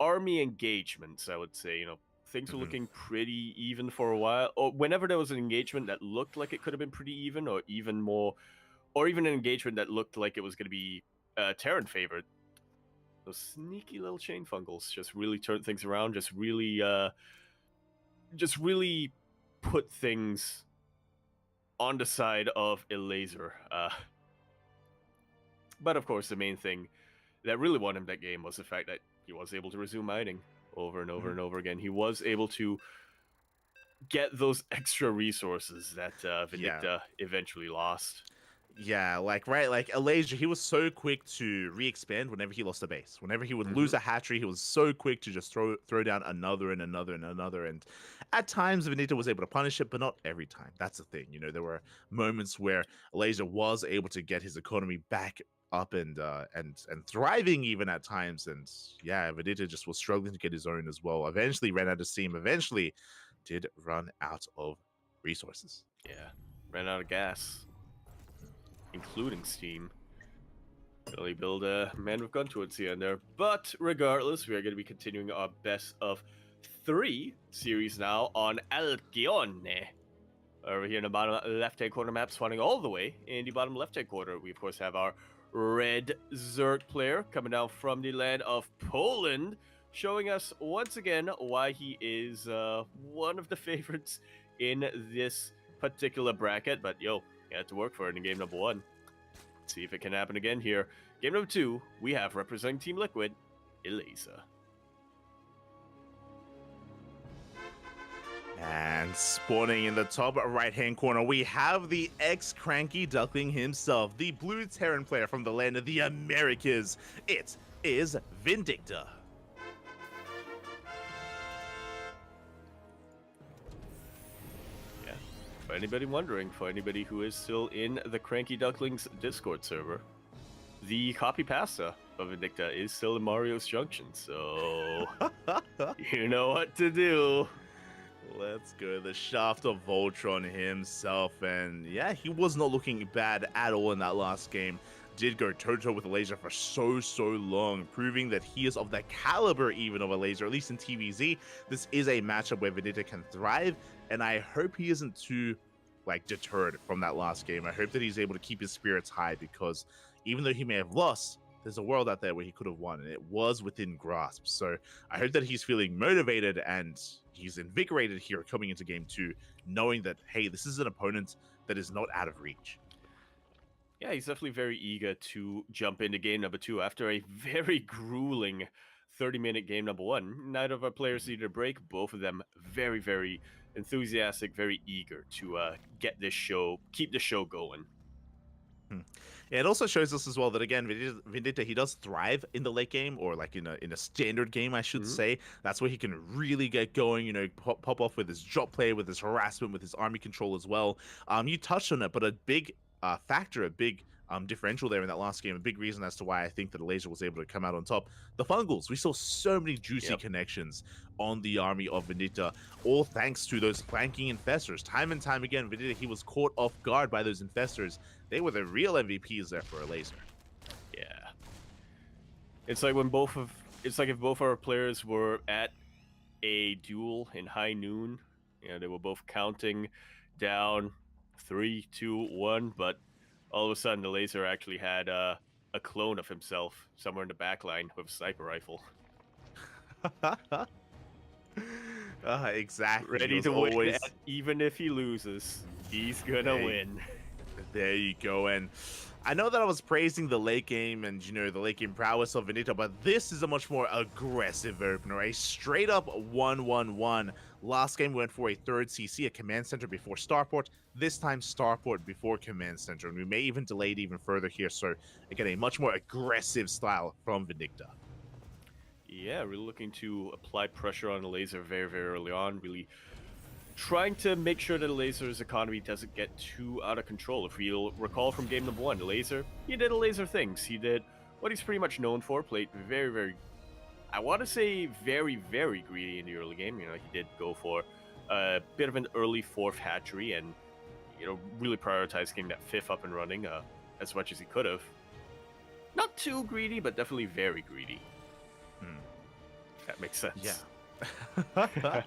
army engagements, I would say. You know, things were looking pretty even for a while. Or whenever there was an engagement that looked like it could have been pretty even, or even more, or even an engagement that looked like it was going to be Terran favored. Those sneaky little chain fungals just really turned things around. Just really put things on the side of a laser. But of course, the main thing that really won him that game was the fact that he was able to resume mining over and over and over again. He was able to get those extra resources that Vindicta eventually lost. Yeah, like Elijah, he was so quick to re-expand whenever he lost a base. Whenever he would lose a hatchery, he was so quick to just throw down another and another and another. And at times, Vindicta was able to punish it, but not every time. That's the thing. You know, there were moments where Elijah was able to get his economy back up and thriving even at times. And yeah, Vindicta just was struggling to get his own as well. Eventually ran out of steam. Eventually did run out of resources. Yeah, ran out of gas, including steam. Really build a man with gun towards the end there. But regardless, we are going to be continuing our best of 3 series now on Alcione. Over here in the bottom left-hand corner map, spawning all the way in the bottom left-hand corner, we of course have our red Zerg player coming down from the land of Poland, showing us once again why he is one of the favorites in this particular bracket. But yo, he had to work for it in game number 1. Let's see if it can happen again here. Game number 2, we have representing Team Liquid, Elisa. And spawning in the top right-hand corner, we have the ex-CranKy Duckling himself, the blue Terran player from the land of the Americas. It is Vindicta. Yeah, for anybody wondering, for anybody who is still in the CranKy Ducklings Discord server, the copy pasta of Vindicta is still in Mario's Junction, so you know what to do. Let's go, the Shaft of Voltron himself, and yeah, he was not looking bad at all in that last game. did go toe-to-toe with a laser for so long, proving that he is of the caliber even of a laser, at least in TVZ. This is a matchup where Vegeta can thrive, and I hope he isn't too deterred from that last game. I hope that he's able to keep his spirits high, because even though he may have lost, there's a world out there where he could have won, and it was within grasp. So I hope that he's feeling motivated and he's invigorated here coming into game 2, knowing that, hey, this is an opponent that is not out of reach. Yeah, he's definitely very eager to jump into game number 2 after a very grueling 30-minute game number 1. Neither of our players needed a break. Both of them very, very enthusiastic, very eager to keep the show going. Yeah, it also shows us as well that, again, Vendetta, he does thrive in the late game, or in a standard game, I should say. That's where he can really get going, pop off with his drop play, with his harassment, with his army control as well. You touched on it, but a big factor, a big differential there in that last game, a big reason as to why I think that Laser was able to come out on top. The Fungals, we saw so many juicy connections on the army of Vendetta, all thanks to those flanking infestors. Time and time again, Vendetta, he was caught off guard by those infestors. They were the real MVPs there for a Laser. Yeah. It's like if both our players were at a duel in high noon, they were both counting down 3, 2, 1, but all of a sudden the Laser actually had a clone of himself somewhere in the back line with a sniper rifle. Exactly. Ready to win, even if he loses, he's gonna win. There you go. And I know that I was praising the late game and, the late game prowess of Vendetta, but this is a much more aggressive opener. A straight up 1-1-1. Last game we went for a third CC, a command center before starport. This time starport before command center. And we may even delay it even further here. So, again, a much more aggressive style from Vendetta. Yeah, really looking to apply pressure on the Laser very, very early on. Really trying to make sure that the Laser's economy doesn't get too out of control. If you'll recall from game number 1, the Laser, he did Laser things. He did what he's pretty much known for, played very, very, I want to say very, very greedy in the early game. He did go for a bit of an early 4th hatchery and, really prioritized getting that 5th up and running as much as he could have. Not too greedy, but definitely very greedy. That makes sense. Yeah.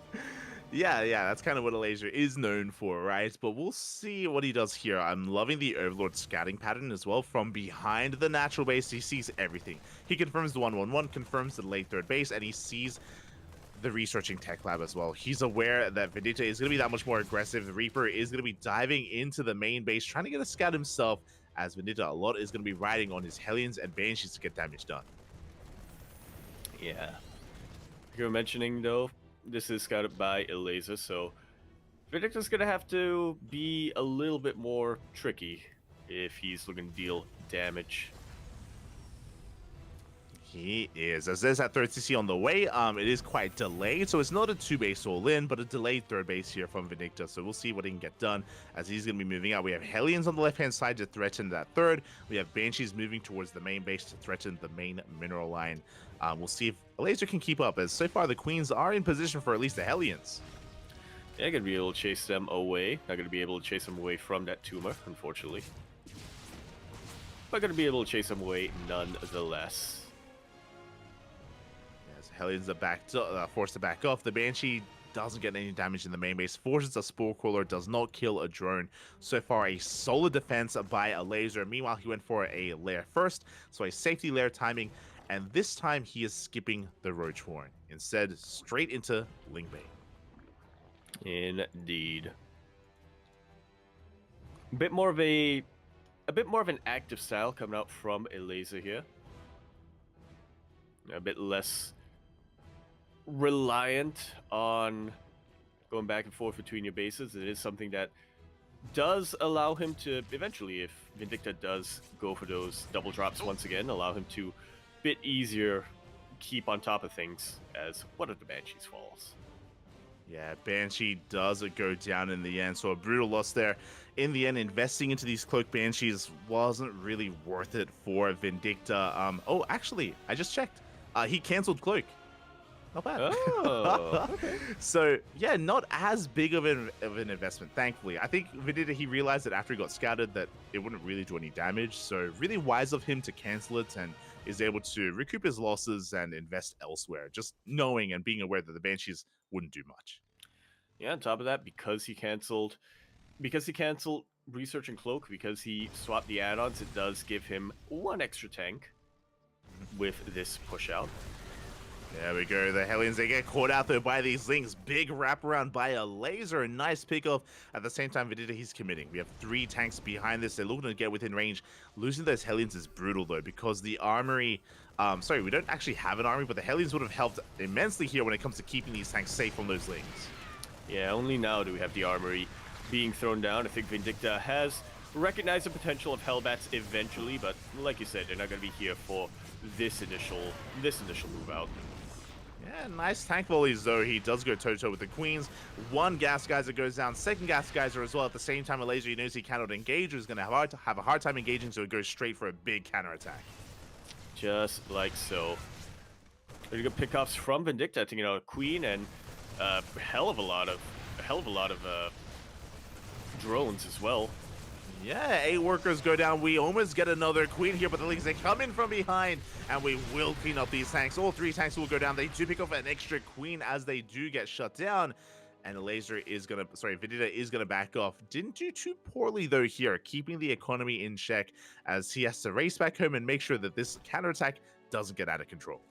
Yeah, that's kind of what a Laser is known for, right? But we'll see what he does here. I'm loving the Overlord scouting pattern as well. From behind the natural base, he sees everything. He confirms the 1-1-1, confirms the late third base, and he sees the researching tech lab as well. He's aware that Vendetta is going to be that much more aggressive. The Reaper is going to be diving into the main base, trying to get a scout himself, as Vendetta a lot is going to be riding on his Hellions and Banshees to get damage done. Yeah. You were mentioning, though, this is scouted by a Laser, so Vendicta's gonna have to be a little bit more tricky if he's looking to deal damage. He is, as there's that third CC on the way. It is quite delayed, so it's not a 2-base all-in, but a delayed third base here from Vendicta, so we'll see what he can get done as he's going to be moving out. We have Hellions on the left-hand side to threaten that third. We have Banshees moving towards the main base to threaten the main mineral line. We'll see if a Laser can keep up, as so far the Queens are in position for at least the Hellions. Yeah, gonna be able to chase them away. Not gonna be able to chase them away from that tumor, unfortunately. But gonna be able to chase them away nonetheless. Hellions are forced to back off. The Banshee doesn't get any damage in the main base, forces a Spore Crawler, does not kill a drone. So far, a solid defense by a Laser. Meanwhile, he went for a lair first, so a safety lair timing, and this time he is skipping the Roach Horn. Instead, straight into Ling Bay. Indeed. A bit more of an active style coming out from a Laser here. A bit less reliant on going back and forth between your bases. It is something that does allow him to eventually, if Vendicta does go for those double drops once again, allow him to a bit easier keep on top of things as one of the Banshees falls. Yeah, Banshee does go down in the end, so a brutal loss there. In the end, investing into these Cloak Banshees wasn't really worth it for Vendicta. Oh, actually, I just checked. He cancelled Cloak. Not bad. Oh, okay. So yeah, not as big of an investment, thankfully. I think Vegeta, he realized that after he got scouted that it wouldn't really do any damage. So really wise of him to cancel it and is able to recoup his losses and invest elsewhere. Just knowing and being aware that the Banshees wouldn't do much. Yeah, on top of that, because he canceled Research and Cloak, because he swapped the add-ons, it does give him one extra tank with this push out. There we go. The Hellions, they get caught out though by these Lings. Big wraparound by a laser. Nice pickoff. At the same time, Vegeta, he's committing. We have 3 tanks behind this. They're looking to get within range. Losing those Hellions is brutal though, because the armory... sorry, we don't actually have an armory, but the Hellions would have helped immensely here when it comes to keeping these tanks safe from those Lings. Yeah, only now do we have the armory being thrown down. I think Vindicta has recognized the potential of Hellbats eventually, but like you said, they're not going to be here for this initial move out. Yeah, nice tank volleys though. He does go toe-to-toe with the Queens. 1 Gas Geyser goes down, 2nd Gas Geyser as well. At the same time, a laser he knows he cannot engage, or is going to have a hard time engaging, so it goes straight for a big counterattack. Just like so. Pretty good pickups from Vindicta, taking out a Queen and a hell of a lot of drones as well. Yeah, 8 workers go down. We almost get another Queen here, but the Lings, they come in from behind, and we will clean up these tanks. All 3 tanks will go down. They do pick up an extra Queen as they do get shut down. And the laser is going to, Vegeta is going to back off. Didn't do too poorly, though, here, keeping the economy in check as he has to race back home and make sure that this counterattack doesn't get out of control.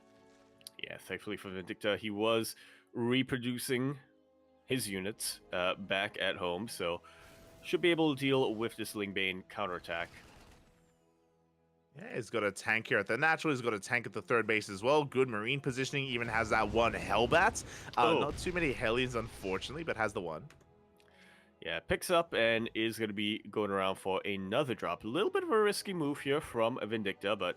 Yeah, thankfully for Vindicta, he was reproducing his units back at home, so should be able to deal with this Lingbane counterattack. Yeah, he's got a tank here at the natural. He's got a tank at the 3rd base as well. Good marine positioning. Even has that 1 Hellbat. Not too many Hellions, unfortunately, but has the 1. Yeah, picks up and is going to be going around for another drop. A little bit of a risky move here from Vindicta, but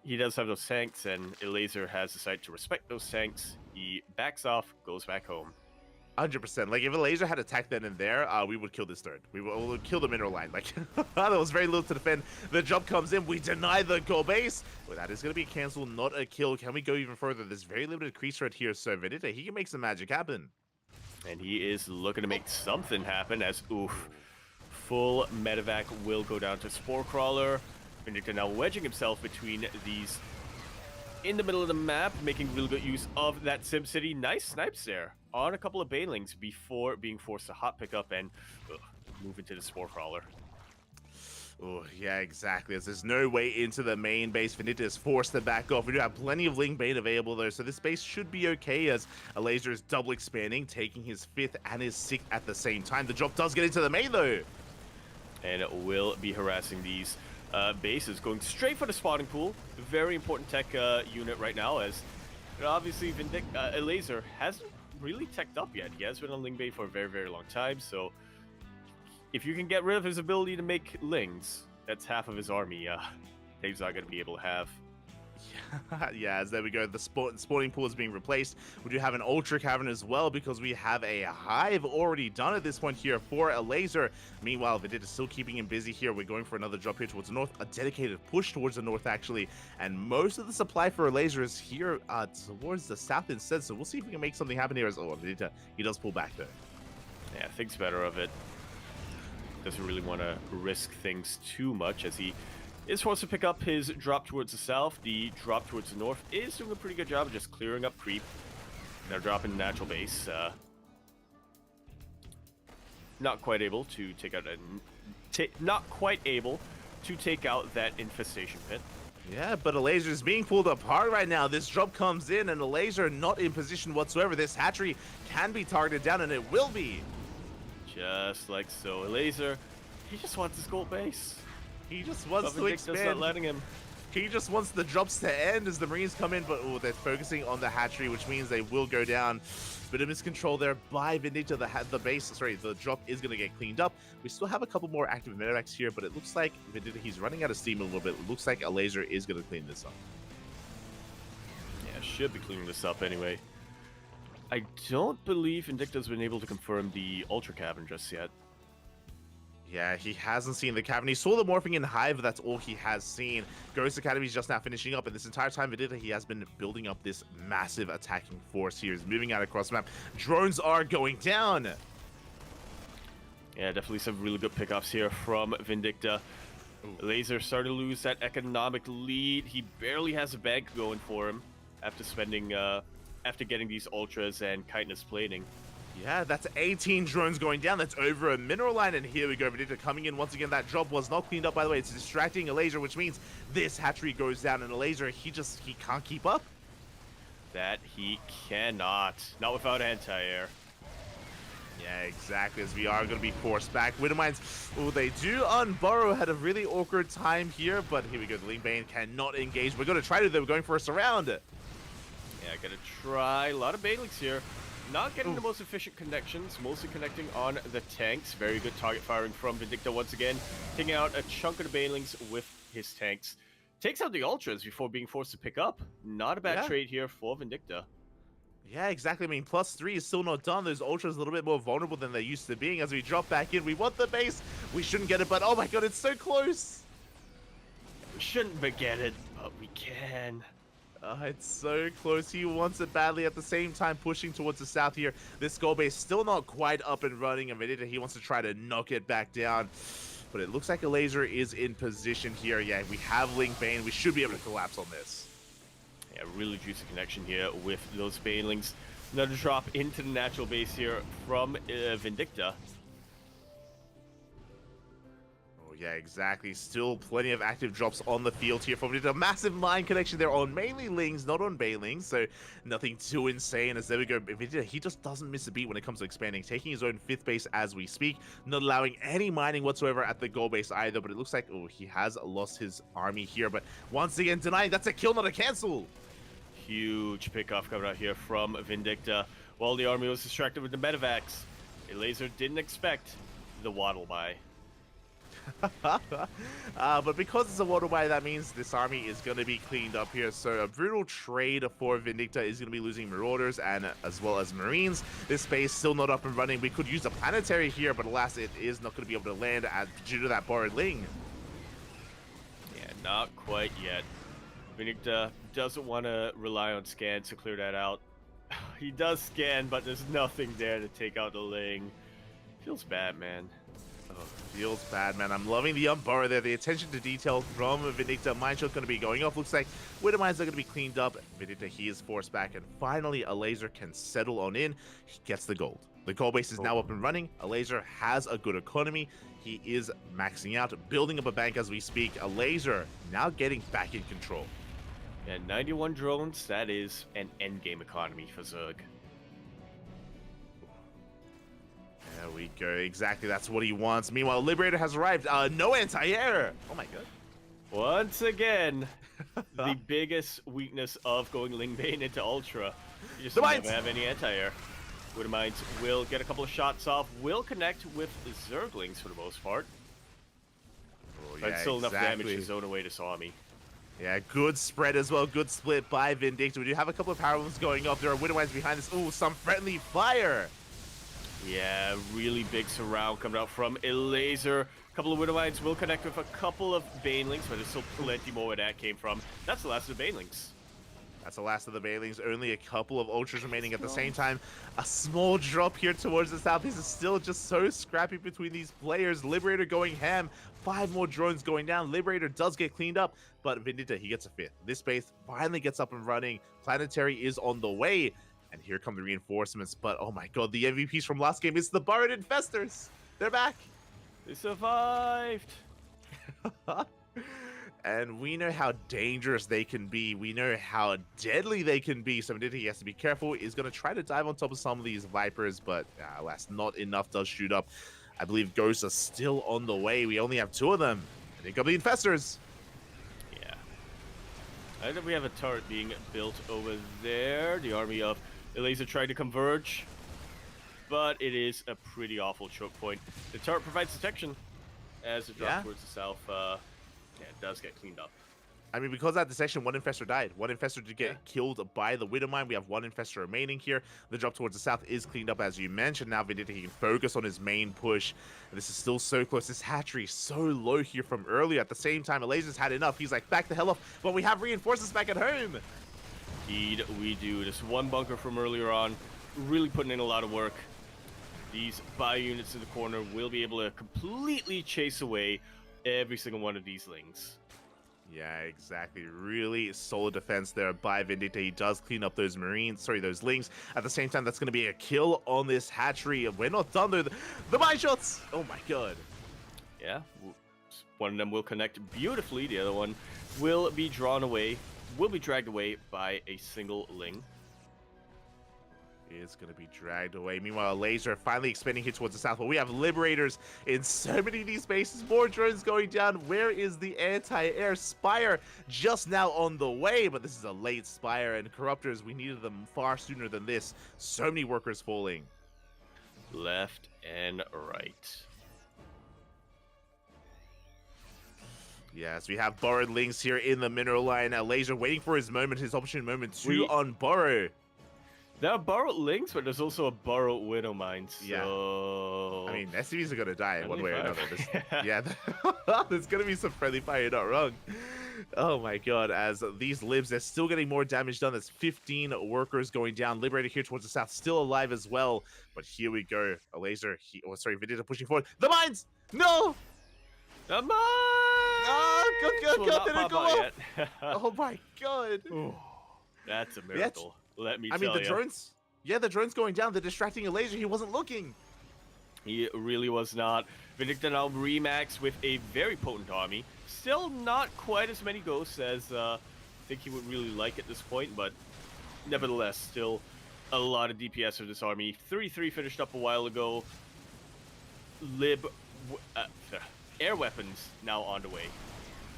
he does have those tanks, and Elaser has decided to respect those tanks. He backs off, goes back home. 100%. Like, if a laser had attacked then and there, we would kill this 3rd. We would kill the mineral line. Like, there was very little to defend. The jump comes in. We deny the goal base. Well, that is going to be cancelled, not a kill. Can we go even further? There's very limited crease threat here, so Vegeta, he can make some magic happen. And he is looking to make something happen as, oof, full medevac will go down to Spore Crawler. Vindicta now wedging himself between these in the middle of the map, making real good use of that SimCity. Nice snipes there on a couple of Banelings before being forced to hot pick up and move into the Spore Crawler. Oh, yeah, exactly. As there's no way into the main base, Vegeta is forced to back off. We do have plenty of Lingbane available there, so this base should be okay as a laser is double expanding, taking his 5th and his 6th at the same time. The drop does get into the main, though. And it will be harassing these bases, going straight for the spawning pool. Very important tech unit right now, as obviously Laser hasn't really teched up yet. He has been on Lingbane for a very, very long time, so if you can get rid of his ability to make Lings, that's half of his army Dave's not going to be able to have. Yeah, as there we go. The spawning pool is being replaced. We do have an Ultra Cavern as well, because we have a Hive already done at this point here for a laser. Meanwhile, Vegeta is still keeping him busy here. We're going for another drop here towards the north, a dedicated push towards the north, actually. And most of the supply for a laser is here towards the south instead, so we'll see if we can make something happen here. As Vegeta, he does pull back, though. Yeah, thinks better of it. Doesn't really want to risk things too much, as he is forced to pick up his drop towards the south. The drop towards the north is doing a pretty good job of just clearing up creep. Now dropping the natural base. Not quite able to take out that infestation pit. Yeah, but a laser is being pulled apart right now. This drop comes in, and a laser not in position whatsoever. This hatchery can be targeted down, and it will be. Just like so. A laser, he just wants his gold base. He just wants to expand. Not letting him. He just wants the drops to end as the Marines come in, but they're focusing on the hatchery, which means they will go down. Bit of miscontrol there by Vindicta. The drop is going to get cleaned up. We still have a couple more active medevacs here, but it looks like Vindicta, he's running out of steam a little bit. It looks like a laser is going to clean this up. Yeah, should be cleaning this up anyway. I don't believe Vindicta's been able to confirm the Ultra Cavern just yet. Yeah, he hasn't seen the cavern. He saw the morphing in Hive, but that's all he has seen. Ghost Academy is just now finishing up, and this entire time Vendetta, he has been building up this massive attacking force here. He's moving out across the map. Drones are going down. Yeah, definitely some really good pickups here from Vindicta. Laser starting to lose that economic lead. He barely has a bank going for him after after getting these ultras and chitinous plating. Yeah, that's 18 drones going down. That's over a mineral line, and here we go. Vendetta coming in once again. That drop was not cleaned up, by the way. It's distracting a laser, which means this hatchery goes down, and a laser, he can't keep up. That he cannot. Not without anti-air. Yeah, exactly, as we are going to be forced back. Widowmines, oh, they do unburrow. Had a really awkward time here, but here we go. The Lingbane cannot engage. We're going to try to, though. We're going for a surround. Yeah, gonna try. A lot of Banelings here. Not getting the most efficient connections, mostly connecting on the tanks. Very good target firing from Vindicta once again. Taking out a chunk of the Banelings with his tanks. Takes out the Ultras before being forced to pick up. Not a bad trade here for Vindicta. Yeah, exactly. I mean, +3 is still not done. Those Ultras a little bit more vulnerable than they used to being. As we drop back in, we want the base. We shouldn't get it, but oh my god, it's so close. We shouldn't get it, but we can. It's so close. He wants it badly. At the same time, pushing towards the south here. This goal base still not quite up and running. And Vendetta, he wants to try to knock it back down. But it looks like a laser is in position here. Yeah, we have Link Bane. We should be able to collapse on this. Yeah, really juicy connection here with those Banelings. Another drop into the natural base here from Vindicta. Yeah, exactly. Still plenty of active drops on the field here from it. A massive line connection there on mainly Lings, not on Banelings, so nothing too insane. As there we go, he just doesn't miss a beat when it comes to expanding, taking his own 5th base as we speak, not allowing any mining whatsoever at the goal base either, but it looks like, oh, he has lost his army here, but once again denying. That's a kill, not a cancel. Huge pickoff coming out here from Vindicta. While the army was distracted with the medevacs, a laser didn't expect the waddle by. But because it's a water buy, that means this army is going to be cleaned up here. So a brutal trade for Vindicta is going to be losing Marauders and as well as Marines. This base still not up and running. We could use a planetary here, but alas, it is not going to be able to land due to that borrowed Ling. Yeah, not quite yet. Vindicta doesn't want to rely on scans to clear that out. He does scan, but there's nothing there to take out the Ling. Feels bad, man. Oh, feels bad, man. I'm loving the unburrow there. The attention to detail from Vindicta. Mine shot going to be going off. Looks like Widow Mines are going to be cleaned up. Vindicta, he is forced back. And finally, a laser can settle on in. He gets the gold. The gold base is now up and running. A laser has a good economy. He is maxing out, building up a bank as we speak. A laser now getting back in control. Yeah, 91 drones. That is an endgame economy for Zerg. There we go. Exactly. That's what he wants. Meanwhile, Liberator has arrived. No anti-air. Oh my god. Once again, the biggest weakness of going Lingbane into Ultra. You just never have any anti-air. Widow Mines will get a couple of shots off. Will connect with Zerglings for the most part. Oh, but still enough damage to zone away this army. Yeah, good spread as well. Good split by Vindicta. We do have a couple of power moves going off. There are Widow Mines behind this. Ooh, some friendly fire. Yeah, really big surround coming out from a laser. A couple of Widow Mines will connect with a couple of Banelings, but there's still plenty more where that came from. That's the last of the Banelings. That's the last of the Banelings. Only a couple of Ultras remaining at the same time. A small drop here towards the south. This is still just so scrappy between these players. Liberator going ham. 5 more drones going down. Liberator does get cleaned up, but Vindicta, he gets a 5th. This base finally gets up and running. Planetary is on the way. And here come the reinforcements, but oh my god, the MVPs from last game, it's the Burrowed Infestors! They're back! They survived! And we know how dangerous they can be. We know how deadly they can be. So Vindicta, he has to be careful. He's going to try to dive on top of some of these Vipers, but alas, not enough does shoot up. I believe ghosts are still on the way. We only have 2 of them. And here come the Infestors! Yeah. I think we have a turret being built over there. The army of the laser tried to converge, but it is a pretty awful choke point. The turret provides detection as it drops towards the south. Yeah, it does get cleaned up. I mean, because at the section, one infestor died. One infestor did get Yeah. killed by the Widow Mine. We have one infestor remaining here. The drop towards the south is cleaned up, as you mentioned. Now Vendetta, he can focus on his main push. And this is still so close. This hatchery is so low here from earlier. At the same time, Elaser's had enough. He's like, back the hell off. But we have reinforcements back at home. Indeed, we do. This one bunker from earlier on, really putting in a lot of work. These bio units in the corner will be able to completely chase away every single one of these lings. Yeah, exactly. Really solid defense there by Vendetta. He does clean up those those lings. At the same time, that's going to be a kill on this hatchery. We're not done though. The mine shots! Oh my god. Yeah, one of them will connect beautifully. The other one will be dragged away by a single ling. Is going to be dragged away. Meanwhile, Laser finally expanding here towards the south. But we have Liberators in so many of these bases. More drones going down. Where is the anti-air Spire? Just now on the way, but this is a late Spire. And Corruptors, we needed them far sooner than this. So many workers falling. Left and right. Yes, we have borrowed links here in the mineral line. Laser waiting for his moment, his opportune moment to unborrow. There are borrowed links, but there's also a borrowed Widow Mine, so... Yeah. I mean, SCVs are going to die one way or another. Yeah. There's going to be some friendly fire, you're not wrong. Oh my god, as these libs, they're still getting more damage done. There's 15 workers going down. Liberator here towards the south, still alive as well. But here we go. A Laser, Vendetta pushing forward. The mines! No! The mines! God, did it go off? Oh my god. Ooh, that's a miracle. Let me tell you. I mean, the drones... Yeah, the drone's going down. They're distracting a Laser. He wasn't looking. He really was not. Vindicta now remax with a very potent army. Still not quite as many ghosts as I think he would really like at this point, but nevertheless, still a lot of DPS for this army. 33 finished up a while ago. Air weapons now on the way.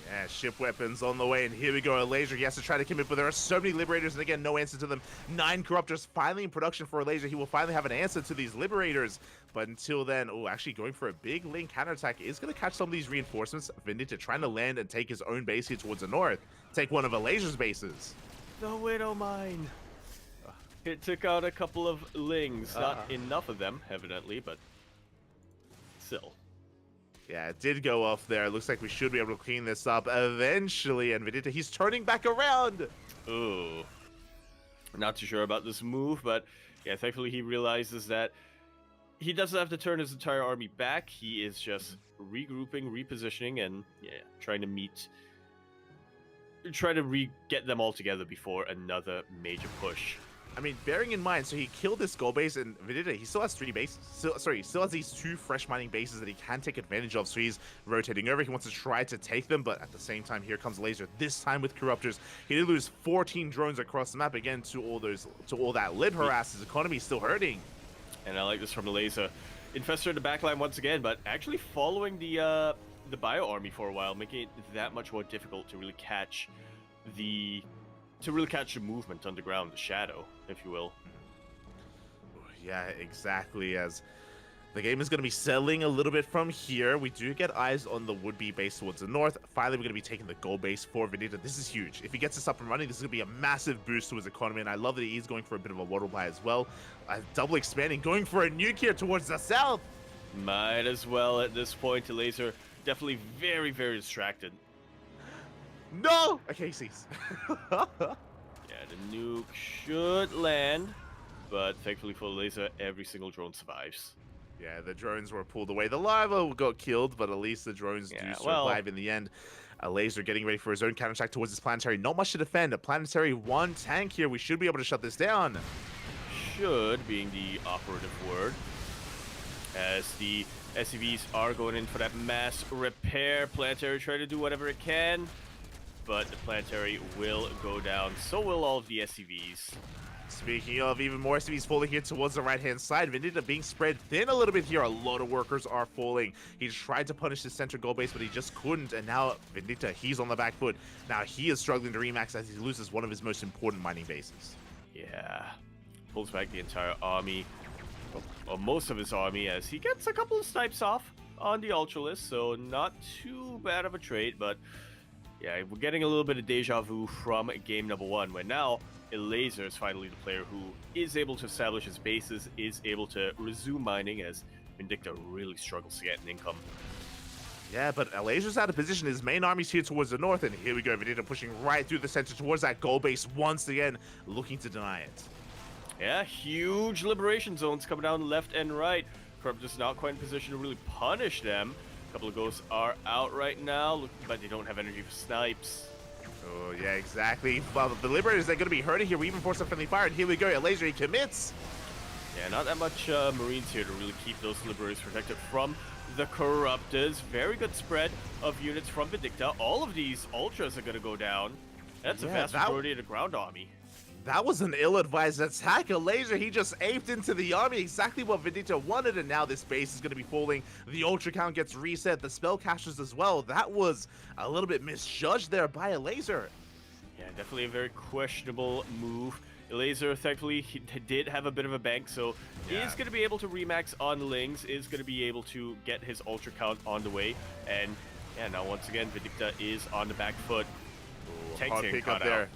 Yeah, ship weapons on the way, and here we go. A Laser, he has to try to commit, but there are so many Liberators, and again, no answer to them. 9 Corruptors finally in production for a Laser. He will finally have an answer to these Liberators. But until then, actually going for a big link counterattack is going to catch some of these reinforcements. Vendetta trying to land and take his own base here towards the north. Take one of a Laser's bases. The Widow Mine. It took out a couple of lings. Not enough of them, evidently, but still. Yeah, it did go off there. Looks like we should be able to clean this up eventually. And Vendetta, he's turning back around. Ooh. Not too sure about this move, but yeah, thankfully he realizes that he doesn't have to turn his entire army back. He is just regrouping, repositioning, and yeah, trying to get them all together before another major push. I mean, bearing in mind, so he killed this gold base, and Vendetta, he still has 3 bases. He still has these 2 fresh mining bases that he can take advantage of, so he's rotating over. He wants to try to take them, but at the same time, here comes Laser, this time with Corruptors. He did lose 14 drones across the map, again, to all that lib harass. His economy is still hurting. And I like this from the Laser. Infestor in the backline once again, but actually following the bio army for a while, making it that much more difficult to really catch the movement underground, the shadow, if you will. Yeah, exactly. As the game is going to be settling a little bit from here, we do get eyes on the would-be base towards the north. Finally, we're going to be taking the gold base for Vendetta. This is huge. If he gets this up and running, this is going to be a massive boost to his economy, and I love that he's going for a bit of a water buy as well. Double expanding, going for a nuke here towards the south. Might as well at this point. The Laser definitely very, very distracted. No! Okay, he sees. Yeah, the nuke should land, but thankfully for the Laser, every single drone survives. Yeah, the drones were pulled away. The lava got killed, but at least the drones do survive in the end. A Laser getting ready for his own counterattack towards this planetary. Not much to defend. A planetary 1 tank here. We should be able to shut this down. Should being the operative word. As the SCVs are going in for that mass repair. Planetary trying to do whatever it can, but the planetary will go down. So will all of the SCVs. Speaking of, even more SCVs falling here towards the right-hand side. Vendetta being spread thin a little bit here. A lot of workers are falling. He tried to punish his center goal base, but he just couldn't. And now Vendetta, he's on the back foot. Now he is struggling to remax as he loses one of his most important mining bases. Yeah. Pulls back the entire army. Or most of his army, as he gets a couple of snipes off on the Ultralist. So not too bad of a trade, but Yeah, we're getting a little bit of deja vu from game number 1, where now Laser is finally the player who is able to establish his bases, is able to resume mining as Vindicta really struggles to get an income. Yeah, but Laser's out of position. His main army's here towards the north, and here we go. Vindicta pushing right through the center towards that gold base once again, looking to deny it. Yeah, huge liberation zones coming down left and right. Corrupt is not quite in position to really punish them. A couple of ghosts are out right now, but they don't have energy for snipes. Oh, yeah, exactly. Well, the Liberators are going to be hurting here. We even force a friendly fire, and here we go. Laser, he commits. Yeah, not that much Marines here to really keep those Liberators protected from the Corruptors. Very good spread of units from Vindicta. All of these Ultras are going to go down. That's a vast majority of the ground army. That was an ill-advised attack. Laser, he just aped into the army, exactly what Vindicta wanted, and now this base is going to be falling. The Ultra count gets reset, the spellcasters as well. That was a little bit misjudged there by Laser. Yeah, definitely a very questionable move. Laser, thankfully, he did have a bit of a bank, so is going to be able to remax on Lings, is going to be able to get his Ultra count on the way, and yeah, now once again, Vindicta is on the back foot. Hard pick up there.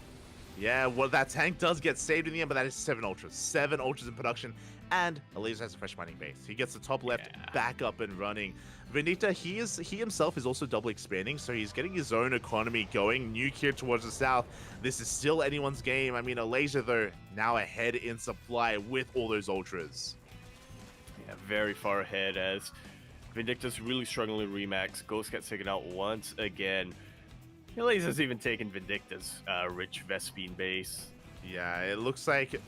Yeah, well, that tank does get saved in the end, but that is 7 Ultras. 7 Ultras in production, and Laser has a fresh mining base. He gets the top left back up and running. Vindicta, he himself is also double expanding, so he's getting his own economy going. Nuke here towards the south. This is still anyone's game. I mean, Laser, though, now ahead in supply with all those Ultras. Yeah, very far ahead as Vindicta's really struggling to remax. Ghost gets taken out once again. Laser's even taken Vindicta's rich Vespine base. Yeah, it looks like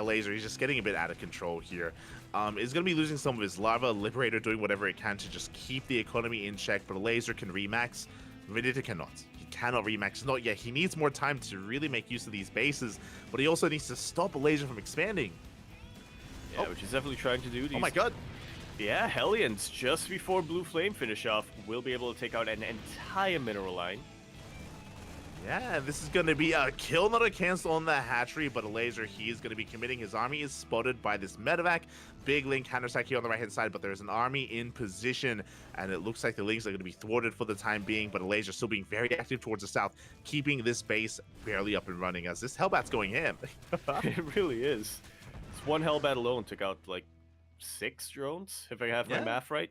Laser, he's just getting a bit out of control here. Is going to be losing some of his lava. Liberator doing whatever it can to just keep the economy in check, but Laser can remax. Vindicta cannot. He cannot remax. Not yet. He needs more time to really make use of these bases, but he also needs to stop Laser from expanding. Yeah, which he's definitely trying to do. Oh my god. Yeah, Hellions, just before Blue Flame finish off, will be able to take out an entire mineral line. Yeah, this is going to be a kill, not a cancel on the hatchery, but Laser, he is going to be committing. His army is spotted by this medevac. Big Link counterattack here on the right-hand side, but there's an army in position, and it looks like the Links are going to be thwarted for the time being, but Laser still being very active towards the south, keeping this base barely up and running as this Hellbat's going ham. It really is. This one Hellbat alone took out, like, 6 drones, if I have my math right.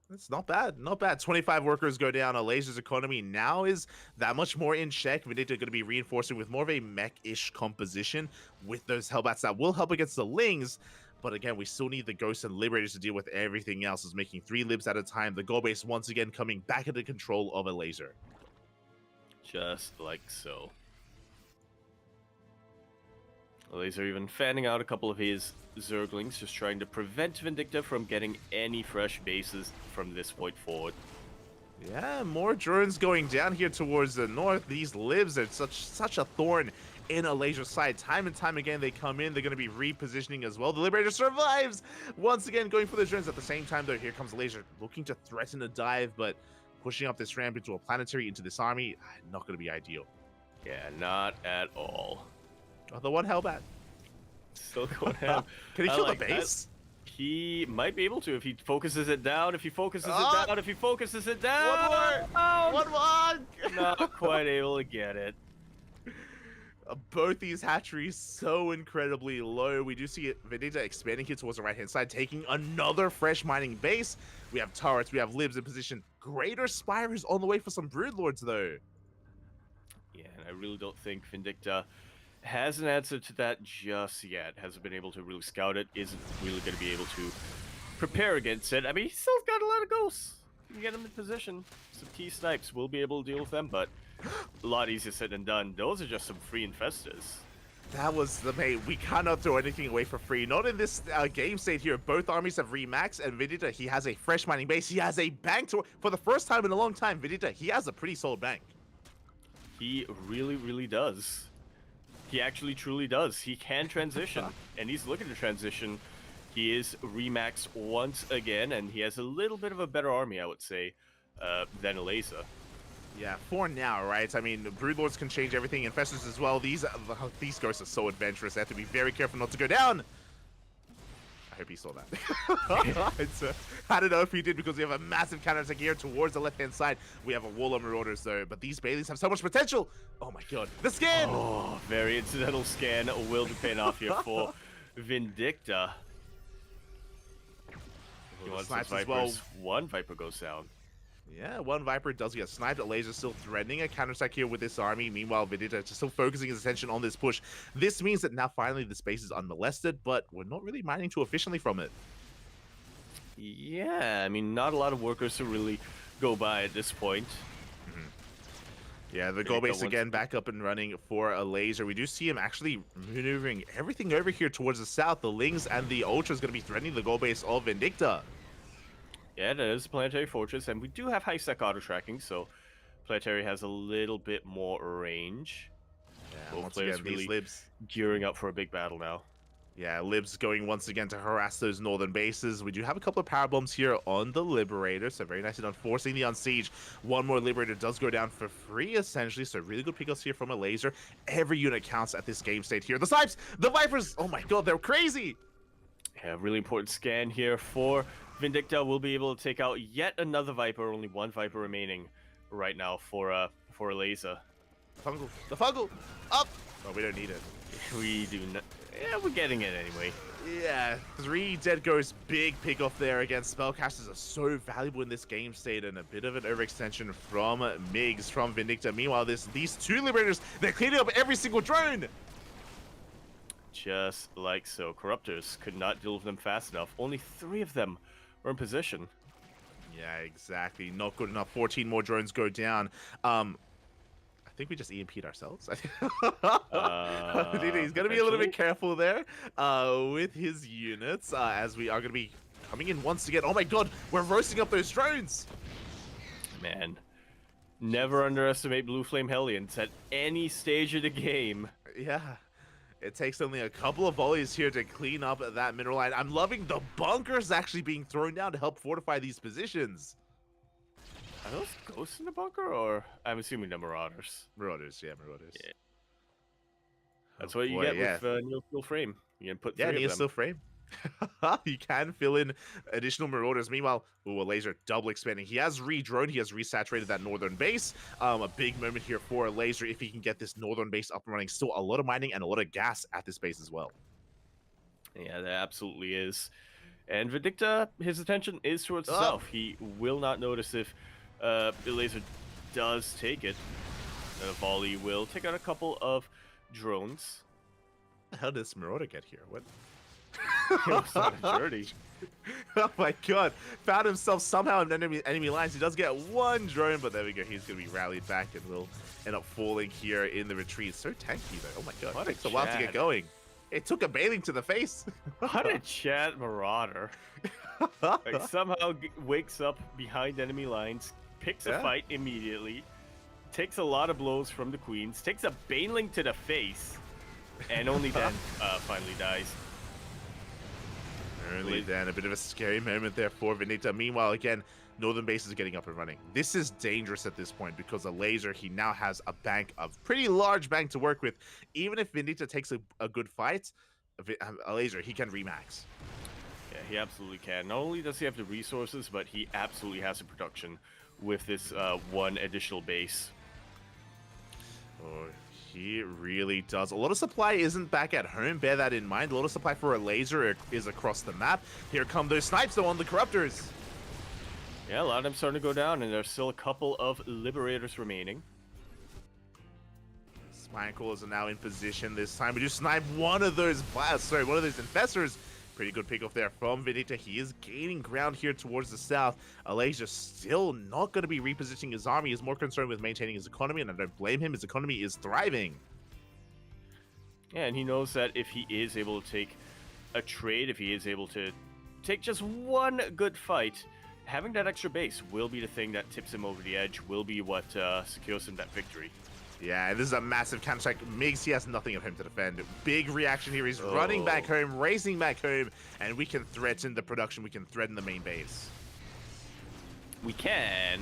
That's not bad. Not bad. 25 workers go down. Laser's economy now is that much more in check. Vindicta going to be reinforcing with more of a mech-ish composition with those Hellbats that will help against the Lings. But again, we still need the Ghosts and Liberators to deal with everything else. Is making 3 libs at a time. The goal base once again coming back into control of a Laser. Just like so. Laser even fanning out a couple of his Zerglings, just trying to prevent Vindicta from getting any fresh bases from this point forward. Yeah, more drones going down here towards the north. These libs are such a thorn in a Laser side. Time and time again, they come in. They're going to be repositioning as well. The Liberator survives! Once again, going for the drones. At the same time, though, here comes Laser looking to threaten a dive, but pushing up this ramp into a planetary, into this army, not going to be ideal. Yeah, not at all. Oh, the one Hellbat. Still going ham. Can he kill the base? He might be able to if he focuses it down, if he focuses it down, if he focuses it down. One more! Oh, 1-1! Not quite able to get it. Both these hatcheries so incredibly low. We do see Vindicta expanding here towards the right-hand side, taking another fresh mining base. We have turrets, we have libs in position. Greater Spire is on the way for some Broodlords, though. Yeah, and I really don't think Vindicta has an answer to that just yet. Hasn't been able to really scout it. Isn't really going to be able to prepare against it. I mean, he's still got a lot of ghosts. You can get him in position. Some key snipes. We'll be able to deal with them, but a lot easier said than done. Those are just some free infestors. That was the main. We cannot throw anything away for free. Not in this game state here. Both armies have remaxed, and Vindicta, he has a fresh mining base. He has a bank for the first time in a long time. Vindicta, he has a pretty solid bank. He really, really does. He actually truly does. He can transition, and he's looking to transition. He is remaxed once again, and he has a little bit of a better army, I would say, than Laser. Yeah, for now, right? I mean, Broodlords can change everything, Infestors as well. These ghosts are so adventurous. They have to be very careful not to go down. hope he saw that. I don't know if he did because we have a massive counterattack here towards the left-hand side. We have a wall of Marauders though, but these Baileys have so much potential. Oh my god, the scan! Oh, very incidental scan will be paying off here for Vindicta. He wants snipes those as well. Vipers. One Viper goes down. Yeah, one Viper does get sniped. Laser still threatening a counterattack here with this army. Meanwhile, Vindicta just still focusing his attention on this push. This means that now finally the space is unmolested, but we're not really mining too efficiently from it. Yeah, I mean, not a lot of workers to really go by at this point. Yeah, the goal base again back up and running for a Laser. We do see him actually maneuvering everything over here towards the south. The Lings and the Ultra is going to be threatening the goal base of Vindicta. Yeah, it is Planetary Fortress, and we do have high-sec auto-tracking, so Planetary has a little bit more range. Yeah, Both once players again, really these Libs. gearing up for a big battle now. Yeah, Libs going once again to harass those northern bases. We do have a couple of power bombs here on the Liberator, so very nicely done forcing the Unsiege. One more Liberator does go down for free, essentially, so really good pickups here from a Laser. Every unit counts at this game state here. The Snipes! The Vipers! Oh my god, they're crazy! Yeah, really important scan here for Vindicta. Will be able to take out yet another Viper. Only one Viper remaining right now for a Laser. The Fungal! Up! Oh, we don't need it. We do not. Yeah, we're getting it anyway. Yeah, 3 dead ghosts, big pick off there against spellcasters are so valuable in this game state, and a bit of an overextension from Migs from Vindicta. Meanwhile, these 2 Liberators, they're cleaning up every single drone! Just like so. Corruptors could not deal with them fast enough. Only 3 of them were in position. Yeah, exactly. Not good enough. 14 more drones go down. I think we just EMP'd ourselves. He's going to be a little bit careful there with his units as we are going to be coming in once again. Oh my god, we're roasting up those drones! Man, never underestimate Blue Flame Hellions at any stage of the game. Yeah. It takes only a couple of volleys here to clean up that mineral line. I'm loving the bunkers actually being thrown down to help fortify these positions. Are those ghosts in the bunker, or I'm assuming they're Marauders? Marauders, yeah, Marauders. Yeah. That's what you get with Neil Steel Frame. You can put 3 of them. Neil Steel Frame. You can fill in additional Marauders. Meanwhile, a Laser double expanding. He has re-droned. He has resaturated that northern base. A big moment here for a Laser if he can get this northern base up and running. Still a lot of mining and a lot of gas at this base as well. Yeah, there absolutely is. And Vindicta, his attention is towards the south. He will not notice if the Laser does take it. The volley will take out a couple of drones. How did this Marauder get here? What? He was on a journey. Oh my god. Found himself somehow in enemy lines. He does get 1 drone, but there we go. He's going to be rallied back and will end up falling here in the retreat. So tanky though. Oh my god. It takes a while to get going. It took a bailing to the face. What a chat Marauder. Like, somehow wakes up behind enemy lines, picks a fight immediately, takes a lot of blows from the Queens, takes a bailing to the face, and only then finally dies. Only then, a bit of a scary moment there for Vindicta. Meanwhile, again, northern base is getting up and running. This is dangerous at this point because a Laser, he now has a bank, a pretty large bank to work with. Even if Vindicta takes a good fight, a Laser, he can remax. Yeah, he absolutely can. Not only does he have the resources, but he absolutely has the production with this 1 additional base. Oh, he really does. A lot of supply isn't back at home. Bear that in mind. A lot of supply for a Laser is across the map. Here come those snipes, though, on the Corruptors. Yeah, a lot of them starting to go down, and there's still a couple of Liberators remaining. Spine Callers are now in position this time. We just snipe one of those Infestors. Pretty good pick off there from Vindicta. He is gaining ground here towards the south. Alasia still not going to be repositioning his army. He's more concerned with maintaining his economy, and I don't blame him. His economy is thriving. Yeah, and he knows that if he is able to take a trade, if he is able to take just 1 good fight, having that extra base will be the thing that tips him over the edge, will be what secures him that victory. Yeah, this is a massive counter-attack. Migs, he has nothing at home to defend. Big reaction here. He's running back home, racing back home, and we can threaten the production. We can threaten the main base. We can,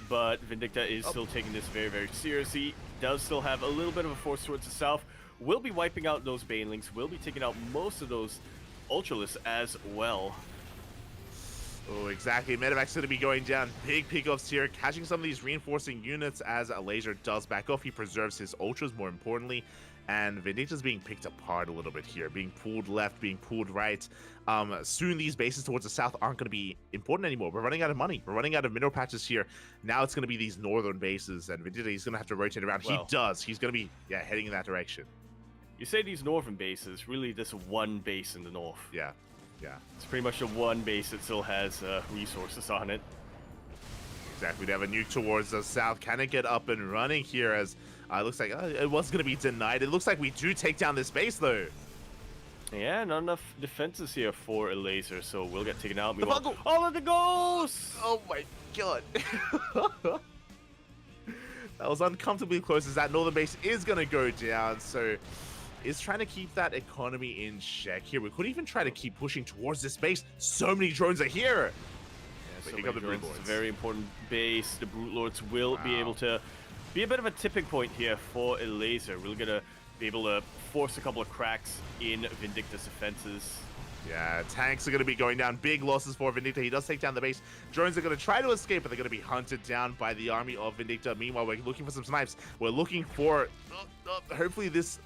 but Vindicta is still taking this very, very seriously. Does still have a little bit of a force towards the south. Will be wiping out those Banelings. Will be taking out most of those Ultralisk as well. Oh, exactly. Medevac's going to be going down. Big pickups here, catching some of these reinforcing units as a laser does back off. He preserves his ultras, more importantly. And Vindicta's being picked apart a little bit here, being pulled left, being pulled right. Soon these bases towards the south aren't going to be important anymore. We're running out of money. We're running out of mineral patches here. Now it's going to be these northern bases, and Vindicta, he's going to have to rotate around. Well, he does. He's going to be, heading in that direction. You say these northern bases, really this one base in the north. Yeah. It's pretty much the one base that still has resources on it. Exactly. We have a nuke towards the south. Can it get up and running here as it looks like it was going to be denied. It looks like we do take down this base, though. Yeah, not enough defenses here for a laser, so we'll get taken out. All of the ghosts! Oh my god. That was uncomfortably close as that northern base is going to go down, so is trying to keep that economy in check here. We could even try to keep pushing towards this base. So many drones are here. Yeah, so many drones. It's a very important base. The Brute Lords will be able to be a bit of a tipping point here for a laser. We're going to be able to force a couple of cracks in Vindicta's defenses. Yeah, tanks are going to be going down. Big losses for Vindicta. He does take down the base. Drones are going to try to escape, but they're going to be hunted down by the army of Vindicta. Meanwhile, we're looking for some snipes. We're looking for, hopefully this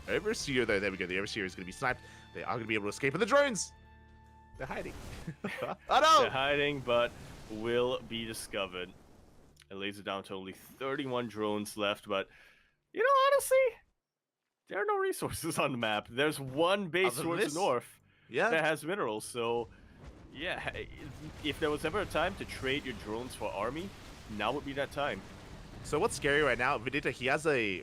Overseer, though. There we go. The Overseer is going to be sniped. They are going to be able to escape. And the drones, they're hiding. Oh, no! They're hiding, but will be discovered. A laser down to only 31 drones left, but, you know, honestly, there are no resources on the map. There's one base towards the north. Yeah, that has minerals, so yeah, if there was ever a time to trade your drones for army, now would be that time. So what's scary right now, Vindicta, he has a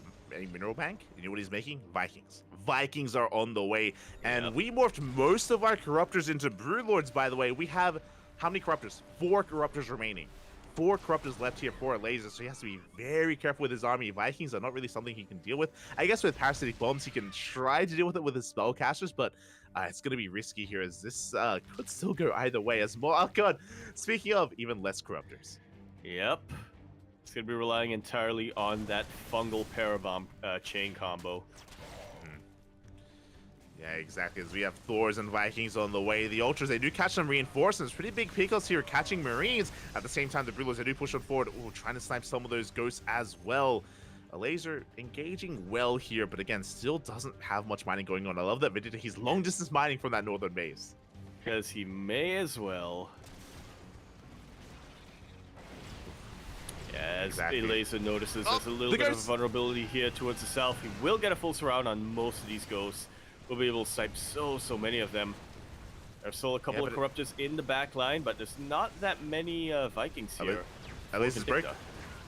mineral bank. You know what he's making? Vikings. Vikings are on the way, and we morphed most of our corruptors into Brood Lords, by the way. We have, how many corruptors? 4 corruptors remaining. 4 corruptors left here for a laser, so he has to be very careful with his army. Vikings are not really something he can deal with. I guess with parasitic bombs, he can try to deal with it with his spellcasters, but it's going to be risky here, as this could still go either way. As more, oh god, speaking of, even less corruptors. Yep, it's going to be relying entirely on that fungal parabomb chain combo. Yeah, exactly. As we have Thors and Vikings on the way. The Ultras, they do catch some reinforcements. Pretty big pickups here, catching Marines. At the same time, the Broodlords, they do push on forward. Ooh, trying to snipe some of those ghosts as well. A laser engaging well here, but again, still doesn't have much mining going on. I love that Vindicta, he's long distance mining from that northern base. Because he may as well. As a laser notices, there's a little bit of vulnerability here towards the south. He will get a full surround on most of these ghosts. We'll be able to snipe so many of them. There's still a couple of corruptors in the back line, but there's not that many Vikings here. A laser's broke.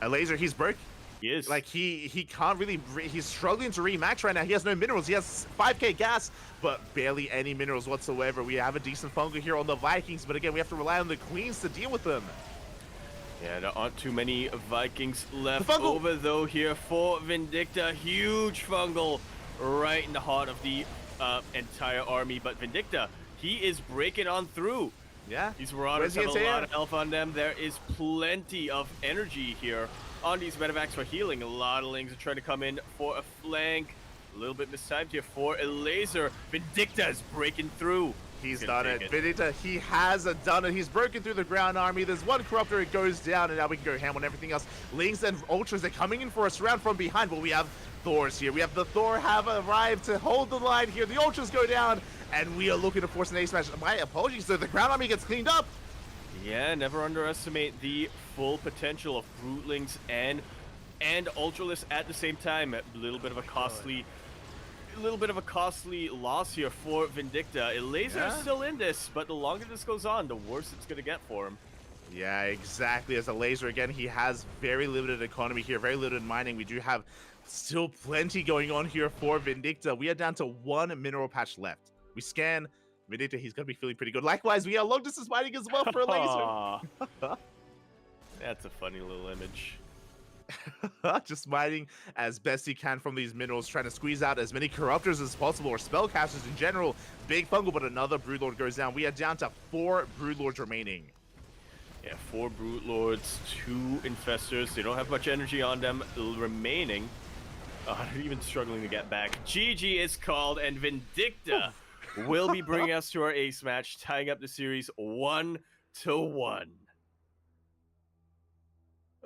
A laser, he's broke. He is. Like, he can't really... he's struggling to remax right now. He has no minerals. He has 5k gas, but barely any minerals whatsoever. We have a decent fungal here on the Vikings, but again, we have to rely on the Queens to deal with them. Yeah, there aren't too many Vikings left over, though, here for Vindicta. Huge fungal right in the heart of the entire army, but Vindicta, he is breaking on through. Yeah. These Marauders have a lot of health on them. There is plenty of energy here on these medevacs for healing. A lot of Lings are trying to come in for a flank. A little bit mistimed here for a laser. Vindicta is breaking through. He's done it. Vindicta, he has done it. He's broken through the ground army. There's one corruptor, it goes down, and now we can go ham on everything else. Lings and Ultras, they're coming in for a surround from behind, but we have Thors here. We have the Thor have arrived to hold the line here. The Ultras go down, and we are looking to force an ace match. My apologies, so the ground army gets cleaned up. Yeah, never underestimate the full potential of Brootlings and Ultralisk at the same time. A little bit of a costly loss here for Vindicta. A laser is still in this, but the longer this goes on, the worse it's going to get for him. Yeah, exactly. As a laser, again, he has very limited economy here, very limited mining. We do have still plenty going on here for Vindicta. We are down to 1 mineral patch left. We scan Vindicta, he's going to be feeling pretty good. Likewise, we are long distance mining as well for a laser. That's a funny little image. Just mining as best he can from these minerals, trying to squeeze out as many corruptors as possible, or spellcasters in general. Big fungal, but another Broodlord goes down. We are down to 4 Broodlords remaining. Yeah, 4 Brute Lords, 2 Infestors. They don't have much energy on them remaining. They're even struggling to get back. GG is called, and Vindicta will be bringing us to our ace match, tying up the series 1-1.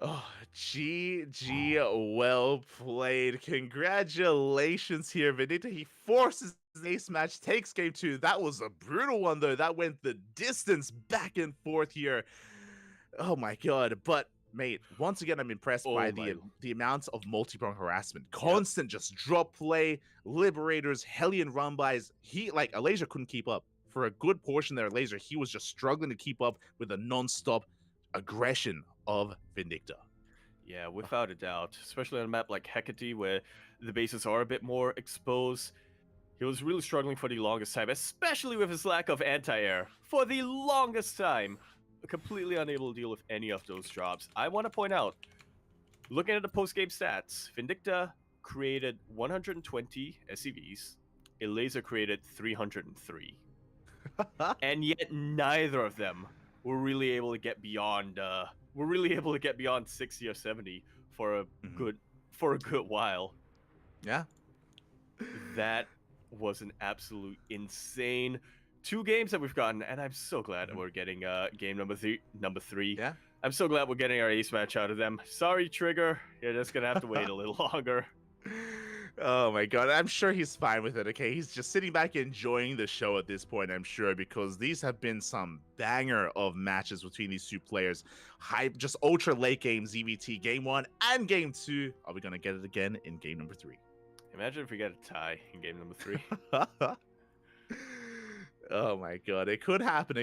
Oh, GG, well played. Congratulations here, Vindicta. He forces the ace match, takes game 2. That was a brutal one, though. That went the distance back and forth here. Oh my god. But, mate, once again, I'm impressed by the amount of multi-prong harassment. Constant just drop play, Liberators, Hellion run-bys. Alasia couldn't keep up. For a good portion there, Alasia, he was just struggling to keep up with the non-stop aggression of Vindicta. Yeah, without a doubt. Especially on a map like Hecate, where the bases are a bit more exposed. He was really struggling for the longest time, especially with his lack of anti-air. For the longest time. Completely unable to deal with any of those drops. I want to point out, looking at the post-game stats, Vindicta created 120 SCVs. Laser created 303. And yet neither of them were really able to get beyond 60 or 70 for a good while. Yeah. That was an absolute insane 2 games that we've gotten, and I'm so glad that we're getting game number three. Yeah. I'm so glad we're getting our ace match out of them. Sorry, Trigger. You're just gonna have to wait a little longer. Oh my god, I'm sure he's fine with it, okay? He's just sitting back enjoying the show at this point, I'm sure, because these have been some banger of matches between these two players. Just ultra late game ZVT game 1 and game 2. Are we gonna get it again in game number 3? Imagine if we get a tie in game number 3. Oh my god, it could happen,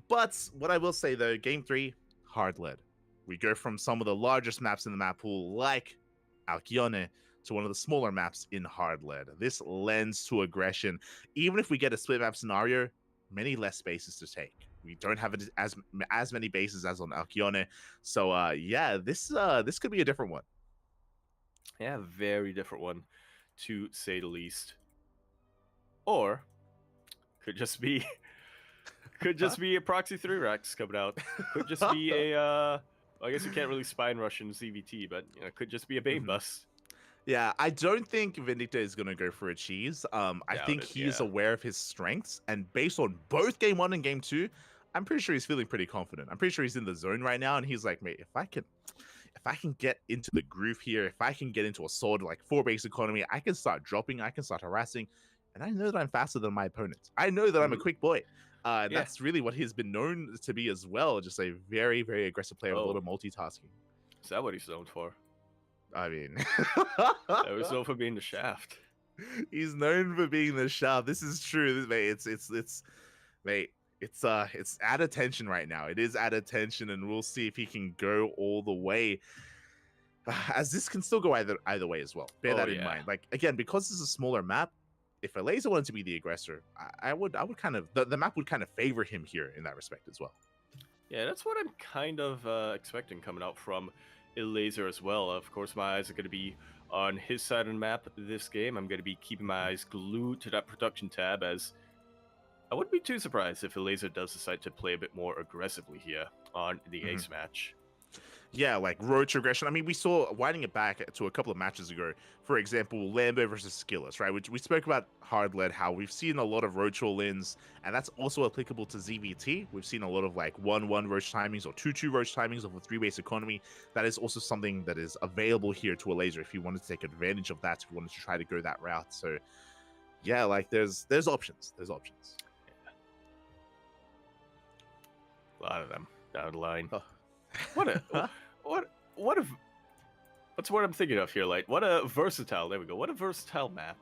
but what I will say though, game 3, hard led. We go from some of the largest maps in the map pool, like Alcyone, to one of the smaller maps in hard lead. This lends to aggression. Even if we get a split map scenario, many less spaces to take. We don't have as many bases as on Alcyone. So yeah, this could be a different one. Yeah, very different one, to say the least. Or could just be a proxy 3 Rex coming out. Could just be a I guess you can't really spine rush in ZVT, but it could just be a Bane bust. Yeah, I don't think Vindicta is going to go for a cheese. I think he's aware of his strengths, and based on both game 1 and game 2, I'm pretty sure he's feeling pretty confident. I'm pretty sure he's in the zone right now, and he's like, mate, if I can get into the groove here, if I can get into a solid like 4 base economy, I can start dropping, I can start harassing, and I know that I'm faster than my opponents. I know that I'm a quick boy. That's really what he's been known to be as well. Just a very, very aggressive player with a lot of multitasking. Is that what he's known for? I mean, I was known for being the shaft. He's known for being the shaft. This is true, mate. It's at attention right now. It is at attention, and we'll see if he can go all the way. As this can still go either way as well. Bear that in mind. Like again, because this is a smaller map, if Laser wanted to be the aggressor, I would kind of the map would kind of favor him here in that respect as well. Yeah, that's what I'm kind of expecting coming out from Laser as well. Of course, my eyes are going to be on his side of the map this game. I'm going to be keeping my eyes glued to that production tab, as I wouldn't be too surprised if Laser does decide to play a bit more aggressively here on the ace match. Yeah, like roach aggression. I mean, we saw, winding it back to a couple of matches ago, for example, Lambo versus Skillus, right? Which we spoke about hard lead, how we've seen a lot of roach all-ins, and that's also applicable to ZVT. We've seen a lot of like 1-1 roach timings or 2-2 roach timings of a 3-base economy. That is also something that is available here to a Laser if you wanted to take advantage of that, if you wanted to try to go that route. So yeah, like there's options. There's options. A lot of them down the line. Oh. What's what I'm thinking of here, like what a versatile, there we go, what a versatile map.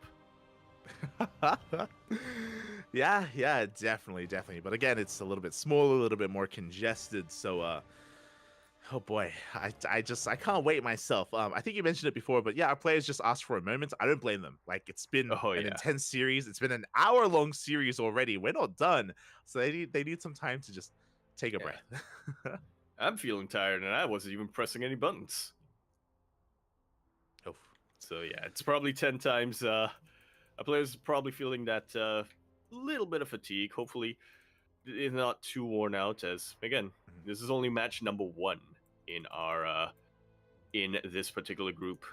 yeah, definitely, but again, it's a little bit smaller, a little bit more congested, so oh boy, I can't wait myself. I think you mentioned it before, but yeah, our players just asked for a moment. I don't blame them. Like, it's been an intense series. It's been an hour-long series already. We're not done, so they need some time to just take a breath. I'm feeling tired, and I wasn't even pressing any buttons. Oof. So yeah, it's probably 10 times. Our players probably feeling that little bit of fatigue. Hopefully, it's not too worn out. As again, this is only match number 1 in our in this particular group.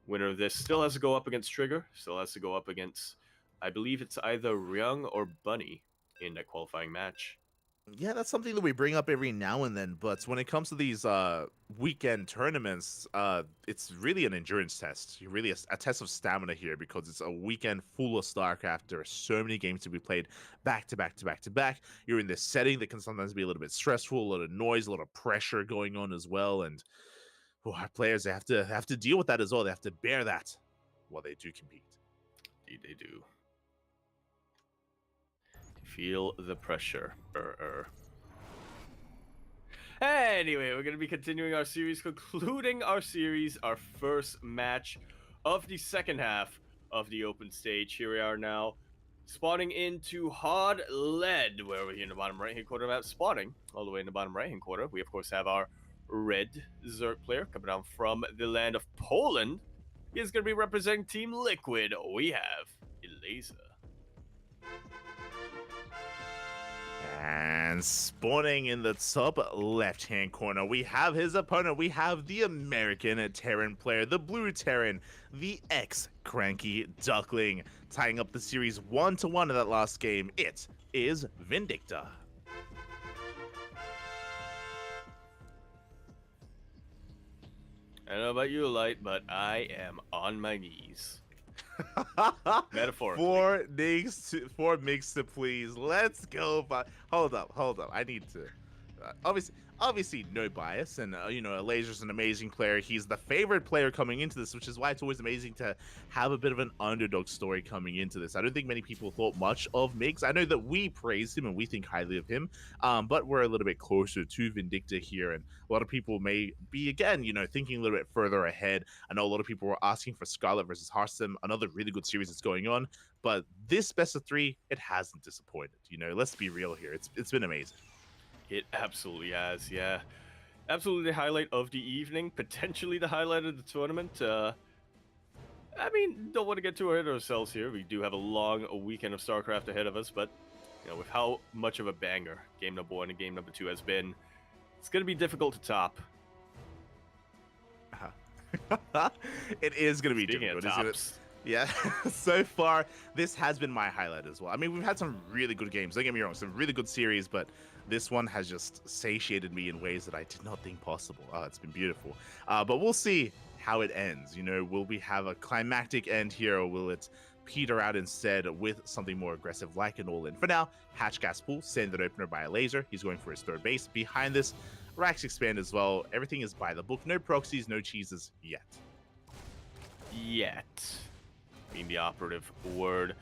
Winner of this still has to go up against Trigger. Still has to go up against I believe it's either Ryung or Bunny in that qualifying match. Yeah, that's something that we bring up every now and then, but when it comes to these weekend tournaments, it's really an endurance test. You really a test of stamina here because it's a weekend full of StarCraft. There are so many games to be played back to back to back to back. You're in this setting that can sometimes be a little bit stressful, a lot of noise, a lot of pressure going on as well, and our players they have to deal with that as well. They have to bear that while they do compete. Indeed, they do. Feel the pressure. Anyway, we're going to be continuing our series, concluding our series, our first match of the second half of the open stage. Here we are now, spawning into Hard Lead, where we're here in the bottom right-hand corner of the map, spawning all the way in the bottom right-hand corner. We, of course, have our red Zerg player coming down from the land of Poland. He is going to be representing Team Liquid. We have Elaser. And spawning in the top left-hand corner, we have his opponent. We have the American Terran player, the blue Terran, the ex-CranKy Duckling. Tying up the series 1-1 in that last game, it is Vindicta. I don't know about you, Light, but I am on my knees. Metaphorically. Four MiGs to please. Let's go. Hold up. I need to. Obviously, no bias, and Laser's an amazing player. He's the favorite player coming into this, which is why it's always amazing to have a bit of an underdog story coming into this. I don't think many people thought much of MiGs. I know that we praise him and we think highly of him, but we're a little bit closer to Vindicta here, and a lot of people may be, again, thinking a little bit further ahead. I know a lot of people were asking for Scarlet versus Hearthstone, another really good series that's going on, but this best of three, it hasn't disappointed. Let's be real here. It's been amazing. It absolutely has, yeah. Absolutely the highlight of the evening, potentially the highlight of the tournament. Don't want to get too ahead of ourselves here. We do have a long weekend of StarCraft ahead of us, but with how much of a banger game number 1 and game number 2 has been, it's going to be difficult to top. It is going to be difficult, isn't it? Yeah, so far, this has been my highlight as well. I mean, we've had some really good games, don't get me wrong, some really good series, but this one has just satiated me in ways that I did not think possible. Oh, it's been beautiful. But we'll see how it ends. Will we have a climactic end here, or will it peter out instead with something more aggressive like an all-in? For now, Hatch Gas Pool, standard opener by a Laser. He's going for his third base. Behind this, Racks Expand as well. Everything is by the book. No proxies, no cheeses yet. Being the operative word.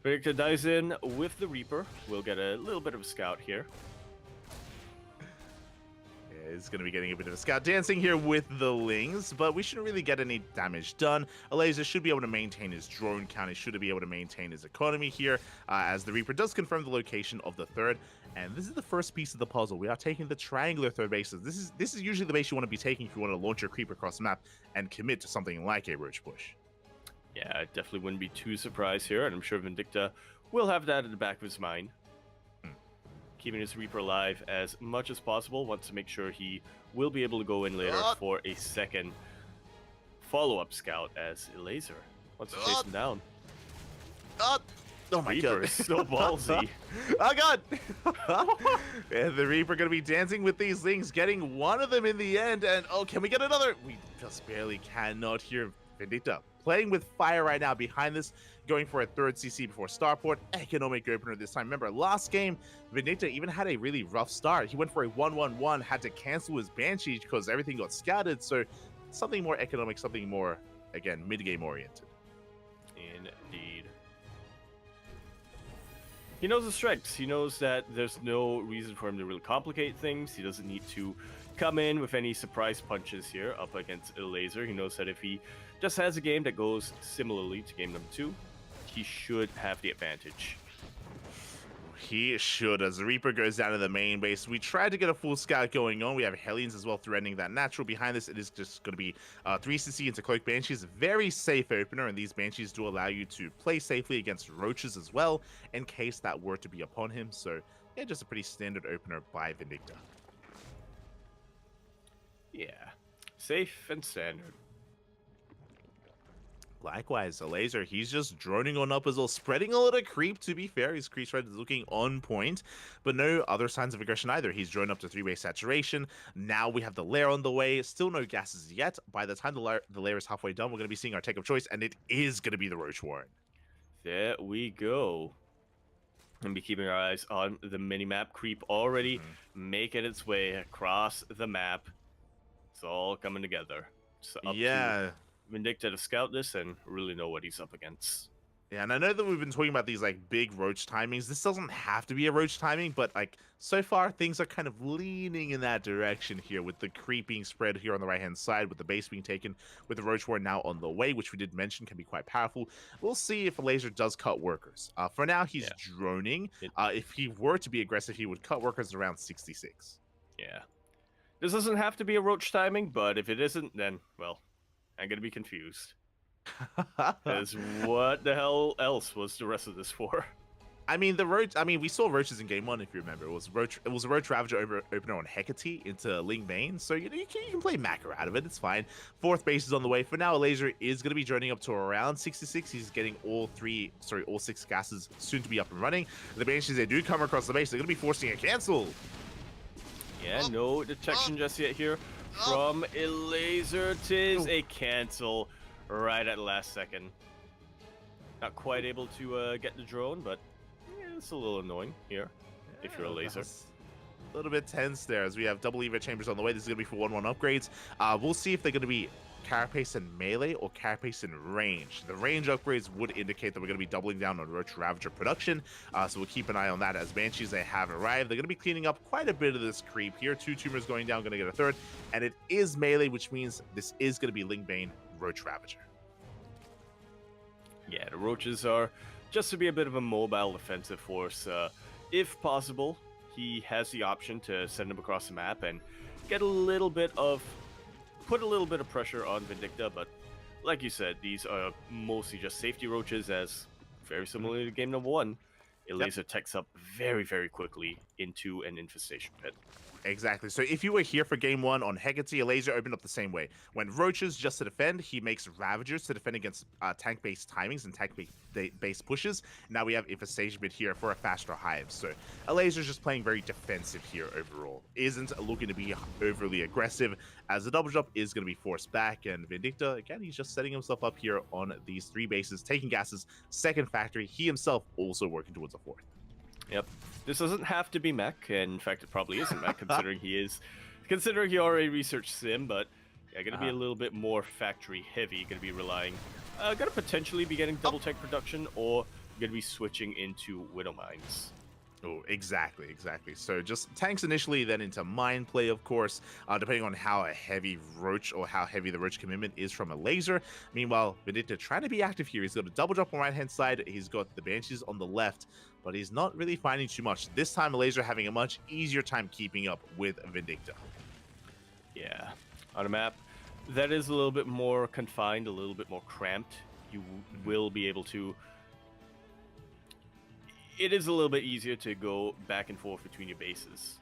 Vindicta dives in with the Reaper. We'll get a little bit of a scout here. Yeah, he's going to be getting a bit of a scout dancing here with the Lings, but we shouldn't really get any damage done. A Laser should be able to maintain his drone count. He should be able to maintain his economy here, as the Reaper does confirm the location of the third. And this is the first piece of the puzzle. We are taking the triangular third bases. This is usually the base you want to be taking if you want to launch your creep across the map and commit to something like a Roach Push. Yeah, I definitely wouldn't be too surprised here, and I'm sure Vindicta will have that in the back of his mind. Keeping his Reaper alive as much as possible, wants to make sure he will be able to go in later for a second follow-up scout as Elaser wants to chase him down. Oh my Reaper god. is so ballsy. Oh god! And the Reaper going to be dancing with these Lings, getting one of them in the end, and can we get another? We just barely cannot hear Vindicta playing with fire right now behind this, going for a third CC before Starport. Economic opener this time. Remember, last game, Vindicta even had a really rough start. He went for a 1-1-1, had to cancel his Banshee because everything got scouted, so something more economic, something more, again, mid-game oriented. Indeed. He knows his strengths. He knows that there's no reason for him to really complicate things. He doesn't need to come in with any surprise punches here up against Elaser. He knows that if he just has a game that goes similarly to game number 2, he should have the advantage. He should, as the Reaper goes down to the main base. We tried to get a full scout going on. We have Hellions as well threatening that natural. Behind this, it is just going to be 3CC into Cloak Banshees. Very safe opener, and these Banshees do allow you to play safely against Roaches as well, in case that were to be upon him. So, yeah, just a pretty standard opener by Vindicta. Yeah, safe and standard. Likewise, a laser, he's just droning on up as well, spreading a lot of creep, to be fair. His creep spread is looking on point, but no other signs of aggression either. He's droned up to 3-way saturation. Now we have the lair on the way. Still no gases yet. By the time the lair is halfway done, we're going to be seeing our tech of choice, and it is going to be the Roach Warren. There we go. And be keeping our eyes on the mini-map. Creep already making its way across the map. It's all coming together. It's up to Vindicta to scout this and really know what he's up against. Yeah, and I know that we've been talking about these like big roach timings. This doesn't have to be a roach timing, but like so far things are kind of leaning in that direction here with the creep being spread here on the right-hand side, with the base being taken, with the roach war now on the way, which we did mention can be quite powerful. We'll see if a laser does cut workers. For now, he's droning. If he were to be aggressive, he would cut workers around 66. Yeah. This doesn't have to be a roach timing, but if it isn't, then, well, I'm going to be confused. Because what the hell else was the rest of this for? I mean, we saw roaches in game 1, if you remember. It was a roach ravager opener on Hecate into Ling Bane, so you can play macro out of it. It's fine. 4th base is on the way. For now, a laser is going to be droning up to around 66. He's getting all 6 gases soon to be up and running. The Banshees, they do come across the base. They're going to be forcing a cancel. Yeah, no detection just yet here from a laser. Tis a cancel right at the last second. Not quite able to get the drone, but it's a little annoying here if you're a laser. A little bit tense there as we have double lever chambers on the way. This is going to be for 1-1 upgrades. We'll see if they're going to be carapace and melee or carapace and range. The range upgrades would indicate that we're going to be doubling down on Roach Ravager production, so we'll keep an eye on that. As Banshees, they have arrived. They're going to be cleaning up quite a bit of this creep here. 2 tumors going down, going to get a 3rd, and it is melee, which means this is going to be Ling Bane Roach Ravager. Yeah, the roaches are just to be a bit of a mobile defensive force. If possible, he has the option to send him across the map and get put a little bit of pressure on Vindicta, but like you said, these are mostly just safety roaches, as very similar to game number 1. A laser techs up very, very quickly into an infestation pit. Exactly. So if you were here for game 1 on Hecate, a laser opened up the same way. When roaches just to defend, he makes ravagers to defend against tank-based timings and tank-based pushes. Now we have infestation pit here for a faster hive. So a laser is just playing very defensive here overall. Isn't looking to be overly aggressive, as the double jump is going to be forced back. And Vindicta, again, he's just setting himself up here on these 3 bases, taking gases, 2nd factory. He himself also working towards a 4th. Yep. This doesn't have to be mech, and in fact, it probably isn't mech, considering he already researched sim, but yeah, going to be a little bit more factory heavy. Going to be relying, going to potentially be getting double tech production, or going to be switching into Widow Mines. Oh, exactly. So just tanks initially, then into mine play, of course, depending on how heavy the roach commitment is from a laser. Meanwhile, Vindicta trying to be active here. He's got a double drop on the right-hand side. He's got the Banshees on the left, but he's not really finding too much. This time, a laser having a much easier time keeping up with Vindicta. Yeah, on a map that is a little bit more confined, a little bit more cramped, you will be able to... It is a little bit easier to go back and forth between your bases.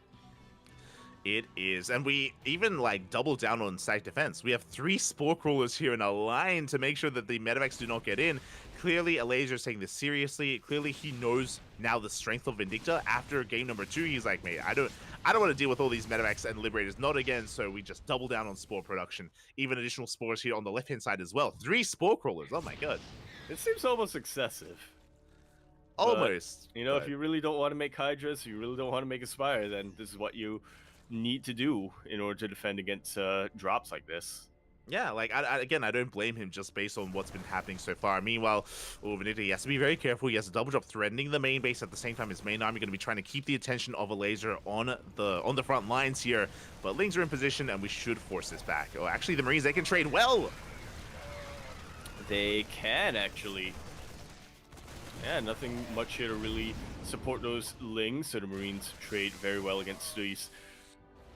It is, and we even like double down on site defense. We have 3 spore crawlers here in a line to make sure that the medevacs do not get in. Clearly, a laser is taking this seriously. Clearly, he knows now the strength of Vindicta. After game number 2, he's like, mate, I don't want to deal with all these medevacs and liberators. Not again. So we just double down on spore production. Even additional spores here on the left-hand side as well. 3 spore crawlers. Oh my god, it seems almost excessive. Almost. But, if you really don't want to make Hydras, you really don't want to make Aspire, then this is what you need to do in order to defend against drops like this. Yeah, like, I don't blame him just based on what's been happening so far. Meanwhile, Vindicta, he has to be very careful. He has a double drop threatening the main base at the same time. His main army going to be trying to keep the attention of a laser on the front lines here. But Lings are in position, and we should force this back. Oh, actually, the Marines, they can trade well. They can, actually. Yeah, nothing much here to really support those Lings, so the Marines trade very well against these.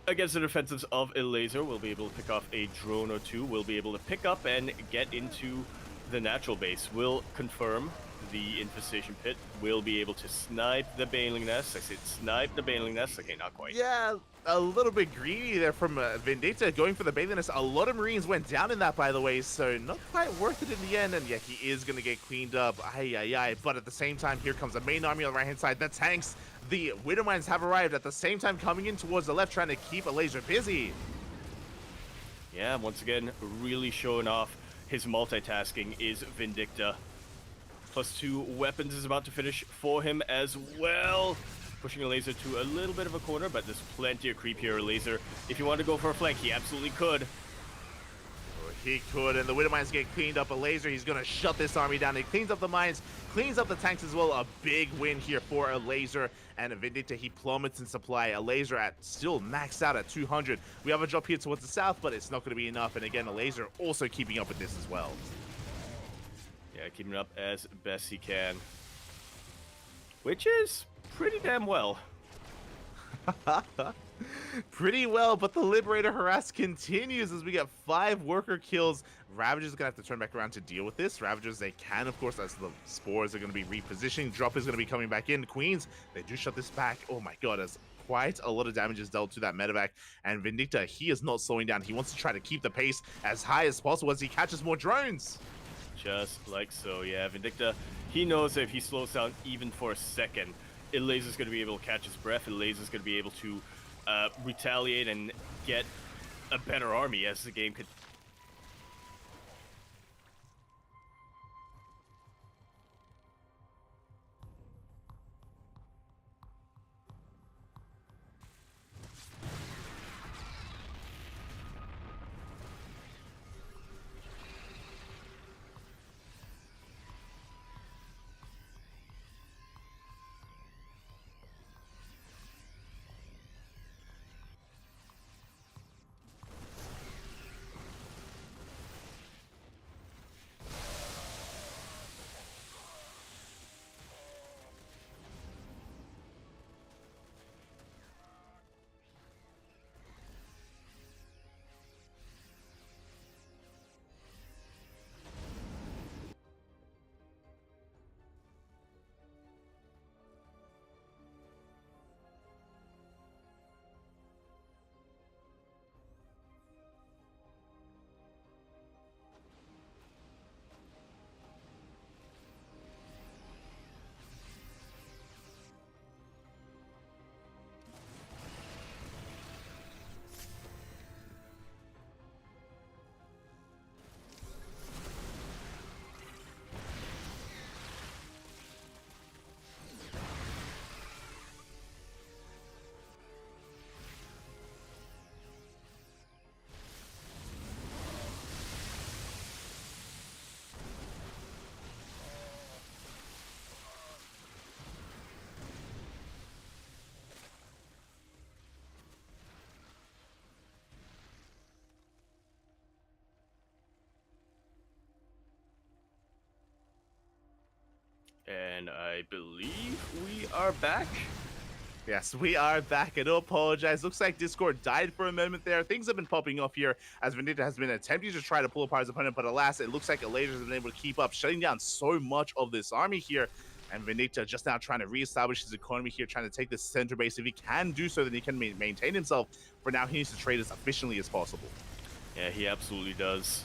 Against the defensives of a laser, we'll be able to pick off a drone or 2. We'll be able to pick up and get into the natural base. We'll confirm the infestation pit, will be able to snipe the Baneling Nest. I said snipe the Baneling Nest. Okay, not quite. Yeah, a little bit greedy there from Vendetta going for the Baneliness. A lot of Marines went down in that, by the way, so not quite worth it in the end. And yeah, he is going to get cleaned up. Ay. But at the same time, here comes the main army on the right-hand side. The tanks, the Widowmines have arrived at the same time, coming in towards the left, trying to keep a laser busy. Yeah, once again, really showing off his multitasking is Vindicta. +2 weapons is about to finish for him as well. Pushing a laser to a little bit of a corner, but there's plenty of creep here. Laser, if you want to go for a flank, he absolutely could. He could, and the Widow Mines get cleaned up. A laser, he's going to shut this army down. He cleans up the mines, cleans up the tanks as well. A big win here for a laser, and a Vindicta, he plummets in supply. A laser at still maxed out at 200. We have a drop here towards the south, but it's not going to be enough. And again, a laser also keeping up with this as well. Yeah, keeping it up as best he can. Which is pretty damn well. Pretty well, but the Liberator harass continues as we get 5 worker kills. Ravagers are going to have to turn back around to deal with this. Ravagers, they can, of course, as the spores are going to be repositioning. Drop is going to be coming back in. Queens, they do shut this back. Oh my god, as quite a lot of damage is dealt to that medevac. And Vindicta, he is not slowing down. He wants to try to keep the pace as high as possible as he catches more drones. Just like so, yeah. Vindicta, he knows that if he slows down even for a second, Laser's going to be able to catch his breath, and Laser's going to be able to retaliate and get a better army as the game could. And I believe we are back. Yes, we are back. I do apologize. Looks like Discord died for a moment there. Things have been popping off here as Vindicta has been attempting to try to pull apart his opponent, but alas, it looks like Elaser has been able to keep up, shutting down so much of this army here. And Vindicta just now trying to reestablish his economy here, trying to take this center base. If he can do so, then he can maintain himself. For now, he needs to trade as efficiently as possible. Yeah, he absolutely does.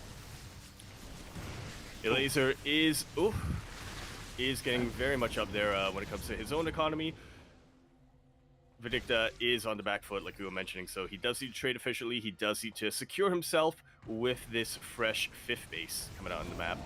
Elaser is getting very much up there when it comes to his own economy. Vindicta is on the back foot, like we were mentioning, so he does need to trade efficiently. He does need to secure himself with this fresh 5th base coming out on the map.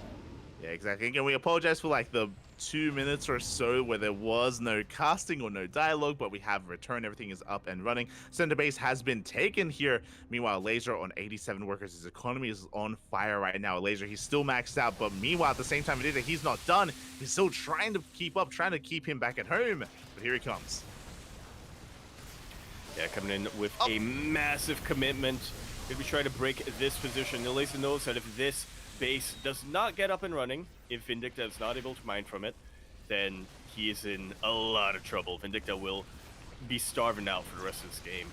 Yeah, exactly. Again, we apologize for like the 2 minutes or so where there was no casting or no dialogue, but we have returned. Everything is up and running. Center base has been taken here. Meanwhile, Laser on 87 workers. His economy is on fire right now. Laser, he's still maxed out, but meanwhile, at the same time, he's not done. He's still trying to keep up, trying to keep him back at home. But here he comes. Yeah, coming in with a massive commitment. Gonna be trying to break this position. Laser knows that if this base does not get up and running, if Vindicta is not able to mine from it, then he is in a lot of trouble. Vindicta will be starving out for the rest of this game.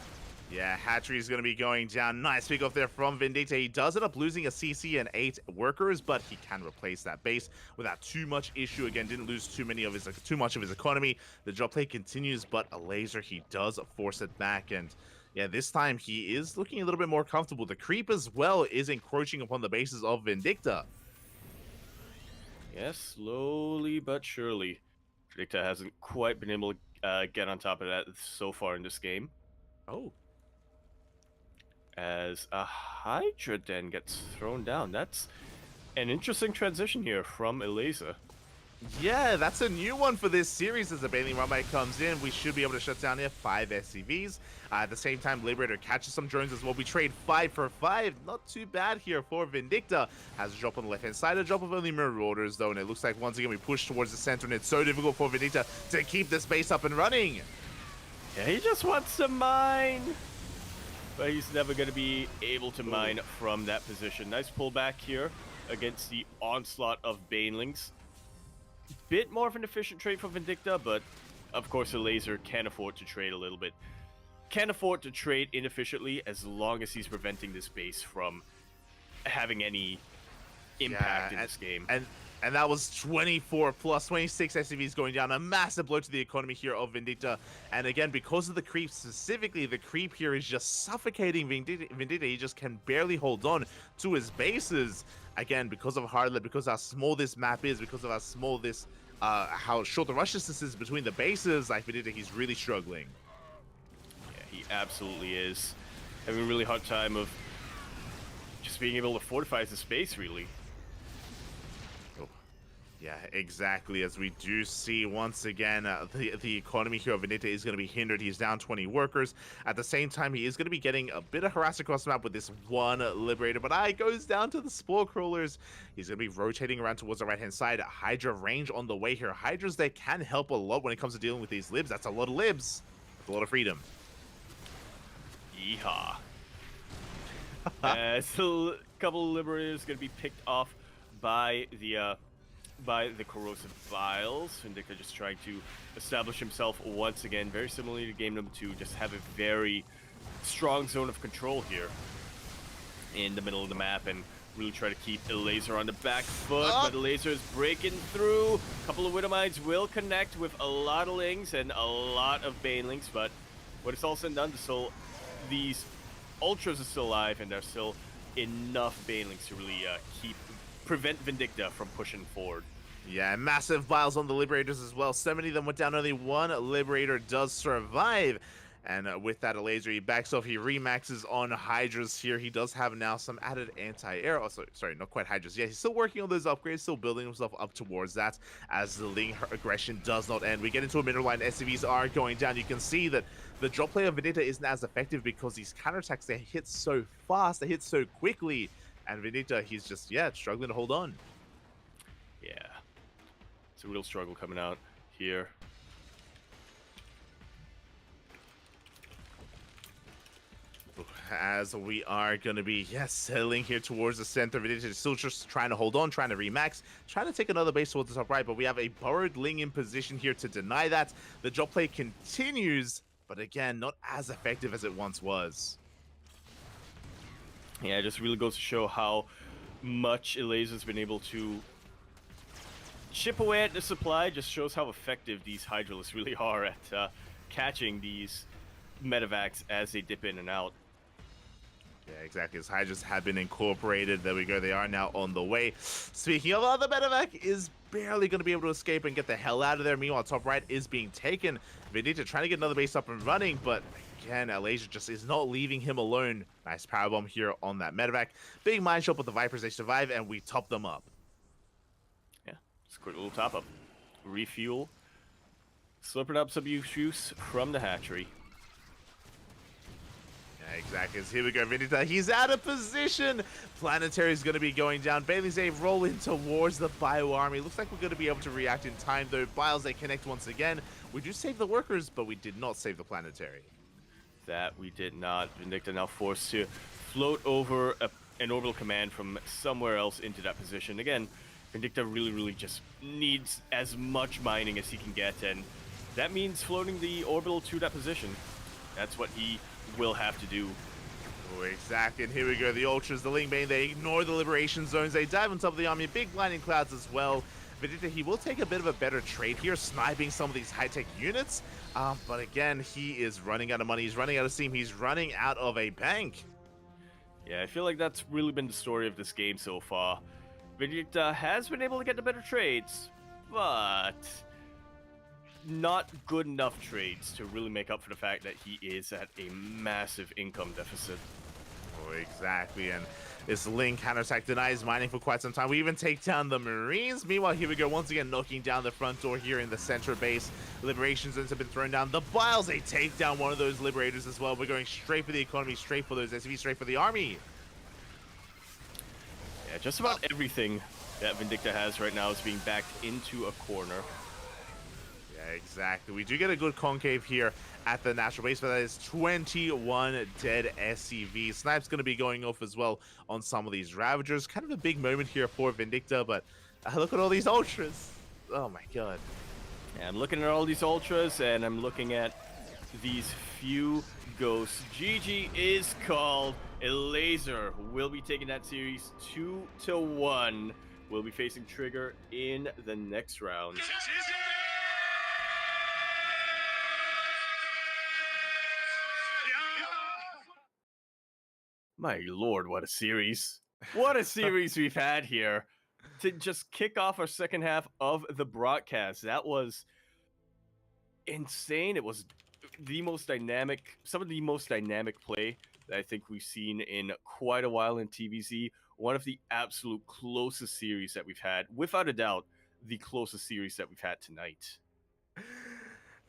Yeah, Hatchery is going to be going down. Nice pick off there from Vindicta. He does end up losing a CC and 8 workers, but he can replace that base without too much issue. Again, didn't lose too much of his economy. The drop play continues, but a laser, he does force it back. And yeah, this time he is looking a little bit more comfortable. The creep as well is encroaching upon the bases of Vindicta. Yes, slowly but surely. Vindicta hasn't quite been able to get on top of that so far in this game. Oh. As a Hydra then gets thrown down. That's an interesting transition here from Eliza. Yeah, that's a new one for this series. As the Baneling Rumite comes in, we should be able to shut down here 5 SCVs. At the same time, Liberator catches some drones as well. We trade 5 for 5. Not too bad here for Vindicta. Has a drop on the left-hand side, a drop of only Marauders, though, and it looks like once again we push towards the center, and it's so difficult for Vindicta to keep this base up and running. Yeah, he just wants to mine. But he's never going to be able to mine from that position. Nice pullback here against the onslaught of Banelings. Bit more of an efficient trade for Vindicta, but of course the laser can afford to trade a little bit. Can afford to trade inefficiently as long as he's preventing this base from having any impact in this game. And that was 24 plus 26 SCVs going down. A massive blow to the economy here of Vindicta. And again, because of the creep specifically, the creep here is just suffocating Vindicta. He just can barely hold on to his bases. Again, because of Hardlet, because of how small this map is, because of how small this, how short the rush distance is between the bases, like Vindicta, he's really struggling. Yeah, he absolutely is. Having a really hard time of just being able to fortify his space, really. Yeah, exactly. As we do see once again, the economy here of Vindicta is going to be hindered. He's down 20 workers. At the same time, he is going to be getting a bit of harass across the map with this one Liberator. But it goes down to the Spore Crawlers. He's going to be rotating around towards the right-hand side. Hydra range on the way here. Hydras, they can help a lot when it comes to dealing with these libs. That's a lot of libs. That's a lot of freedom. Yeehaw. So a couple of Liberators going to be picked off by the corrosive vials. Vindicta just trying to establish himself once again, very similarly to game number 2, just have a very strong zone of control here in the middle of the map and really try to keep a laser on the back foot, but the laser is breaking through. A couple of Widowmines will connect with a lot of Lings and a lot of Banelings, but when it's all said and done, these Ultras are still alive and there's still enough Banelings to really prevent Vindicta from pushing forward. Yeah, massive vials on the Liberators as well. 70 of them went down. Only one Liberator does survive. And with that, a laser, he backs off. He remaxes on Hydras here. He does have now some added anti-air. Oh, sorry, not quite Hydras. Yeah, he's still working on those upgrades, still building himself up towards that as the Ling aggression does not end. We get into a middle line. SCVs are going down. You can see that the drop play of Vindicta isn't as effective because these counterattacks, they hit so fast, they hit so quickly. And Vindicta, he's just, struggling to hold on. Yeah. It's a real struggle coming out here. As we are going to be, settling here towards the center. Vindicta is still just trying to hold on, trying to remax, trying to take another base towards the top right, but we have a Burrowed Ling in position here to deny that. The drop play continues, but again, not as effective as it once was. Yeah, it just really goes to show how much Eliza's been able to chip away at the supply. Just shows how effective these Hydralisks really are at catching these medevacs as they dip in and out. Yeah, exactly. As Hydras have been incorporated. There we go. They are now on the way. Speaking of, the medevac is barely going to be able to escape and get the hell out of there. Meanwhile, top right is being taken. Vindicta trying to get another base up and running, but again, Alasia just is not leaving him alone. Nice powerbomb here on that medevac. Big mine shot with the Vipers. They survive, and we top them up. Yeah, just a quick little top up. Refuel. Slurping up some juice from the hatchery. Yeah, exactly. So here we go, Vindicta. He's out of position. Planetary is going to be going down. Bailey's A rolling towards the Bio Army. Looks like we're going to be able to react in time, though. Biles, they connect once again. We do save the workers, but we did not save the Planetary. That we did not. Vindicta now forced to float over an orbital command from somewhere else into that position. Again, Vindicta really just needs as much mining as he can get, and that means floating the orbital to that position. That's what he will have to do. Oh, exactly, and here we go. The Ultras, the Ling Bane, they ignore the Liberation Zones. They dive on top of the army. Big Blinding Clouds as well. Vindicta, he will take a bit of a better trade here, sniping some of these high-tech units. But again, he is running out of money. He's running out of steam. He's running out of a bank. Yeah, I feel like that's really been the story of this game so far. Vindicta has been able to get the better trades, but not good enough trades to really make up for the fact that he is at a massive income deficit. Oh, exactly, and this Ling counterattack denies mining for quite some time. We even take down the Marines. Meanwhile, here we go, once again knocking down the front door here in the center base. Liberation zones have been thrown down. The Biles, they take down one of those Liberators as well. We're going straight for the economy, straight for those SCVs, straight for the army. Yeah, just about everything that Vindicta has right now is being backed into a corner. Yeah, exactly. We do get a good concave here at the national base, but that is 21 dead SCVs. Snipe's going to be going off as well on some of these Ravagers. Kind of a big moment here for Vindicta, but look at all these Ultras. Oh my god. Yeah, I'm looking at all these Ultras, and I'm looking at these few Ghosts. GG is called. A Laser will be taking that series 2-1. We'll be facing Trigger in the next round. My lord, what a series. What a series we've had here. To just kick off our second half of the broadcast. That was insane. It was the most dynamic, some of the most dynamic play that I think we've seen in quite a while in TVZ. One of the absolute closest series that we've had. Without a doubt, the closest series that we've had tonight.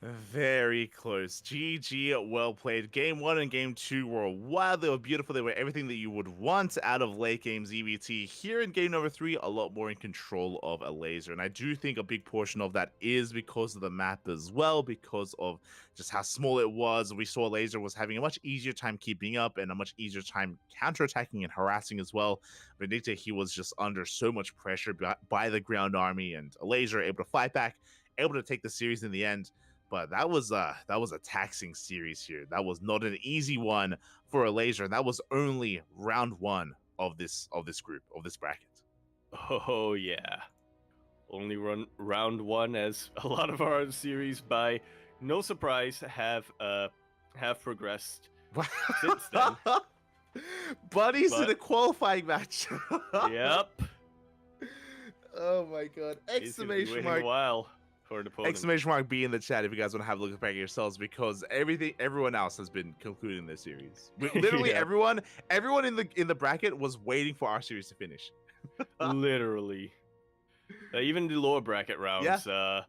Very close. GG, well played. Game 1 and Game 2 were wild. They were beautiful. They were everything that you would want out of late game EVT. Here in Game number 3, a lot more in control of a Laser. And I do think a big portion of that is because of the map as well, because of just how small it was. We saw Laser was having a much easier time keeping up and a much easier time counterattacking and harassing as well. Vindicta, he was just under so much pressure by the ground army, and a Laser able to fight back, able to take the series in the end. But that was a taxing series here. That was not an easy one for a Laser, and that was only round 1 of this group, of this bracket. Oh yeah, only round 1, as a lot of our series, by no surprise, have progressed since then. Buddies in a qualifying match. Yep. Oh my god! Exclamation mark! A while. Exclamation mark B in the chat if you guys want to have a look back at yourselves, because everyone else has been concluding this series. Literally, yeah. everyone in the bracket was waiting for our series to finish. Literally, even the lower bracket rounds. Yeah.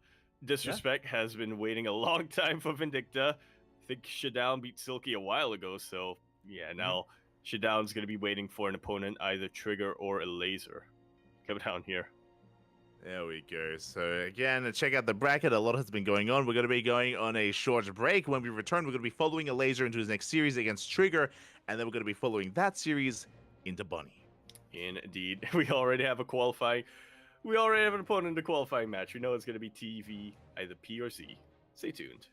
Disrespect has been waiting a long time for Vindicta. I think Shadown beat Silky a while ago, so yeah, now Shadown's going to be waiting for an opponent, either Trigger or a Laser. Come down here. There we go. So again, check out the bracket. A lot has been going on. We're going to be going on a short break. When we return, we're going to be following a Laser into his next series against Trigger, and then we're going to be following that series into Bunny. Indeed. We already have an opponent in the qualifying match. We know it's going to be TV, either P or C. Stay tuned.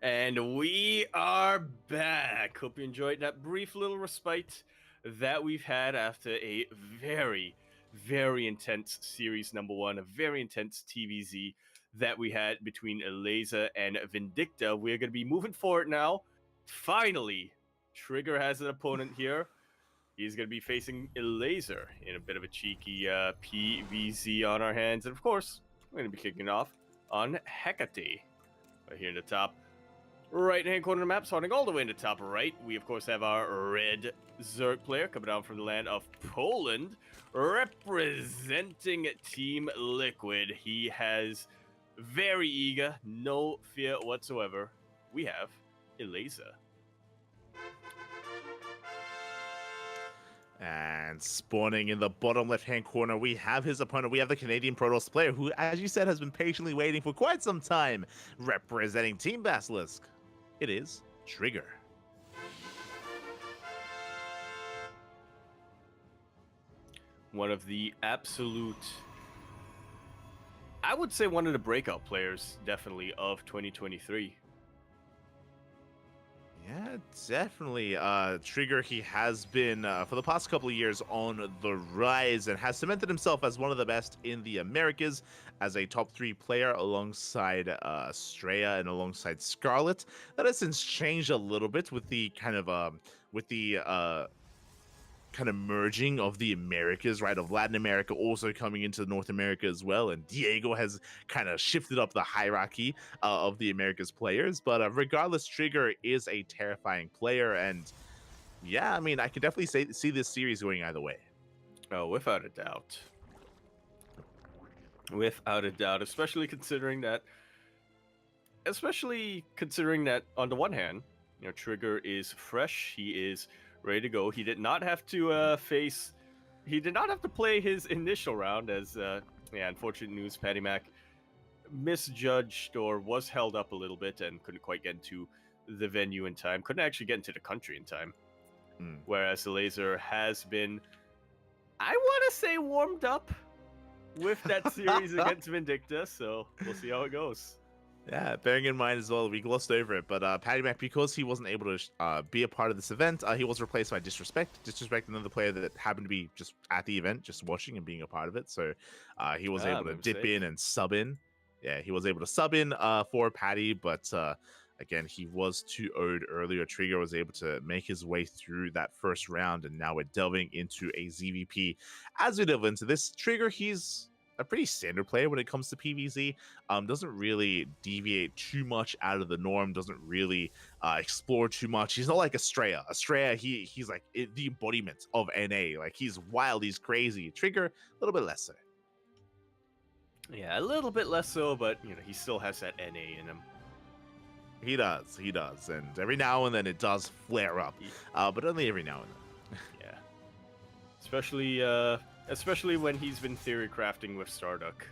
And we are back. Hope you enjoyed that brief little respite that we've had after a very, very intense series number one, a very intense TVZ that we had between Laser and Vindicta. We're going to be moving forward now. Finally, Trigger has an opponent here. He's going to be facing Laser in a bit of a cheeky PVZ on our hands. And of course, we're going to be kicking off on Hecate. Right here in the top right-hand corner of the map, starting all the way in the top right, we of course have our red Zerg player coming down from the land of Poland, representing Team Liquid. He has very eager, no fear whatsoever. We have Eliza. And spawning in the bottom left-hand corner, we have his opponent. We have the Canadian Protoss player, who, as you said, has been patiently waiting for quite some time, representing Team Basilisk. It is Trigger. One of the absolute, I would say one of the breakout players, definitely, of 2023. Yeah, definitely. Trigger, he has been, for the past couple of years, on the rise and has cemented himself as one of the best in the Americas as a top 3 player alongside Straya and alongside Scarlet. That has since changed a little bit with the kind of merging of the Americas, right, of Latin America also coming into North America as well, and Diego has kind of shifted up the hierarchy of the Americas players, but regardless, Trigger is a terrifying player, and yeah, I mean, I can definitely see this series going either way. Oh, without a doubt. Without a doubt, especially considering that on the one hand, you know, Trigger is fresh, he is ready to go. He did not have to play his initial round as, unfortunate news, Patty Mac misjudged or was held up a little bit and couldn't quite get into the venue in time. Couldn't actually get into the country in time. Whereas the Laser has been, I want to say, warmed up with that series against Vindicta, so we'll see how it goes. Yeah, bearing in mind as well, we glossed over it, but Patty Mac, because he wasn't able to be a part of this event, he was replaced by Disrespect, another player that happened to be just at the event, just watching and being a part of it, so he was able to dip in and sub in. Yeah, he was able to sub in for Patty, but again, he was 2-0'd earlier. Trigger was able to make his way through that first round, and now we're delving into a ZVP. As we delve into this, Trigger, he's a pretty standard player when it comes to PvZ. Doesn't really deviate too much out of the norm, doesn't really explore too much. He's not like Straya. Straya, he's like the embodiment of NA. Like, he's wild, he's crazy. Trigger, a little bit less so. Yeah, a little bit less so, but you know, he still has that NA in him. He does, and every now and then it does flare up, but only every now and then. Yeah, especially when he's been theory crafting with Starduck.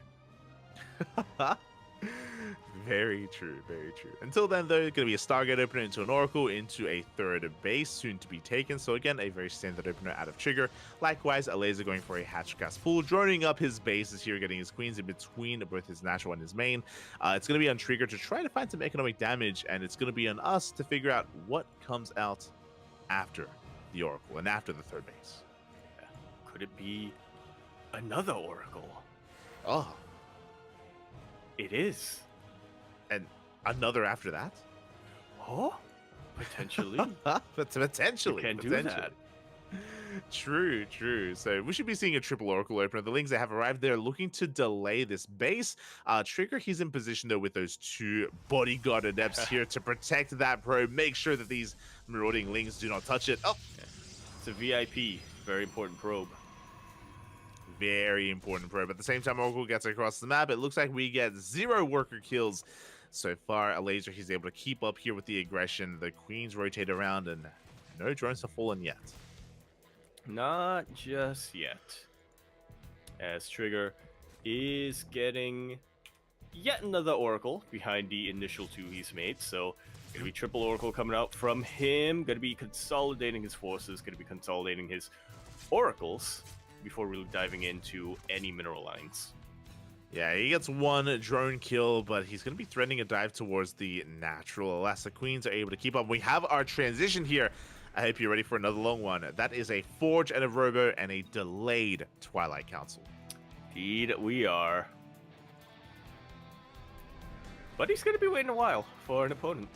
Very true, very true. Until then, though, it's going to be a Stargate opener into an Oracle, into a third base, soon to be taken. So again, a very standard opener out of Trigger. Likewise, a Laser going for a Hatch Gas Pool, droning up his bases here, getting his queens in between both his natural and his main. It's going to be on Trigger to try to find some economic damage, and it's going to be on us to figure out what comes out after the Oracle and after the third base. Yeah. Could it be another Oracle? Oh. It is. And another after that? Oh, potentially. Potentially. You can do that. True. So we should be seeing a triple Oracle opener. The Lings that have arrived there looking to delay this base. Trigger, he's in position though with those 2 bodyguard adepts here to protect that probe. Make sure that these marauding Lings do not touch it. Oh, it's a VIP. Very important probe. Very important probe. At the same time, Oracle gets across the map. It looks like we get 0 worker kills so far. A Laser, he's able to keep up here with the aggression. The queens rotate around, and no drones have fallen yet. Not just yet. As Trigger is getting yet another Oracle behind the initial 2 he's made. So, going to be triple Oracle coming out from him. Going to be consolidating his forces. Going to be consolidating his Oracles before really diving into any mineral lines. Yeah, he gets one drone kill, but he's going to be threatening a dive towards the natural. Alas, the Queens are able to keep up. We have our transition here. I hope you're ready for another long one. That is a Forge and a Robo and a delayed Twilight Council. Indeed, we are. But he's going to be waiting a while for an opponent.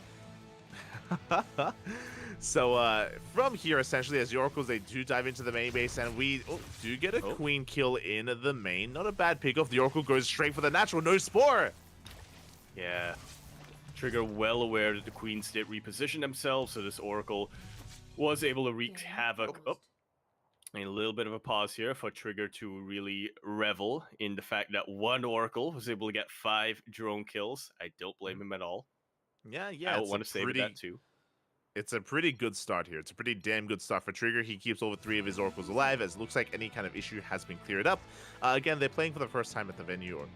So from here, essentially, as the Oracles, they do dive into the main base, and we do get a Queen kill in the main. Not a bad pickoff. The Oracle goes straight for the natural. No Spore! Yeah. Trigger well aware that the Queens did reposition themselves, so this Oracle was able to wreak havoc. Oh. And a little bit of a pause here for Trigger to really revel in the fact that one Oracle was able to get 5 drone kills. I don't blame him at all. Yeah. I want to save that too. It's a pretty good start here. It's a pretty damn good start for Trigger. He keeps all 3 of his Oracles alive, as it looks like any kind of issue has been cleared up. Again, they're playing for the first time at the venue, or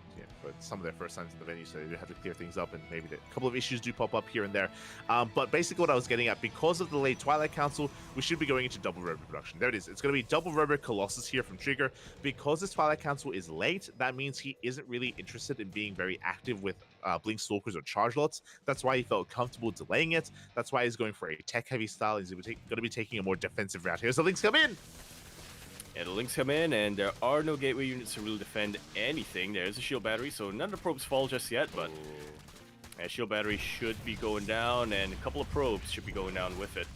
for some of their first times at the venue, so they do have to clear things up, and maybe a couple of issues do pop up here and there. But basically what I was getting at, because of the late Twilight Council, we should be going into double Robo production. There it is. It's going to be double Robo Colossus here from Trigger. Because this Twilight Council is late, that means he isn't really interested in being very active with Blink Stalkers or Charge Lots. That's why he felt comfortable delaying it. That's why he's going for a tech-heavy style. He's going to be taking a more defensive route here. So Links come in! Yeah, the Links come in, and there are no gateway units to really defend anything. There's a shield battery, so none of the probes fall just yet, but shield battery should be going down, and a couple of probes should be going down with it.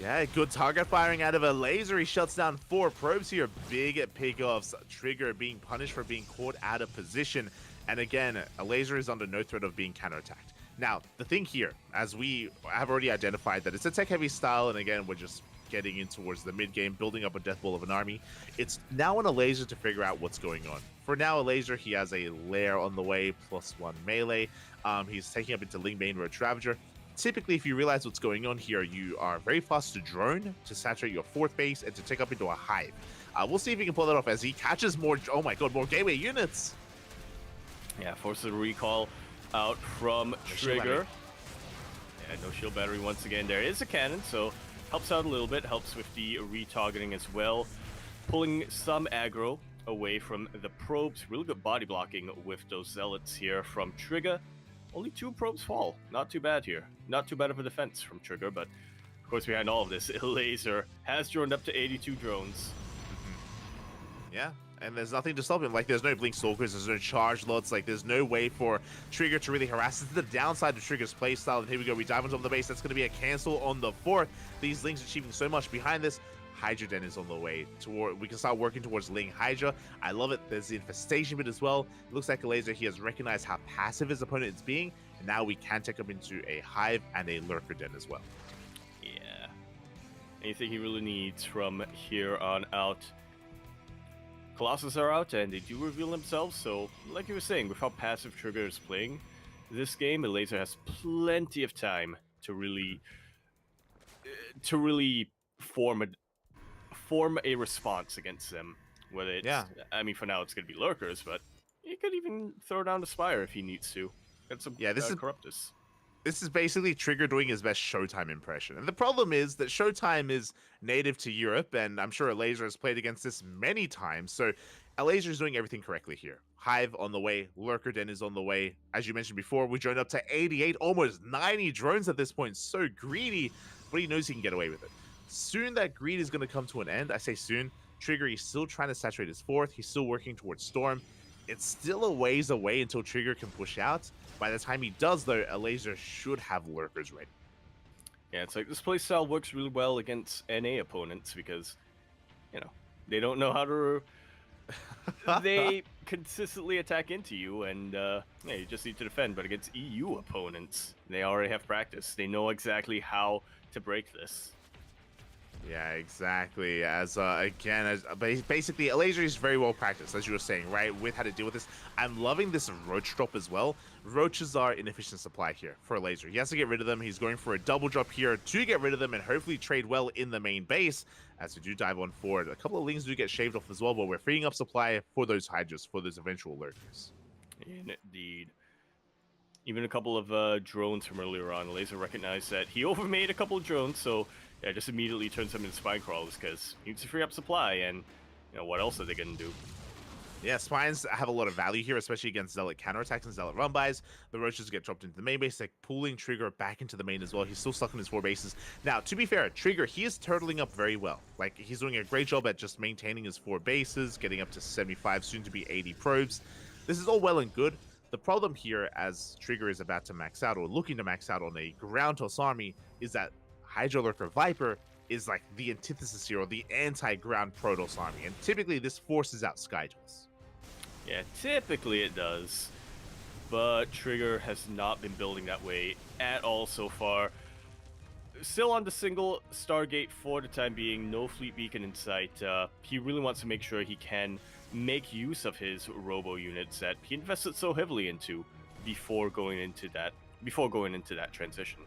Yeah, good target firing out of a laser. He shuts down 4 probes here. Big pickoffs. Trigger being punished for being caught out of position. And again, a laser is under no threat of being counterattacked. Now, the thing here, as we have already identified that it's a tech-heavy style, and again, we're just getting in towards the mid-game, building up a death ball of an army, it's now on a laser to figure out what's going on. For now, a laser, he has a lair on the way, +1 melee. He's taking up into Ling Bane Roach Ravager. Typically, if you realize what's going on here, you are very fast to drone, to saturate your 4th base, and to take up into a hive. We'll see if he can pull that off as he catches more, oh my god, more gateway units! Yeah, forces a recall out from Trigger. Yeah, no shield battery once again. There is a cannon, so helps out a little bit, helps with the retargeting as well. Pulling some aggro away from the probes. Really good body blocking with those zealots here from Trigger. Only 2 probes fall. Not too bad here. Not too bad of a defense from Trigger, but of course behind all of this, Laser has droned up to 82 drones. Yeah, and there's nothing to stop him. Like, there's no Blink Stalkers, there's no Charge Lots, like, there's no way for Trigger to really harass. This is the downside of Trigger's playstyle, and here we go, we dive on top of the base. That's going to be a cancel on the 4th. These Lings achieving so much behind this. Hydra Den is on the way. We can start working towards Ling Hydra. I love it. There's the infestation bit as well. It looks like a laser. He has recognized how passive his opponent is being, and now we can take him into a Hive and a Lurker Den as well. Yeah. Anything he really needs from here on out. Colossus are out, and they do reveal themselves, so like you were saying, with how passive Trigger is playing this game, the laser has plenty of time to really form a response against them. Whether it's, I mean, for now it's going to be Lurkers, but he could even throw down the Spire if he needs to. Get some Corruptus. This is basically Trigger doing his best Showtime impression. And the problem is that Showtime is native to Europe, and I'm sure Alazer has played against this many times, so Alazer is doing everything correctly here. Hive on the way, Lurker Den is on the way. As you mentioned before, we droned up to 88, almost 90 drones at this point. So greedy, but he knows he can get away with it. Soon that greed is going to come to an end. I say soon. Trigger, he's still trying to saturate his 4th. He's still working towards Storm. It's still a ways away until Trigger can push out. By the time he does, though, a laser should have Lurkers ready. Yeah, it's like this playstyle works really well against NA opponents because, you know, they don't know how to... they consistently attack into you, and you just need to defend. But against EU opponents, they already have practice. They know exactly how to break this. Yeah, exactly. Basically, Alazer is very well practiced, as you were saying, right? With how to deal with this. I'm loving this Roach drop as well. Roaches are inefficient supply here for Alazer. He has to get rid of them. He's going for a double drop here to get rid of them and hopefully trade well in the main base as we do dive on forward. A couple of Lings do get shaved off as well, but we're freeing up supply for those Hydras, for those eventual Lurkers. Indeed. Even a couple of drones from earlier on, Laser recognized that he overmade a couple of drones, so yeah, just immediately turns them into spine crawlers because he needs to free up supply, and you know what else are they gonna do? Yeah, Spines have a lot of value here, especially against Zealot counterattacks and Zealot run-bys. The Roaches get dropped into the main base, like pulling Trigger back into the main as well. He's still stuck on his 4 bases. Now, to be fair, Trigger, he is turtling up very well. Like, he's doing a great job at just maintaining his 4 bases, getting up to 75, soon to be 80 probes. This is all well and good. The problem here, as Trigger is about to max out, or looking to max out on a ground toss army, is that Hydra Lurker Viper is like the antithesis here, or the anti-ground Protoss army, and typically this forces out Skytoss. Yeah, typically it does, but Trigger has not been building that way at all so far. Still on the single Stargate for the time being, no fleet beacon in sight. He really wants to make sure he can make use of his robo units that he invested so heavily into before going into that transition.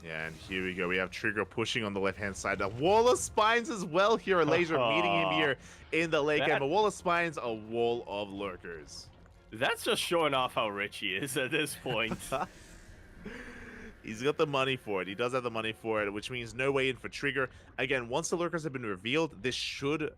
Yeah, and here we go. We have Trigger pushing on the left-hand side. A wall of spines as well here. A laser meeting him here in the late game. A wall of spines, a wall of lurkers. That's just showing off how rich he is at this point. He's got the money for it. He does have the money for it, which means no way in for Trigger. Again, once the lurkers have been revealed, this should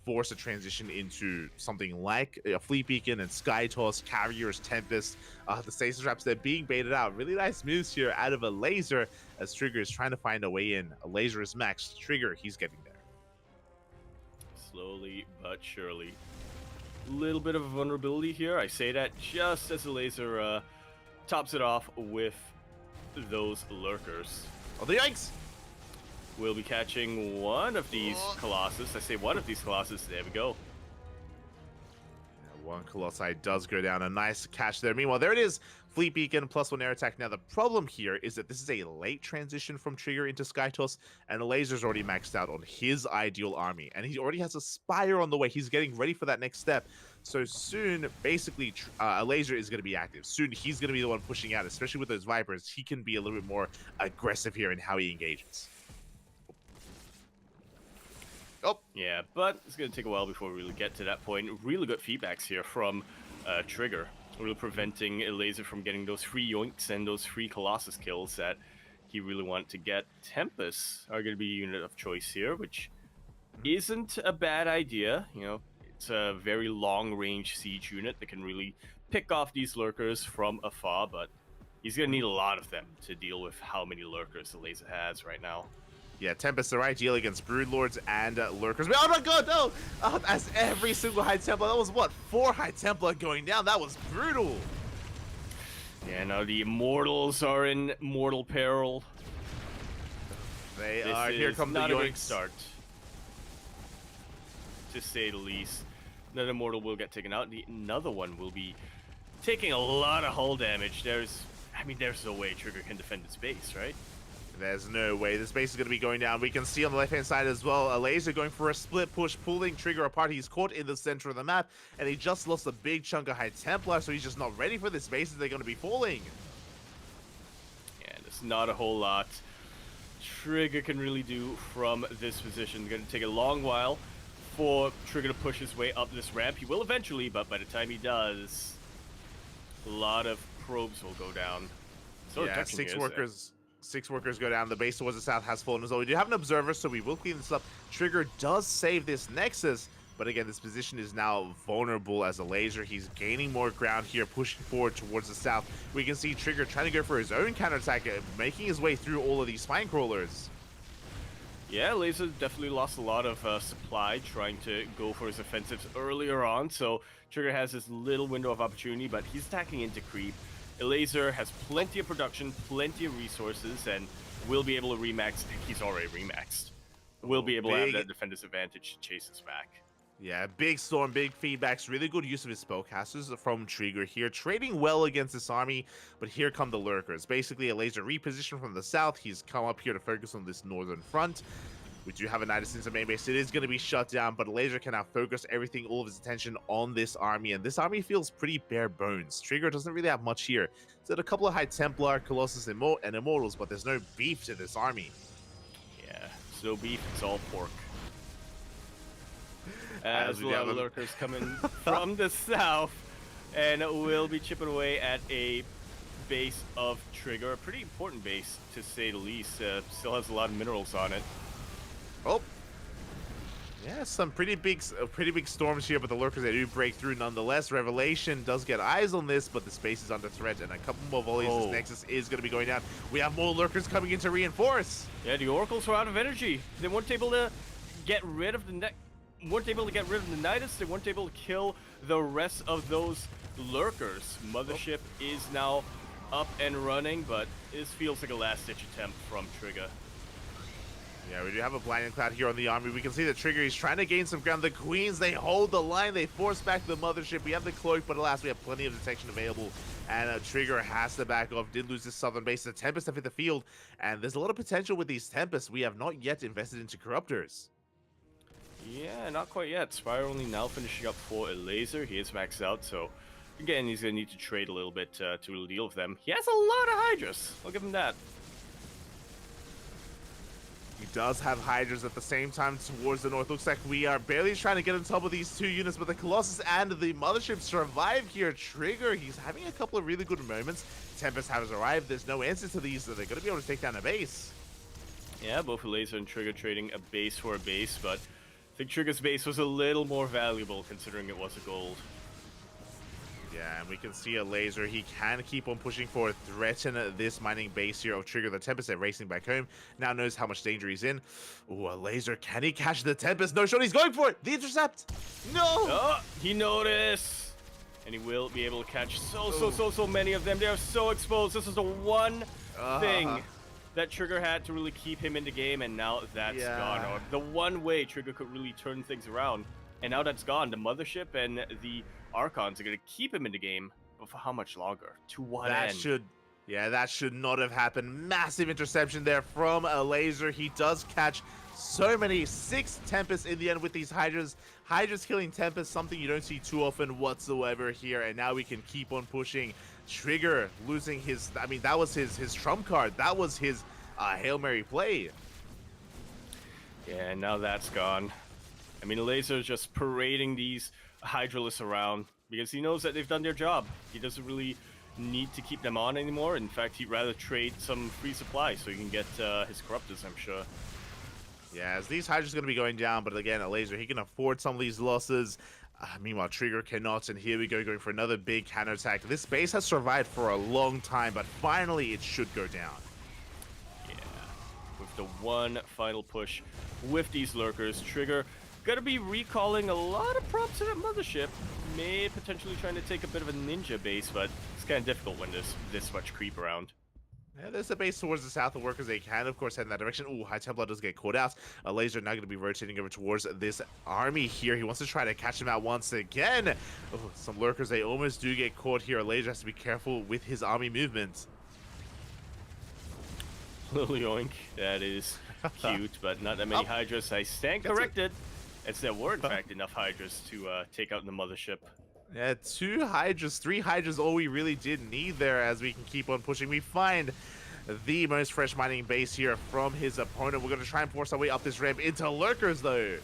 force a transition into something like a Fleet Beacon and Sky Toss, Carriers, Tempest. The Stasis Traps, they're being baited out. Really nice moves here out of a laser as Trigger is trying to find a way in. A laser is maxed. Trigger, he's getting there. Slowly but surely. Little bit of a vulnerability here. I say that just as the laser tops it off with those lurkers. Oh, the yikes! We'll be catching one of these Colossus. I say one of these Colossus. There we go. One Colossi does go down. A nice catch there. Meanwhile, there it is. Fleet Beacon +1 air attack. Now, the problem here is that this is a late transition from Trigger into Skytoss, and the laser's already maxed out on his ideal army. And he already has a Spire on the way. He's getting ready for that next step. So soon, basically, a laser is going to be active. Soon, he's going to be the one pushing out, especially with those Vipers. He can be a little bit more aggressive here in how he engages. Oh. Yeah, but it's going to take a while before we really get to that point. Really good feedbacks here from Trigger. Really preventing a laser from getting those free yoinks and those free Colossus kills that he really wanted to get. Tempests are going to be a unit of choice here, which isn't a bad idea. You know, it's a very long-range siege unit that can really pick off these lurkers from afar, but he's going to need a lot of them to deal with how many lurkers the laser has right now. Yeah, Tempests are ideal against Broodlords and Lurkers. Oh my god, no! That's every single High Templar. That was, what, 4 High Templar going down? That was brutal! Yeah, now the Immortals are in mortal peril. They are. Here come the not a great yoinks. start, to say the least. Another Immortal will get taken out. Another one will be taking a lot of hull damage. There's no way Trigger can defend its base, right? There's no way. This base is going to be going down. We can see on the left-hand side as well, a laser going for a split push, pulling Trigger apart. He's caught in the center of the map, and he just lost a big chunk of High Templar, so he's just not ready for this base as they're going to be falling. Yeah, there's not a whole lot Trigger can really do from this position. It's going to take a long while for Trigger to push his way up this ramp. He will eventually, but by the time he does, a lot of probes will go down. So yeah, 6 workers go down. The base towards the south has fallen as well. We do have an observer, so we will clean this up. Trigger does save this Nexus, but again, this position is now vulnerable as a laser. He's gaining more ground here, pushing forward towards the south. We can see Trigger trying to go for his own counterattack, making his way through all of these spine crawlers. Yeah, Laser definitely lost a lot of supply trying to go for his offensives earlier on, so Trigger has this little window of opportunity, but he's attacking into creep. Laser has plenty of production, plenty of resources, and will be able to remax. He's already remaxed. Will be able to have that defender's advantage to chase us back. Yeah, big storm, big feedbacks, really good use of his spellcasters from Trigger here, trading well against this army, but here come the lurkers. Basically, a laser reposition from the south. He's come up here to focus on this northern front. We do have a Nidus into main base. It is going to be shut down, but Laser can now focus everything, all of his attention on this army, and this army feels pretty bare bones. Trigger doesn't really have much here. It's got a couple of High Templar, Colossus, and Immortals, but there's no beef to this army. Yeah, it's no beef, it's all pork. As we have lurkers coming from the south, and we'll be chipping away at a base of Trigger. A pretty important base, to say the least. Still has a lot of minerals on it. Oh, Yeah, some pretty big storms here, but the lurkers, they do break through nonetheless. Revelation does get eyes on this, but the space is under threat, and a couple more volleys. This Nexus is going to be going down. We have more lurkers coming in to reinforce. Yeah, the Oracles are out of energy. They weren't able to get rid of the Nidus. They weren't able to kill the rest of those lurkers. Mothership is now up and running, but this feels like a last-ditch attempt from Trigger. Yeah, we do have a blinding cloud here on the army. We can see the Trigger. He's trying to gain some ground. The Queens, they hold the line. They force back the Mothership. We have the cloak, but alas, we have plenty of detection available. And Trigger has to back off. Did lose his southern base. The Tempest have hit the field. And there's a lot of potential with these Tempests. We have not yet invested into Corruptors. Yeah, not quite yet. Spire only now finishing up for a laser. He is maxed out, so again, he's going to need to trade a little bit to really deal with them. He has a lot of Hydras. I'll give him that. He does have Hydras at the same time towards the north. Looks like we are barely trying to get on top of these two units, but the Colossus and the Mothership survive here. Trigger, he's having a couple of really good moments. Tempest has arrived. There's no answer to these, so they're going to be able to take down a base. Yeah, both Laser and Trigger trading a base for a base, but I think Trigger's base was a little more valuable considering it was a gold. Yeah, and we can see a laser. He can keep on pushing forward, threaten this mining base here of Trigger. The Tempest are racing back home. Now knows how much danger he's in. Ooh, a laser. Can he catch the Tempest? No shot. He's going for it. The intercept. No. Oh, he noticed. And he will be able to catch so many of them. They are so exposed. This is the one thing that Trigger had to really keep him in the game, and now that's gone. Or the one way Trigger could really turn things around. And now that's gone. The Mothership and the Archons are going to keep him in the game, but for how much longer? To what end? That should not have happened. Massive interception there from a laser. He does catch so many, 6 Tempests in the end with these Hydras. Hydras killing Tempest, something you don't see too often whatsoever here, and now we can keep on pushing. Trigger losing his, I mean, that was his trump card. That was his Hail Mary play. Yeah, and now that's gone. I mean, Laser is just parading these Hydralists around because he knows that they've done their job. He doesn't really need to keep them on anymore. In fact, he'd rather trade some free supply so he can get his Corruptors, I'm sure. Yeah, as these Hydras are going to be going down, but again, a laser, he can afford some of these losses. Meanwhile, Trigger cannot, and here we go, going for another big counterattack. This base has survived for a long time, but finally it should go down. Yeah, with the one final push with these Lurkers, Trigger gonna be recalling a lot of props to that Mothership. May potentially trying to take a bit of a ninja base, but it's kind of difficult when there's this much creep around. Yeah, there's a base towards the south of workers. They can, of course, head in that direction. Ooh, High Templar does get caught out. A laser now going to be rotating over towards this army here. He wants to try to catch him out once again. Oh, some lurkers, they almost do get caught here. A laser has to be careful with his army movement. Little yoink. That is cute, but not that many Hydras. I stand corrected. As there were, in fact, enough Hydras to take out the Mothership. Yeah, 2 Hydras, 3 Hydras, all we really did need there as we can keep on pushing. We find the most fresh mining base here from his opponent. We're going to try and force our way up this ramp into lurkers, though.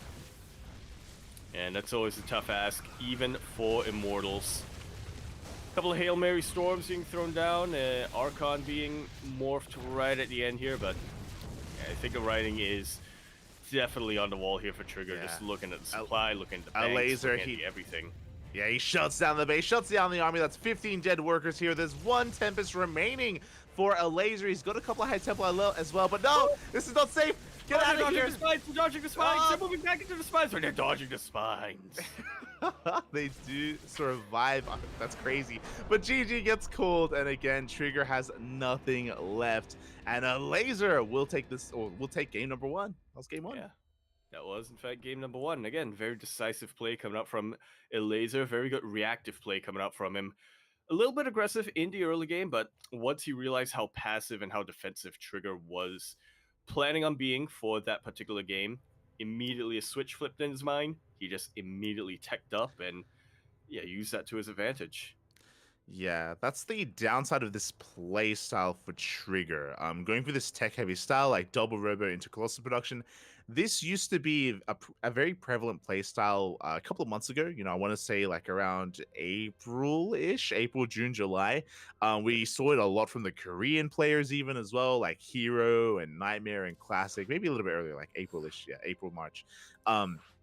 And that's always a tough ask, even for Immortals. A couple of Hail Mary storms being thrown down, Archon being morphed right at the end here, but yeah, I think the writing is definitely on the wall here for Trigger. Yeah. Just looking at the supply, looking at the banks, laser, looking at everything. Yeah, he shuts down the base, shuts down the army. That's 15 dead workers here. There's 1 Tempest remaining for a laser. He's got a couple of High Templar as well, but no, this is not safe. Get out of here. They're dodging the spines. They're moving back into the spines. They're dodging the spines. They do survive. That's crazy. But GG gets called, and again, Trigger has nothing left. And a laser will take this, or will take game number 1. That was game 1. Yeah. That was, in fact, game number 1. Again, very decisive play coming out from a laser. Very good reactive play coming out from him. A little bit aggressive in the early game, but once he realized how passive and how defensive Trigger was planning on being for that particular game, immediately a switch flipped in his mind. He just immediately teched up and, yeah, used that to his advantage. Yeah, that's the downside of this play style for Trigger. Going for this tech-heavy style, like double robo into Colossus production, this used to be a very prevalent play style a couple of months ago. You know, I want to say like around April-ish, April, June, July. We saw it a lot from the Korean players even as well, like Hero and Nightmare and Classic, maybe a little bit earlier, like April-ish, yeah, April, March.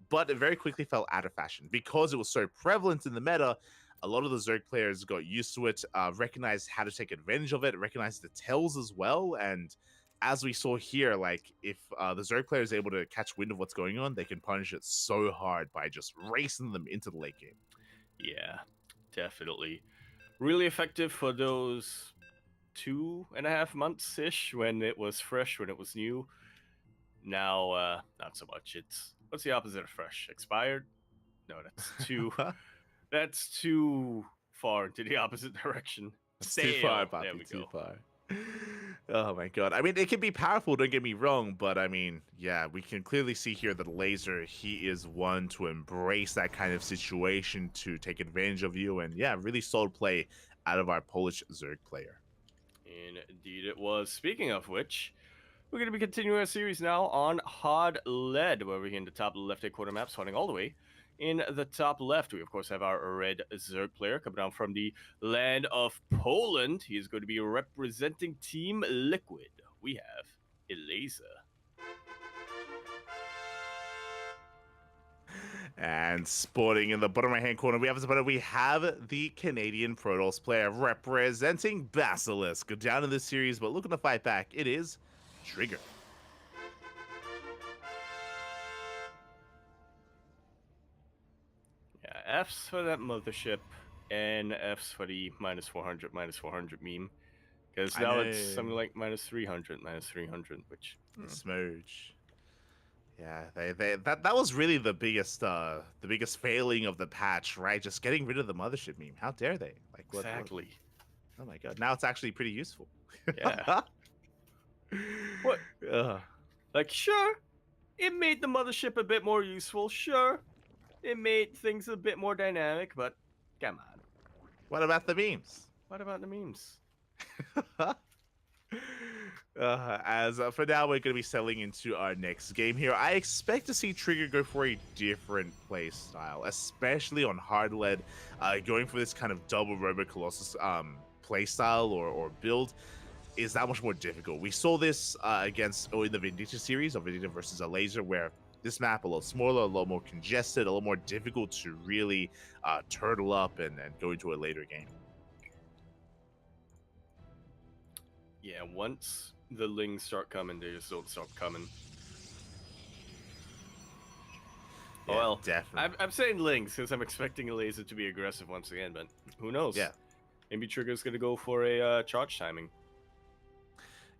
but it very quickly fell out of fashion because it was so prevalent in the meta. A lot of the Zerg players got used to it, recognized how to take advantage of it, recognized the tells as well, and as we saw here, like, if the Zerg player is able to catch wind of what's going on, they can punish it so hard by just racing them into the late game. Yeah, definitely. Really effective for those 2.5 months-ish when it was fresh, when it was new. Now, not so much. What's the opposite of fresh? Expired? No, that's too far into the opposite direction. It's too far, Poppy, there we too go. far. Oh my god. I mean, it can be powerful, don't get me wrong, but I mean, yeah, we can clearly see here that Laser, he is one to embrace that kind of situation, to take advantage of you, and yeah, really solid play out of our Polish Zerg player. Indeed it was. Speaking of which, we're going to be continuing our series now on Hard Lead, where we're in the top left-hand corner map, starting all the way. In the top left, we of course have our red Zerg player coming down from the land of Poland. He is going to be representing Team Liquid. We have Eliza. And sporting in the bottom right-hand corner, we have the Canadian Protoss player representing Basilisk. Down in this series, but looking to fight back, it is Trigger. Yeah, F's for that mothership, and F's for the -400 meme. Because now it's something like -300, which... Smooch. Yeah, that was really the biggest failing of the patch, right? Just getting rid of the mothership meme. How dare they? Like, exactly. Oh my god, now it's actually pretty useful. Yeah. What? Like, sure, it made the mothership a bit more useful. Sure, it made things a bit more dynamic, but come on. What about the memes? What about the memes? As for now, we're going to be settling into our next game here. I expect to see Trigger go for a different play style, especially on hard lead, going for this kind of double Robo Colossus play style or build is that much more difficult. We saw this in the Vendetta series of Vendetta versus a Laser, where this map a lot smaller, a lot more congested, a lot more difficult to really turtle up and go into a later game. Yeah, once the lings start coming, they just don't stop coming. Yeah, well, definitely. I'm saying lings because I'm expecting a laser to be aggressive once again, but who knows? Yeah. Maybe Trigger's going to go for a charge timing.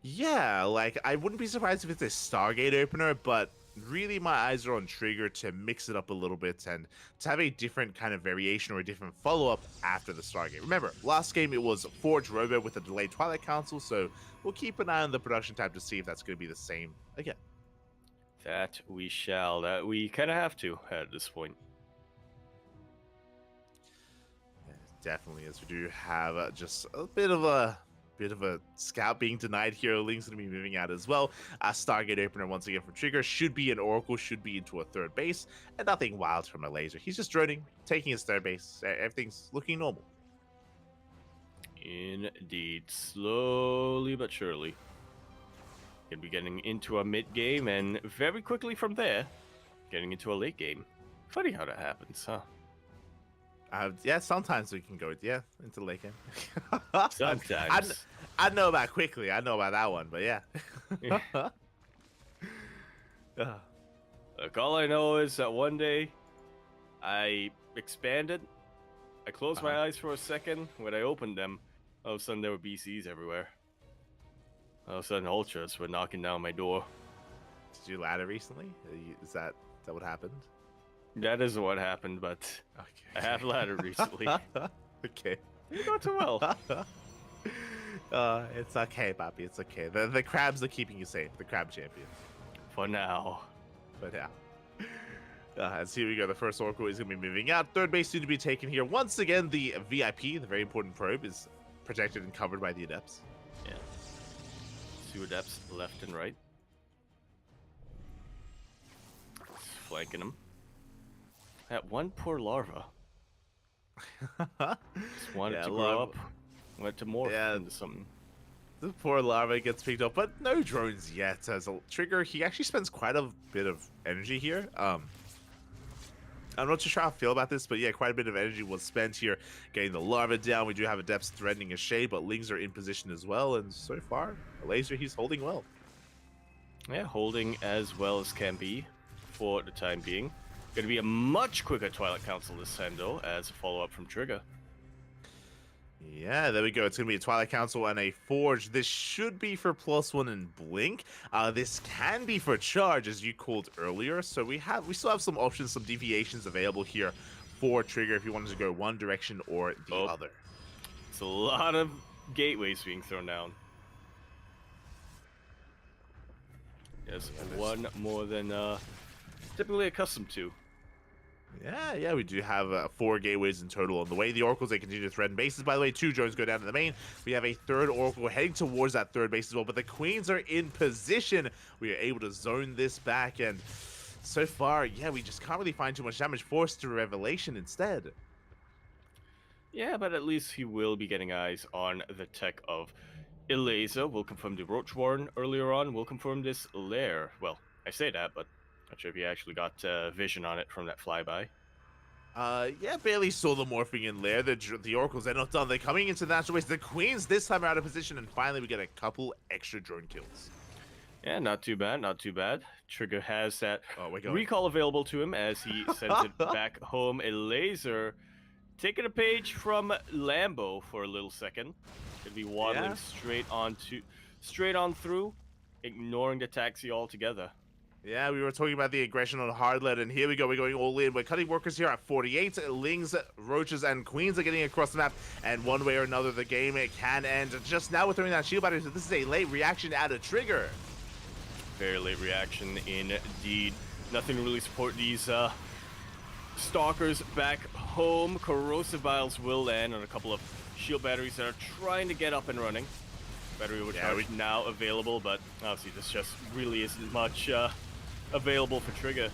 Yeah, like, I wouldn't be surprised if it's a Stargate opener, but really my eyes are on Trigger to mix it up a little bit and to have a different kind of variation or a different follow-up after the Stargate. Remember, last game it was Forge Robo with a delayed Twilight Council, so we'll keep an eye on the production tab to see if that's going to be the same again. That we shall. That we kind of have to at this point. Yeah, definitely, as we do have just a bit of a scout being denied here. Link's going to be moving out as well. Stargate opener once again for Trigger. Should be an Oracle, should be into a third base, and nothing wild from a Laser. He's just droning, taking his third base. Everything's looking normal. Indeed. Slowly but surely. Gonna be getting into a mid game, and very quickly from there, getting into a late game. Funny how that happens, huh? Yeah, sometimes we can go into the late game. Sometimes. I know about quickly. I know about that one, but yeah. Look, all I know is that one day I expanded. I closed my eyes for a second. When I opened them, all of a sudden there were BCs everywhere. All of a sudden Ultras were knocking down my door. Did you ladder recently? Is that what happened? That isn't what happened, but okay. I have laddered recently. Okay. Not too well. It's okay, Bobby. It's okay. The crabs are keeping you safe. The crab champion. For now. As here we go. The first Oracle is going to be moving out. Third base soon to be taken here. Once again, the VIP, the very important probe, is protected and covered by the Adepts. Yeah. 2 Adepts left and right. Flanking them. That one poor larva. Just wanted to grow up. Went to morph into something. The poor larva gets picked up, but no drones yet. As a Trigger, he actually spends quite a bit of energy here. I'm not too sure how I feel about this, but yeah, quite a bit of energy was spent here getting the larva down. We do have Adepts threatening a shade, but Lings are in position as well, and so far, Laser, he's holding well. Yeah, holding as well as can be for the time being. Going to be a much quicker Twilight Council this time, though, as a follow-up from Trigger. Yeah, there we go. It's going to be a Twilight Council and a Forge. This should be for +1 and Blink. This can be for Charge, as you called earlier. So we still have some options, some deviations available here for Trigger if you wanted to go one direction or the other. It's a lot of gateways being thrown down. Yes, one more than typically accustomed to. Yeah, we do have 4 gateways in total on the way. The Oracles, they continue to threaten bases. By the way, 2 drones go down to the main. We have a 3rd Oracle heading towards that 3rd base as well, but the Queens are in position. We are able to zone this back, and so far, yeah, we just can't really find too much damage. Forced to Revelation instead. Yeah, but at least he will be getting eyes on the tech of Eliza. We'll confirm the Roach Warren earlier on. We'll confirm this lair. Well, I say that, but not sure if he actually got vision on it from that flyby. Yeah, barely saw the morphing in lair. The Oracles, they're not done. They're coming into natural waste. The Queens this time are out of position, and finally we get a couple extra drone kills. Yeah, not too bad, not too bad. Trigger has that we're recall available to him as he sends it back home. A laser taking a page from Lambo for a little second. Could be waddling straight on through, ignoring the taxi altogether. Yeah, we were talking about the aggression on Hardlet, and here we go. We're going all in. We're cutting workers here at 48. Lings, Roaches, and Queens are getting across the map, and one way or another, the game can end. Just now, we're throwing that shield battery, so this is a late reaction out of Trigger. Very late reaction indeed. Nothing to really support these stalkers back home. Corrosive Vials will land on a couple of shield batteries that are trying to get up and running. Battery overcharge now available, but obviously this just really isn't much available for Trigger.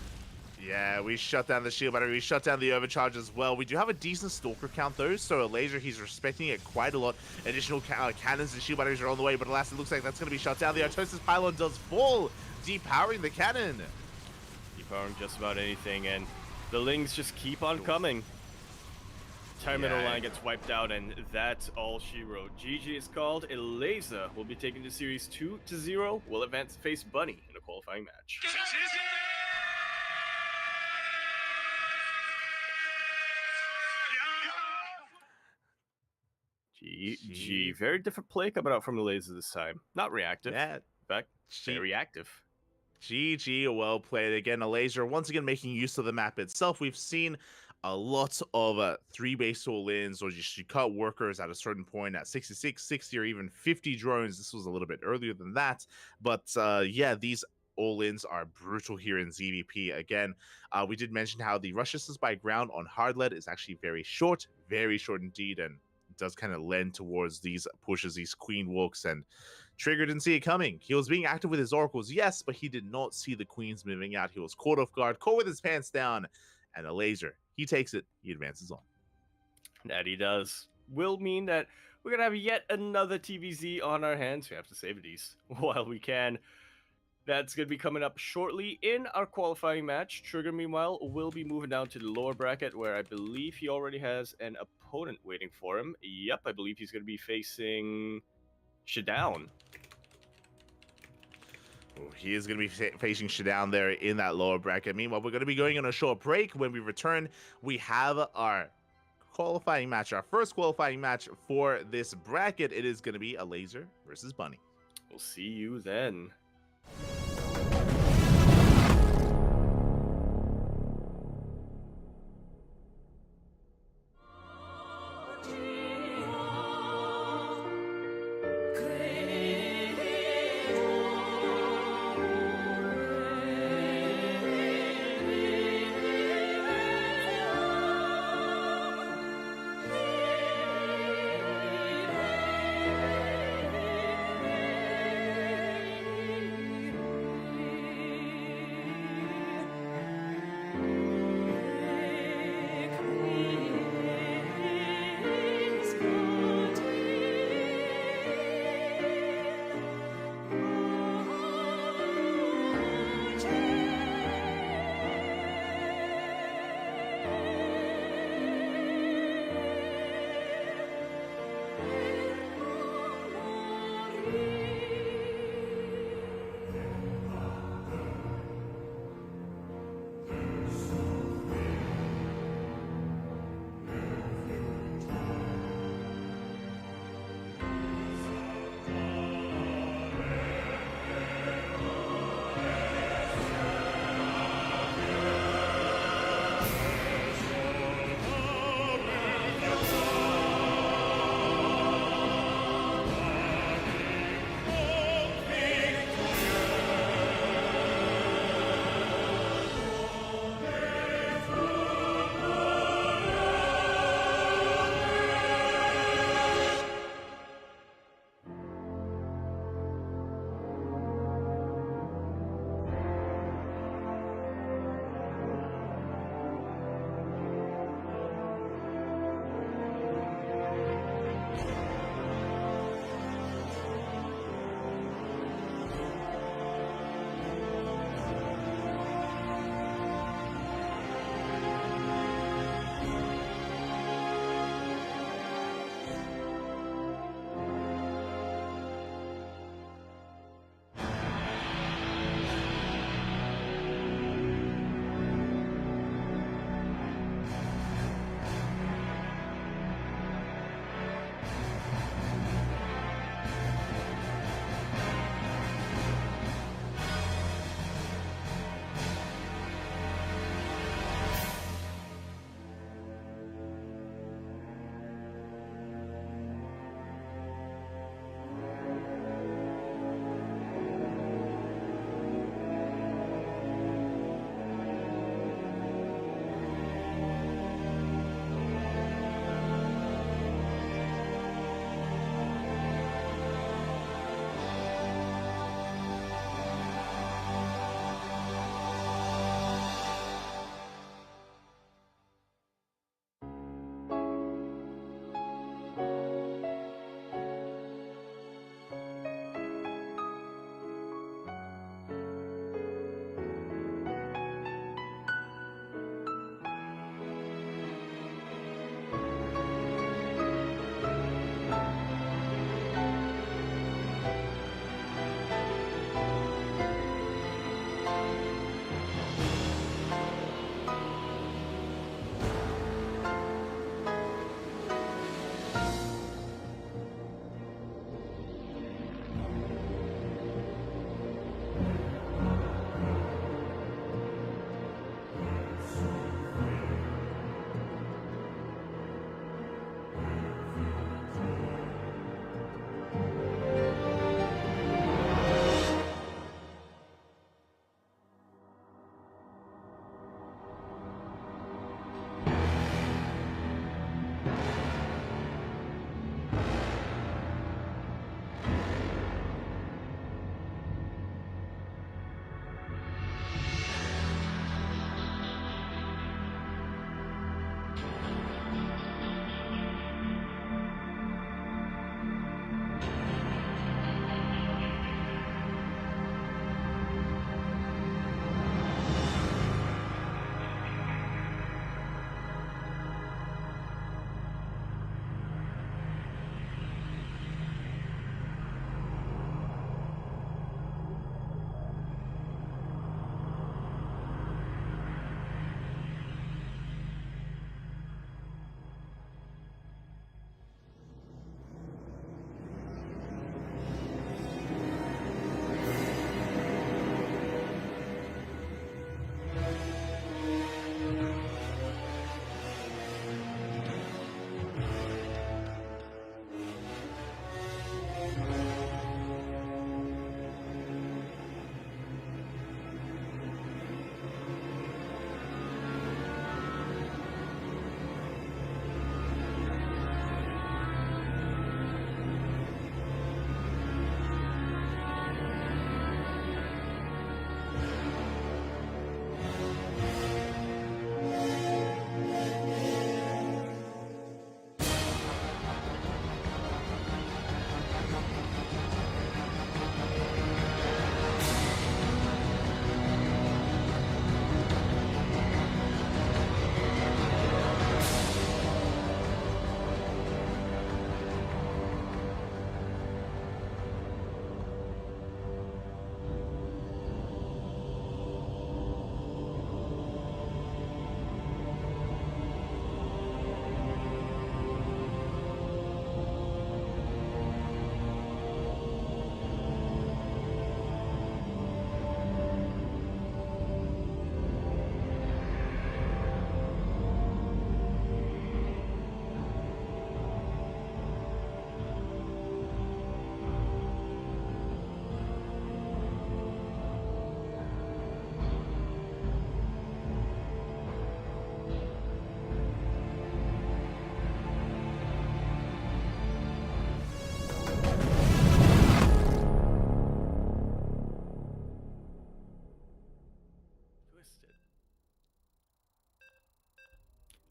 Yeah, we shut down the shield battery, we shut down the overcharge as well. We do have a decent stalker count though, so a laser, he's respecting it quite a lot. Additional cannons and shield batteries are on the way, but alas, it looks like that's going to be shut down. The Artosis pylon does fall, depowering the cannon. Depowering just about anything, and the Lings just keep on coming. Terminal line gets wiped out, and that's all she wrote. GG is called. Eliza will be taking the series 2-0. Will advance to face Bunny in a qualifying match. GG. Very different play coming out from Eliza this time. Not reactive. Yeah. In fact, very active. GG, well played. Again, a laser once again making use of the map itself. We've seen a lot of 3 base all-ins, or just you cut workers at a certain point at 66, 60, or even 50 drones. This was a little bit earlier than that. But yeah, these all-ins are brutal here in ZVP. Again, we did mention how the rush distance by ground on hard lead is actually very short indeed, and it does kind of lend towards these pushes, these queen walks, and Trigger didn't see it coming. He was being active with his oracles, yes, but he did not see the queens moving out. He was caught off guard, caught with his pants down, and a laser. He takes it, he advances on. That he does. Will mean that we're going to have yet another TVZ on our hands. We have to save these while we can. That's going to be coming up shortly in our qualifying match. Trigger, meanwhile, will be moving down to the lower bracket, where I believe he already has an opponent waiting for him. Yep, I believe he's going to be facing Shadown. He is going to be facing Shadown there in that lower bracket. Meanwhile, we're going to be going on a short break. When we return, we have our qualifying match, our first qualifying match for this bracket. It is going to be a laser versus Bunny. We'll see you then.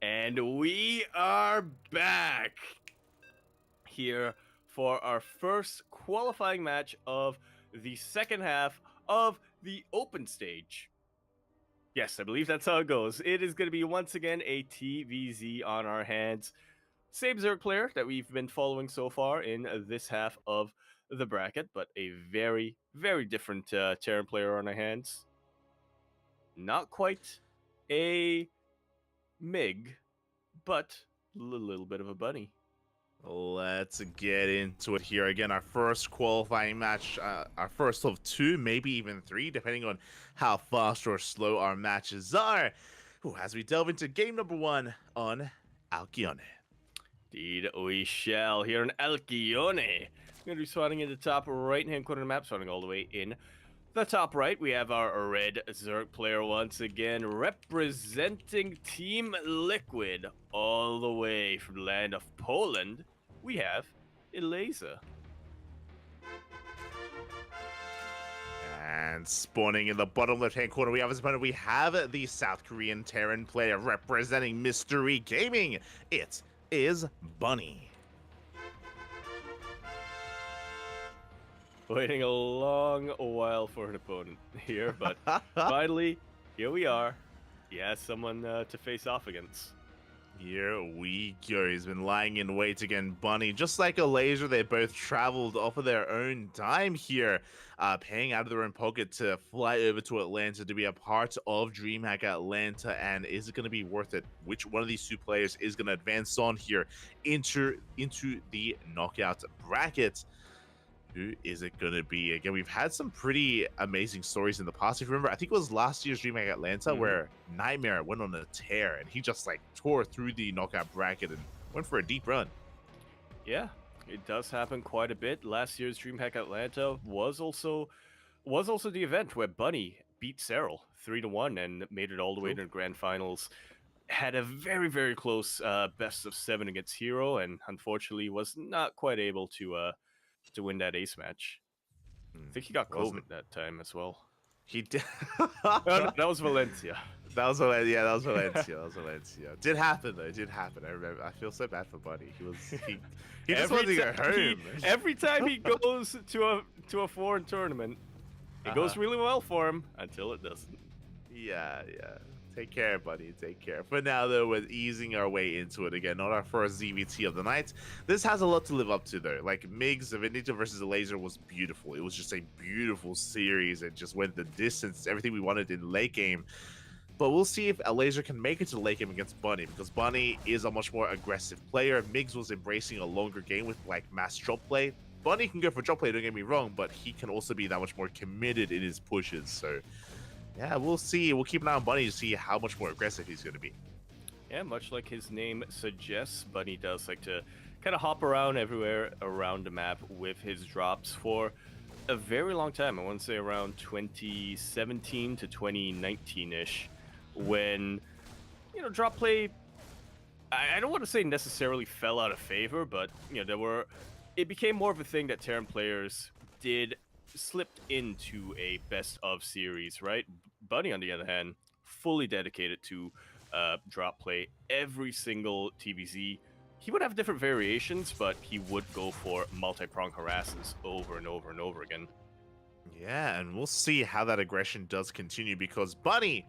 And we are back here for our first qualifying match of the second half of the open stage. Yes, I believe that's how it goes. It is going to be once again a TVZ on our hands. Same Zerg player that we've been following so far in this half of the bracket, but a very, very different Terran player on our hands. Not quite a MiG, but a little bit of a bunny. Let's get into it here. Again, our first qualifying match, our first of two, maybe even three, depending on how fast or slow our matches are. Ooh, as we delve into game number one on Alcyone. Indeed, we shall here in Alcyone. We're going to be spawning in the top right-hand corner of the map, starting all the way in the top right. We have our red Zerg player once again, representing Team Liquid all the way from the land of Poland. We have Eliza. And spawning in the bottom left-hand corner, we have as opponent, we have the South Korean Terran player representing Mystery Gaming. It is Bunny. Waiting a long while for an opponent here, but finally, here we are. He has someone to face off against. Here we go. He's been lying in wait again, Bunny. Just like a laser, they both traveled off of their own dime here, paying out of their own pocket to fly over to Atlanta to be a part of DreamHack Atlanta. And is it going to be worth it? Which one of these two players is going to advance on here into the knockout bracket? Who is it going to be? Again, we've had some pretty amazing stories in the past. If you remember, I think it was last year's DreamHack Atlanta where Nightmare went on a tear and he just like tore through the knockout bracket and went for a deep run. Yeah, it does happen quite a bit. Last year's DreamHack Atlanta was also the event where Bunny beat Cyril 3-1 and made it all the way to the grand finals. Had a very, very close best of 7 against Hero, and unfortunately was not quite able to win that ace match. I think he got COVID that time as well. He did. No, that was Valencia. That was Valencia. Did happen though. It did happen. I remember. I feel so bad for Bunny. He just wanted to go home. Every time he goes to a foreign tournament, it goes really well for him until it doesn't. Yeah. Take care, buddy. Take care. For now, though, we're easing our way into it again. Not our first ZVT of the night. This has a lot to live up to, though. Like, MiGs, the Vindictive versus the Laser was beautiful. It was just a beautiful series. It just went the distance. Everything we wanted in late game. But we'll see if a Laser can make it to the late game against Bunny, because Bunny is a much more aggressive player. MiGs was embracing a longer game with, like, mass drop play. Bunny can go for drop play, don't get me wrong, but he can also be that much more committed in his pushes, so... yeah, we'll see. We'll keep an eye on Bunny to see how much more aggressive he's going to be. Yeah, much like his name suggests, Bunny does like to kind of hop around everywhere around the map with his drops for a very long time. I want to say around 2017 to 2019-ish, when, drop play, I don't want to say necessarily fell out of favor, but, it became more of a thing that Terran players slipped into a best of series, right? Bunny, on the other hand, fully dedicated to drop play. Every single TVZ, he would have different variations, but he would go for multi-prong harasses over and over and over again. Yeah, and we'll see how that aggression does continue, because Bunny,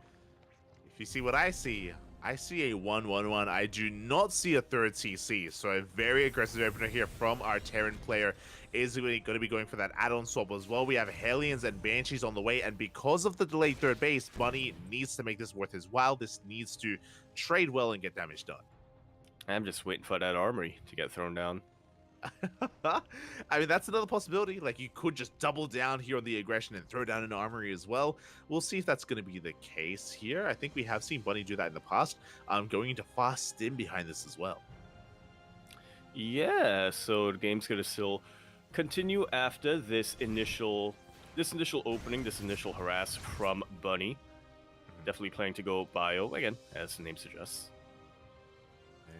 if you see what I see a 1-1-1. I do not see a third CC, so a very aggressive opener here from our Terran player is going to be going for that add-on swap as well. We have Hellions and Banshees on the way, and because of the delayed third base, Bunny needs to make this worth his while. This needs to trade well and get damage done. I'm just waiting for that armory to get thrown down. I mean, that's another possibility. Like, you could just double down here on the aggression and throw down an armory as well. We'll see if that's going to be the case here. I think we have seen Bunny do that in the past. Going into fast stim behind this as well. Yeah, so the game's going to still continue after this initial opening, this initial harass from Bunny. Definitely planning to go bio, again, as the name suggests.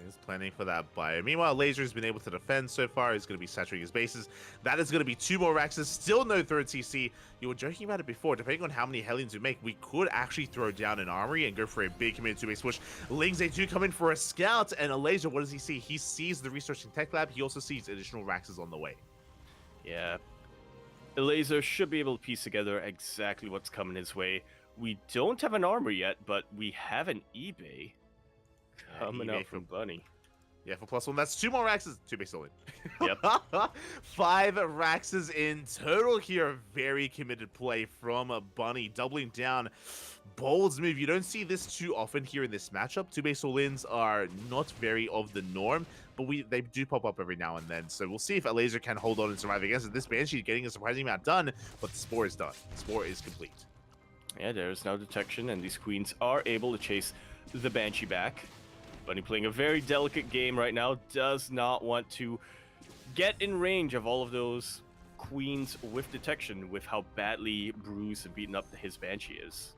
He's planning for that buy. Meanwhile, Laser's been able to defend so far. He's going to be saturating his bases. That is going to be 2 more Raxes. Still no third CC. You were joking about it before. Depending on how many Hellions we make, we could actually throw down an armory and go for a big committed 2-base push. Lings A2 come in for a scout, and a Laser, what does he see? He sees the Research and Tech Lab. He also sees additional Raxes on the way. Yeah. The Laser should be able to piece together exactly what's coming his way. We don't have an armor yet, but we have an eBay coming out from Bunny. Yeah, for +1. That's 2 more Raxes. 2-base all in. Yep. 5 Raxes in total here. Very committed play from Bunny. Doubling down. Bold move. You don't see this too often here in this matchup. 2-base all-ins are not very of the norm, but they do pop up every now and then. So we'll see if a Laser can hold on and survive against it. This Banshee getting a surprising amount done, but the Spore is done. The Spore is complete. Yeah, there's now detection, and these Queens are able to chase the Banshee back. Bunny playing a very delicate game right now, does not want to get in range of all of those Queens with detection with how badly bruised and beaten up his Banshee is.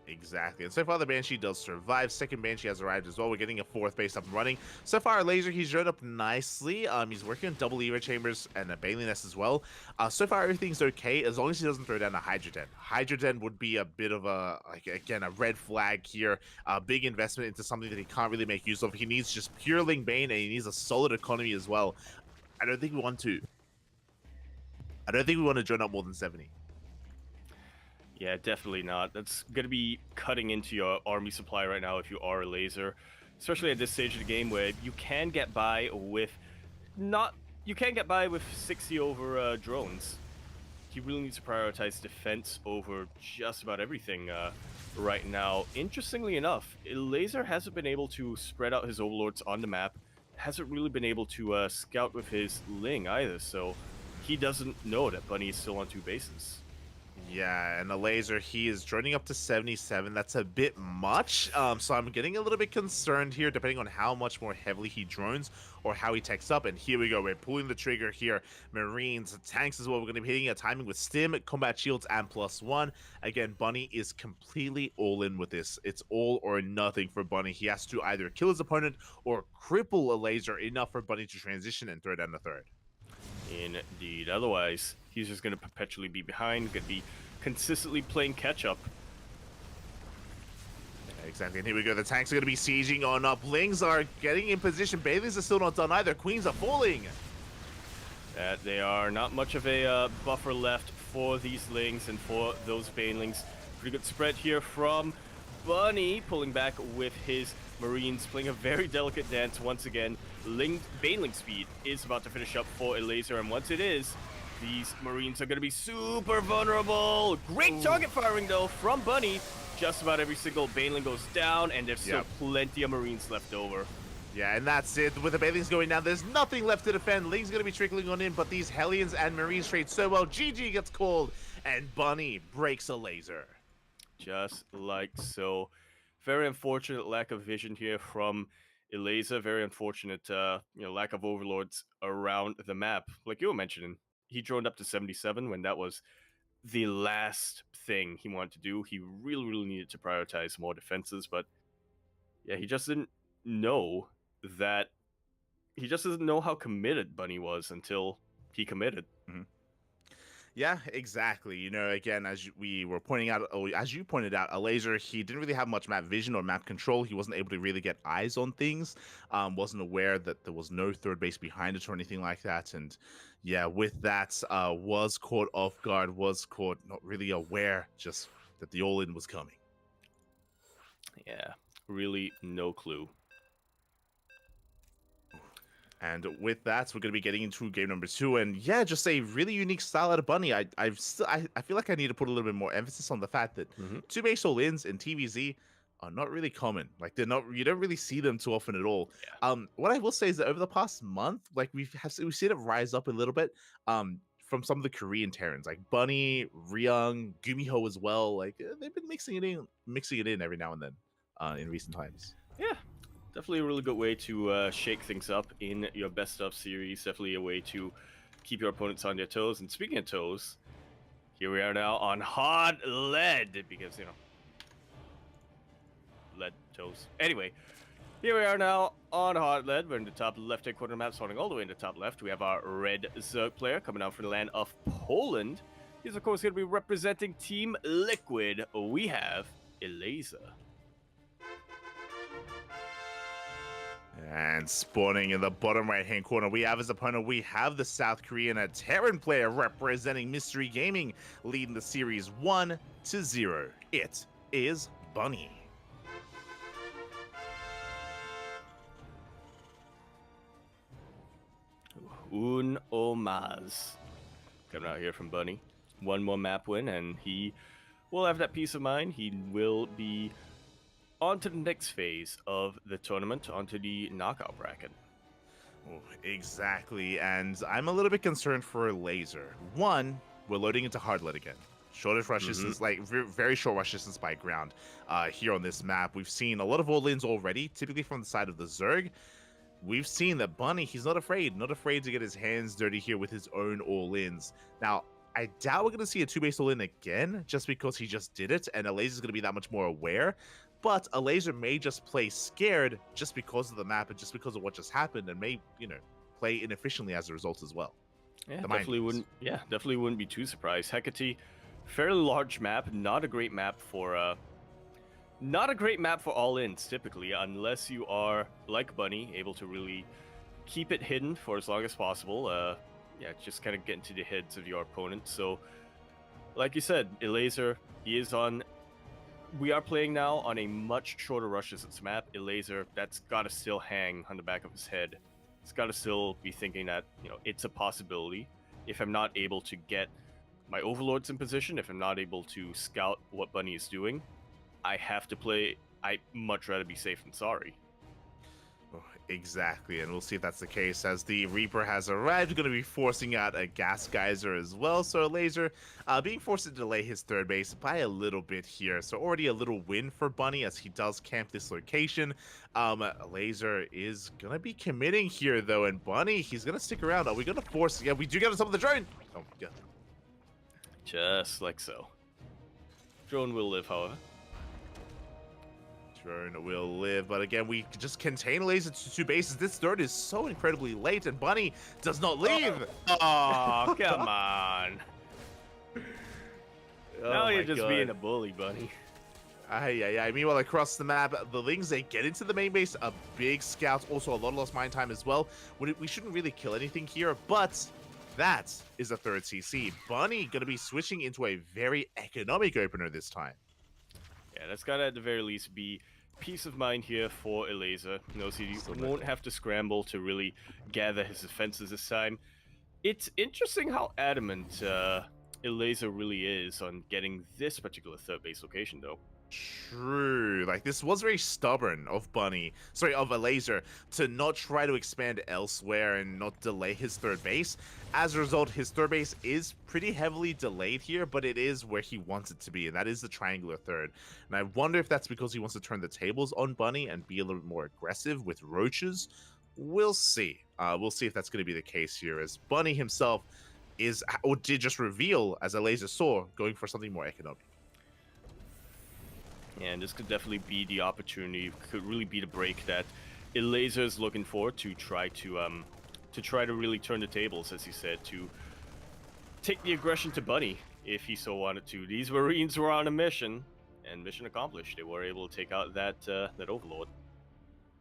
Exactly. And so far, the Banshee does survive. Second Banshee has arrived as well. We're getting a 4th base up and running. So far, Laser, he's joined up nicely. He's working on double Evo chambers and a Bailey Nest as well. So far, everything's okay as long as he doesn't throw down a Hydra Den. Hydra Den would be a bit of a, again, a red flag here. A big investment into something that he can't really make use of. He needs just pure Ling Bane, and he needs a solid economy as well. I don't think we want to join up more than 70. Yeah, definitely not. That's going to be cutting into your army supply right now if you are a Laser. Especially at this stage of the game where you can get by with 60 over drones. He really needs to prioritize defense over just about everything right now. Interestingly enough, Laser hasn't been able to spread out his overlords on the map. Hasn't really been able to scout with his Ling either, so he doesn't know that Bunny is still on 2 bases. Yeah, and the Laser, he is droning up to 77. That's a bit much. So I'm getting a little bit concerned here, depending on how much more heavily he drones or how he techs up. And here we go. We're pulling the trigger here. Marines, tanks as well. We're going to be hitting a timing with Stim, combat shields, and +1. Again, Bunny is completely all in with this. It's all or nothing for Bunny. He has to either kill his opponent or cripple a Laser enough for Bunny to transition and throw down the 3rd. Indeed. Otherwise, he's just going to perpetually be behind, going to be consistently playing catch-up. Exactly, and here we go. The tanks are going to be sieging on up. Lings are getting in position. Baileys are still not done either. Queens are falling. They are not much of a buffer left for these Lings and for those Banelings. Pretty good spread here from Bunny, pulling back with his Marines, playing a very delicate dance once again. Baneling speed is about to finish up for a Laser, and once it is, these Marines are going to be super vulnerable. Great target firing, though, from Bunny. Just about every single Baneling goes down, and there's still plenty of Marines left over. Yeah, and that's it. With the Banelings going down, there's nothing left to defend. Ling's going to be trickling on in, but these Hellions and Marines trade so well. GG gets called, and Bunny breaks a Laser. Just like so. Very unfortunate lack of vision here from Laser. Very unfortunate, lack of overlords around the map. Like you were mentioning, he droned up to 77 when that was the last thing he wanted to do. He really, really needed to prioritize more defenses, but yeah, he just didn't know that. He just doesn't know how committed Bunny was until he committed. Mm-hmm. Yeah, exactly. You know, again, as we were pointing out, as you pointed out, a Laser, he didn't really have much map vision or map control. He wasn't able to really get eyes on things. Wasn't aware that there was no 3rd base behind it or anything like that. And yeah, with that, was caught off guard, was caught not really aware just that the all-in was coming. Yeah, really no clue. And with that, we're going to be getting into game number 2. And yeah, just a really unique style out of Bunny. I feel like I need to put a little bit more emphasis on the fact that 2-base all-ins in TVZ are not really common. Like, they're not, you don't really see them too often at all. Yeah. What I will say is that over the past month, like, we've seen it rise up a little bit from some of the Korean Terrans, like Bunny, Ryung, Gumiho as well. Like, they've been mixing it in every now and then in recent times. Yeah. Definitely a really good way to shake things up in your best of series. Definitely a way to keep your opponents on their toes. And speaking of toes, here we are now on hard lead because, lead toes. Anyway, Here we are now on Heartland. We're in the top left-hand corner map, starting all the way in the top left. We have our red Zerg player coming out from the land of Poland. He's, of course, going to be representing Team Liquid. We have Elaser. And spawning in the bottom right-hand corner, we have as opponent, we have the South Korean Terran player representing Mystery Gaming, leading the series 1-0. It is Bunny. Un Omaz coming out here from Bunny. One more map win, and he will have that peace of mind. He will be on to the next phase of the tournament, onto the knockout bracket. Oh, exactly, and I'm a little bit concerned for Laser. One, we're loading into hardlet again. Shortest rush distance, like very short rush distance by ground. Here on this map, we've seen a lot of all-ins already, typically from the side of the Zerg. We've seen that Bunny, he's not afraid to get his hands dirty here with his own all-ins. Now, I doubt we're going to see a two-base all-in again, just because he just did it, and Elaser's going to be that much more aware. But Elaser may just play scared just because of the map and just because of what just happened, and may, play inefficiently as a result as well. Yeah, definitely wouldn't be too surprised. Hecate, fairly large map, not a great map for all-ins typically, unless you are like Bunny, able to really keep it hidden for as long as possible. Just kind of get into the heads of your opponent. So, like you said, Elaser, we are playing now on a much shorter rush distance map. Elaser, that's got to still hang on the back of his head. It's got to still be thinking that, it's a possibility. If I'm not able to get my overlords in position, if I'm not able to scout what Bunny is doing, I have to play. I'd much rather be safe than sorry. Oh, exactly, and we'll see if that's the case as the Reaper has arrived. Going to be forcing out a Gas Geyser as well. So Laser being forced to delay his third base by a little bit here. So already a little win for Bunny as he does camp this location. Laser is going to be committing here though, and Bunny, he's going to stick around. Are we going to force? Yeah, we do get on top of the drone. Oh my god. Just like so. Drone will live, however. Drone will live, but again, we just contain Laser to two bases. This third is so incredibly late, and Bunny does not leave. Oh, come on. Now you're just being a bully, Bunny. Meanwhile, across the map, the Lings, they get into the main base. A big scout, also a lot of lost mine time as well. We shouldn't really kill anything here, but that is a third CC. Bunny going to be switching into a very economic opener this time. Yeah, that's gotta at the very least be peace of mind here for Elaser. Knows he won't have to scramble to really gather his defenses this time. It's interesting how adamant Elaser really is on getting this particular third base location, though. True. Like, this was very stubborn of Elaser to not try to expand elsewhere and not delay his third base. As a result, his third base is pretty heavily delayed here, but it is where he wants it to be, and that is the triangular third. And I wonder if that's because he wants to turn the tables on Bunny and be a little bit more aggressive with roaches. We'll see. We'll see if that's going to be the case here, as Bunny himself did just reveal, as Elaser saw, going for something more economic. And this could definitely be the opportunity, could really be the break that Elaser is looking for to try to really turn the tables, as he said, to take the aggression to Bunny if he so wanted to. These Marines were on a mission, and mission accomplished. They were able to take out that Overlord.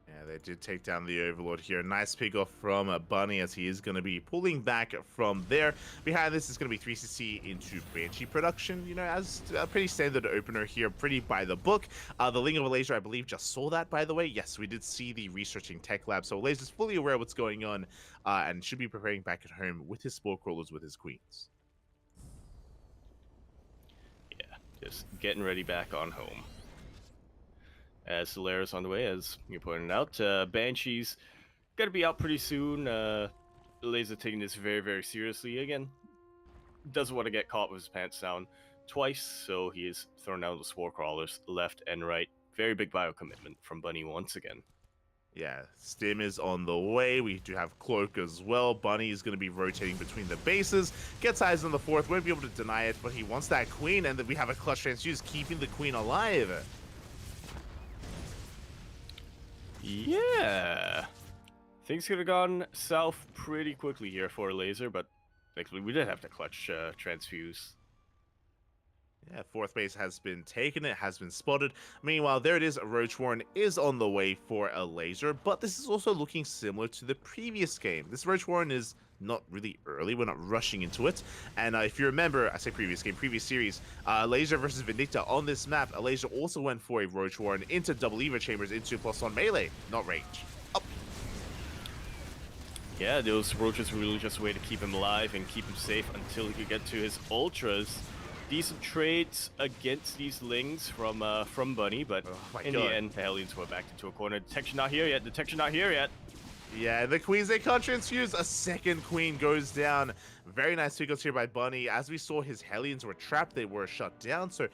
Yeah, they did take down the Overlord here. Nice pick off from Bunny as he is going to be pulling back from there. Behind this is going to be 3CC into Banshee production, as a pretty standard opener here, pretty by the book. The Ling of Laser, I believe, just saw that, by the way. Yes, we did see the researching tech lab, so Laser's fully aware of what's going on and should be preparing back at home with his Spore Crawlers, with his Queens. Yeah, just getting ready back on home. As Solaris on the way, as you pointed out. Banshee's got to be out pretty soon. Laser taking this very, very seriously. Again, doesn't want to get caught with his pants down twice, so he is throwing out the Spore Crawlers left and right. Very big bio commitment from Bunny once again. Yeah, Stim is on the way. We do have Cloak as well. Bunny is going to be rotating between the bases. Gets eyes on the fourth. Won't be able to deny it, but he wants that Queen, and then we have a Clutch Transfuse keeping the Queen alive. Yeah. Things could have gone south pretty quickly here for a laser, but thankfully we did have to clutch transfuse. Yeah, fourth base has been taken, it has been spotted. Meanwhile, there it is, Roach Warren is on the way for a laser, but this is also looking similar to the previous game. This Roach Warren is not really early, we're not rushing into it. And if you remember, I say previous game, previous series, Laser versus Vindicta on this map, a laser also went for a Roach Warren into double Eva chambers into +1 melee, not range. Up. Yeah, those roaches were really just a way to keep him alive and keep him safe until he could get to his ultras. Decent trades against these Lings from Bunny, but in the end, the Hellions were backed into a corner. Detection not here yet. Detection not here yet. Yeah, the queens, they can't transfuse. A second queen goes down. Very nice pickups here by Bunny. As we saw, his Hellions were trapped. They were shut down. So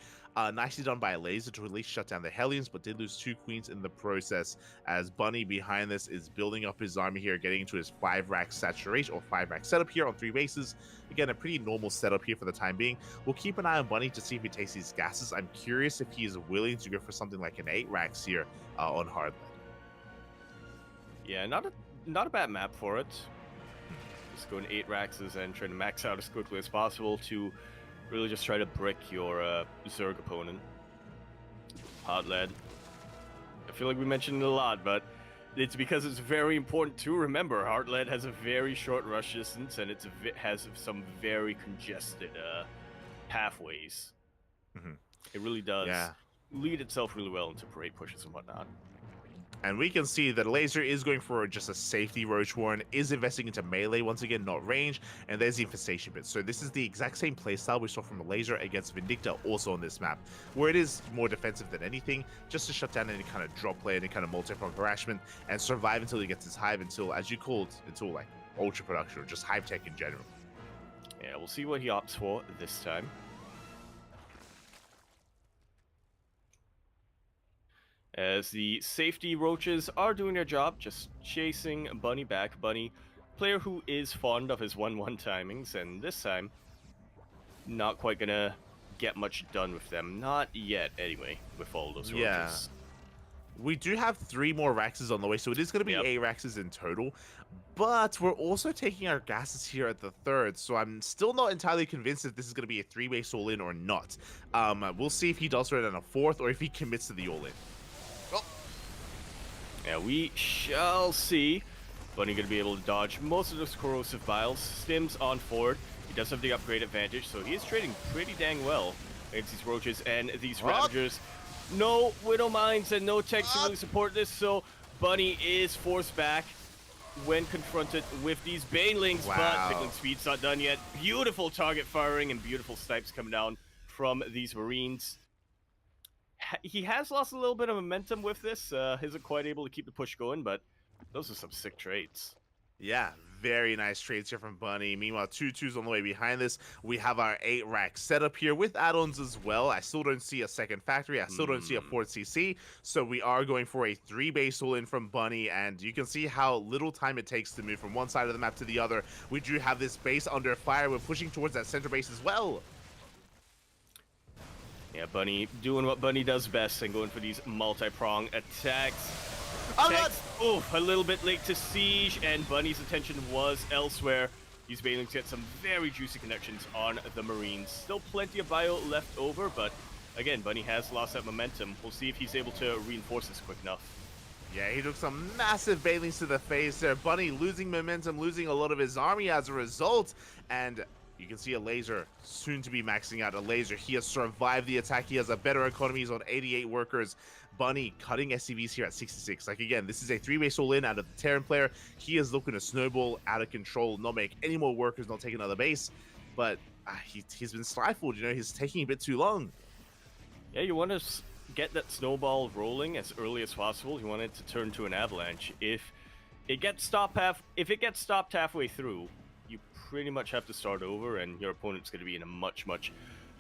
nicely done by a laser to at least shut down the Hellions, but did lose 2 queens in the process. As Bunny behind this is building up his army here, getting into his 5-rack saturation or 5-rack setup here on 3 bases. Again, a pretty normal setup here for the time being. We'll keep an eye on Bunny to see if he takes these gases. I'm curious if he is willing to go for something like an 8-racks here on hard lead. Yeah, not a bad map for it. Just going 8 racks and trying to max out as quickly as possible to really just try to brick your Zerg opponent. Hot lead. I feel like we mentioned it a lot, but it's because it's very important to remember. Hard lead has a very short rush distance, and it has some very congested pathways. Mm-hmm. It really does lead itself really well into parade pushes and whatnot. And we can see that Laser is going for just a safety. Roach Warren is investing into melee once again, not range, and there's the infestation bit. So this is the exact same playstyle we saw from the Laser against Vindicta also on this map, where it is more defensive than anything, just to shut down any kind of drop play, any kind of multi-prong harassment, and survive until he gets his hive, until, as you called, until like ultra production or just hive tech in general. Yeah, we'll see what he opts for this time. As the safety roaches are doing their job, just chasing Bunny back. Bunny, player who is fond of his 1-1 timings, and this time, not quite gonna get much done with them. Not yet, anyway, with all those roaches. Yeah. We do have 3 more Raxes on the way, so it is going to be 8 Raxes in total. But we're also taking our gases here at the 3rd, so I'm still not entirely convinced if this is going to be a 3-base all-in or not. We'll see if he does it on a 4th, or if he commits to the all-in. Yeah, we shall see. Bunny going to be able to dodge most of those corrosive biles. Stims on forward. He does have the upgrade advantage, so he is trading pretty dang well against these roaches and these Ravagers. No Widow Mines and no techs to really support this, so Bunny is forced back when confronted with these Banelings, but Pickling Speed's not done yet. Beautiful target firing and beautiful snipes coming down from these Marines. He has lost a little bit of momentum with this, isn't quite able to keep the push going, but those are some sick trades. Yeah, very nice trades here from Bunny. Meanwhile, 2-2's on the way behind this. We have our 8-rack setup here with add-ons as well. I still don't see a second factory. I still don't see a 4th CC. So we are going for a 3-base all-in from Bunny, and you can see how little time it takes to move from one side of the map to the other. We do have this base under fire. We're pushing towards that center base as well. Yeah, Bunny doing what Bunny does best and going for these multi-prong attacks. Oof, a little bit late to siege, and Bunny's attention was elsewhere. These Banelings get some very juicy connections on the Marines. Still plenty of bio left over, but again, Bunny has lost that momentum. We'll see if he's able to reinforce this quick enough. Yeah, he took some massive Banelings to the face there. Bunny losing momentum, losing a lot of his army as a result, and you can see a laser soon to be maxing out. A laser, he has survived the attack. He has a better economy. He's on 88 workers. Bunny cutting SCVs here at 66. Like, again, this is a 3-base all-in out of the Terran player. He is looking to snowball out of control, not make any more workers, not take another base. But he's been stifled, you know, he's taking a bit too long. Yeah, you want to get that snowball rolling as early as possible. You want it to turn to an avalanche. If it gets stopped halfway through, you pretty much have to start over, and your opponent's going to be in a much, much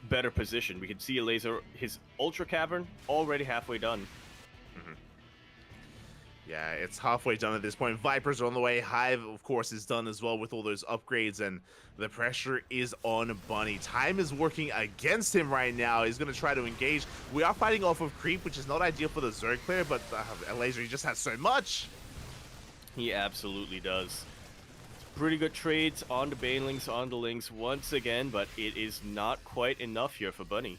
better position. We can see a laser, his Ultra Cavern, already halfway done. Yeah, it's halfway done at this point. Vipers are on the way. Hive, of course, is done as well with all those upgrades, and the pressure is on Bunny. Time is working against him right now. He's going to try to engage. We are fighting off of creep, which is not ideal for the Zerg player, but Laser, he just has so much. He absolutely does. Pretty good trades on the Banelings, on the Lings once again, but it is not quite enough here for Bunny.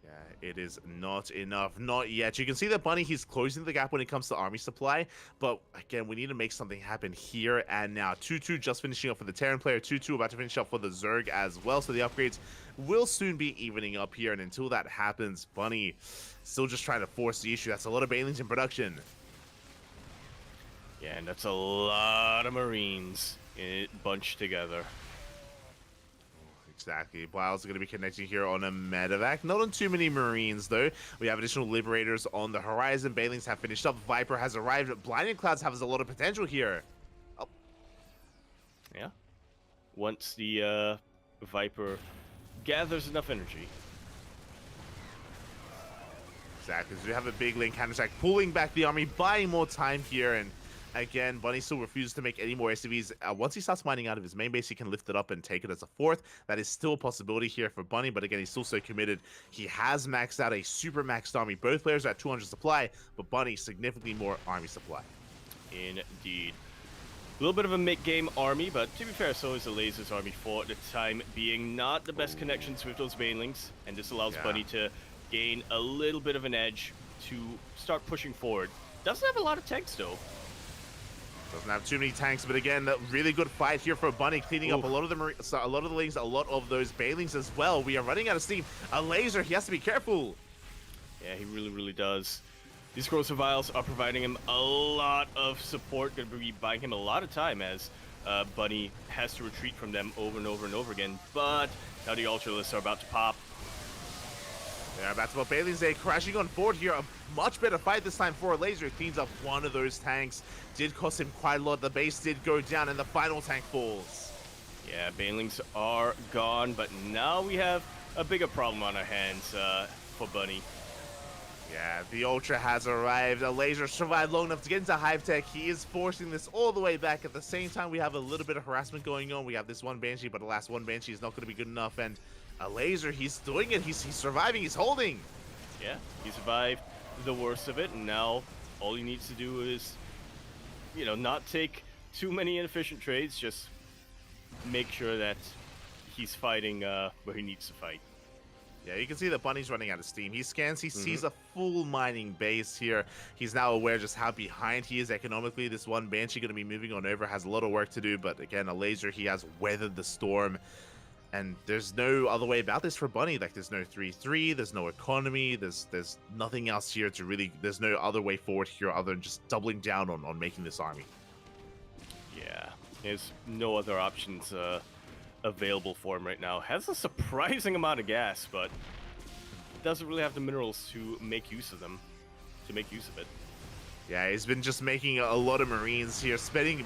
Yeah, it is not enough. Not yet. You can see that Bunny, he's closing the gap when it comes to army supply. But again, we need to make something happen here and now. 2-2 just finishing up for the Terran player. 2-2 about to finish up for the Zerg as well. So the upgrades will soon be evening up here. And until that happens, Bunny still just trying to force the issue. That's a lot of Banelings in production. Yeah, and that's a lot of Marines bunched together. Exactly. Biles are going to be connecting here on a medevac. Not on too many Marines, though. We have additional Liberators on the horizon. Banelings have finished up. Viper has arrived. Blinding Clouds has a lot of potential here. Oh. Yeah. Once the Viper gathers enough energy. Exactly. So we have a big link counterattack, pulling back the army, buying more time here, and again, Bunny still refuses to make any more SCVs. Once he starts mining out of his main base, he can lift it up and take it as a fourth. That is still a possibility here for Bunny, but again, he's still so committed. He has maxed out a super maxed army. Both players are at 200 supply, but Bunny significantly more army supply. Indeed. A little bit of a mid-game army, but to be fair, so is the Lasers army for the time being. Not the best connections with those Banelings, and this allows Bunny to gain a little bit of an edge to start pushing forward. Doesn't have a lot of tanks, though. Doesn't have too many tanks, but again, a really good fight here for Bunny, cleaning up a lot of the Lings, a lot of those Banelings as well. We are running out of steam. A Laser, he has to be careful. Yeah, he really does. These Corrosive Vials are providing him a lot of support, going to be buying him a lot of time as Bunny has to retreat from them over and over again. But now the Ultralists are about to pop. Yeah, that's about Bailey's Day crashing on board here. A much better fight this time for a Laser. Cleans up one of those tanks. Did cost him quite a lot. The base did go down and the final tank falls. Yeah, Banelings are gone, but now we have a bigger problem on our hands for Bunny. Yeah, the Ultra has arrived. A Laser survived long enough to get into Hive Tech. He is forcing this all the way back. At the same time, we have a little bit of harassment going on. We have this one Banshee, but the last one Banshee is not going to be good enough. And a Laser, he's doing it. He's surviving. He's holding. Yeah, he survived the worst of it, and now all he needs to do is, you know, not take too many inefficient trades. Just make sure that he's fighting where he needs to fight. Yeah, you can see that Bunny's running out of steam. He scans, he sees a full mining base here. He's now aware just how behind he is economically. This one Banshee going to be moving on over, has a lot of work to do, but again, a Laser, he has weathered the storm. And there's no other way about this for Bunny. Like, there's no 3-3, there's no economy, there's nothing else here to really, there's no other way forward here other than just doubling down on making this army. Yeah, there's no other options available for him right now. Has a surprising amount of gas, but doesn't really have the minerals to make use of them, to make use of it. Yeah, he's been just making a lot of Marines here,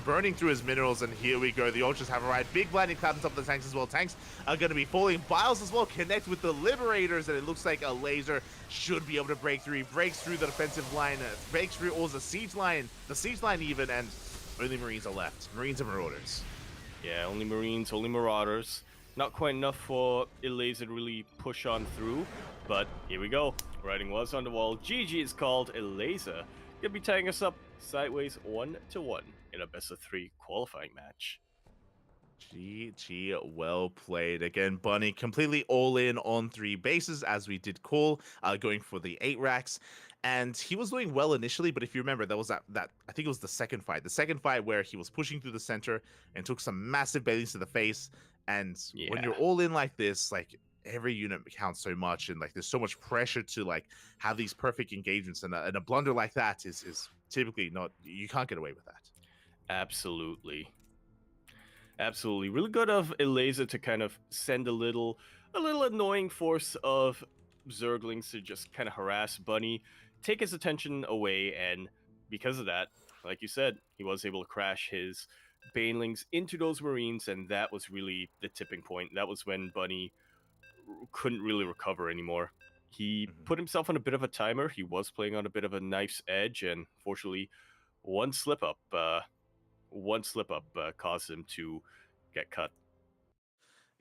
burning through his minerals, and here we go. The Ultras have arrived. Big blinding cloud on top of the tanks as well. Tanks are going to be falling. Biles as well connect with the Liberators, and it looks like a Laser should be able to break through. He breaks through the defensive line, breaks through all the siege line even, and only Marines are left. Marines and Marauders. Yeah, only Marines, only Marauders. Not quite enough for a Laser to really push on through, but here we go. Writing was on the wall. GG is called a Laser. Gonna be tying us up sideways 1-1 in a best-of-3 qualifying match. GG, well played. Again, Bunny completely all in on 3 bases, as we did call, going for the 8 racks. And he was doing well initially, but if you remember, there was that I think it was the second fight where he was pushing through the center and took some massive bailings to the face. And when you're all in like this, like, every unit counts so much, and like there's so much pressure to like have these perfect engagements, and a blunder like that is typically not, you can't get away with that. Absolutely really good of Eliza to kind of send a little annoying force of Zerglings to just kind of harass Bunny, take his attention away, and because of that, like you said, he was able to crash his Banelings into those Marines, and that was really the tipping point. That was when Bunny couldn't really recover anymore. He put himself on a bit of a timer. He was playing on a bit of a knife's edge, and fortunately, one slip up caused him to get cut.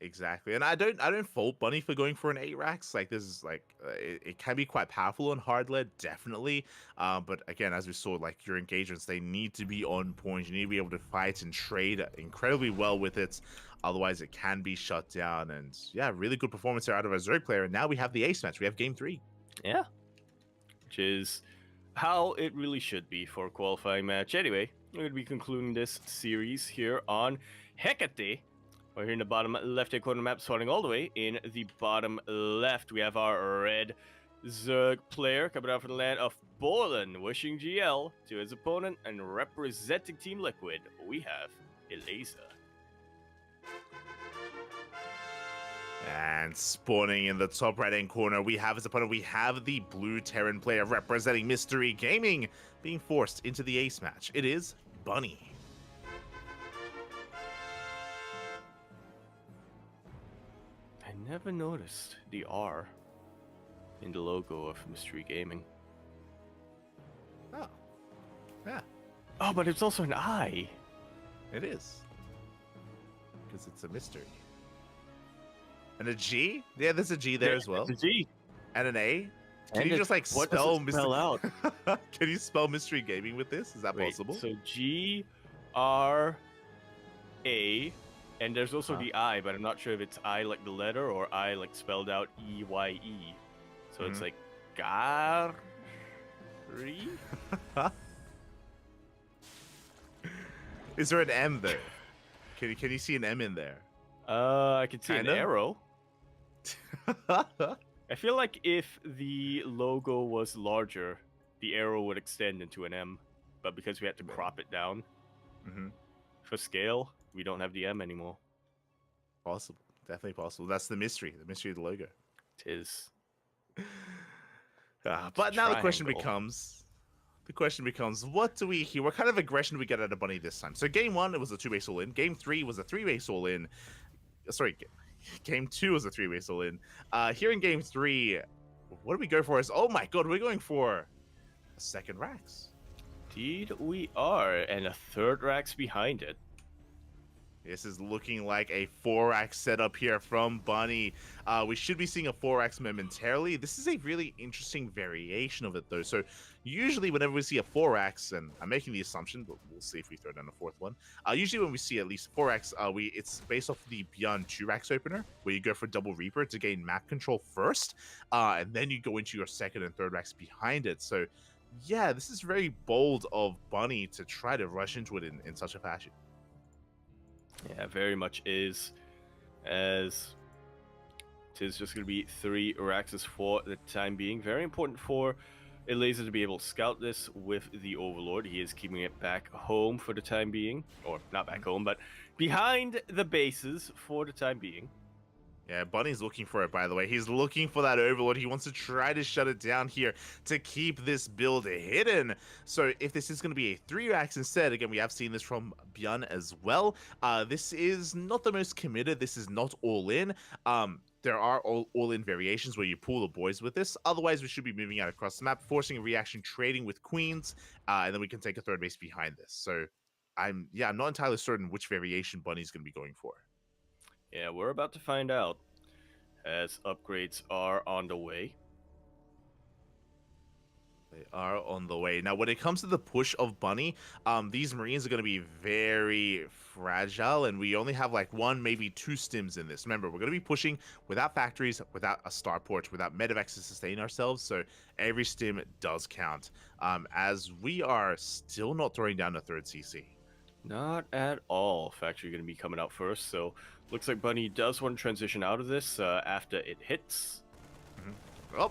Exactly, and I don't fault Bunny for going for an 8 racks. Like this is like it can be quite powerful on hard lead, definitely. But again, as we saw, like your engagements, they need to be on point. You need to be able to fight and trade incredibly well with it. Otherwise, it can be shut down. And yeah, really good performance there out of our Zerg player. And now we have the ace match. We have game 3. Yeah, which is how it really should be for a qualifying match. Anyway, we're going to be concluding this series here on Hecate. We're here in the bottom left-hand corner map, starting all the way in the bottom left. We have our red Zerg player coming out from the land of Poland, wishing GL to his opponent, and representing Team Liquid, we have Eliza. And spawning in the top right-hand corner, we have his opponent. We have the blue Terran player representing Mystery Gaming, being forced into the ace match. It is Bunny. I never noticed the R in the logo of Mystery Gaming. Oh, yeah, Oh, but it's also an I. it is. Because it's a mystery. And a G? Yeah, there's a G there as well. It's a G. And an A? Can And you just like what does it spell out? Can you spell Mystery Gaming with this? Is that Wait, possible? so GRA, and there's also the I, but I'm not sure if it's I like the letter or I like spelled out EYE. So it's like Gary. Is there an M there? Can you see an M in there? I can see Kinda? an arrow. I feel like if the logo was larger, the arrow would extend into an M, but because we had to crop it down for scale, we don't have the M anymore. Possible. Definitely possible. That's the mystery of the logo. It is. But now the question triangle. becomes, what do we hear? What kind of aggression do we get out of Bunny this time? So game 1, it was a 2-base all-in. Game 3 was a 3-base all-in. Sorry, game 2 was a 3-base all-in. Here in game 3, what do we go for? Oh my god, we're going for a second racks. Indeed we are, and a third rack's behind it. This is looking like a 4-axe setup here from Bunny. We should be seeing a 4-axe momentarily. This is a really interesting variation of it, though. So usually whenever we see a 4-axe, and I'm making the assumption, but we'll see if we throw down a fourth one. Usually when we see at least 4-axe, it's based off the Beyond 2-axe opener, where you go for Double Reaper to gain map control first, and then you go into your second and third racks behind it. So yeah, this is very bold of Bunny to try to rush into it in such a fashion. Yeah, very much is, as it is just going to be 3 Araxes for the time being. Very important for Eliza to be able to scout this with the Overlord. He is keeping it back home for the time being, or not back home, but behind the bases for the time being. Yeah, Bunny's looking for it, by the way. He's looking for that Overlord. He wants to try to shut it down here to keep this build hidden. So if this is going to be a 3-axe instead, again, we have seen this from Björn as well. This is not the most committed. This is not all-in. There are all-in variations where you pull the boys with this. Otherwise, we should be moving out across the map, forcing a reaction, trading with queens, and then we can take a third base behind this. So I'm not entirely certain which variation Bunny's going to be going for. Yeah, we're about to find out, as upgrades are on the way. They are on the way. Now, when it comes to the push of Bunny, these Marines are going to be very fragile, and we only have like 1, maybe 2 stims in this. Remember, we're going to be pushing without factories, without a starport, without medevacs to sustain ourselves, so every stim does count, as we are still not throwing down a third CC. Not at all. Factory going to be coming out first, so looks like Bunny does want to transition out of this after it hits. Oh.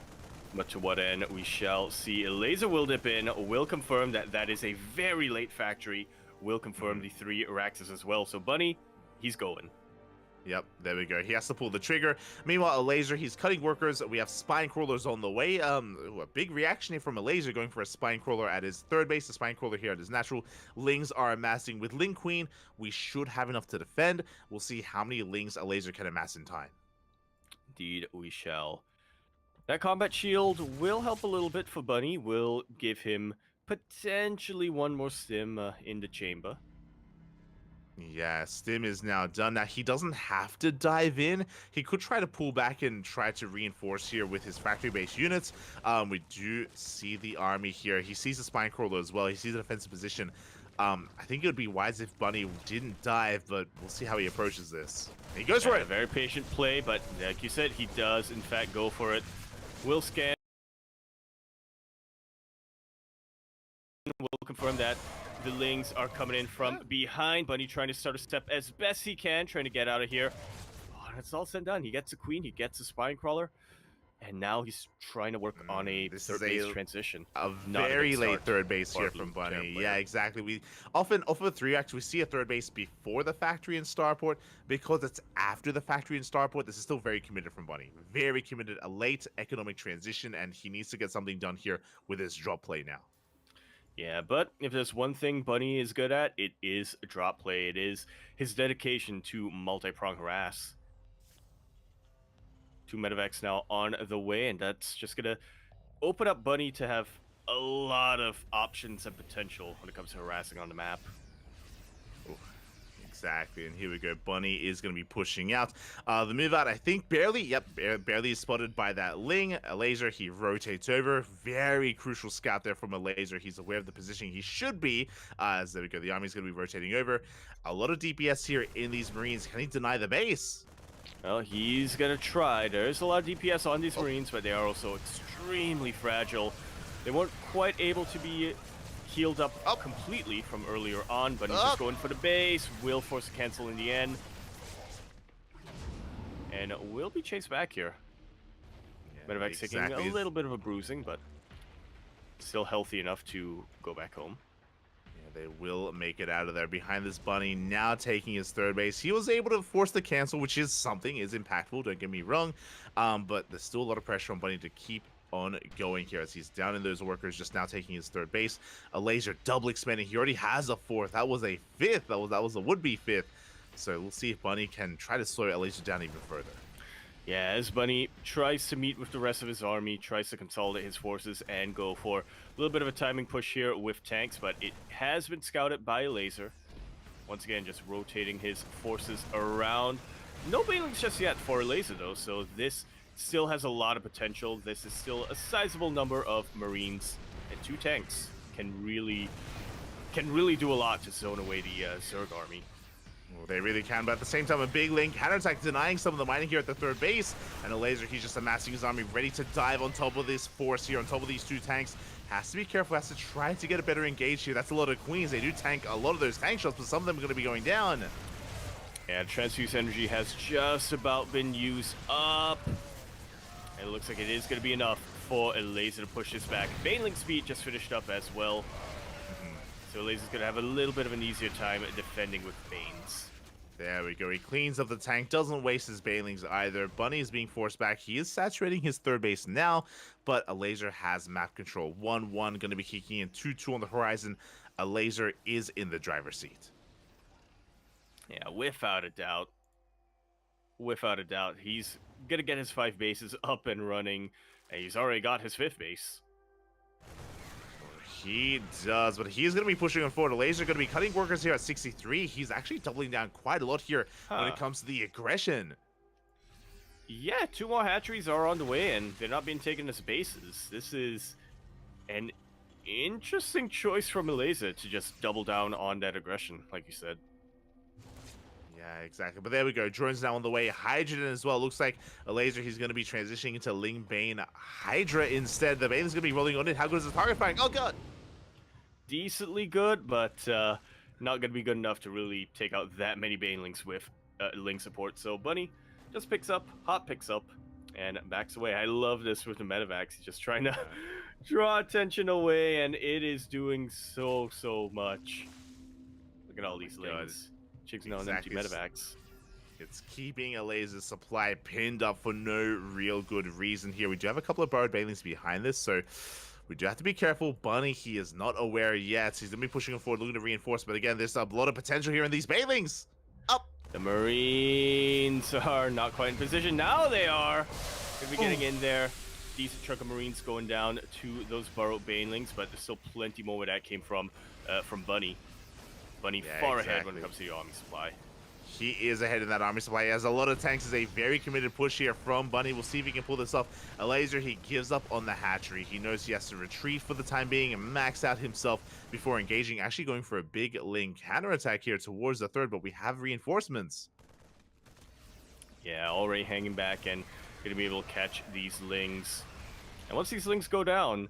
But to what end, we shall see. Laser will dip in, will confirm that that is a very late factory, will confirm the 3 Araxes as well. So Bunny, he's going. Yep, there we go. He has to pull the trigger. Meanwhile, a laser, he's cutting workers. We have spine crawlers on the way. A big reaction here from a laser going for a spine crawler at his third base. The spine crawler here at his natural. Lings are amassing with Ling Queen. We should have enough to defend. We'll see how many Lings a laser can amass in time. Indeed, we shall. That combat shield will help a little bit for Bunny, will give him potentially one more stim in the chamber. Yeah, Stim is now done. Now, he doesn't have to dive in. He could try to pull back and try to reinforce here with his factory-based units. We do see the army here. He sees the spine crawler as well. He sees the defensive position. I think it would be wise if Bunny didn't dive, but we'll see how he approaches this. He goes for it. A very patient play, but like you said, he does in fact go for it. Will scan. Will confirm that the Lings are coming in from behind. Bunny trying to start a step as best he can, trying to get out of here. Oh, that's all said and done. He gets a queen, he gets a spine crawler, and now he's trying to work on a third base transition. A very late third base here from Bunny. Yeah, exactly. We often, off of a 3-act, we see a third base before the factory and starport. Because it's after the factory and starport, this is still very committed from Bunny. Very committed, a late economic transition, and he needs to get something done here with his drop play now. Yeah, but if there's one thing Bunny is good at, it is drop play. It is his dedication to multi-prong harass. 2 medevacs now on the way, and that's just going to open up Bunny to have a lot of options and potential when it comes to harassing on the map. Ooh, exactly, and here we go. Bunny is going to be pushing out. The move out, I think, barely is spotted by that Ling. A laser, he rotates over. Very crucial scout there from a laser. He's aware of the position he should be. As there we go, the army's going to be rotating over. A lot of DPS here in these Marines. Can he deny the base? Well, he's going to try. There's a lot of DPS on these Marines, but they are also extremely fragile. They weren't quite able to be healed up completely from earlier on, but he's just going for the base. Will force a cancel in the end. And will be chased back here. Yeah, Medevac's taking a little bit of a bruising, but still healthy enough to go back home. They will make it out of there. Behind this Bunny, now taking his third base. He was able to force the cancel, which is something, is impactful, don't get me wrong. But there's still a lot of pressure on Bunny to keep on going here as he's down in those workers, just now taking his third base. A laser double expanding. He already has a fourth. That was a fifth. That was a would-be fifth. So we'll see if Bunny can try to slow a laser down even further. Yeah, as Bunny tries to meet with the rest of his army, tries to consolidate his forces and go for a little bit of a timing push here with tanks, but it has been scouted by a laser. Once again, just rotating his forces around. No banelings just yet for a laser though, so this still has a lot of potential. This is still a sizable number of Marines, and 2 tanks can really do a lot to zone away the Zerg army. Well, they really can, but at the same time, a big link counterattack denying some of the mining here at the third base, and a laser, he's just amassing his army, ready to dive on top of this force here, on top of these 2 tanks. Has to be careful, has to try to get a better engage here. That's a lot of queens. They do tank a lot of those tank shots, but some of them are going to be going down. And transfuse energy has just about been used up. And it looks like it is going to be enough for a laser to push this back. Baneling speed just finished up as well. So Laser's going to have a little bit of an easier time defending with Banes. There we go. He cleans up the tank, doesn't waste his Banelings either. Bunny is being forced back. He is saturating his third base now, but a laser has map control. 1-1 going to be kicking in, 2-2 on the horizon. A laser is in the driver's seat. Yeah, without a doubt. Without a doubt. He's going to get his 5 bases up and running, and he's already got his 5th base. He does, but he's going to be pushing on forward. The laser going to be cutting workers here at 63. He's actually doubling down quite a lot here when it comes to the aggression. Yeah, 2 more hatcheries are on the way, and they're not being taken as bases. This is an interesting choice from a laser to just double down on that aggression, like you said. Yeah, exactly. But there we go. Drone's now on the way. Hydrogen as well. Looks like a laser. He's going to be transitioning into Ling Bane Hydra instead. The Bane is going to be rolling on it. How good is the target firing? Oh, God. Decently good, but not going to be good enough to really take out that many Banelings with Ling support. So Bunny just picks up, hot picks up, and backs away. I love this with the medevacs. He's just trying to draw attention away, and it is doing so much. Look at all these Lings. Chicken on empty medevacs. It's keeping a laser supply pinned up for no real good reason here. We do have a couple of borrowed Banelings behind this, so we do have to be careful. Bunny, he is not aware yet. He's going to be pushing forward, looking to reinforce. But again, there's a lot of potential here in these Banelings. Up. The Marines are not quite in position. Now they are. Going to be getting in there. decent chunk of Marines going down to those burrowed banelings, but there's still plenty more where that came from Bunny. Bunny far ahead when it comes to the army supply. He is ahead in that army supply. He has a lot of tanks. Is a very committed push here from Bunny. We'll see if he can pull this off. A laser, he gives up on the hatchery. He knows he has to retreat for the time being and max out himself before engaging. Actually going for a big Ling counterattack here towards the third, but we have reinforcements. Yeah, already hanging back and going to be able to catch these Lings. And once these Lings go down,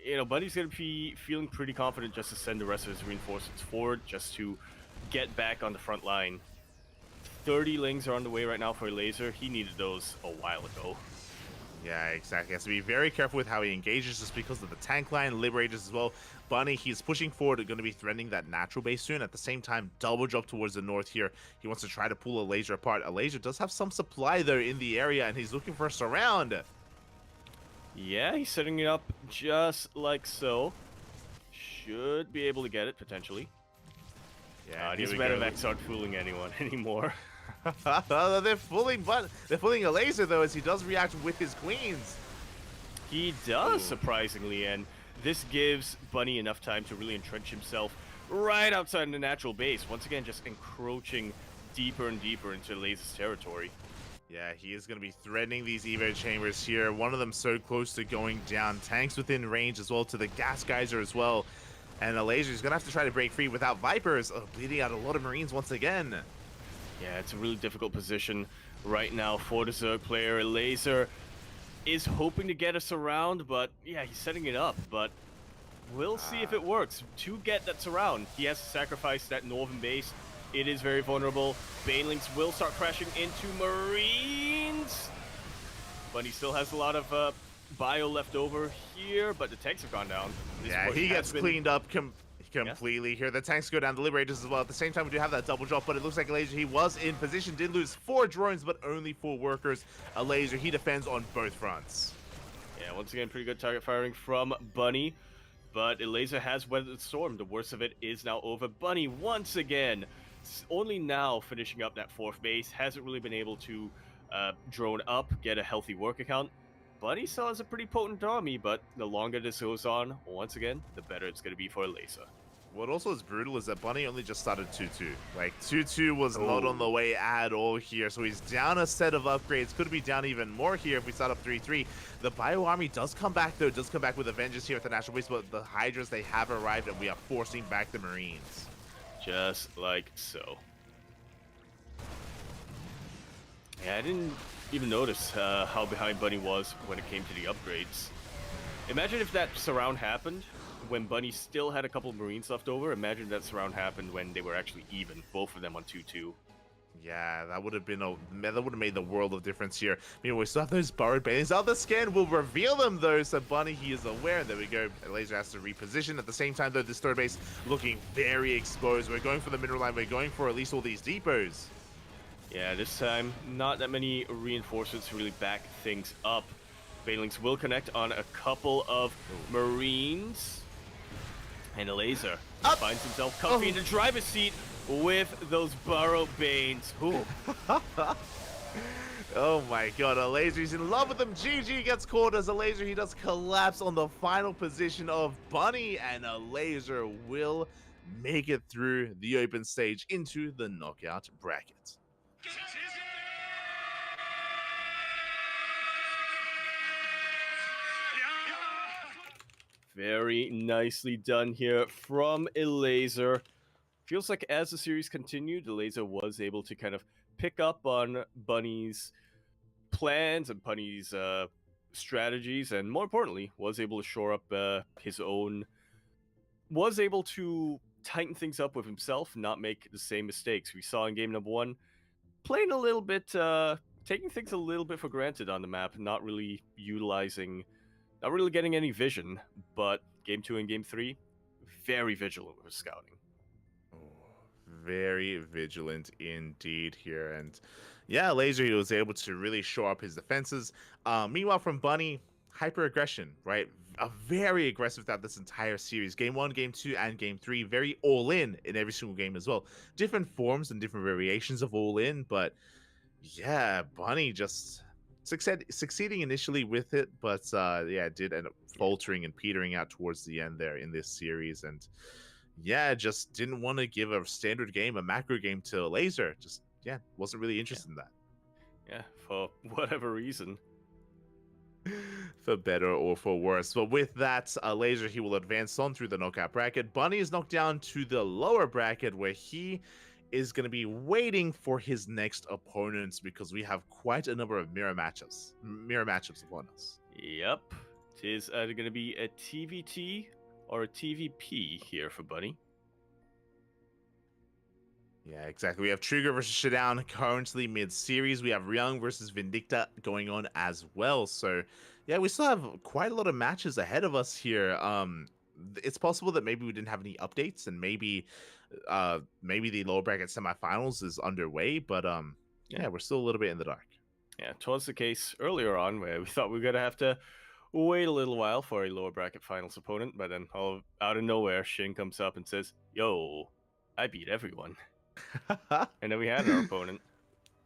you know, Bunny's going to be feeling pretty confident just to send the rest of his reinforcements forward just to get back on the front line. 30 Lings are on the way right now for a laser. He needed those a while ago. Yeah, exactly. He has to be very careful with how he engages just because of the tank line, liberators as well. Bunny, he's pushing forward, going to be threatening that natural base soon. At the same time, double drop towards the north here. He wants to try to pull a laser apart. A laser does have some supply there in the area, and he's looking for a surround. Yeah, he's setting it up just like so. Should be able to get it, potentially. Yeah, these medevacs aren't fooling anyone anymore. They're fooling a laser though, as he does react with his queens. He does, surprisingly, and this gives Bunny enough time to really entrench himself right outside the natural base. Once again, just encroaching deeper and deeper into Laser's territory. Yeah, he is going to be threatening these evo chambers here. One of them so close to going down. Tanks within range as well to the gas geyser as well. And a laser is going to have to try to break free without Vipers. Bleeding out a lot of Marines once again. Yeah, it's a really difficult position right now for the Zerg player. Laser is hoping to get us around, but yeah, he's setting it up. But we'll see if it works. To get that surround, he has to sacrifice that northern base. It is very vulnerable. Banelings will start crashing into Marines. But he still has a lot of bio left over here, but the tanks have gone down. Yeah, he gets cleaned up completely here. The tanks go down, the liberators as well. At the same time, we do have that double drop, but it looks like a laser, he was in position, did lose 4 drones, but only 4 workers. A laser, he defends on both fronts. Yeah, once again, pretty good target firing from Bunny, but a laser has weathered the storm. The worst of it is now over. Bunny, once again, only now finishing up that 4th base, hasn't really been able to drone up, get a healthy work account. Bunny still has a pretty potent army, but the longer this goes on, once again, the better it's going to be for a laser. What also is brutal is that Bunny only just started 2-2. Like, 2-2 was not on the way at all here, so he's down a set of upgrades. Could be down even more here if we start up 3-3. The Bio Army does come back, though. Does come back with Avengers here at the National Base, but the Hydras, they have arrived, and we are forcing back the Marines. Just like so. Yeah, I didn't even notice how behind Bunny was when it came to the upgrades. Imagine if that surround happened when Bunny still had a couple of Marines left over. Imagine that surround happened when they were actually even, both of them on 2-2. Yeah, that would have made the world of difference here. Meanwhile, we still have those borrowed banelings. Other scan will reveal them though, so Bunny, he is aware. There we go. Laser has to reposition. At the same time though, this third base looking very exposed. We're going for the mineral line. We're going for at least all these depots. Yeah, this time, not that many reinforcements to really back things up. Banelings will connect on a couple of Marines. And a laser finds himself comfy in the driver's seat with those burrow banes. Oh my god, a laser, he's in love with them. GG gets caught as a laser. He does collapse on the final position of Bunny, and a laser will make it through the open stage into the knockout bracket. Very nicely done here from a laser. Feels like as the series continued, the laser was able to kind of pick up on Bunny's plans and Bunny's strategies, and more importantly, was able to shore up his own, was able to tighten things up with himself, not make the same mistakes we saw in game number 1. Playing a little bit, taking things a little bit for granted on the map, not really utilizing, not really getting any vision, but game 2 and game 3, very vigilant with scouting. Very vigilant indeed here, and yeah, Laser, he was able to really shore up his defenses. Meanwhile, from Bunny, hyper aggression, right? Very aggressive throughout this entire series. Game 1, Game 2, and Game 3, very all in every single game as well. Different forms and different variations of all in, but yeah, Bunny just succeeding initially with it, but yeah, it did end up faltering and petering out towards the end there in this series. And yeah, just didn't want to give a standard game, a macro game to Laser. Just, yeah, wasn't really interested in that. Yeah, for whatever reason. For better or for worse. But with that, Laser, he will advance on through the knockout bracket. Bunny is knocked down to the lower bracket where he is going to be waiting for his next opponents because we have quite a number of mirror matchups upon us. Yep. It is either going to be a TVT or a TVP here for Bunny. Yeah, exactly. We have Trigger versus Shutdown currently mid-series. We have Ryung versus Vindicta going on as well. So, yeah, we still have quite a lot of matches ahead of us here. It's possible that maybe we didn't have any updates, and maybe the lower bracket semifinals is underway. But yeah, we're still a little bit in the dark. Yeah, it was the case earlier on where we thought we were gonna have to wait a little while for a lower bracket finals opponent, but then all out of nowhere, Shin comes up and says, "Yo, I beat everyone." And then we had our opponent.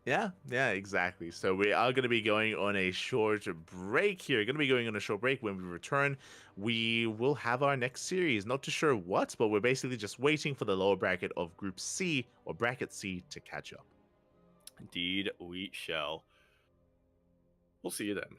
Yeah, exactly. So we are going to be going on a short break here. Going to be going on a short break. When we return, we will have our next series. Not too sure what, but we're basically just waiting for the lower bracket of Group C or Bracket C to catch up. Indeed, we shall. We'll see you then.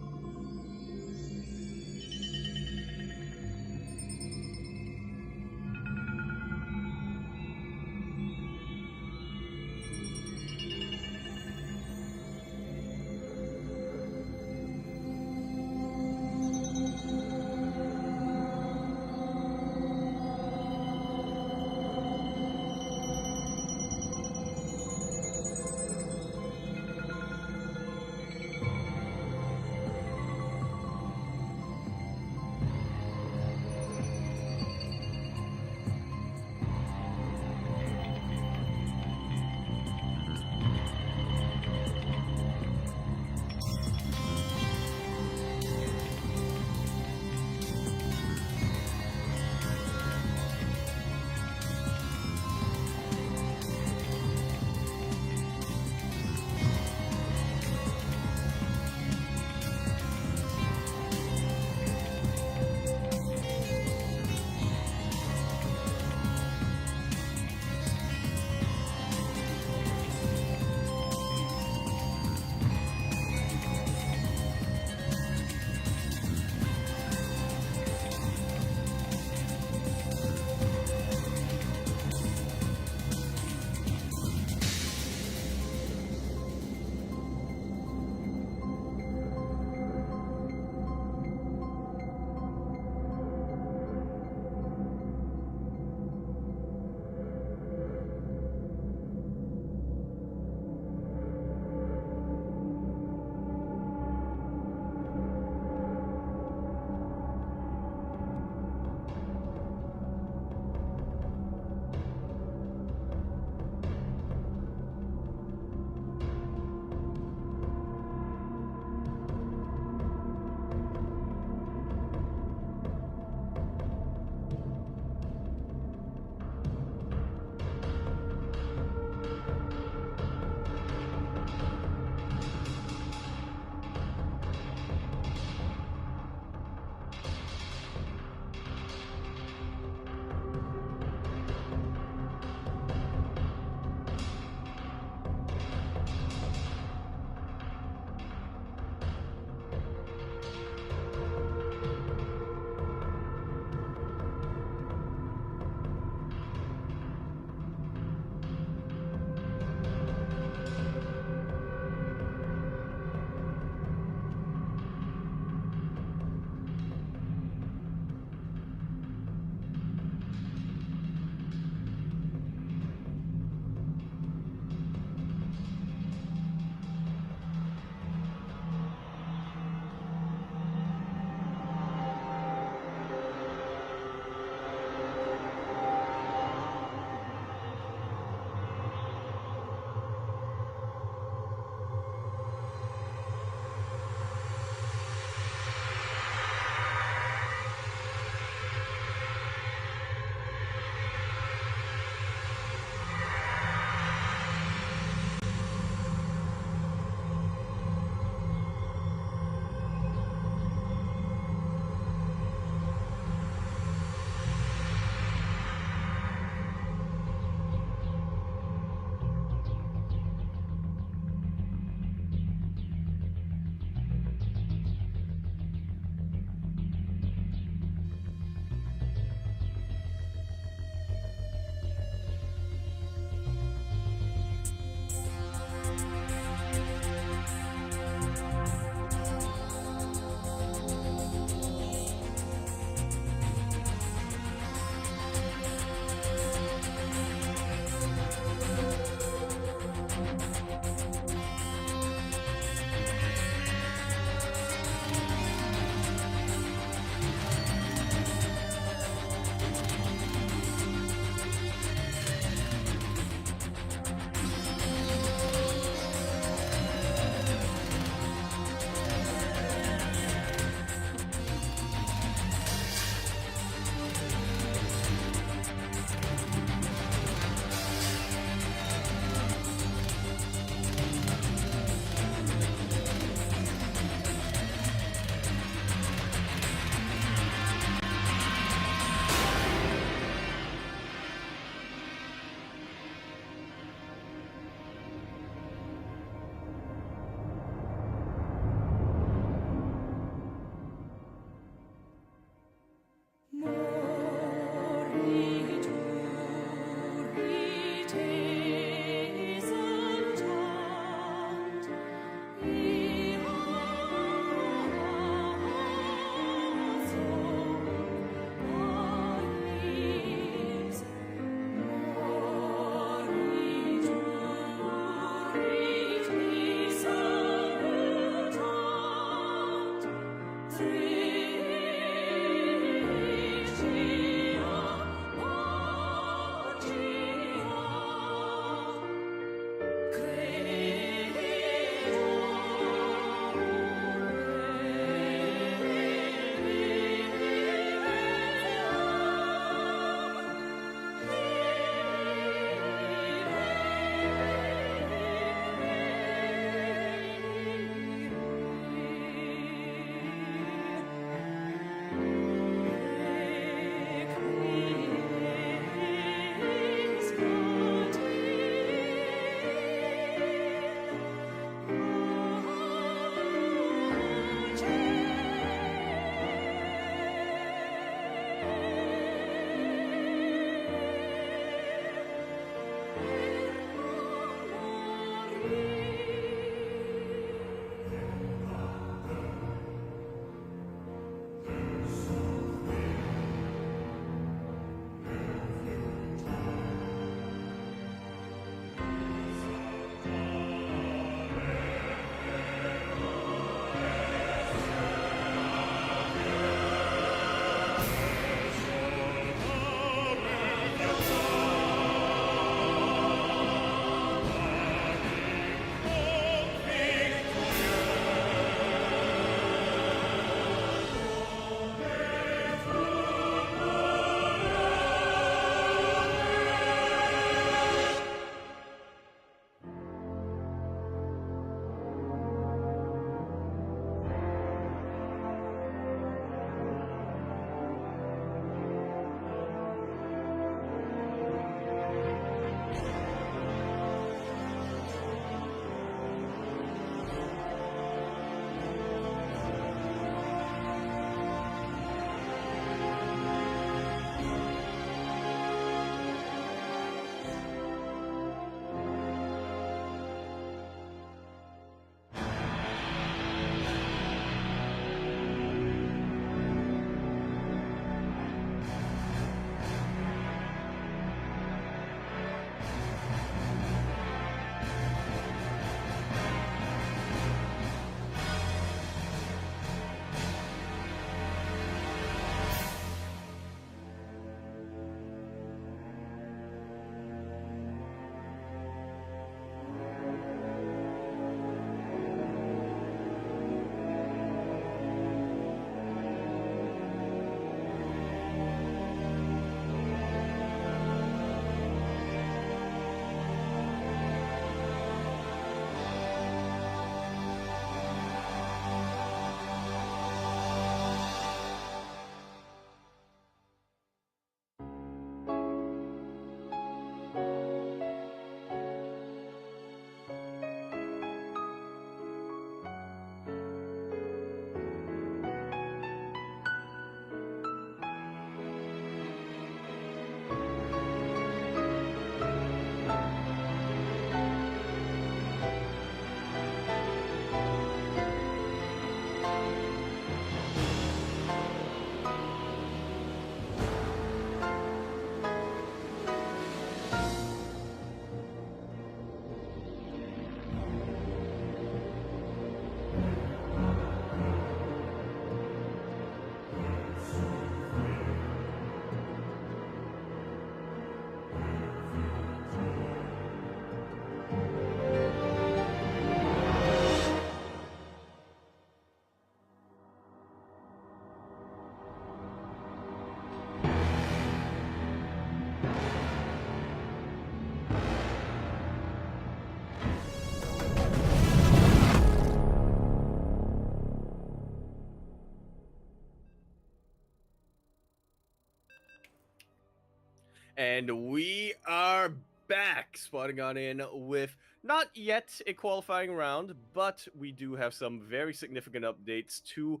And we are back, spotting on in with not yet a qualifying round, but we do have some very significant updates to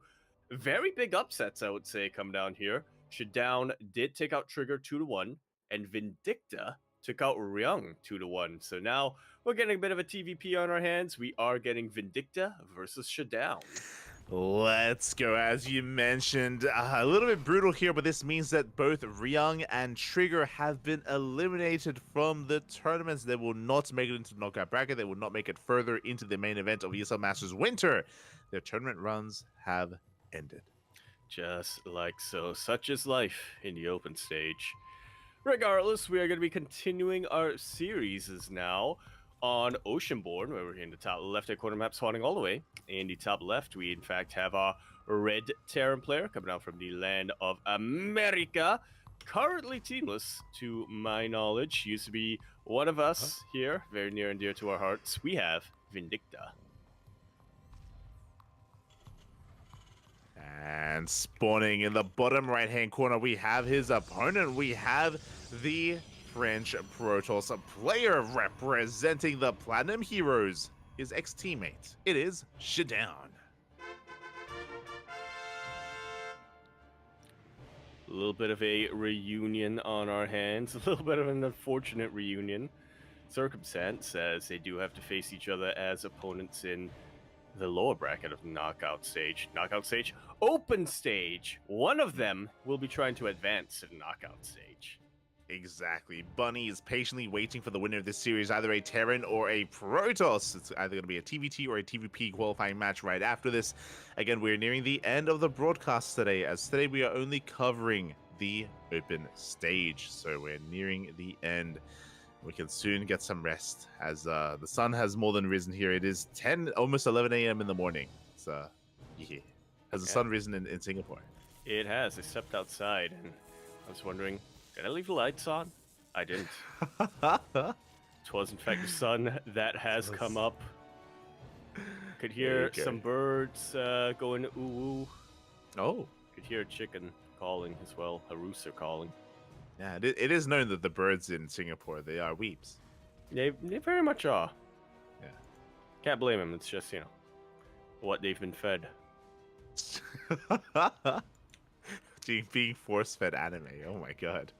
very big upsets, I would say, come down here. Shutdown did take out Trigger 2-1, and Vindicta took out Ryung 2-1. So now we're getting a bit of a TVP on our hands. We are getting Vindicta versus Shutdown. Let's go. As you mentioned, a little bit brutal here, but this means that both Ryung and Trigger have been eliminated from the tournaments. They will not make it into the knockout bracket. They will not make it further into the main event of ESL Masters Winter. Their tournament runs have ended. Just like so. Such is life in the open stage. Regardless, we are going to be continuing our series now on Oceanborn, where we're here in the top left-hand corner map, spawning all the way. In the top left, we in fact have our red Terran player coming out from the land of America. Currently teamless, to my knowledge. Used to be one of us here, very near and dear to our hearts. We have Vindicta. And spawning in the bottom right-hand corner, we have his opponent. We have the French Protoss, a player representing the Platinum Heroes, his ex-teammate. It is Shutdown. A little bit of a reunion on our hands, a little bit of an unfortunate reunion circumstance, as they do have to face each other as opponents in the lower bracket of knockout stage. Knockout stage, open stage. One of them will be trying to advance to the knockout stage. Exactly. Bunny is patiently waiting for the winner of this series, either a Terran or a Protoss. It's either going to be a TVT or a TVP qualifying match right after this. Again, we're nearing the end of the broadcast today, as today we are only covering the open stage. So we're nearing the end. We can soon get some rest, as the sun has more than risen here. It is 10, almost 11 a.m. in the morning. So, yeah. Has the sun risen in Singapore? It has. I stepped outside, and I was wondering, did I leave the lights on? I didn't. It was, in fact, the sun that has come up. Could hear some birds going ooh-ooh. Oh. Could hear a chicken calling as well, a rooster calling. Yeah, it is known that the birds in Singapore, they are weeps. They very much are. Yeah. Can't blame them. It's just, what they've been fed. Being force-fed anime. Oh my god.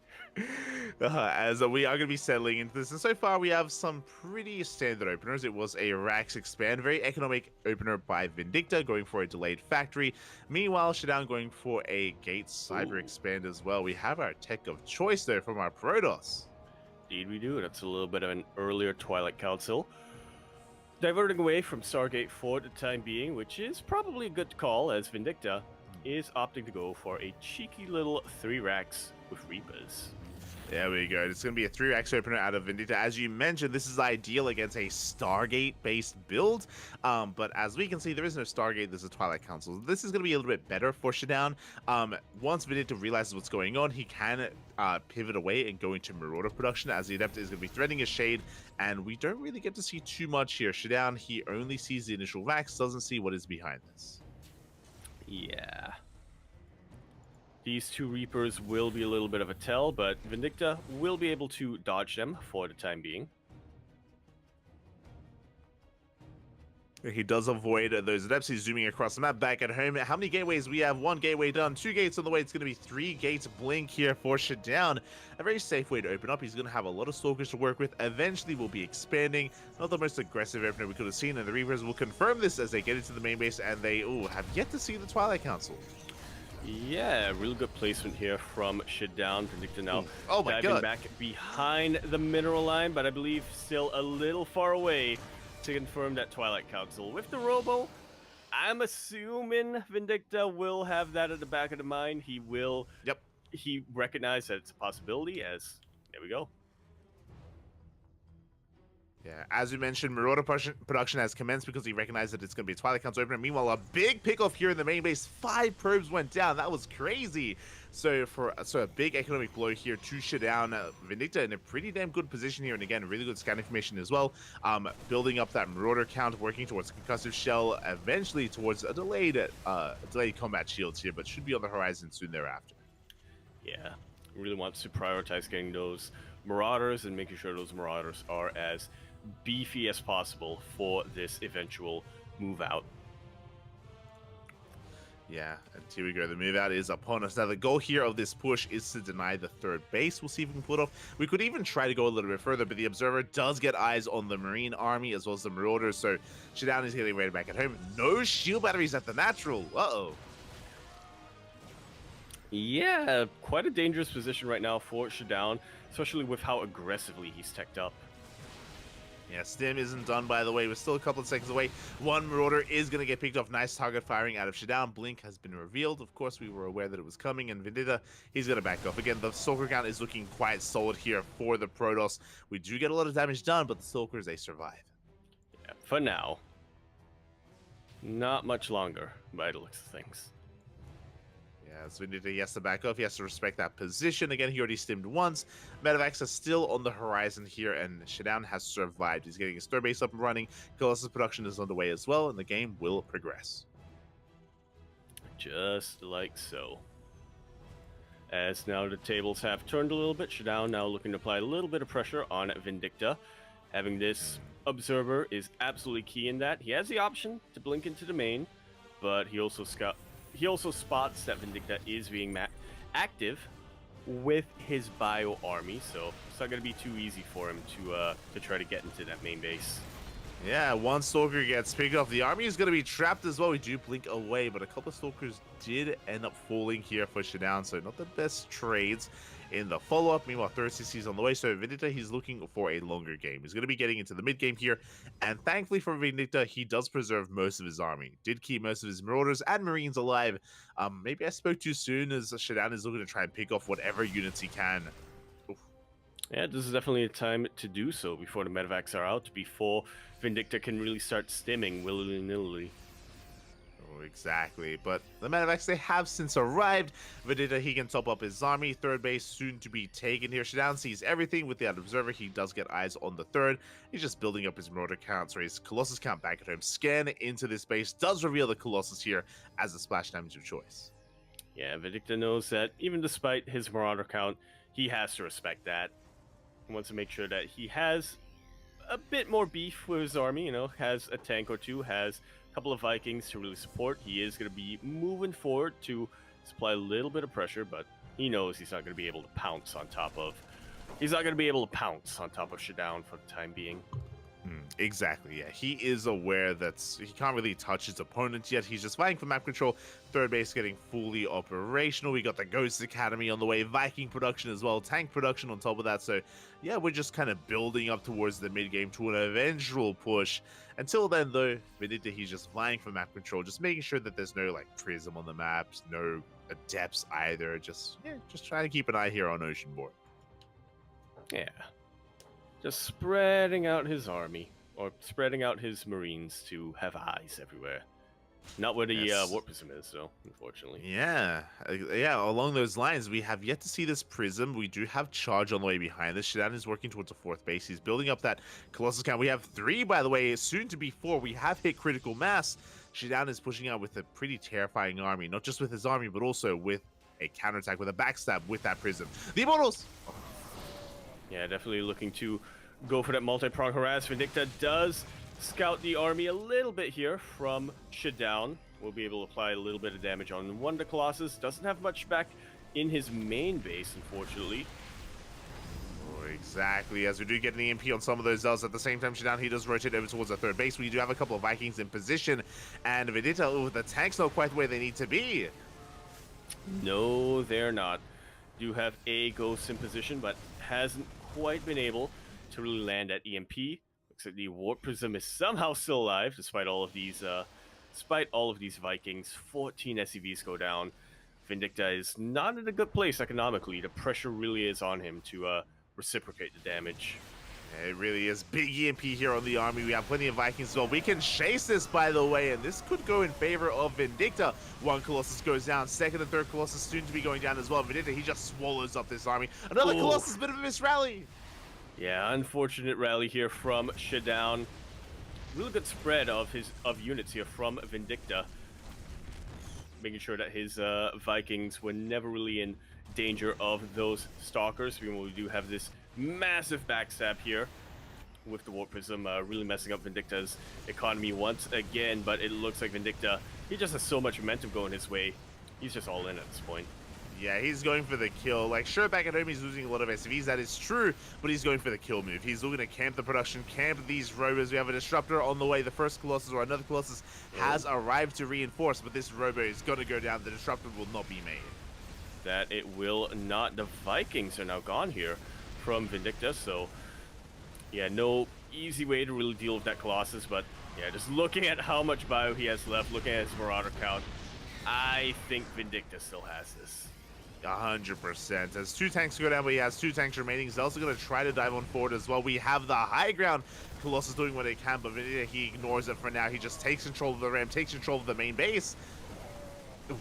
As we are going to be settling into this, and so far we have some pretty standard openers. It was a Rax Expand, very economic opener by Vindicta, going for a delayed factory. Meanwhile, Shutdown going for a Gate Cyber Expand as well. We have our tech of choice there from our Protoss. Indeed we do. That's a little bit of an earlier Twilight Council. Diverting away from Stargate 4 at the time being, which is probably a good call, as Vindicta is opting to go for a cheeky little 3 racks with Reapers. There we go. It's going to be a 3x opener out of Vindicta. As you mentioned, this is ideal against a Stargate-based build. But as we can see, there is no Stargate. There's a Twilight Council. This is going to be a little bit better for Shutdown. Once Vindicta realizes what's going on, he can pivot away and go into Marauder production, as the Adept is going to be threading his shade. And we don't really get to see too much here. Shutdown, he only sees the initial Vax, doesn't see what is behind this. Yeah. These 2 Reapers will be a little bit of a tell, but Vindicta will be able to dodge them for the time being. He does avoid those Adepts. He's zooming across the map back at home. How many gateways? We have 1 gateway done, 2 gates on the way. It's going to be 3 gates blink here for Shutdown. A very safe way to open up. He's going to have a lot of Stalkers to work with. Eventually, we'll be expanding. Not the most aggressive opener we could have seen, and the Reapers will confirm this as they get into the main base, and they have yet to see the Twilight Council. Yeah, real good placement here from Shutdown. Vindicta now diving back behind the mineral line, but I believe still a little far away to confirm that Twilight Council. With the Robo, I'm assuming Vindicta will have that at the back of the mind. He will. Yep. He recognized that it's a possibility, as there we go. Yeah, as we mentioned, Marauder production has commenced because he recognized that it's going to be a Twilight Council opener. Meanwhile, a big pickoff here in the main base. 5 probes went down. That was crazy. So a big economic blow here to Shutdown. Vindicta in a pretty damn good position here, and again, really good scan information as well. Building up that Marauder count, working towards concussive shell, eventually towards a delayed combat shields here, but should be on the horizon soon thereafter. Yeah. really wants to prioritize getting those Marauders and making sure those Marauders are as beefy as possible for this eventual move out. Yeah, and here we go. The move out is upon us. Now, the goal here of this push is to deny the third base. We'll see if we can pull it off. We could even try to go a little bit further, but the Observer does get eyes on the Marine army as well as the Marauders, so Shidown is getting ready back at home. No shield batteries at the natural. Uh-oh. Yeah, quite a dangerous position right now for Shidown, especially with how aggressively he's teched up. Yeah, Stim isn't done, by the way. We're still a couple of seconds away. One Marauder is going to get picked off. Nice target firing out of Shidown. Blink has been revealed. Of course, we were aware that it was coming. And Vendetta, he's going to back off. Again, the Stalker count is looking quite solid here for the Protoss. We do get a lot of damage done, but the Stalkers, they survive. Yeah, for now. Not much longer, by the looks of things. Yeah, so he has to back off. He has to respect that position. Again, he already stimmed once. Medevacs are still on the horizon here, and Shidown has survived. He's getting his third base up and running. Colossus production is underway as well, and the game will progress. Just like so. As now the tables have turned a little bit, Shidown now looking to apply a little bit of pressure on Vindicta. Having this Observer is absolutely key in that. He has the option to blink into the main, but he also spots that Vindicta is being active with his bio army, so it's not going to be too easy for him to try to get into that main base. Yeah, one Stalker gets picked off. The army is going to be trapped as well. We do blink away, but a couple of Stalkers did end up falling here for Shidown, so not the best trades in the follow-up. Meanwhile, third CC is on the way, so Vindicta, he's looking for a longer game. He's going to be getting into the mid-game here, and thankfully for Vindicta, he does preserve most of his army. Did keep most of his Marauders and Marines alive. Maybe I spoke too soon, as Shidown is looking to try and pick off whatever units he can. Yeah, this is definitely a time to do so before the medevacs are out, before Vindicta can really start stimming willy-nilly. Oh, exactly, but the medevacs, they have since arrived. Vindicta, he can top up his army. Third base soon to be taken here. Shidown sees everything with the Observer. He does get eyes on the third. He's just building up his Marauder count, so his Colossus count back at home. Scan into this base does reveal the Colossus here as the splash damage of choice. Yeah, Vindicta knows that even despite his Marauder count, he has to respect that. He wants to make sure that he has a bit more beef with his army, has a tank or two, has a couple of Vikings to really support. He is going to be moving forward to supply a little bit of pressure, but he knows he's not going to be able to pounce on top of Shidown for the time being. Exactly, yeah. He is aware that he can't really touch his opponent yet. He's just fighting for map control. Third base getting fully operational. We got the Ghost Academy on the way. Viking production as well. Tank production on top of that. So, yeah, we're just kind of building up towards the mid-game to an eventual push. Until then, though, Vindicta, he's just vying for map control. Just making sure that there's no, Prism on the maps. No Adepts either. Just trying to keep an eye here on Oceanborn. Yeah. Just spreading out his army, or spreading out his Marines to have eyes everywhere. Not where the Warp Prism is, though, unfortunately. Yeah, along those lines, we have yet to see this Prism. We do have Charge on the way behind this. Shidown is working towards the fourth base. He's building up that Colossus count. We have 3, by the way, soon to be 4. We have hit critical mass. Shidown is pushing out with a pretty terrifying army, not just with his army, but also with a counterattack, with a backstab with that Prism. The Immortals! Yeah, definitely looking to go for that multi-prong harass. Vindicta does scout the army a little bit here from Shidown. We'll be able to apply a little bit of damage on one of the Colossus. Doesn't have much back in his main base, unfortunately. Oh, exactly. As we do get an EMP on some of those Zells, at the same time, Shidown, he does rotate over towards the third base. We do have a couple of Vikings in position, and Vindicta, the tank's not quite where they need to be. No, they're not. Do have a Ghost in position, but hasn't quite been able to really land at EMP. Looks like the Warp Prism is somehow still alive, despite all of these Vikings. 14 SCVs go down. Vindicta is not in a good place economically. The pressure really is on him to reciprocate the damage. Yeah, it really is. Big EMP here on the army. We have plenty of Vikings as well. We can chase this, by the way, and this could go in favor of Vindicta. One Colossus goes down. Second and third Colossus soon to be going down as well. Vindicta, he just swallows up this army. Another Colossus, bit of a misrally. Yeah, unfortunate rally here from Shidown. Really good spread of units here from Vindicta. Making sure that his Vikings were never really in danger of those stalkers. We do have this massive backstab here with the Warp Prism really messing up Vindicta's economy once again, but it looks like Vindicta, he just has so much momentum going his way. He's just all in at this point. Yeah, he's going for the kill. Like, sure, back at home he's losing a lot of SCVs, that is true, but he's going for the kill move. He's looking to camp the production, camp these rovers. We have a Disruptor on the way. The first Colossus or another Colossus has arrived to reinforce, but this robo is going to go down. The Disruptor will not be made. That it will not. The Vikings are now gone here from Vindicta, so yeah, no easy way to really deal with that Colossus, but yeah, just looking at how much bio he has left, looking at his Marauder count, I think Vindicta still has this. 100%. As 2 tanks go down, but he has 2 tanks remaining. He's also going to try to dive on forward as well. We have the high ground. Colossus doing what they can, but Vindicta, he ignores it for now. He just takes control of the ramp, takes control of the main base. Yeah,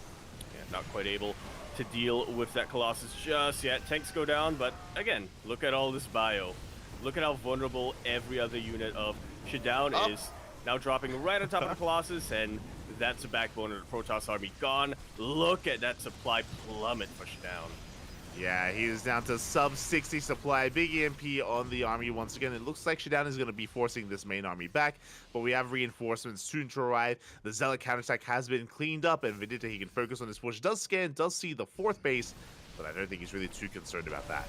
not quite able to deal with that Colossus just yet. Tanks go down, but again, look at all this bio. Look at how vulnerable every other unit of Shutdown is. Now dropping right on top of the Colossus, and that's the backbone of the Protoss army gone. Look at that supply plummet for Shutdown. Yeah, he is down to sub 60 supply. Big EMP on the army once again. It looks like Shutdown is going to be forcing this main army back, but we have reinforcements soon to arrive. The Zealot counterattack has been cleaned up, and Vindicta, he can focus on his push. Does scan, does see the 4th base, but I don't think he's really too concerned about that.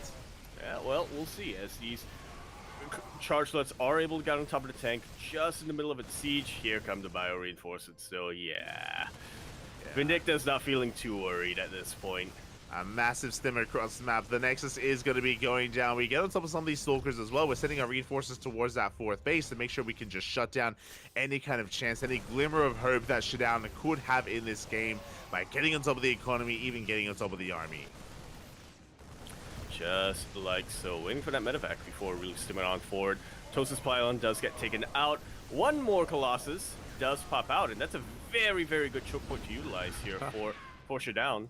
Yeah, well, we'll see as these chargelets are able to get on top of the tank just in the middle of its siege. Here come the bio reinforcements, so yeah. Vindicta's not feeling too worried at this point. A massive stim across the map. The Nexus is going to be going down. We get on top of some of these Stalkers as well. We're sending our reinforcements towards that 4th base to make sure we can just shut down any kind of chance, any glimmer of hope that Shutdown could have in this game by getting on top of the economy, even getting on top of the army. Just like so. Waiting for that medevac before really stimming on forward. Tosis Pylon does get taken out. One more Colossus does pop out, and that's a very, very good choke point to utilize here for Shutdown.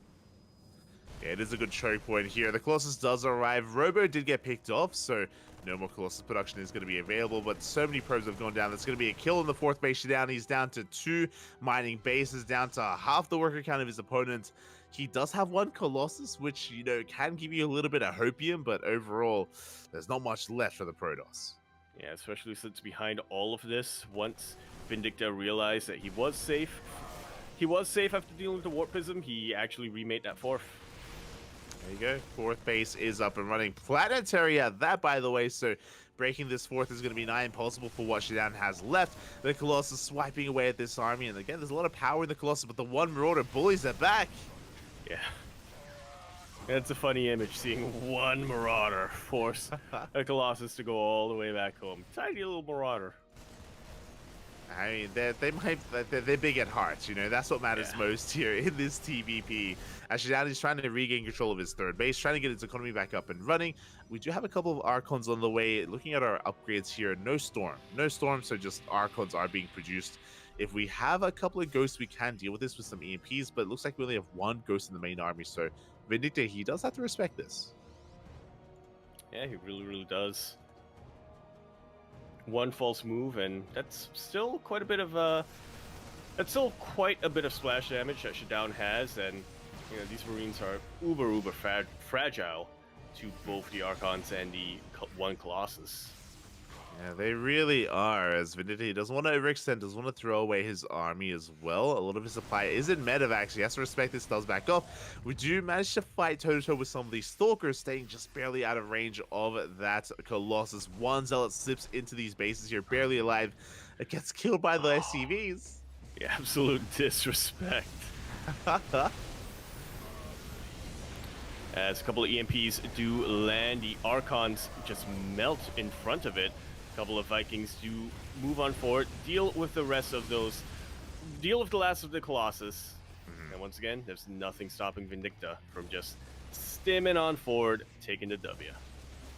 Yeah, it is a good choke point here. The Colossus does arrive. Robo did get picked off, so no more Colossus production is going to be available, but so many probes have gone down. That's going to be a kill on the 4th base. Shutdown, he's down to 2 mining bases, down to half the worker count of his opponent. He does have 1 Colossus, which, you know, can give you a little bit of hopium, but overall, there's not much left for the Protoss. Yeah, especially since behind all of this, once Vindicta realized that he was safe after dealing with the Warp Prism, he actually remade that 4th. There you go. 4th base is up and running. Planetary at that, by the way, so breaking this 4th is going to be nigh impossible for what Shutdown has left. The Colossus swiping away at this army, and again, there's a lot of power in the Colossus, but the 1 Marauder bullies it back. Yeah. It's a funny image, seeing 1 Marauder force a Colossus to go all the way back home. Tiny little Marauder. I mean, they're big at heart, you know, that's what matters most here in this TVP. As Shutdown is trying to regain control of his 3rd base, trying to get its economy back up and running. We do have a couple of Archons on the way. Looking at our upgrades here, no Storm, so just Archons are being produced. If we have a couple of Ghosts, we can deal with this with some EMPs, but it looks like we only have 1 Ghost in the main army, so Vindicta, he does have to respect this. Yeah, he really, really does. 1 false move, and that's still quite a bit of splash damage that Shutdown has, and you know these Marines are uber fragile to both the Archons and the 1 Colossus. Yeah, they really are, as Vindicta doesn't want to overextend, doesn't want to throw away his army as well. A lot of his supply is in medevac, so he has to respect this, does back off. We do manage to fight toe-to-toe with some of these Stalkers, staying just barely out of range of that Colossus. 1 Zealot slips into these bases here, barely alive. It gets killed by the SCVs. Yeah, absolute disrespect. As a couple of EMPs do land, the Archons just melt in front of it. A couple of Vikings do move on forward, deal with the last of the Colossus. And once again, there's nothing stopping Vindicta from just stimming on forward, taking the W.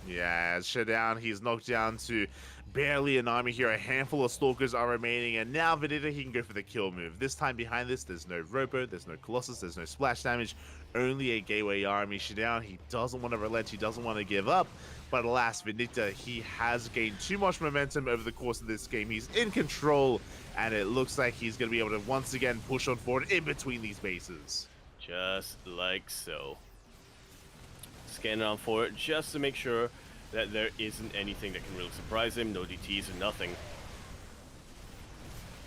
Yeah, as Shutdown, he's knocked down to barely an army here. A handful of Stalkers are remaining, and now Vindicta, he can go for the kill move. This time behind this, there's no Robo, there's no Colossus, there's no splash damage, only a gateway army. Shutdown, he doesn't want to relent, he doesn't want to give up, but alas, Vindicta, he has gained too much momentum over the course of this game. He's in control, and it looks like he's going to be able to once again push on forward in between these bases. Just like so. scanning on for it just to make sure that there isn't anything that can really surprise him. No DTs or nothing.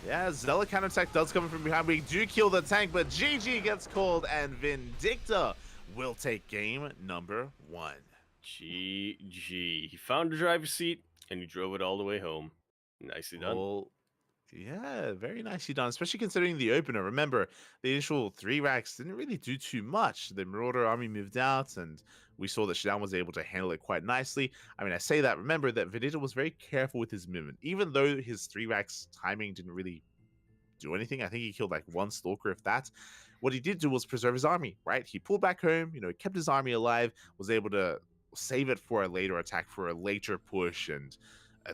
Yeah, Zealot counterattack does come from behind. We do kill the tank, but GG gets called, and Vindicta will take game number 1. GG. He found the driver's seat, and he drove it all the way home. Nicely done. Well, yeah, very nicely done, especially considering the opener. Remember, the initial 3 racks didn't really do too much. The Marauder army moved out, and we saw that Shidan was able to handle it quite nicely. I mean, I say that, remember that Vindicta was very careful with his movement. Even though his 3 racks timing didn't really do anything, I think he killed like 1 Stalker, if that. What he did do was preserve his army, right? He pulled back home, kept his army alive, was able to save it for a later attack, for a later push, and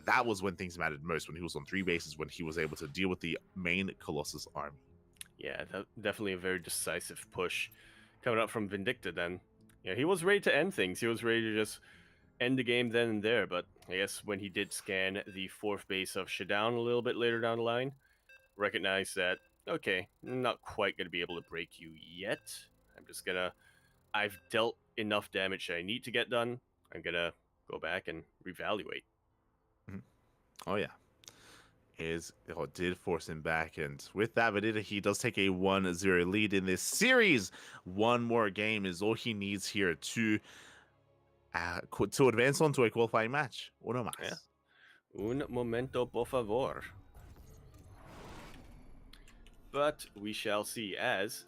that was when things mattered most, when he was on 3 bases, when he was able to deal with the main Colossus army. Yeah, definitely a very decisive push coming up from Vindicta then. Yeah, he was ready to end things. He was ready to just end the game then and there, but I guess when he did scan the 4th base of Shidan a little bit later down the line, recognized that, okay, I'm not quite going to be able to break you yet. I've dealt enough damage that I need to get done. I'm going to go back and reevaluate. Oh, yeah. Did force him back, and with that, Vindicta, he does take a 1-0 lead in this series. One more game is all he needs here to advance on to a qualifying match. Uno más. Yeah. Un momento, por favor. But we shall see as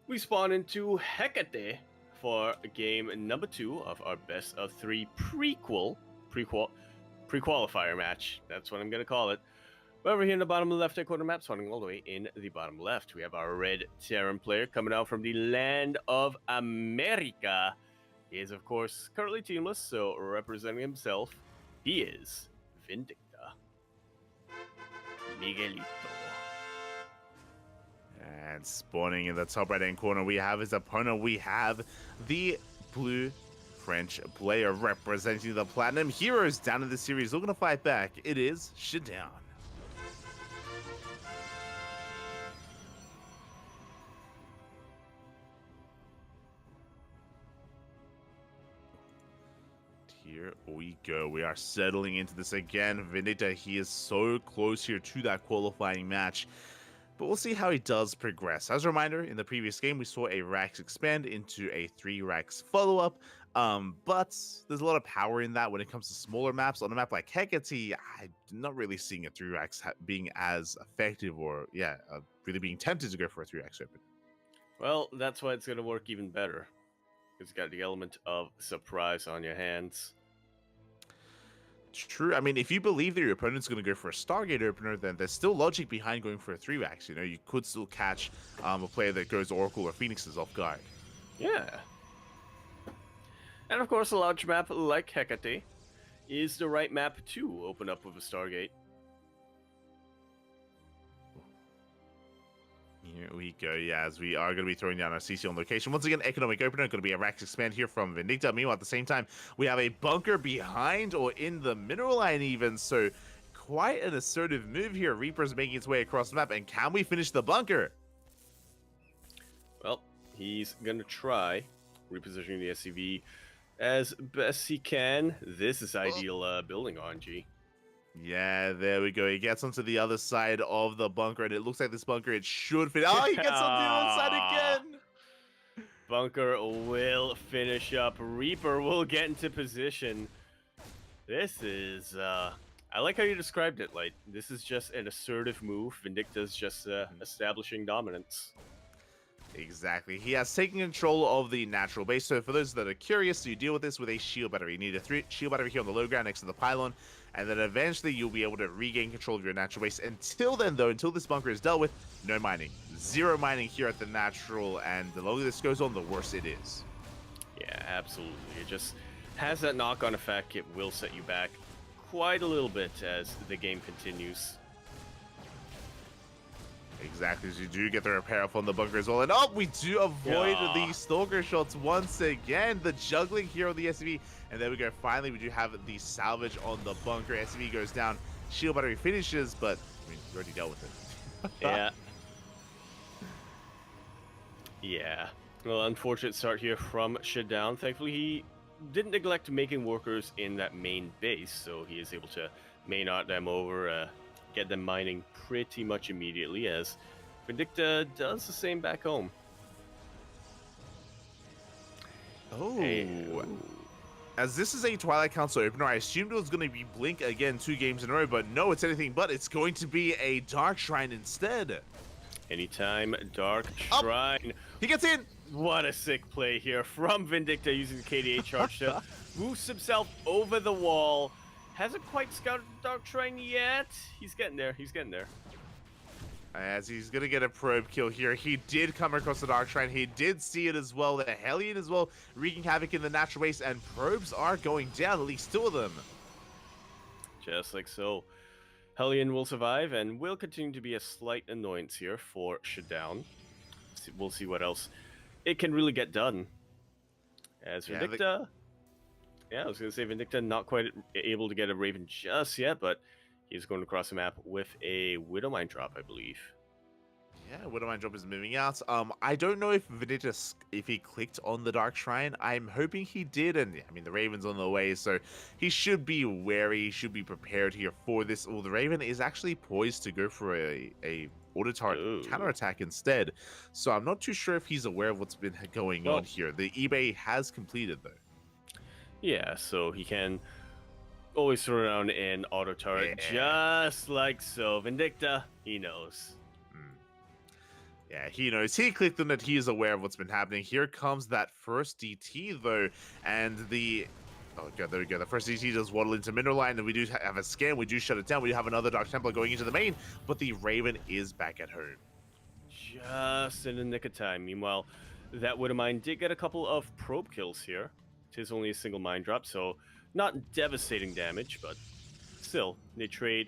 we spawn into Hecate for game number 2 of our best of 3 pre-qualifier match. That's what I'm going to call it. But over here in the bottom left-hand corner map, spawning all the way in the bottom left, we have our red Terran player coming out from the land of America. He is, of course, currently teamless, so representing himself, he is Vindicta. Miguelito. And spawning in the top right-hand corner, we have his opponent. We have the blue French player representing the Platinum Heroes down in the series. Looking to fight back, it is Shidan. Here we go. We are settling into this again. Vindicta, he is so close here to that qualifying match. But we'll see how he does progress. As a reminder, in the previous game, we saw a Rax expand into a 3 Rax follow-up. But there's a lot of power in that when it comes to smaller maps. On a map like Hecate, I'm not really seeing a 3 Rax being as effective, or, really being tempted to go for a 3 Rax open. Well, that's why it's going to work even better. It's got the element of surprise on your hands. True. I mean, if you believe that your opponent's going to go for a Stargate opener, then there's still logic behind going for a 3 Rax. You could still catch a player that goes Oracle or Phoenixes off guard. Yeah. And of course, a large map like Hecate is the right map to open up with a Stargate. Here we go, as we are going to be throwing down our CC on location. Once again, economic opener, going to be a Rax expand here from Vindicta. Meanwhile, at the same time, we have a bunker behind, or in the mineral line even, so quite an assertive move here. Reaper's making its way across the map, and can we finish the bunker? Well, he's going to try repositioning the SCV as best he can. This is ideal building RNG. Yeah, there we go. He gets onto the other side of the bunker, and it looks like this bunker, it should fit. Oh, he gets on the other side again! Bunker will finish up. Reaper will get into position. This is, I like how you described it. Like, this is just an assertive move. Vindicta's just establishing dominance. Exactly. He has taken control of the natural base. So for those that are curious, you deal with this with a shield battery. You need a shield battery here on the low ground next to the pylon, and then eventually you'll be able to regain control of your natural base. Until then, though, until this bunker is dealt with, no mining. 0 mining here at the natural, and the longer this goes on, the worse it is. Yeah, absolutely. It just has that knock-on effect. It will set you back quite a little bit as the game continues. Exactly, as you do get the repair up on the bunker as well. And we do avoid the Stalker shots once again. The juggling here on the SCV. And there we go. Finally, we do have the salvage on the bunker. SCV goes down. Shield battery finishes, but I mean, we already dealt with it. Yeah. Yeah. Well, unfortunate start here from Shutdown. Thankfully, he didn't neglect making workers in that main base, so he is able to main out them over, get them mining pretty much immediately, as Vindicta does the same back home. Oh. As this is a Twilight Council opener, I assumed it was going to be Blink again 2 games in a row, but no, it's anything but. It's going to be a Dark Shrine instead. Anytime Dark Shrine. He gets in! What a sick play here from Vindicta using the KDA charge to boost himself over the wall. Hasn't quite scouted the Dark Shrine yet. He's getting there. He's getting there. As he's going to get a probe kill here. He did come across the Dark Shrine. He did see it as well. The Hellion as well, wreaking havoc in the natural waste, and probes are going down, at least 2 of them. Just like so. Hellion will survive and will continue to be a slight annoyance here for Shutdown. We'll see what else it can really get done. As Vindicta... Yeah, I was going to say Vindicta not quite able to get a Raven just yet, but he's going across the map with a Widowmine drop, I believe. Yeah, Widowmine drop is moving out. I don't know if Vindicta, if he clicked on the Dark Shrine. I'm hoping he did, and I mean, the Raven's on the way, so he should be wary, he should be prepared here for this. Well, the Raven is actually poised to go for a auto turret counterattack instead, so I'm not too sure if he's aware of what's been going on here. The eBay has completed, though. Yeah, so he can always throw around an auto turret, just like so. Vindicta, he knows. Yeah, he knows. He clicked on it. He is aware of what's been happening. Here comes that first DT, though, and the... Oh, God, there we go. The first DT does waddle into mineral line, and we do have a scan. We do shut it down. We have another Dark Templar going into the main, but the Raven is back at home. Just in the nick of time. Meanwhile, that Widowmine did get a couple of probe kills here. It is only a single mine drop, so not devastating damage, but still, they trade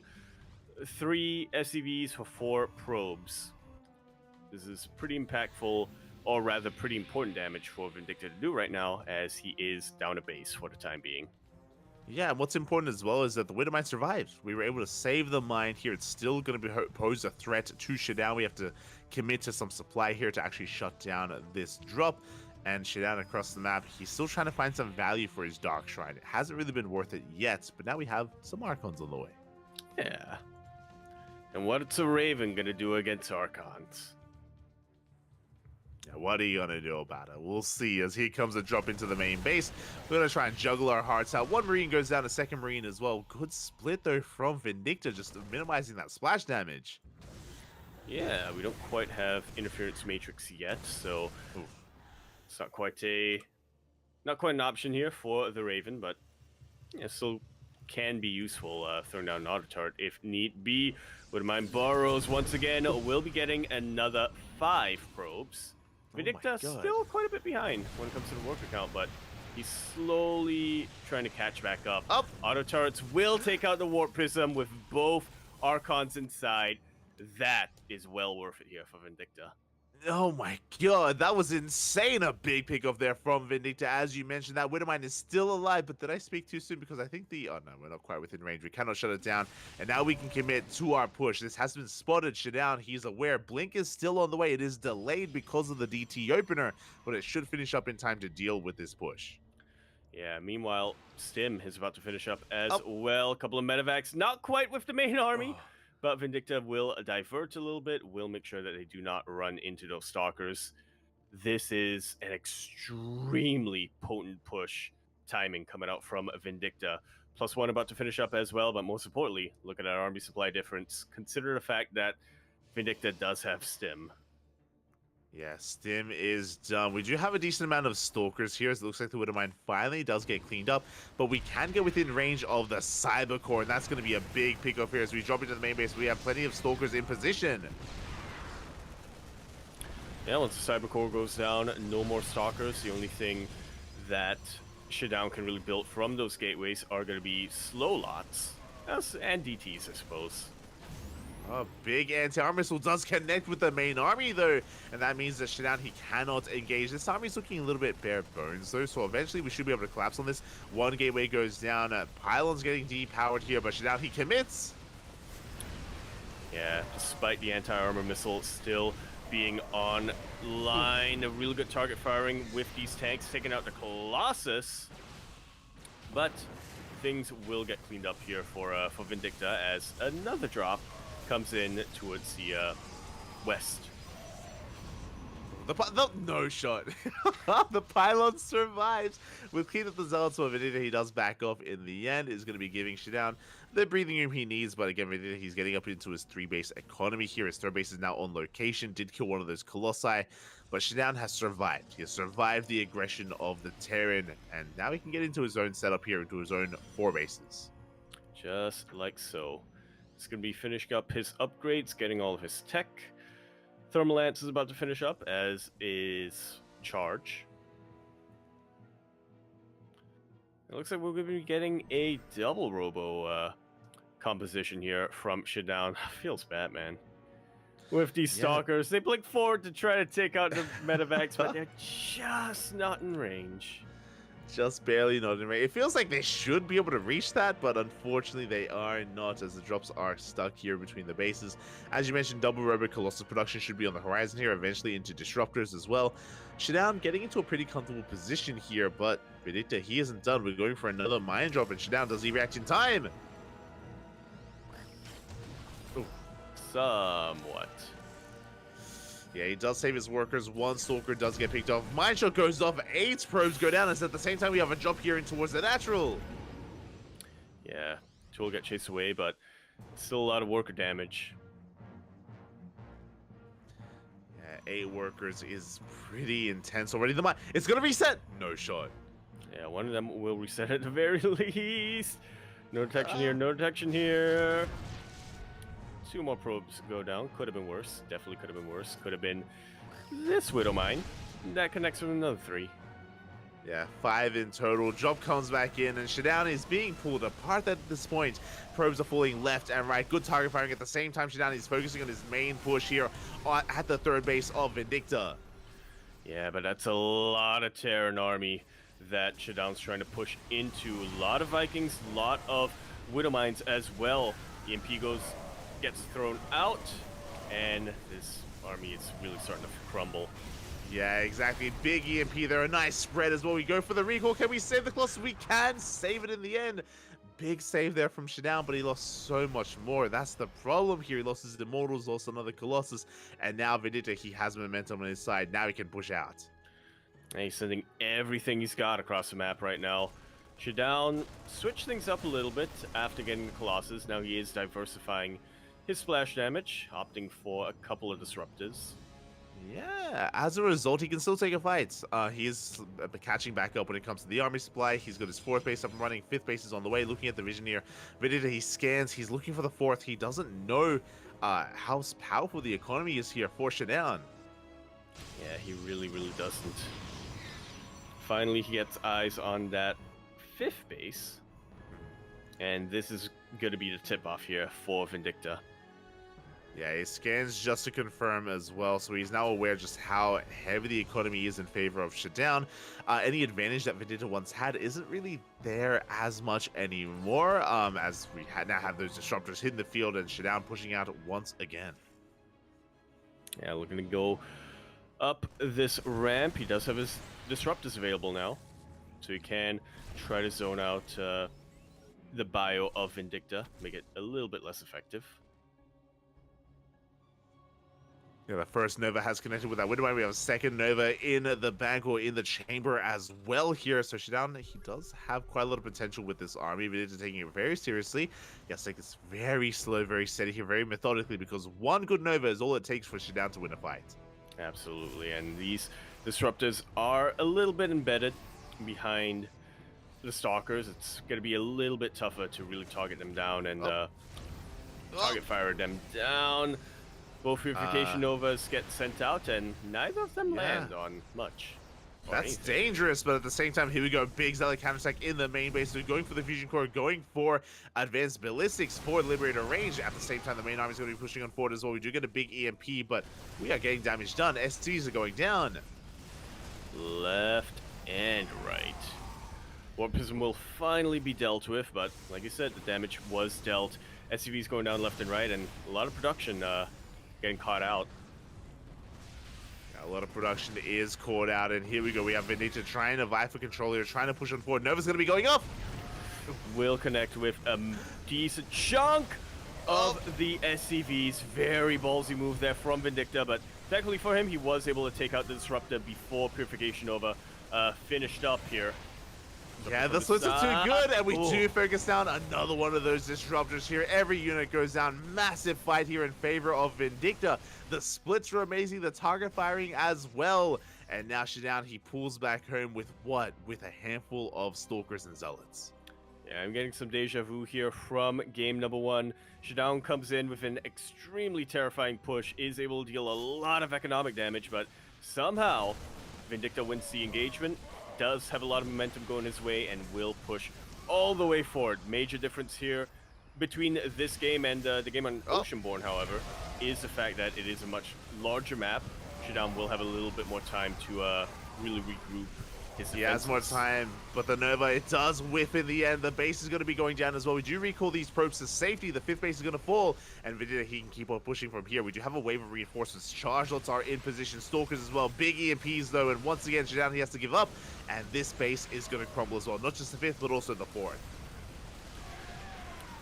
3 SCVs for 4 probes. This is pretty impactful, or rather pretty important damage for Vindicta to do right now, as he is down a base for the time being. Yeah, and what's important as well is that the Widowmine survived. We were able to save the mine here. It's still going to pose a threat to Shutdown. We have to commit to some supply here to actually shut down this drop. And Shutdown across the map, he's still trying to find some value for his Dark Shrine. It hasn't really been worth it yet, but now we have some Archons on the way. Yeah. And what's a Raven going to do against Archons? Yeah, what are you going to do about it? We'll see as he comes to drop into the main base. We're going to try and juggle our hearts out. 1 Marine goes down, a 2nd Marine as well. Good split, though, from Vindicta, just minimizing that splash damage. Yeah, we don't quite have Interference Matrix yet, so... Oof. It's not quite an option here for the Raven, but yeah, still can be useful throwing down an auto turret if need be. Widowmine burrows once again, will be getting another 5 probes. Vindicta still quite a bit behind when it comes to the worker count, but he's slowly trying to catch back up. Auto turrets will take out the Warp Prism with both Archons inside. That is well worth it here for Vindicta. Oh my God, that was insane. A big pickoff there from Vindicta. As you mentioned, that Widowmine is still alive, but did I speak too soon? Because I think oh no, we're not quite within range. We cannot shut it down, and now we can commit to our push. This has been spotted. Shutdown, he's aware. Blink is still on the way. It is delayed because of the DT opener, but it should finish up in time to deal with this push. Yeah, meanwhile, Stim is about to finish up as well. A couple of medevacs, not quite with the main army. But Vindicta will divert a little bit, will make sure that they do not run into those stalkers. This is an extremely potent push timing coming out from Vindicta. +1 about to finish up as well, but most importantly, look at our army supply difference. Consider the fact that Vindicta does have Stim. Yeah, Stim is done. We do have a decent amount of stalkers here, so it looks like the Widowmine finally does get cleaned up, but we can get within range of the Cyber Core, and that's going to be a big pickup here as we drop into the main base. We have plenty of stalkers in position. Yeah, once the Cyber Core goes down, no more stalkers. The only thing that Shutdown can really build from those gateways are going to be slow lots, and DTs, I suppose. A big anti-armor missile does connect with the main army, though, and that means that Shutdown, he cannot engage. This army's looking a little bit bare bones, though, so eventually we should be able to collapse on this. 1 gateway goes down. Pylon's getting depowered here, but Shutdown, he commits. Yeah, despite the anti-armor missile, still being online. A really good target firing with these tanks, taking out the Colossus. But things will get cleaned up here for Vindicta as another drop comes in towards the west. No shot. The pylon survives. With clean up the zealots for Vindicta, he does back off in the end. Is going to be giving Shidown the breathing room he needs, but again, Vindicta, he's getting up into his 3-base economy here. His 3rd base is now on location. Did kill one of those Colossi, but Shidown has survived. He has survived the aggression of the Terran, and now he can get into his own setup here, into his own 4 bases. Just like so. He's going to be finishing up his upgrades, getting all of his tech. Thermal Lance is about to finish up, as is Charge. It looks like we're going to be getting a double Robo composition here from Shidown. Feels bad, man. With these Stalkers, they blink forward to try to take out the Medivacs, but they're just not in range. Just barely not in range. It feels like they should be able to reach that, but unfortunately they are not, as the drops are stuck here between the bases. As you mentioned, double Robo Colossus production should be on the horizon here, eventually into Disruptors as well. Shidown getting into a pretty comfortable position here, but Vindicta, he isn't done. We're going for another mine drop, and Shidown, does he react in time? Ooh. Somewhat. Yeah, he does save his workers. 1 Stalker does get picked off. Mine shot goes off. 8 probes go down. And at the same time, we have a drop here in towards the natural. Yeah, 2 will get chased away, but still a lot of worker damage. Yeah, 8 workers is pretty intense already. The mine, it's going to reset. No shot. Yeah, one of them will reset at the very least. No detection here, no detection here. 2 more probes go down. Could have been worse. Definitely could have been worse. Could have been this Widow Mine. That connects with another 3. Yeah, 5 in total. Drop comes back in, and Shidown is being pulled apart at this point. Probes are falling left and right. Good target firing at the same time. Shidown is focusing on his main push here at the 3rd base of Vindicta. Yeah, but that's a lot of Terran army that Shidown's trying to push into. A lot of Vikings, a lot of Widow Mines as well. EMP gets thrown out, and this army is really starting to crumble. Yeah, exactly. Big EMP there. A nice spread as well. We go for the recall. Can we save the Colossus? We can save it in the end. Big save there from Shidown, but he lost so much more. That's the problem here. He lost his Immortals, lost another Colossus, and now Vindicta, he has momentum on his side. Now he can push out. And he's sending everything he's got across the map right now. Shidown switched things up a little bit after getting the Colossus. Now he is diversifying his splash damage, opting for a couple of Disruptors. Yeah, as a result, he can still take a fight. He is catching back up when it comes to the army supply. He's got his 4th base up and running, 5th base is on the way. Looking at the vision here, Vindicta, he scans, he's looking for the 4th. He doesn't know how powerful the economy is here for Shidown. Yeah, he really doesn't. Finally, he gets eyes on that 5th base, and this is going to be the tip-off here for Vindicta. Yeah, he scans just to confirm as well, so he's now aware just how heavy the economy is in favor of Shidown. Any advantage that Vindicta once had isn't really there as much anymore, as we now have those Disruptors hitting the field and Shidown pushing out once again. Yeah, looking to go up this ramp. He does have his Disruptors available now, so he can try to zone out the bio of Vindicta, make it a little bit less effective. Yeah, the first Nova has connected with that Widow Mine. We have a second Nova in the bank or in the chamber as well here. So Shidown, he does have quite a lot of potential with this army, but it's taking it very seriously. Yes, take this very slow, very steady here, very methodically, because 1 good Nova is all it takes for Shidown to win a fight. Absolutely, and these Disruptors are a little bit embedded behind the Stalkers. It's going to be a little bit tougher to really target them down and target fire them down. Both Purification Novas get sent out, and neither of them land on much. That's dangerous, but at the same time, here we go. Big Zealot counterattack in the main base. We're going for the Fusion Core, going for Advanced Ballistics for Liberator range. At the same time, the main army is going to be pushing on forward as well. We do get a big EMP, but we are getting damage done. SCs are going down. Left and right. Warp Prism will finally be dealt with, but like you said, the damage was dealt. SCVs going down left and right, and a lot of production getting caught out. A lot of production is caught out, and here we go. We have Vindicta trying to vie for control here, trying to push on forward. Nova's going to be going up. Will connect with a decent chunk of the SCVs. Very ballsy move there from Vindicta, but thankfully for him, he was able to take out the Disruptor before Purification Nova finished up here. Yeah, the splits are too good, and we do focus down another one of those disruptors here. Every unit goes down. Massive fight here in favor of Vindicta. The splits were amazing, the target firing as well. And now Shidown, he pulls back home with what? With a handful of Stalkers and Zealots. Yeah, I'm getting some deja vu here from game number 1. Shidown comes in with an extremely terrifying push, is able to deal a lot of economic damage, but somehow Vindicta wins the engagement. Does have a lot of momentum going his way and will push all the way forward. Major difference here between this game and the game on Oceanborn, however, is the fact that it is a much larger map. Shidown will have a little bit more time to really regroup his defenses. He has more time, but the Nova, it does whiff in the end. The base is going to be going down as well. We do recall these probes to safety. The 5th base is going to fall, and Vindicta, he can keep on pushing from here. We do have a wave of reinforcements. Chargelots are in position. Stalkers as well. Big EMPs, though, and once again, Shidown, he has to give up, and this base is going to crumble as well. Not just the 5th, but also the 4th.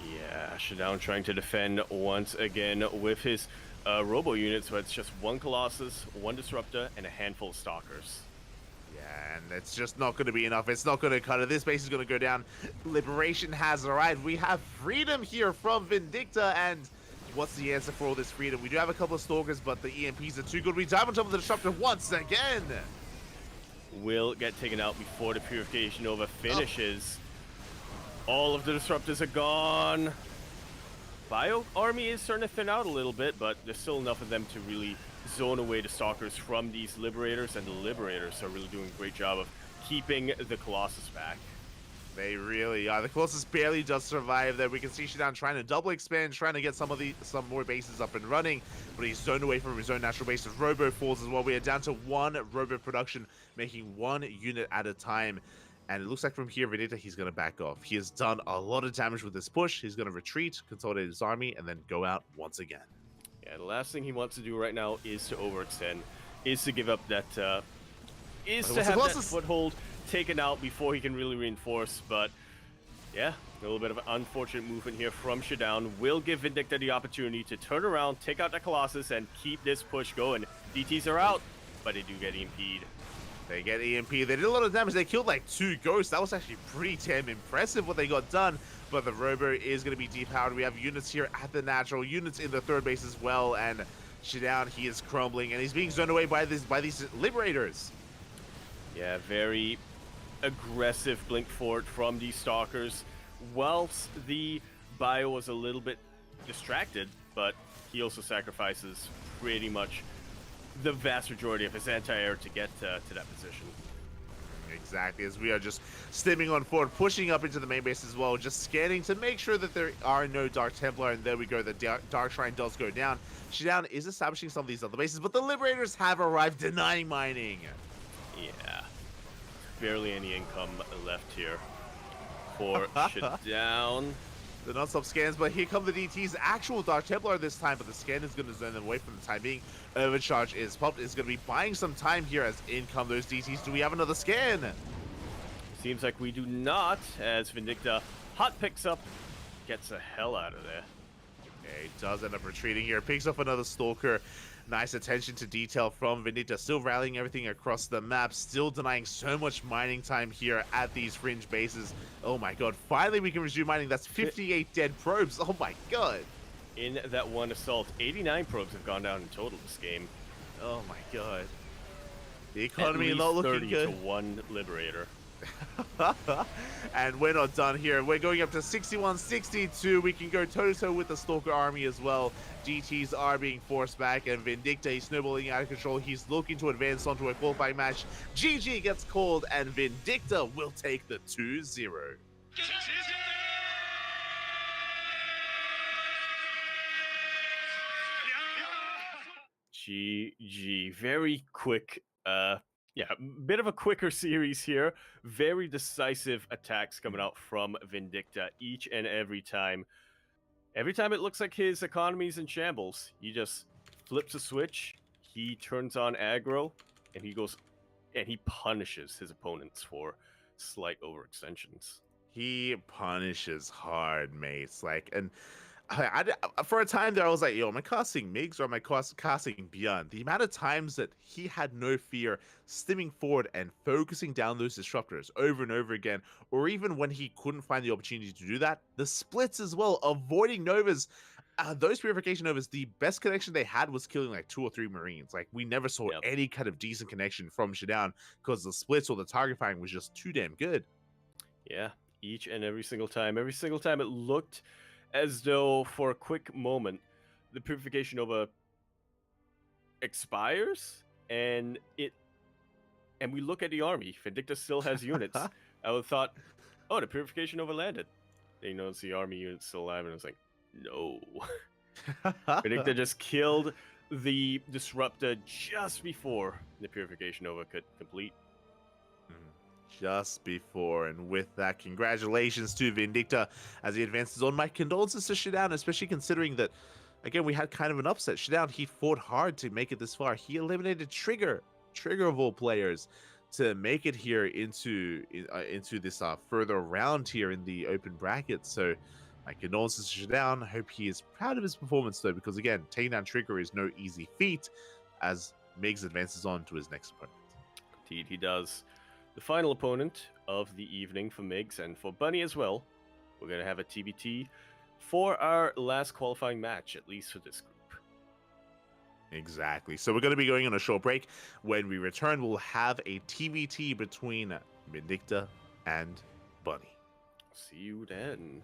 Yeah, Shidown trying to defend once again with his robo units, but it's just one Colossus, one Disruptor, and a handful of Stalkers. Yeah, and it's just not going to be enough. It's not going to cut it. This base is going to go down. Liberation has arrived. We have freedom here from Vindicta, and what's the answer for all this freedom? We do have a couple of Stalkers, but the EMPs are too good. We dive on top of the Disruptor once again. Will get taken out before the Purification Nova finishes. All of the Disruptors are gone. Bio Army is starting to thin out a little bit, but there's still enough of them to really zone away the Stalkers from these Liberators, and the Liberators are really doing a great job of keeping the Colossus back. They really are. The Colossus barely does survive there. We can see Shidown trying to double expand, trying to get some more bases up and running, but he's zoned away from his own natural base. Robo falls as well. We are down to 1 Robo production, making 1 unit at a time. And it looks like from here, Vindicta, he's going to back off. He has done a lot of damage with this push. He's going to retreat, consolidate his army, and then go out once again. Yeah, the last thing he wants to do right now is to overextend, is to give up that, is to have that foothold taken out before he can really reinforce. But yeah, a little bit of an unfortunate movement here from Shidown will give Vindicta the opportunity to turn around, take out the Colossus, and keep this push going. DTs are out, but they do get EMP'd. They get EMP. They did a lot of damage. They killed like 2 ghosts. That was actually pretty damn impressive what they got done. But the Robo is going to be depowered. We have units here at the natural, units in the 3rd base as well. And Shidown, he is crumbling, and he's being zoned away by these Liberators. Yeah, very aggressive blink forward from these Stalkers. Whilst the Bio was a little bit distracted, but he also sacrifices pretty much the vast majority of his anti-air to get to that position. Exactly, as we are just stimming on forward, pushing up into the main base as well, just scanning to make sure that there are no Dark Templar, and there we go, the Dark Shrine does go down. Shidown is establishing some of these other bases, but the Liberators have arrived, denying mining. Yeah, barely any income left here for Shidown. The non-stop scans, but here come the DTs. Actual Dark Templar this time, but the scan is going to zone them away from the time being. Overcharge is popped. Is going to be buying some time here as in come those DTs. Do we have another scan? Seems like we do not, as Vindicta hot picks up, gets the hell out of there. Okay, he does end up retreating here. Picks up another Stalker. Nice attention to detail from Vindicta. Still rallying everything across the map. Still denying so much mining time here at these fringe bases. Oh my god. Finally we can resume mining. That's 58 dead probes. Oh my god. In that one assault, 89 probes have gone down in total this game. Oh my god. The economy not looking good. 30 to 1 Liberator. And we're not done here. We're going up to 61-62. We can go toe-to-toe with the Stalker army as well. GTs are being forced back, and Vindicta is snowballing out of control. He's looking to advance onto a qualifying match. GG gets called, and Vindicta will take the 2-0. GG. Very quick, yeah, bit of a quicker series here. Very decisive attacks coming out from Vindicta each and every time. Every time it looks like his economy's in shambles, he just flips a switch, he turns on aggro, and he goes and he punishes his opponents for slight overextensions. He punishes hard, mates. Like, and for a time there, I was like, yo, am I casting Migs or am I casting Beyond? The amount of times that he had no fear stimming forward and focusing down those disruptors over and over again, or even when he couldn't find the opportunity to do that, the splits as well, avoiding Novas. Those purification Novas, the best connection they had was killing like 2 or 3 Marines. Like, we never saw any kind of decent connection from Shadowne because the splits or the target firing was just too damn good. Yeah, each and every single time it looked as though for a quick moment the purification Nova expires and we look at the army. Vindicta still has units. I would have thought, oh, the purification Nova landed. They notice the army unit's still alive, and I was like, no. Vindicta just killed the disruptor just before the purification Nova could complete. Just before, and with that, congratulations to Vindicta as he advances on. My condolences to Shadowne, especially considering that, again, we had kind of an upset. Shadowne, he fought hard to make it this far. He eliminated Trigger of all players, to make it here into this further round here in the open bracket. So my condolences to Shadowne. I hope he is proud of his performance, though, because again, taking down Trigger is no easy feat as Migs advances on to his next opponent. Indeed, he does. The final opponent of the evening for Migs and for Bunny as well. We're going to have a TBT for our last qualifying match, at least for this group. Exactly. So we're going to be going on a short break. When we return, we'll have a TBT between Vindicta and Bunny. See you then.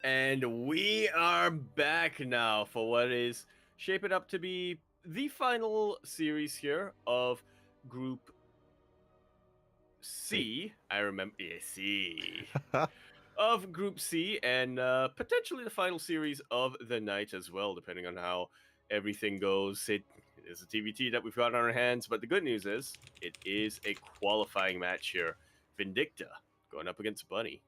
And we are back now for what is shaping up to be the final series here of Group C. I remember, yeah, C. Of Group C, and potentially the final series of the night as well, depending on how everything goes. It is a TBT that we've got on our hands, but the good news is it is a qualifying match here. Vindicta going up against Bunny.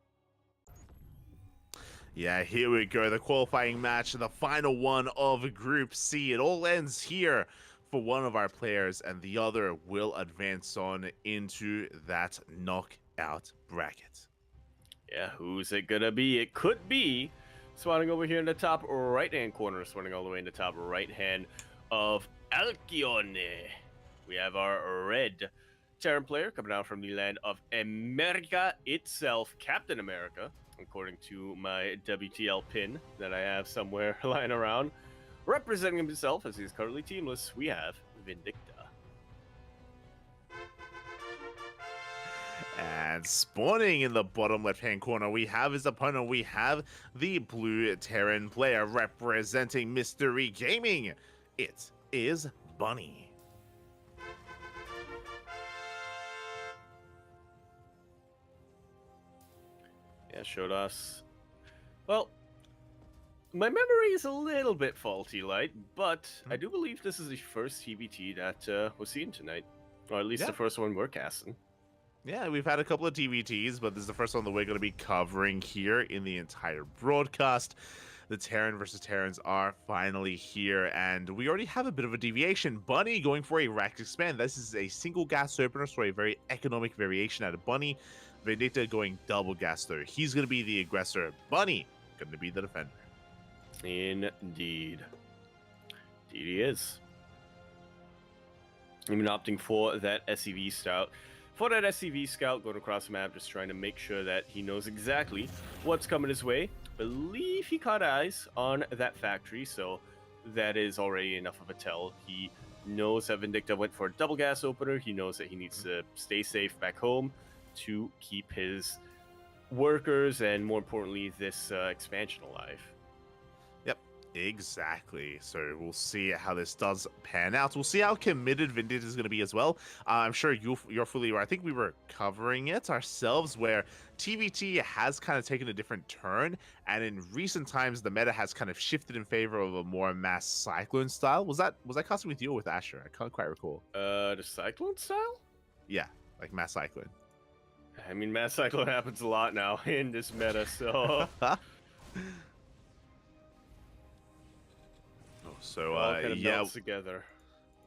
Yeah, here we go. The qualifying match, the final one of Group C. It all ends here for one of our players, and the other will advance on into that knockout bracket. Yeah, who's it gonna be? It could be spawning over here in the top right-hand corner, spawning all the way in the top right-hand of Alcyone. We have our red Terran player coming out from the land of America itself, Captain America, according to my WTL pin that I have somewhere lying around. Representing himself, as he's currently teamless, we have Vindicta. And spawning in the bottom left-hand corner, we have his opponent. We have the blue Terran player representing Mystery Gaming. It is Bunny. Yeah, showed us. Well, my memory is a little bit faulty, Light, but I do believe this is the first TBT that we're seeing tonight. Or at least the first one we're casting. Yeah, we've had a couple of TBTs, but this is the first one that we're going to be covering here in the entire broadcast. The Terran versus Terrans are finally here, and we already have a bit of a deviation. Bunny going for a rack expand. This is a single gas opener, so a very economic variation out of Bunny. Vindicta going double gas though. He's going to be the aggressor. Bunny going to be the defender. Indeed. Indeed he is. Even opting for that SCV Scout. For that SCV Scout, going across the map, just trying to make sure that he knows exactly what's coming his way. Believe he caught eyes on that factory, so that is already enough of a tell. He knows that Vindicta went for a double gas opener. He knows that he needs to stay safe back home to keep his workers and, more importantly, this expansion alive. Exactly. So we'll see how this does pan out. We'll see how committed Vindicta is going to be as well. I'm sure you're fully right. I think we were covering it ourselves, where TBT has kind of taken a different turn, and in recent times the meta has kind of shifted in favor of a more mass Cyclone style. Was I casting with you or with Asher? I can't quite recall. The Cyclone style? Yeah, like mass Cyclone. I mean, mass Cyclone happens a lot now in this meta, so. So all kind of melts together.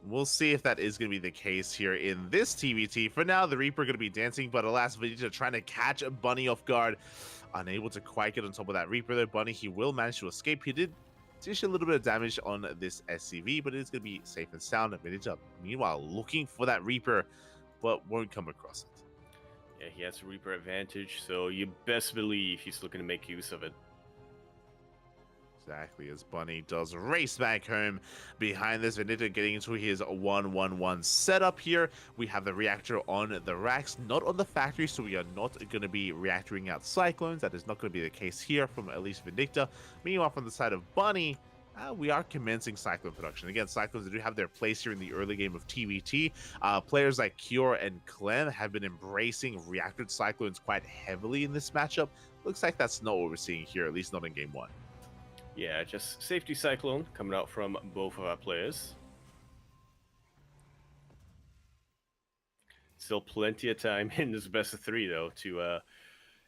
We'll see if that is going to be the case here in this TBT. For now, the Reaper going to be dancing, but alas, Vindicta trying to catch a Bunny off guard. Unable to quite get on top of that Reaper there. Bunny, he will manage to escape. He did dish a little bit of damage on this SCV, but it is going to be safe and sound. Vindicta, meanwhile, looking for that Reaper, but won't come across it. Yeah, he has a Reaper advantage, so you best believe he's looking to make use of it. Exactly, as Bunny does race back home. Behind this, Vindicta getting into his 1-1-1 setup here. We have the reactor on the racks, not on the factory, so we are not going to be reactoring out Cyclones. That is not going to be the case here from at least Vindicta. Meanwhile, from the side of Bunny, we are commencing Cyclone production. Again, Cyclones do have their place here in the early game of TBT. Players like Cure and Clem have been embracing reactored Cyclones quite heavily in this matchup. Looks like that's not what we're seeing here, at least not in game one. Yeah, just safety Cyclone coming out from both of our players. Still plenty of time in this best of three, though, to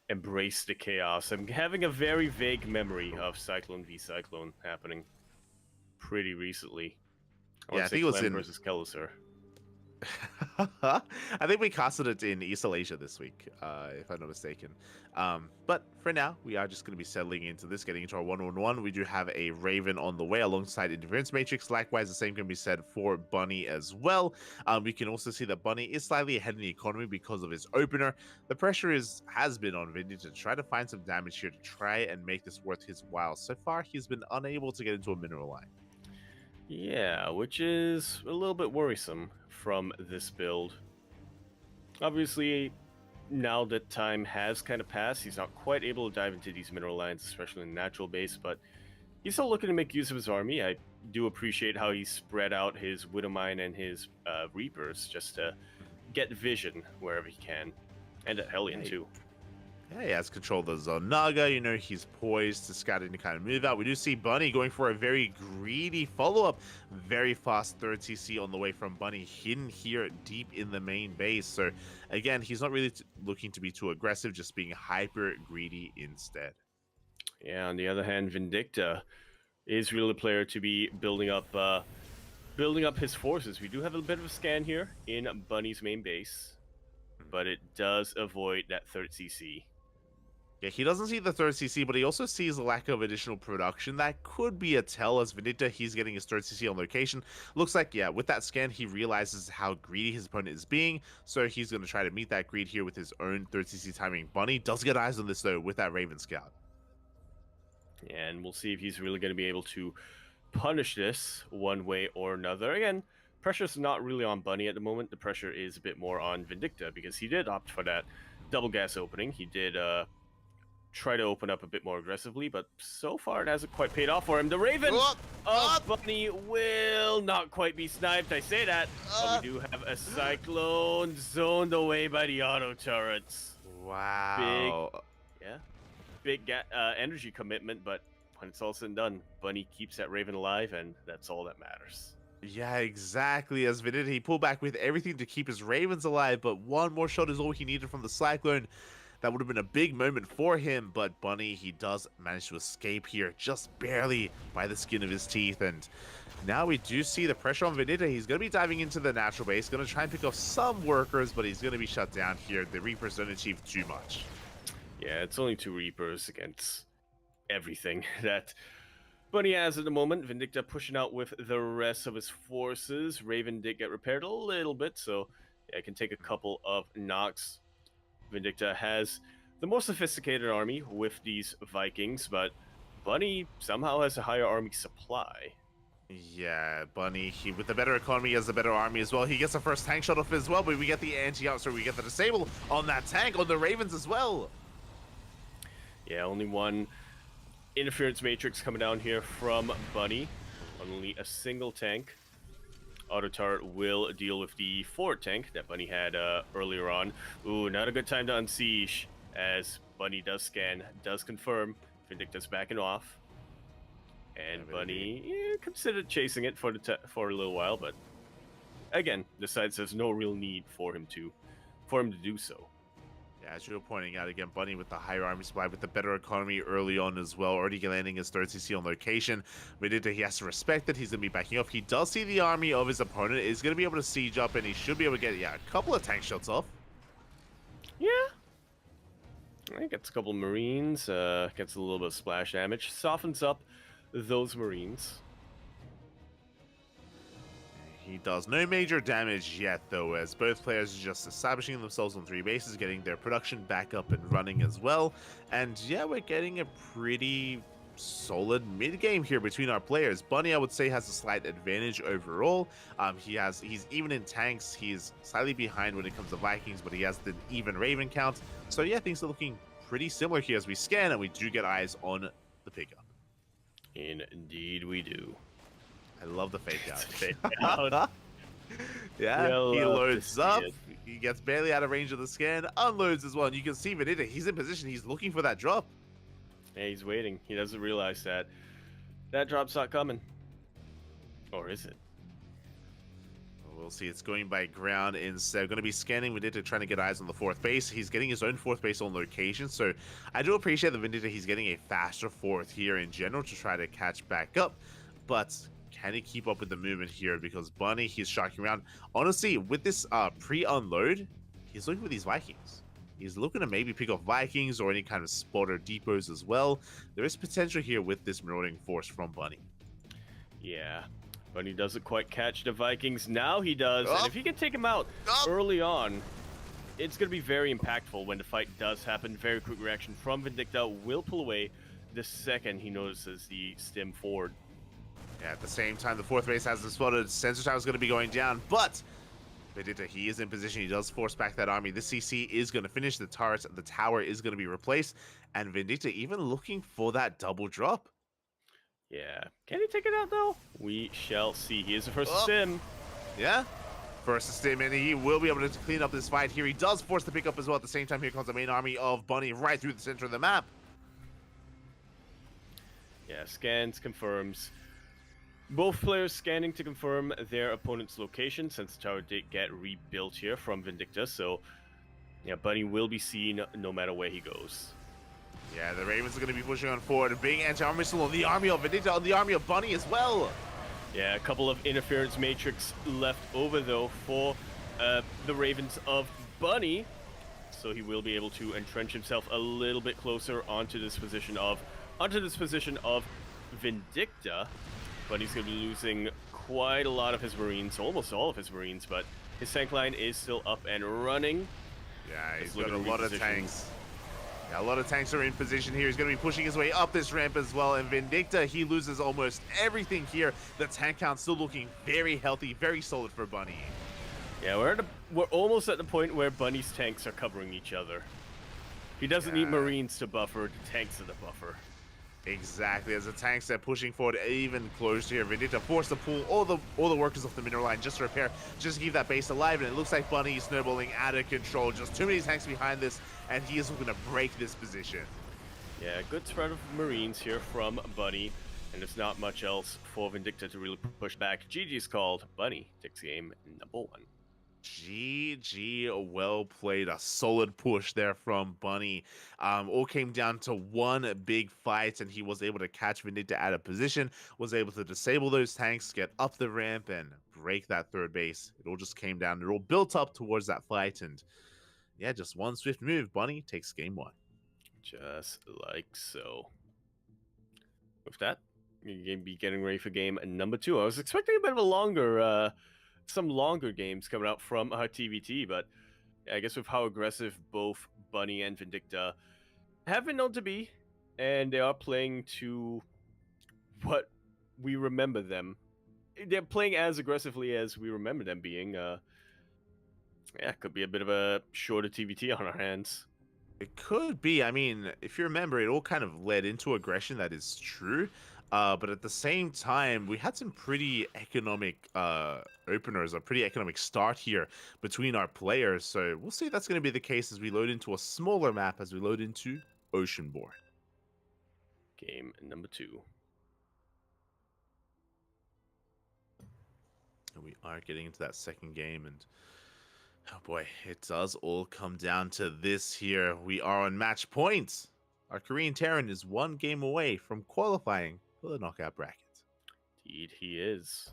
embrace the chaos. I'm having a very vague memory of Cyclone v Cyclone happening pretty recently. I think it was Clem versus Kelliser. I think we casted it in ESL Asia this week, if I'm not mistaken. But for now, we are just going to be settling into this, getting into our 1-1-1. We do have a Raven on the way alongside Interference Matrix. Likewise, the same can be said for Bunny as well. We can also see that Bunny is slightly ahead in the economy because of his opener. The pressure has been on Vindicta to try to find some damage here to try and make this worth his while. So far, he's been unable to get into a mineral line. Yeah, which is a little bit worrisome from this build. Obviously, now that time has kind of passed, he's not quite able to dive into these mineral lines, especially in natural base, but he's still looking to make use of his army. I do appreciate how he spread out his Widowmine and his Reapers just to get vision wherever he can. And at Hellion, too. Yeah, he has control of the Zonaga. You know, he's poised to scout and kind of move out. We do see Bunny going for a very greedy follow-up. Very fast 3rd CC on the way from Bunny, hidden here deep in the main base. So, again, he's not really looking to be too aggressive, just being hyper greedy instead. Yeah, on the other hand, Vindicta is really a player to be building up his forces. We do have a bit of a scan here in Bunny's main base, but it does avoid that 3rd CC. Yeah, he doesn't see the 3rd CC, but he also sees a lack of additional production. That could be a tell as Vindicta, he's getting his 3rd CC on location. Looks like, yeah, with that scan, he realizes how greedy his opponent is being, so he's going to try to meet that greed here with his own 3rd CC timing. Bunny does get eyes on this, though, with that Raven Scout. And we'll see if he's really going to be able to punish this one way or another. Again, pressure's not really on Bunny at the moment. The pressure is a bit more on Vindicta, because he did opt for that double gas opening. He did try to open up a bit more aggressively, but so far it hasn't quite paid off for him. The Raven of Bunny will not quite be sniped. I say that, but we do have a Cyclone zoned away by the auto turrets. Wow. Big energy commitment, but when it's all said and done, Bunny keeps that Raven alive, and that's all that matters. Yeah, exactly. As Vindicta, he pulled back with everything to keep his Ravens alive, but one more shot is all he needed from the Cyclone. That would have been a big moment for him, but Bunny, he does manage to escape here, just barely by the skin of his teeth. And now we do see the pressure on Vindicta. He's going to be diving into the natural base, going to try and pick off some workers, but he's going to be shut down here. The Reapers don't achieve too much. Yeah, it's only 2 Reapers against everything that Bunny has at the moment. Vindicta pushing out with the rest of his forces. Raven did get repaired a little bit, so yeah, it can take a couple of knocks. Vindicta has the more sophisticated army with these Vikings, but Bunny somehow has a higher army supply. Yeah, Bunny, he with the better economy has a better army as well. He gets the first tank shot off as well, but we get the anti-out, so we get the disable on that tank, on the Ravens as well. Yeah, only one interference matrix coming down here from Bunny. Only a single tank. Auto turret will deal with the forward tank that Bunny had earlier on. Ooh, not a good time to unsiege, as Bunny does scan, does confirm. Vindicta's backing off. And Bunny considered chasing it for a little while, but again, decides there's no real need for him to do so. Yeah, as you were pointing out again, Bunny with the higher army supply, with the better economy early on as well, already landing his 3rd CC on location. Vindicta, he has to respect that he's going to be backing off. He does see the army of his opponent, is going to be able to siege up, and he should be able to get, yeah, a couple of tank shots off. Yeah. He gets a couple of Marines, gets a little bit of splash damage, softens up those Marines. He does no major damage yet, though, as both players are just establishing themselves on 3 bases, getting their production back up and running as well. And yeah, we're getting a pretty solid mid-game here between our players. Bunny, I would say, has a slight advantage overall. He's even in tanks. He's slightly behind when it comes to Vikings, but he has the even Raven count. So yeah, things are looking pretty similar here as we scan, and we do get eyes on the pickup. Indeed we do. I love the fake out. Fake out. Yeah, he loads up. He gets barely out of range of the scan, unloads as well, and you can see Vindicta, he's in position. He's looking for that drop. Yeah, he's waiting. He doesn't realize that drop's not coming. Or is it? We'll see. It's going by ground instead. Going to be scanning Vindicta, trying to get eyes on the 4th base. He's getting his own 4th base on location, so I do appreciate the Vindicta. He's getting a faster 4th here in general to try to catch back up, but can he keep up with the movement here? Because Bunny, he's shocking around. Honestly, with this pre-unload, he's looking for these Vikings. He's looking to maybe pick off Vikings or any kind of spotter depots as well. There is potential here with this marauding force from Bunny. Yeah, Bunny doesn't quite catch the Vikings. Now he does, and if he can take him out early on, it's going to be very impactful when the fight does happen. Very quick reaction from Vindicta. Will pull away the second he notices the stim forward. Yeah, at the same time, the 4th base has the spotted. Sensor tower is going to be going down, but Vegeta, he is in position. He does force back that army. The CC is going to finish. The turret, the tower is going to be replaced. And Vegeta even looking for that double drop. Yeah. Can he take it out, though? We shall see. He is the first to Oh. stim. Yeah. First to stim, and he will be able to clean up this fight here. He does force the pickup as well. At the same time, here comes the main army of Bunny right through the center of the map. Yeah, scans, confirms. Both players scanning to confirm their opponent's location, since the tower did get rebuilt here from Vindicta, so yeah, Bunny will be seen no matter where he goes. Yeah, the Ravens are going to be pushing on forward. A big anti-armor missile on the army of Vindicta, on the army of Bunny as well. Yeah, a couple of interference matrix left over, though, for the Ravens of Bunny, so he will be able to entrench himself a little bit closer onto this position of Vindicta. But he's going to be losing quite a lot of his Marines, almost all of his Marines, but his tank line is still up and running. Yeah, he's got a lot of tanks. Yeah, a lot of tanks are in position here. He's going to be pushing his way up this ramp as well. And Vindicta, he loses almost everything here. The tank count still looking very healthy, very solid for Bunny. Yeah, we're almost at the point where Bunny's tanks are covering each other. He doesn't need Marines to buffer, the tanks are the buffer. Exactly, as the tanks are pushing forward even closer here. Vindicta forced to pull all the workers off the mineral line just to repair, just to keep that base alive, and it looks like Bunny is snowballing out of control. Just too many tanks behind this, and he is looking to break this position. Yeah, good spread of Marines here from Bunny, and there's not much else for Vindicta to really push back. GG's called. Bunny takes game number 1. GG, well played. A solid push there from Bunny. All came down to one big fight, and he was able to catch Vindicta out of position, was able to disable those tanks, get up the ramp, and break that third base. It all just came down. It all built up towards that fight, and yeah, just one swift move. Bunny takes game 1. Just like so. With that, you're going to be getting ready for game number 2. I was expecting a bit of a longer... some longer games coming out from TVT, but I guess with how aggressive both Bunny and Vindicta have been known to be, and they are playing to what we remember them. They're playing as aggressively as we remember them being. Yeah, could be a bit of a shorter TVT on our hands. It could be. I mean, if you remember, it all kind of led into aggression. That is true. But at the same time, we had some pretty economic openers, a pretty economic start here between our players. So we'll see if that's going to be the case as we load into a smaller map, as we load into Oceanborn. Game number 2. And we are getting into that second game, and oh boy, it does all come down to this here. We are on match points. Our Korean Terran is one game away from qualifying for the knockout bracket. Indeed, he is.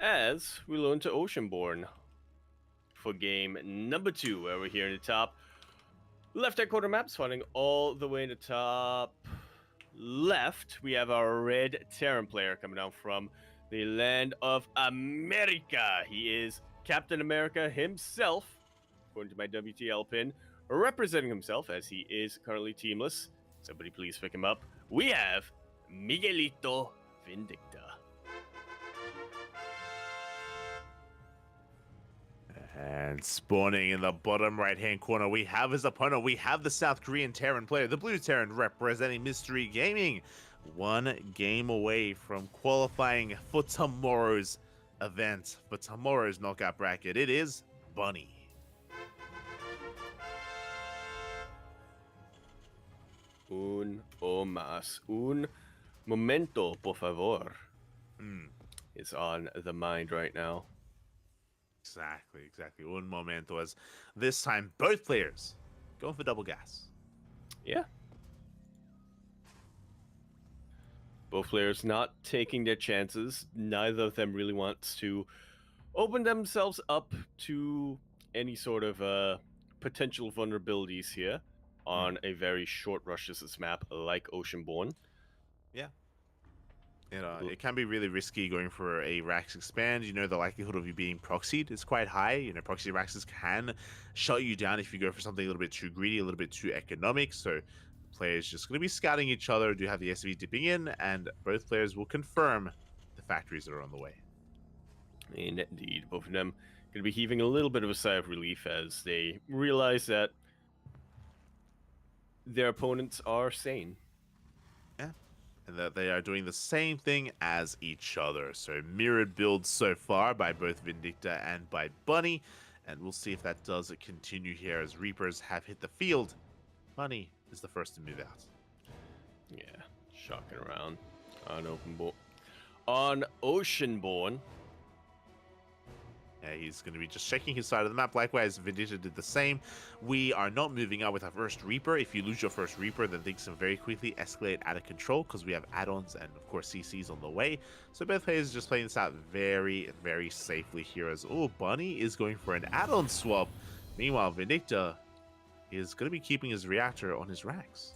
As we load into Oceanborn for game number 2, where we're here in the top left-hand corner map, spawning all the way in the top left. We have our red Terran player coming down from the land of America. He is Captain America himself, according to my WTL pin, representing himself as he is currently teamless. Somebody please pick him up. We have Miguelito Vindicta. And spawning in the bottom right-hand corner, we have his opponent. We have the South Korean Terran player, the Blue Terran representing Mystery Gaming. One game away from qualifying for tomorrow's event, for tomorrow's knockout bracket. It is Bunny. Un momento, por favor. Is on the mind right now. Exactly. Un momento, as this time both players going for double gas. Yeah. Both players not taking their chances. Neither of them really wants to open themselves up to any sort of potential vulnerabilities here on a very short rush as this map like Oceanborn. Yeah. It can be really risky going for a Rax expand. The likelihood of you being proxied is quite high. Proxy Raxes can shut you down if you go for something a little bit too greedy, a little bit too economic. So players just going to be scouting each other, do have the SV dipping in, and both players will confirm the factories that are on the way. Indeed, both of them going to be heaving a little bit of a sigh of relief as they realize that their opponents are sane. Yeah. And that they are doing the same thing as each other. So mirrored builds so far by both Vindicta and by Bunny. And we'll see if that does continue here as Reapers have hit the field. Bunny is the first to move out. Yeah, shocking around on on Oceanborn. Yeah, he's going to be just checking his side of the map. Likewise, Vindicta did the same. We are not moving out with our first Reaper. If you lose your first Reaper, then things can very quickly escalate out of control because we have add-ons and, of course, CCs on the way. So both players are just playing this out very, very safely here as, oh, Bunny is going for an add-on swap. Meanwhile, Vindicta is going to be keeping his reactor on his racks.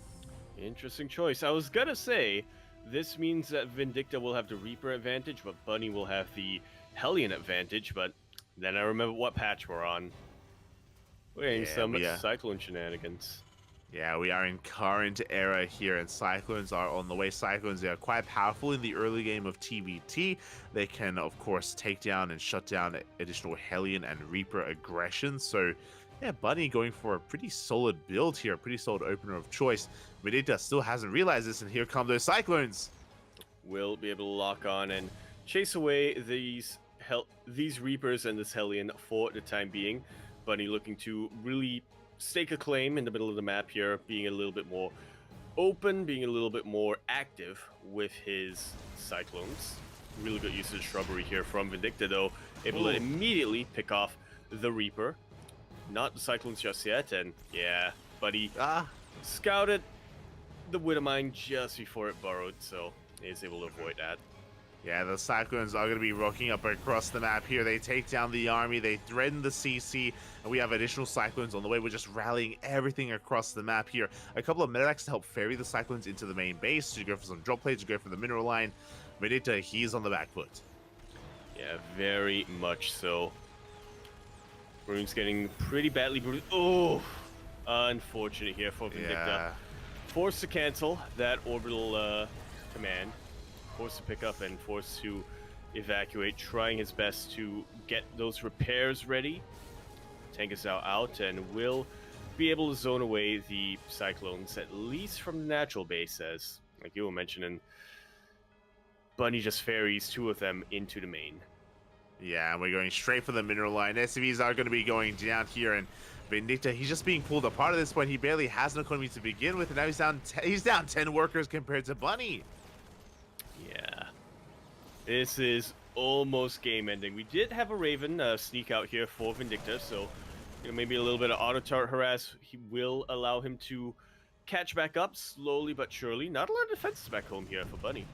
Interesting choice. I was going to say, this means that Vindicta will have the Reaper advantage, but Bunny will have the Hellion advantage, but then I remember what patch we're on. We're getting some Cyclone shenanigans. Yeah, we are in current era here, and Cyclones are on the way. Cyclones, they are quite powerful in the early game of TBT. They can, of course, take down and shut down additional Hellion and Reaper aggression. So, yeah, Bunny going for a pretty solid build here, a pretty solid opener of choice. Vindicta still hasn't realized this, and here come those Cyclones. We'll be able to lock on and chase away these Reapers and this Hellion for the time being. Bunny looking to really stake a claim in the middle of the map here, being a little bit more open, being a little bit more active with his Cyclones. Really good use of the shrubbery here from Vindicta, though, able to immediately pick off the Reaper. Not the Cyclones just yet, and yeah, Buddy scouted the Widowmine just before it burrowed, so is able to avoid that. Yeah, the Cyclones are going to be rocking up across the map here. They take down the army, they threaten the CC, and we have additional Cyclones on the way. We're just rallying everything across the map here. A couple of medics to help ferry the Cyclones into the main base, to go for some drop plates, to go for the mineral line. Vindicta, he's on the back foot. Yeah, very much so. Rune's getting pretty badly bruised. Oh, unfortunate here for Vindicta. Yeah. Forced to cancel that orbital command. Forced to pick up and forced to evacuate, trying his best to get those repairs ready. Tank is now out and will be able to zone away the Cyclones, at least from the natural base, as, like you were mentioning, Bunny just ferries two of them into the main. Yeah, and we're going straight for the mineral line. SCVs are going to be going down here, and Vindicta, he's just being pulled apart at this point. He barely has an economy to begin with, and now he's down 10 workers compared to Bunny. Yeah, this is almost game ending. We did have a Raven sneak out here for Vindicta, so maybe a little bit of auto turret harass. He will allow him to catch back up slowly but surely. Not a lot of defenses back home here for Bunny.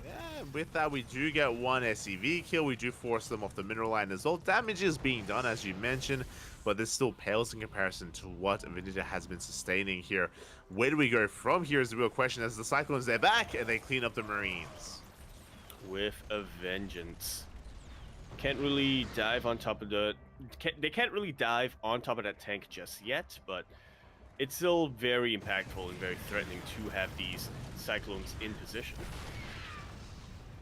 Yeah, with that, we do get one SCV kill. We do force them off the mineral line as well. Damage is being done, as you mentioned, but this still pales in comparison to what Vindicta has been sustaining here. Where do we go from here is the real question, as the Cyclones, they're back, and they clean up the Marines. With a vengeance. Can't really dive on top of they can't really dive on top of that tank just yet, but it's still very impactful and very threatening to have these Cyclones in position.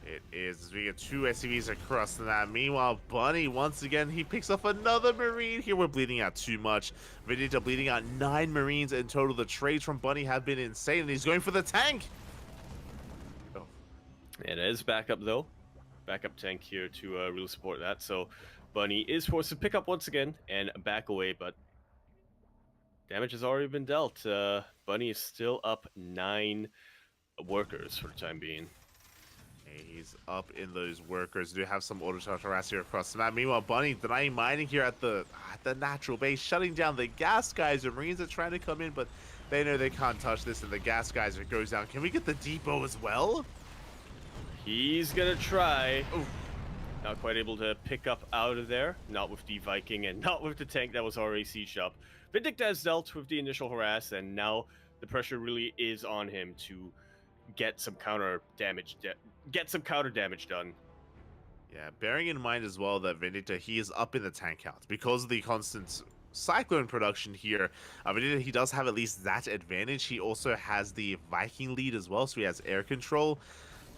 It is, as we get two SCVs across the map. Meanwhile, Bunny, once again, he picks off another Marine. Here we're bleeding out too much. Vindicta bleeding out 9 Marines in total. The trades from Bunny have been insane, and he's going for the tank. Oh. It is backup, though. Backup tank here to really support that. So Bunny is forced to pick up once again and back away, but damage has already been dealt. Bunny is still up 9 workers for the time being. He's up in those workers. Do have some auto charge harass here across the map. Meanwhile, Bunny denying mining here at the natural base, shutting down the gas geyser. Marines are trying to come in, but they know they can't touch this, and the gas geyser goes down. Can we get the depot as well? He's gonna try. Ooh. Not quite able to pick up out of there. Not with the Viking and not with the tank that was already sieged up. Vindicta has dealt with the initial harass, and now the pressure really is on him to get some counter damage done. Yeah, bearing in mind as well that Vindicta, he is up in the tank count because of the constant Cyclone production here. Vindicta, he does have at least that advantage. He also has the Viking lead as well, so he has air control.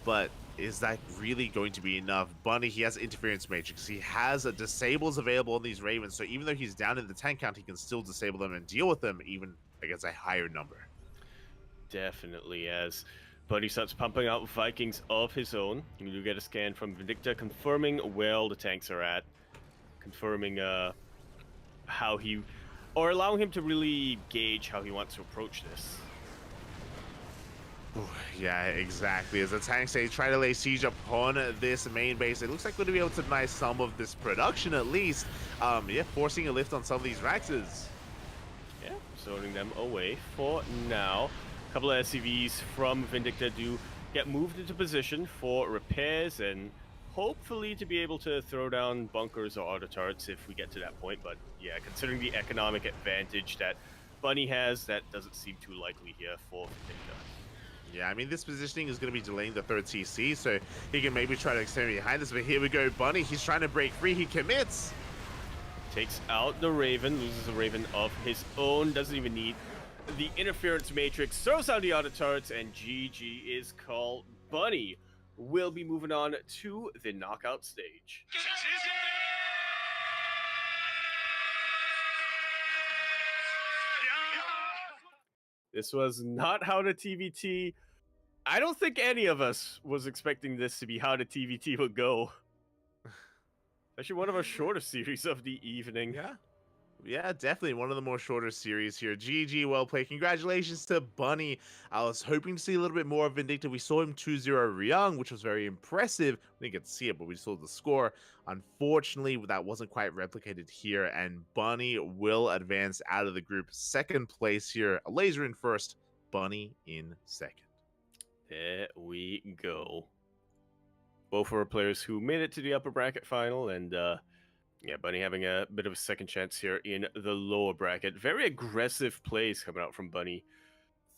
But is that really going to be enough? Bunny, he has interference matrix. He has disables available on these Ravens, so even though he's down in the tank count, he can still disable them and deal with them even against a higher number. Definitely, as Buddy starts pumping out Vikings of his own. You do get a scan from Vindicta confirming where all the tanks are at, confirming how he, or allowing him to really gauge how he wants to approach this. Yeah, exactly. As the tanks they try to lay siege upon this main base, it looks like we're going to be able to deny some of this production at least. Yeah, forcing a lift on some of these Raxes. Yeah, zoning them away for now. A couple of SCVs from Vindicta do get moved into position for repairs and hopefully to be able to throw down bunkers or auto turrets if we get to that point. But yeah, considering the economic advantage that Bunny has, that doesn't seem too likely here for Vindicta. Yeah, I mean, this positioning is going to be delaying the third CC, so he can maybe try to extend behind this, but here we go, Bunny, he's trying to break free, he commits! Takes out the Raven, loses a Raven of his own, doesn't even need the interference matrix, throws out the auto turrets, and GG is called. Bunny will be moving on to the knockout stage. This was not how the TVT. I don't think any of us was expecting this to be how the TVT would go. Actually, one of our shorter series of the evening. Yeah, definitely one of the more shorter series here. GG, well played. Congratulations to Bunny. I was hoping to see a little bit more of Vindicta. We saw him 2-0 Ryung, which was very impressive. We didn't get to see it, but we saw the score. Unfortunately, that wasn't quite replicated here, and Bunny will advance out of the group. Second place here. A laser in first, Bunny in second. There we go. Both were players who made it to the upper bracket final, and yeah, Bunny having a bit of a second chance here in the lower bracket. Very aggressive plays coming out from Bunny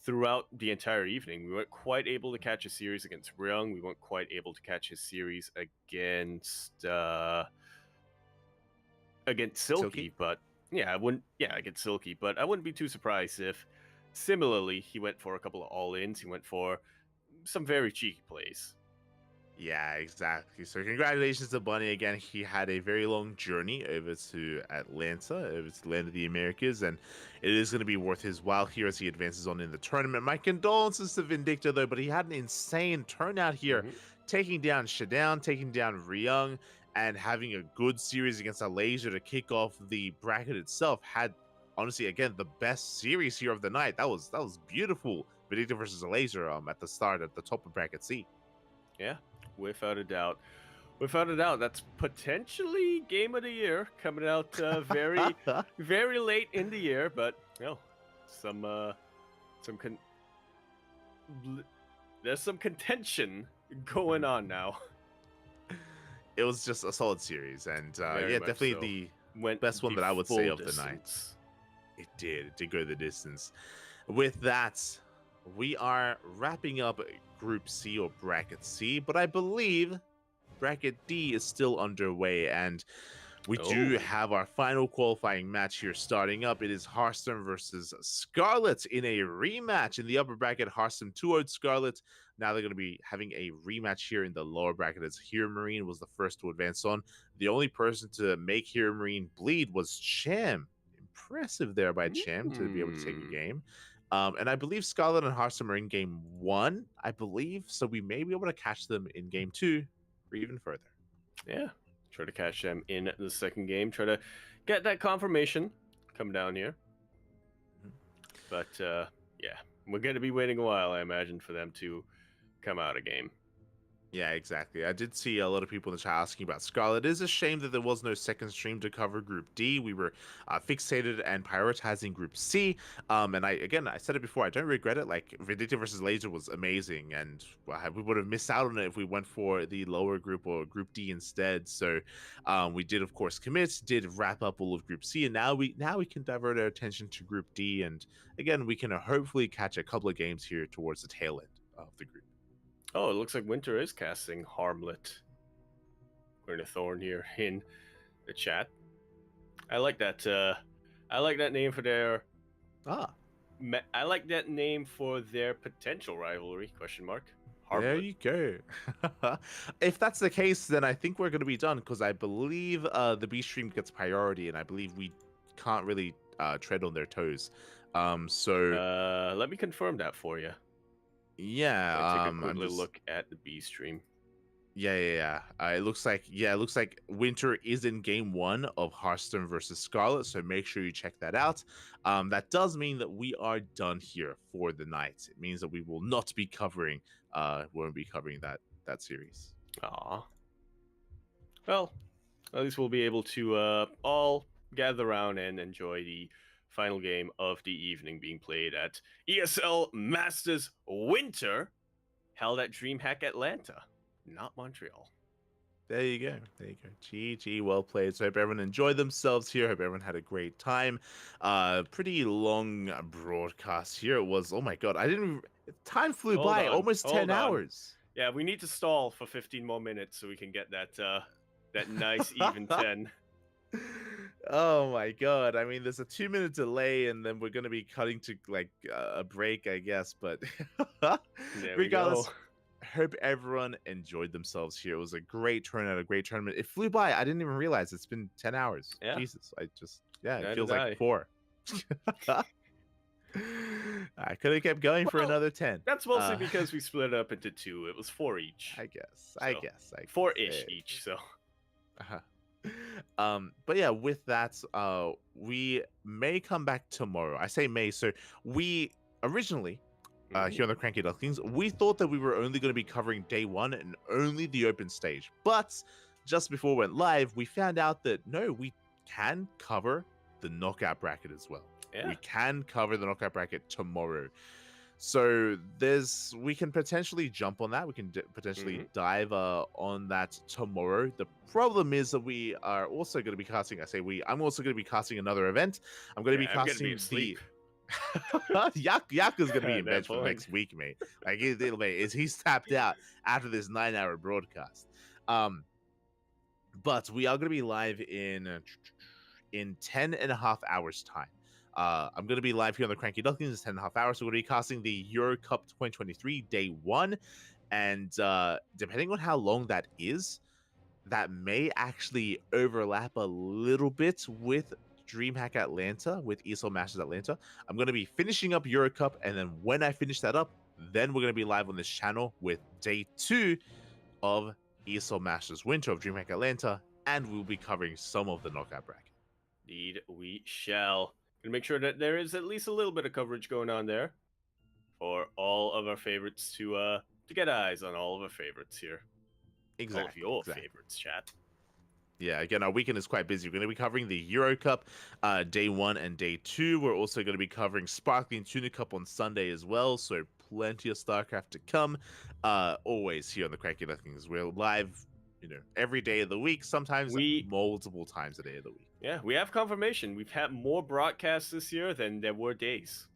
throughout the entire evening. We weren't quite able to catch a series against Ryung. We weren't quite able to catch his series against Silky, but yeah, against Silky, but I wouldn't be too surprised if similarly he went for a couple of all-ins. He went for some very cheeky plays. Yeah, exactly. So congratulations to Bunny again. He had a very long journey over to Atlanta, over to the land of the Americas, and it is going to be worth his while here as he advances on in the tournament. My condolences to Vindicta, though, but he had an insane turnout here, taking down Shadown, taking down Ryung, and having a good series against a laser to kick off the bracket itself. Had, honestly, again, the best series here of the night. That was beautiful. Vindicta versus a laser at the start at the top of bracket C. Yeah. Without a doubt. Without a doubt, that's potentially game of the year coming out very, very late in the year. But there's some contention going on now. It was just a solid series, and yeah, definitely the best one that I would say of the night. It did go the distance. With that, we are wrapping up Group C or Bracket C, but I believe Bracket D is still underway, and we do have our final qualifying match here starting up. It is Hearthstone versus Scarlet in a rematch in the upper bracket. Hearthstone 2-0'd Scarlet. Now they're going to be having a rematch here in the lower bracket as Hero Marine was the first to advance on. The only person to make Hero Marine bleed was Cham. Impressive there by Cham to be able to take a game. And I believe Scarlet and Hearthstone are in game 1, I believe. So we may be able to catch them in game 2 or even further. Yeah. Try to catch them in the second game. Try to get that confirmation. Come down here. But, yeah. We're going to be waiting a while, I imagine, for them to come out of game. Yeah, exactly. I did see a lot of people in the chat asking about Scarlet. It is a shame that there was no second stream to cover Group D. We were fixated and prioritizing Group C. And I said it before, I don't regret it. Like, Vindicta versus Laser was amazing, and we would have missed out on it if we went for the lower group or Group D instead. So we did, of course, did wrap up all of Group C, and now we can divert our attention to Group D. And again, we can hopefully catch a couple of games here towards the tail end of the group. Oh, it looks like Winter is casting Harmlet. We're in a Thorn here in the chat. I like that. I like that name for their. I like that name for their potential rivalry? ? There Heartwood. you go. If that's the case, then I think we're going to be done because I believe the B stream gets priority, and I believe we can't really tread on their toes. So Let me confirm that for you. yeah, Take a quick I'm little just look at the B stream. yeah. It looks like Winter is in game 1 of Hearthstone versus Scarlet, so make sure you check that out. That does mean that we are done here for the night. It means that we will not be covering won't be covering that series. Aw. Well, at least we'll be able to all gather around and enjoy the final game of the evening being played at ESL Masters Winter, held at DreamHack Atlanta, not Montreal. There you go. GG, well played. So hope everyone enjoyed themselves here. Hope everyone had a great time. Pretty long broadcast here. It was, oh my god, time flew by, almost 10 hours. Yeah, we need to stall for 15 more minutes so we can get that that nice even 10. Oh my god. I mean, there's a 2-minute delay and then we're going to be cutting to like a break, I guess, but regardless, hope everyone enjoyed themselves here. It was a great turnout, a great tournament. It flew by. I didn't even realize it's been 10 hours. Yeah. Jesus. It feels like 4. I could have kept going for another 10. That's mostly because we split it up into 2. It was 4 each. I guess. 4-ish each, so. But yeah, with that, we may come back tomorrow. I say may, so we originally here on the CranKy Ducklings, we thought that we were only going to be covering day 1 and only the open stage. But just before we went live, we found out that no, we can cover the knockout bracket as well. Yeah. We can cover the knockout bracket tomorrow. So we can potentially jump on that. We can potentially dive on that tomorrow. The problem is that we are also going to be casting. I'm also going to be casting another event. I'm going to be casting the. Yaku's going to be in bed for next week, mate. Like he's tapped out after this 9-hour broadcast. But we are going to be live in 10.5 hours time. I'm going to be live here on the CranKy Ducklings in 10.5 hours. So we're going to be casting the Euro Cup 2023 day 1. And depending on how long that is, that may actually overlap a little bit with DreamHack Atlanta, with ESL Masters Atlanta. I'm going to be finishing up Euro Cup. And then when I finish that up, then we're going to be live on this channel with day 2 of ESL Masters Winter of DreamHack Atlanta. And we'll be covering some of the knockout bracket. Indeed, we shall. Gonna make sure that there is at least a little bit of coverage going on there for all of our favorites to get eyes on all of our favorites here. Exactly. All of your favorites, chat. Yeah, again, our weekend is quite busy. We're going to be covering the Euro Cup day 1 and day 2. We're also going to be covering Sparkling Tuna Cup on Sunday as well. So plenty of StarCraft to come. Always here on the CranKy Ducklings. We're live, every day of the week. Sometimes multiple times a day of the week. Yeah, we have confirmation. We've had more broadcasts this year than there were days.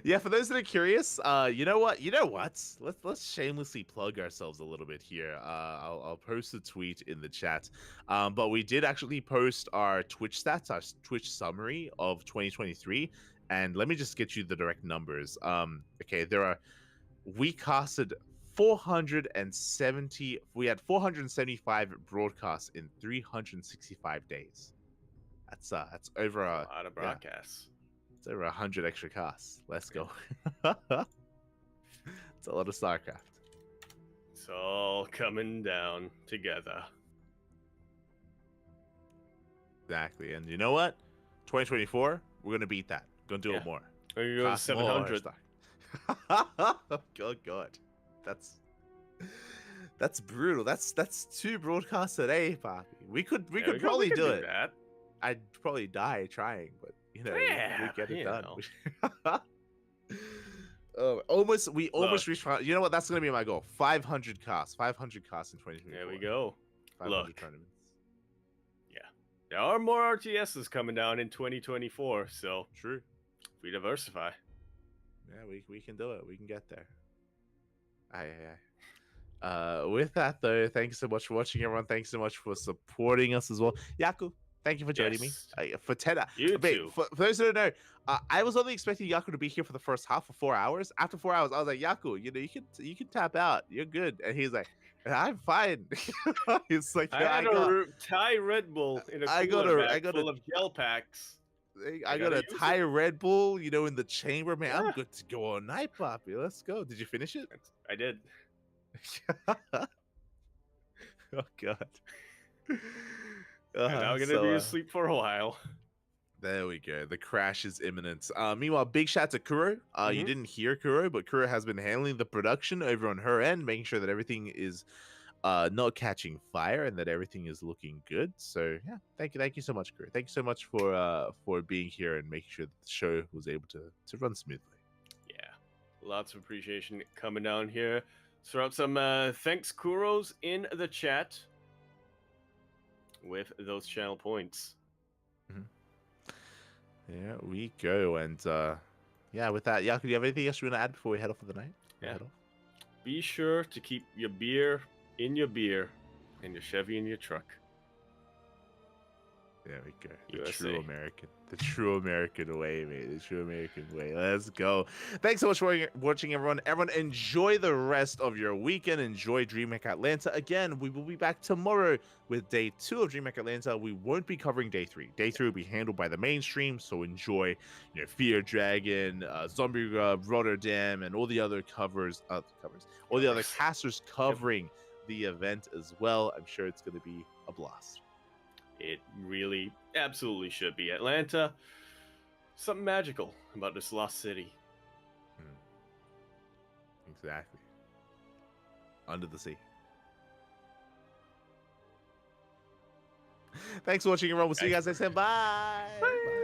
Yeah, for those that are curious, you know what? Let's shamelessly plug ourselves a little bit here. I'll post a tweet in the chat. But we did actually post our Twitch stats, our Twitch summary of 2023, and let me just get you the direct numbers. Okay, we casted 470. We had 475 broadcasts in 365 days. That's over a lot of broadcasts. Yeah. It's over 100 extra casts. Let's go. It's a lot of StarCraft. It's all coming down together. Exactly. And you know what? 2024, we're going to beat that. Going to do it more. We're going to go to 700. Oh, God. That's brutal. That's 2 broadcasts a day, Poppy. We could probably do it. That. I'd probably die trying, but we get it done. We almost reached. You know what? That's gonna be my goal. 500 casts. 500 casts in 2024. There we go. 500 tournaments. Yeah, there are more RTSs coming down in 2024. So true. If we diversify. Yeah, we can do it. We can get there. Aye. With that though, thanks so much for watching, everyone. Thanks so much for supporting us as well. Yaku, Thank you for joining me. Yes. For 10 You Wait, too. for those who don't know, I was only expecting Yaku to be here for the first half for 4 hours. After 4 hours, I was like, Yaku, you can tap out. You're good. And he's like, I'm fine. He's like, I had a Thai Red Bull in a cooler bag full of gel packs. I got gotta a use Thai it. Red Bull, in the chamber, man. I'm Yeah. good to go all night, Poppy. Let's go. Did you finish it? I did. Oh God. And now I'm gonna be asleep for a while. There we go. The crash is imminent. Meanwhile, big shout to Kuro. You didn't hear Kuro, but Kuro has been handling the production over on her end, making sure that everything is not catching fire and that everything is looking good. So yeah, thank you so much, Kuro. Thank you so much for being here and making sure that the show was able to run smoothly. Yeah, lots of appreciation coming down here. Throw up some thanks Kuros in the chat with those channel points. There we go. And yeah, with that, Yaku, do you have anything else you want to add before we head off for the night? Yeah. Be sure to keep your beer in your beer and your Chevy in your truck. There we go. The USA. true American. The true American way, mate. The true American way. Let's go. Thanks so much for watching, everyone. Everyone, enjoy the rest of your weekend. Enjoy DreamHack Atlanta. Again, we will be back tomorrow with day 2 of DreamHack Atlanta. We won't be covering day 3. Day 3 will be handled by the mainstream, so enjoy, Fear Dragon, Zombie Rotterdam, and all the other all the other casters covering the event as well. I'm sure it's going to be a blast. It really, absolutely should be. Atlanta, something magical about this lost city. Exactly. Under the sea. Thanks for watching, everyone. We'll see you guys next time. Bye. Bye.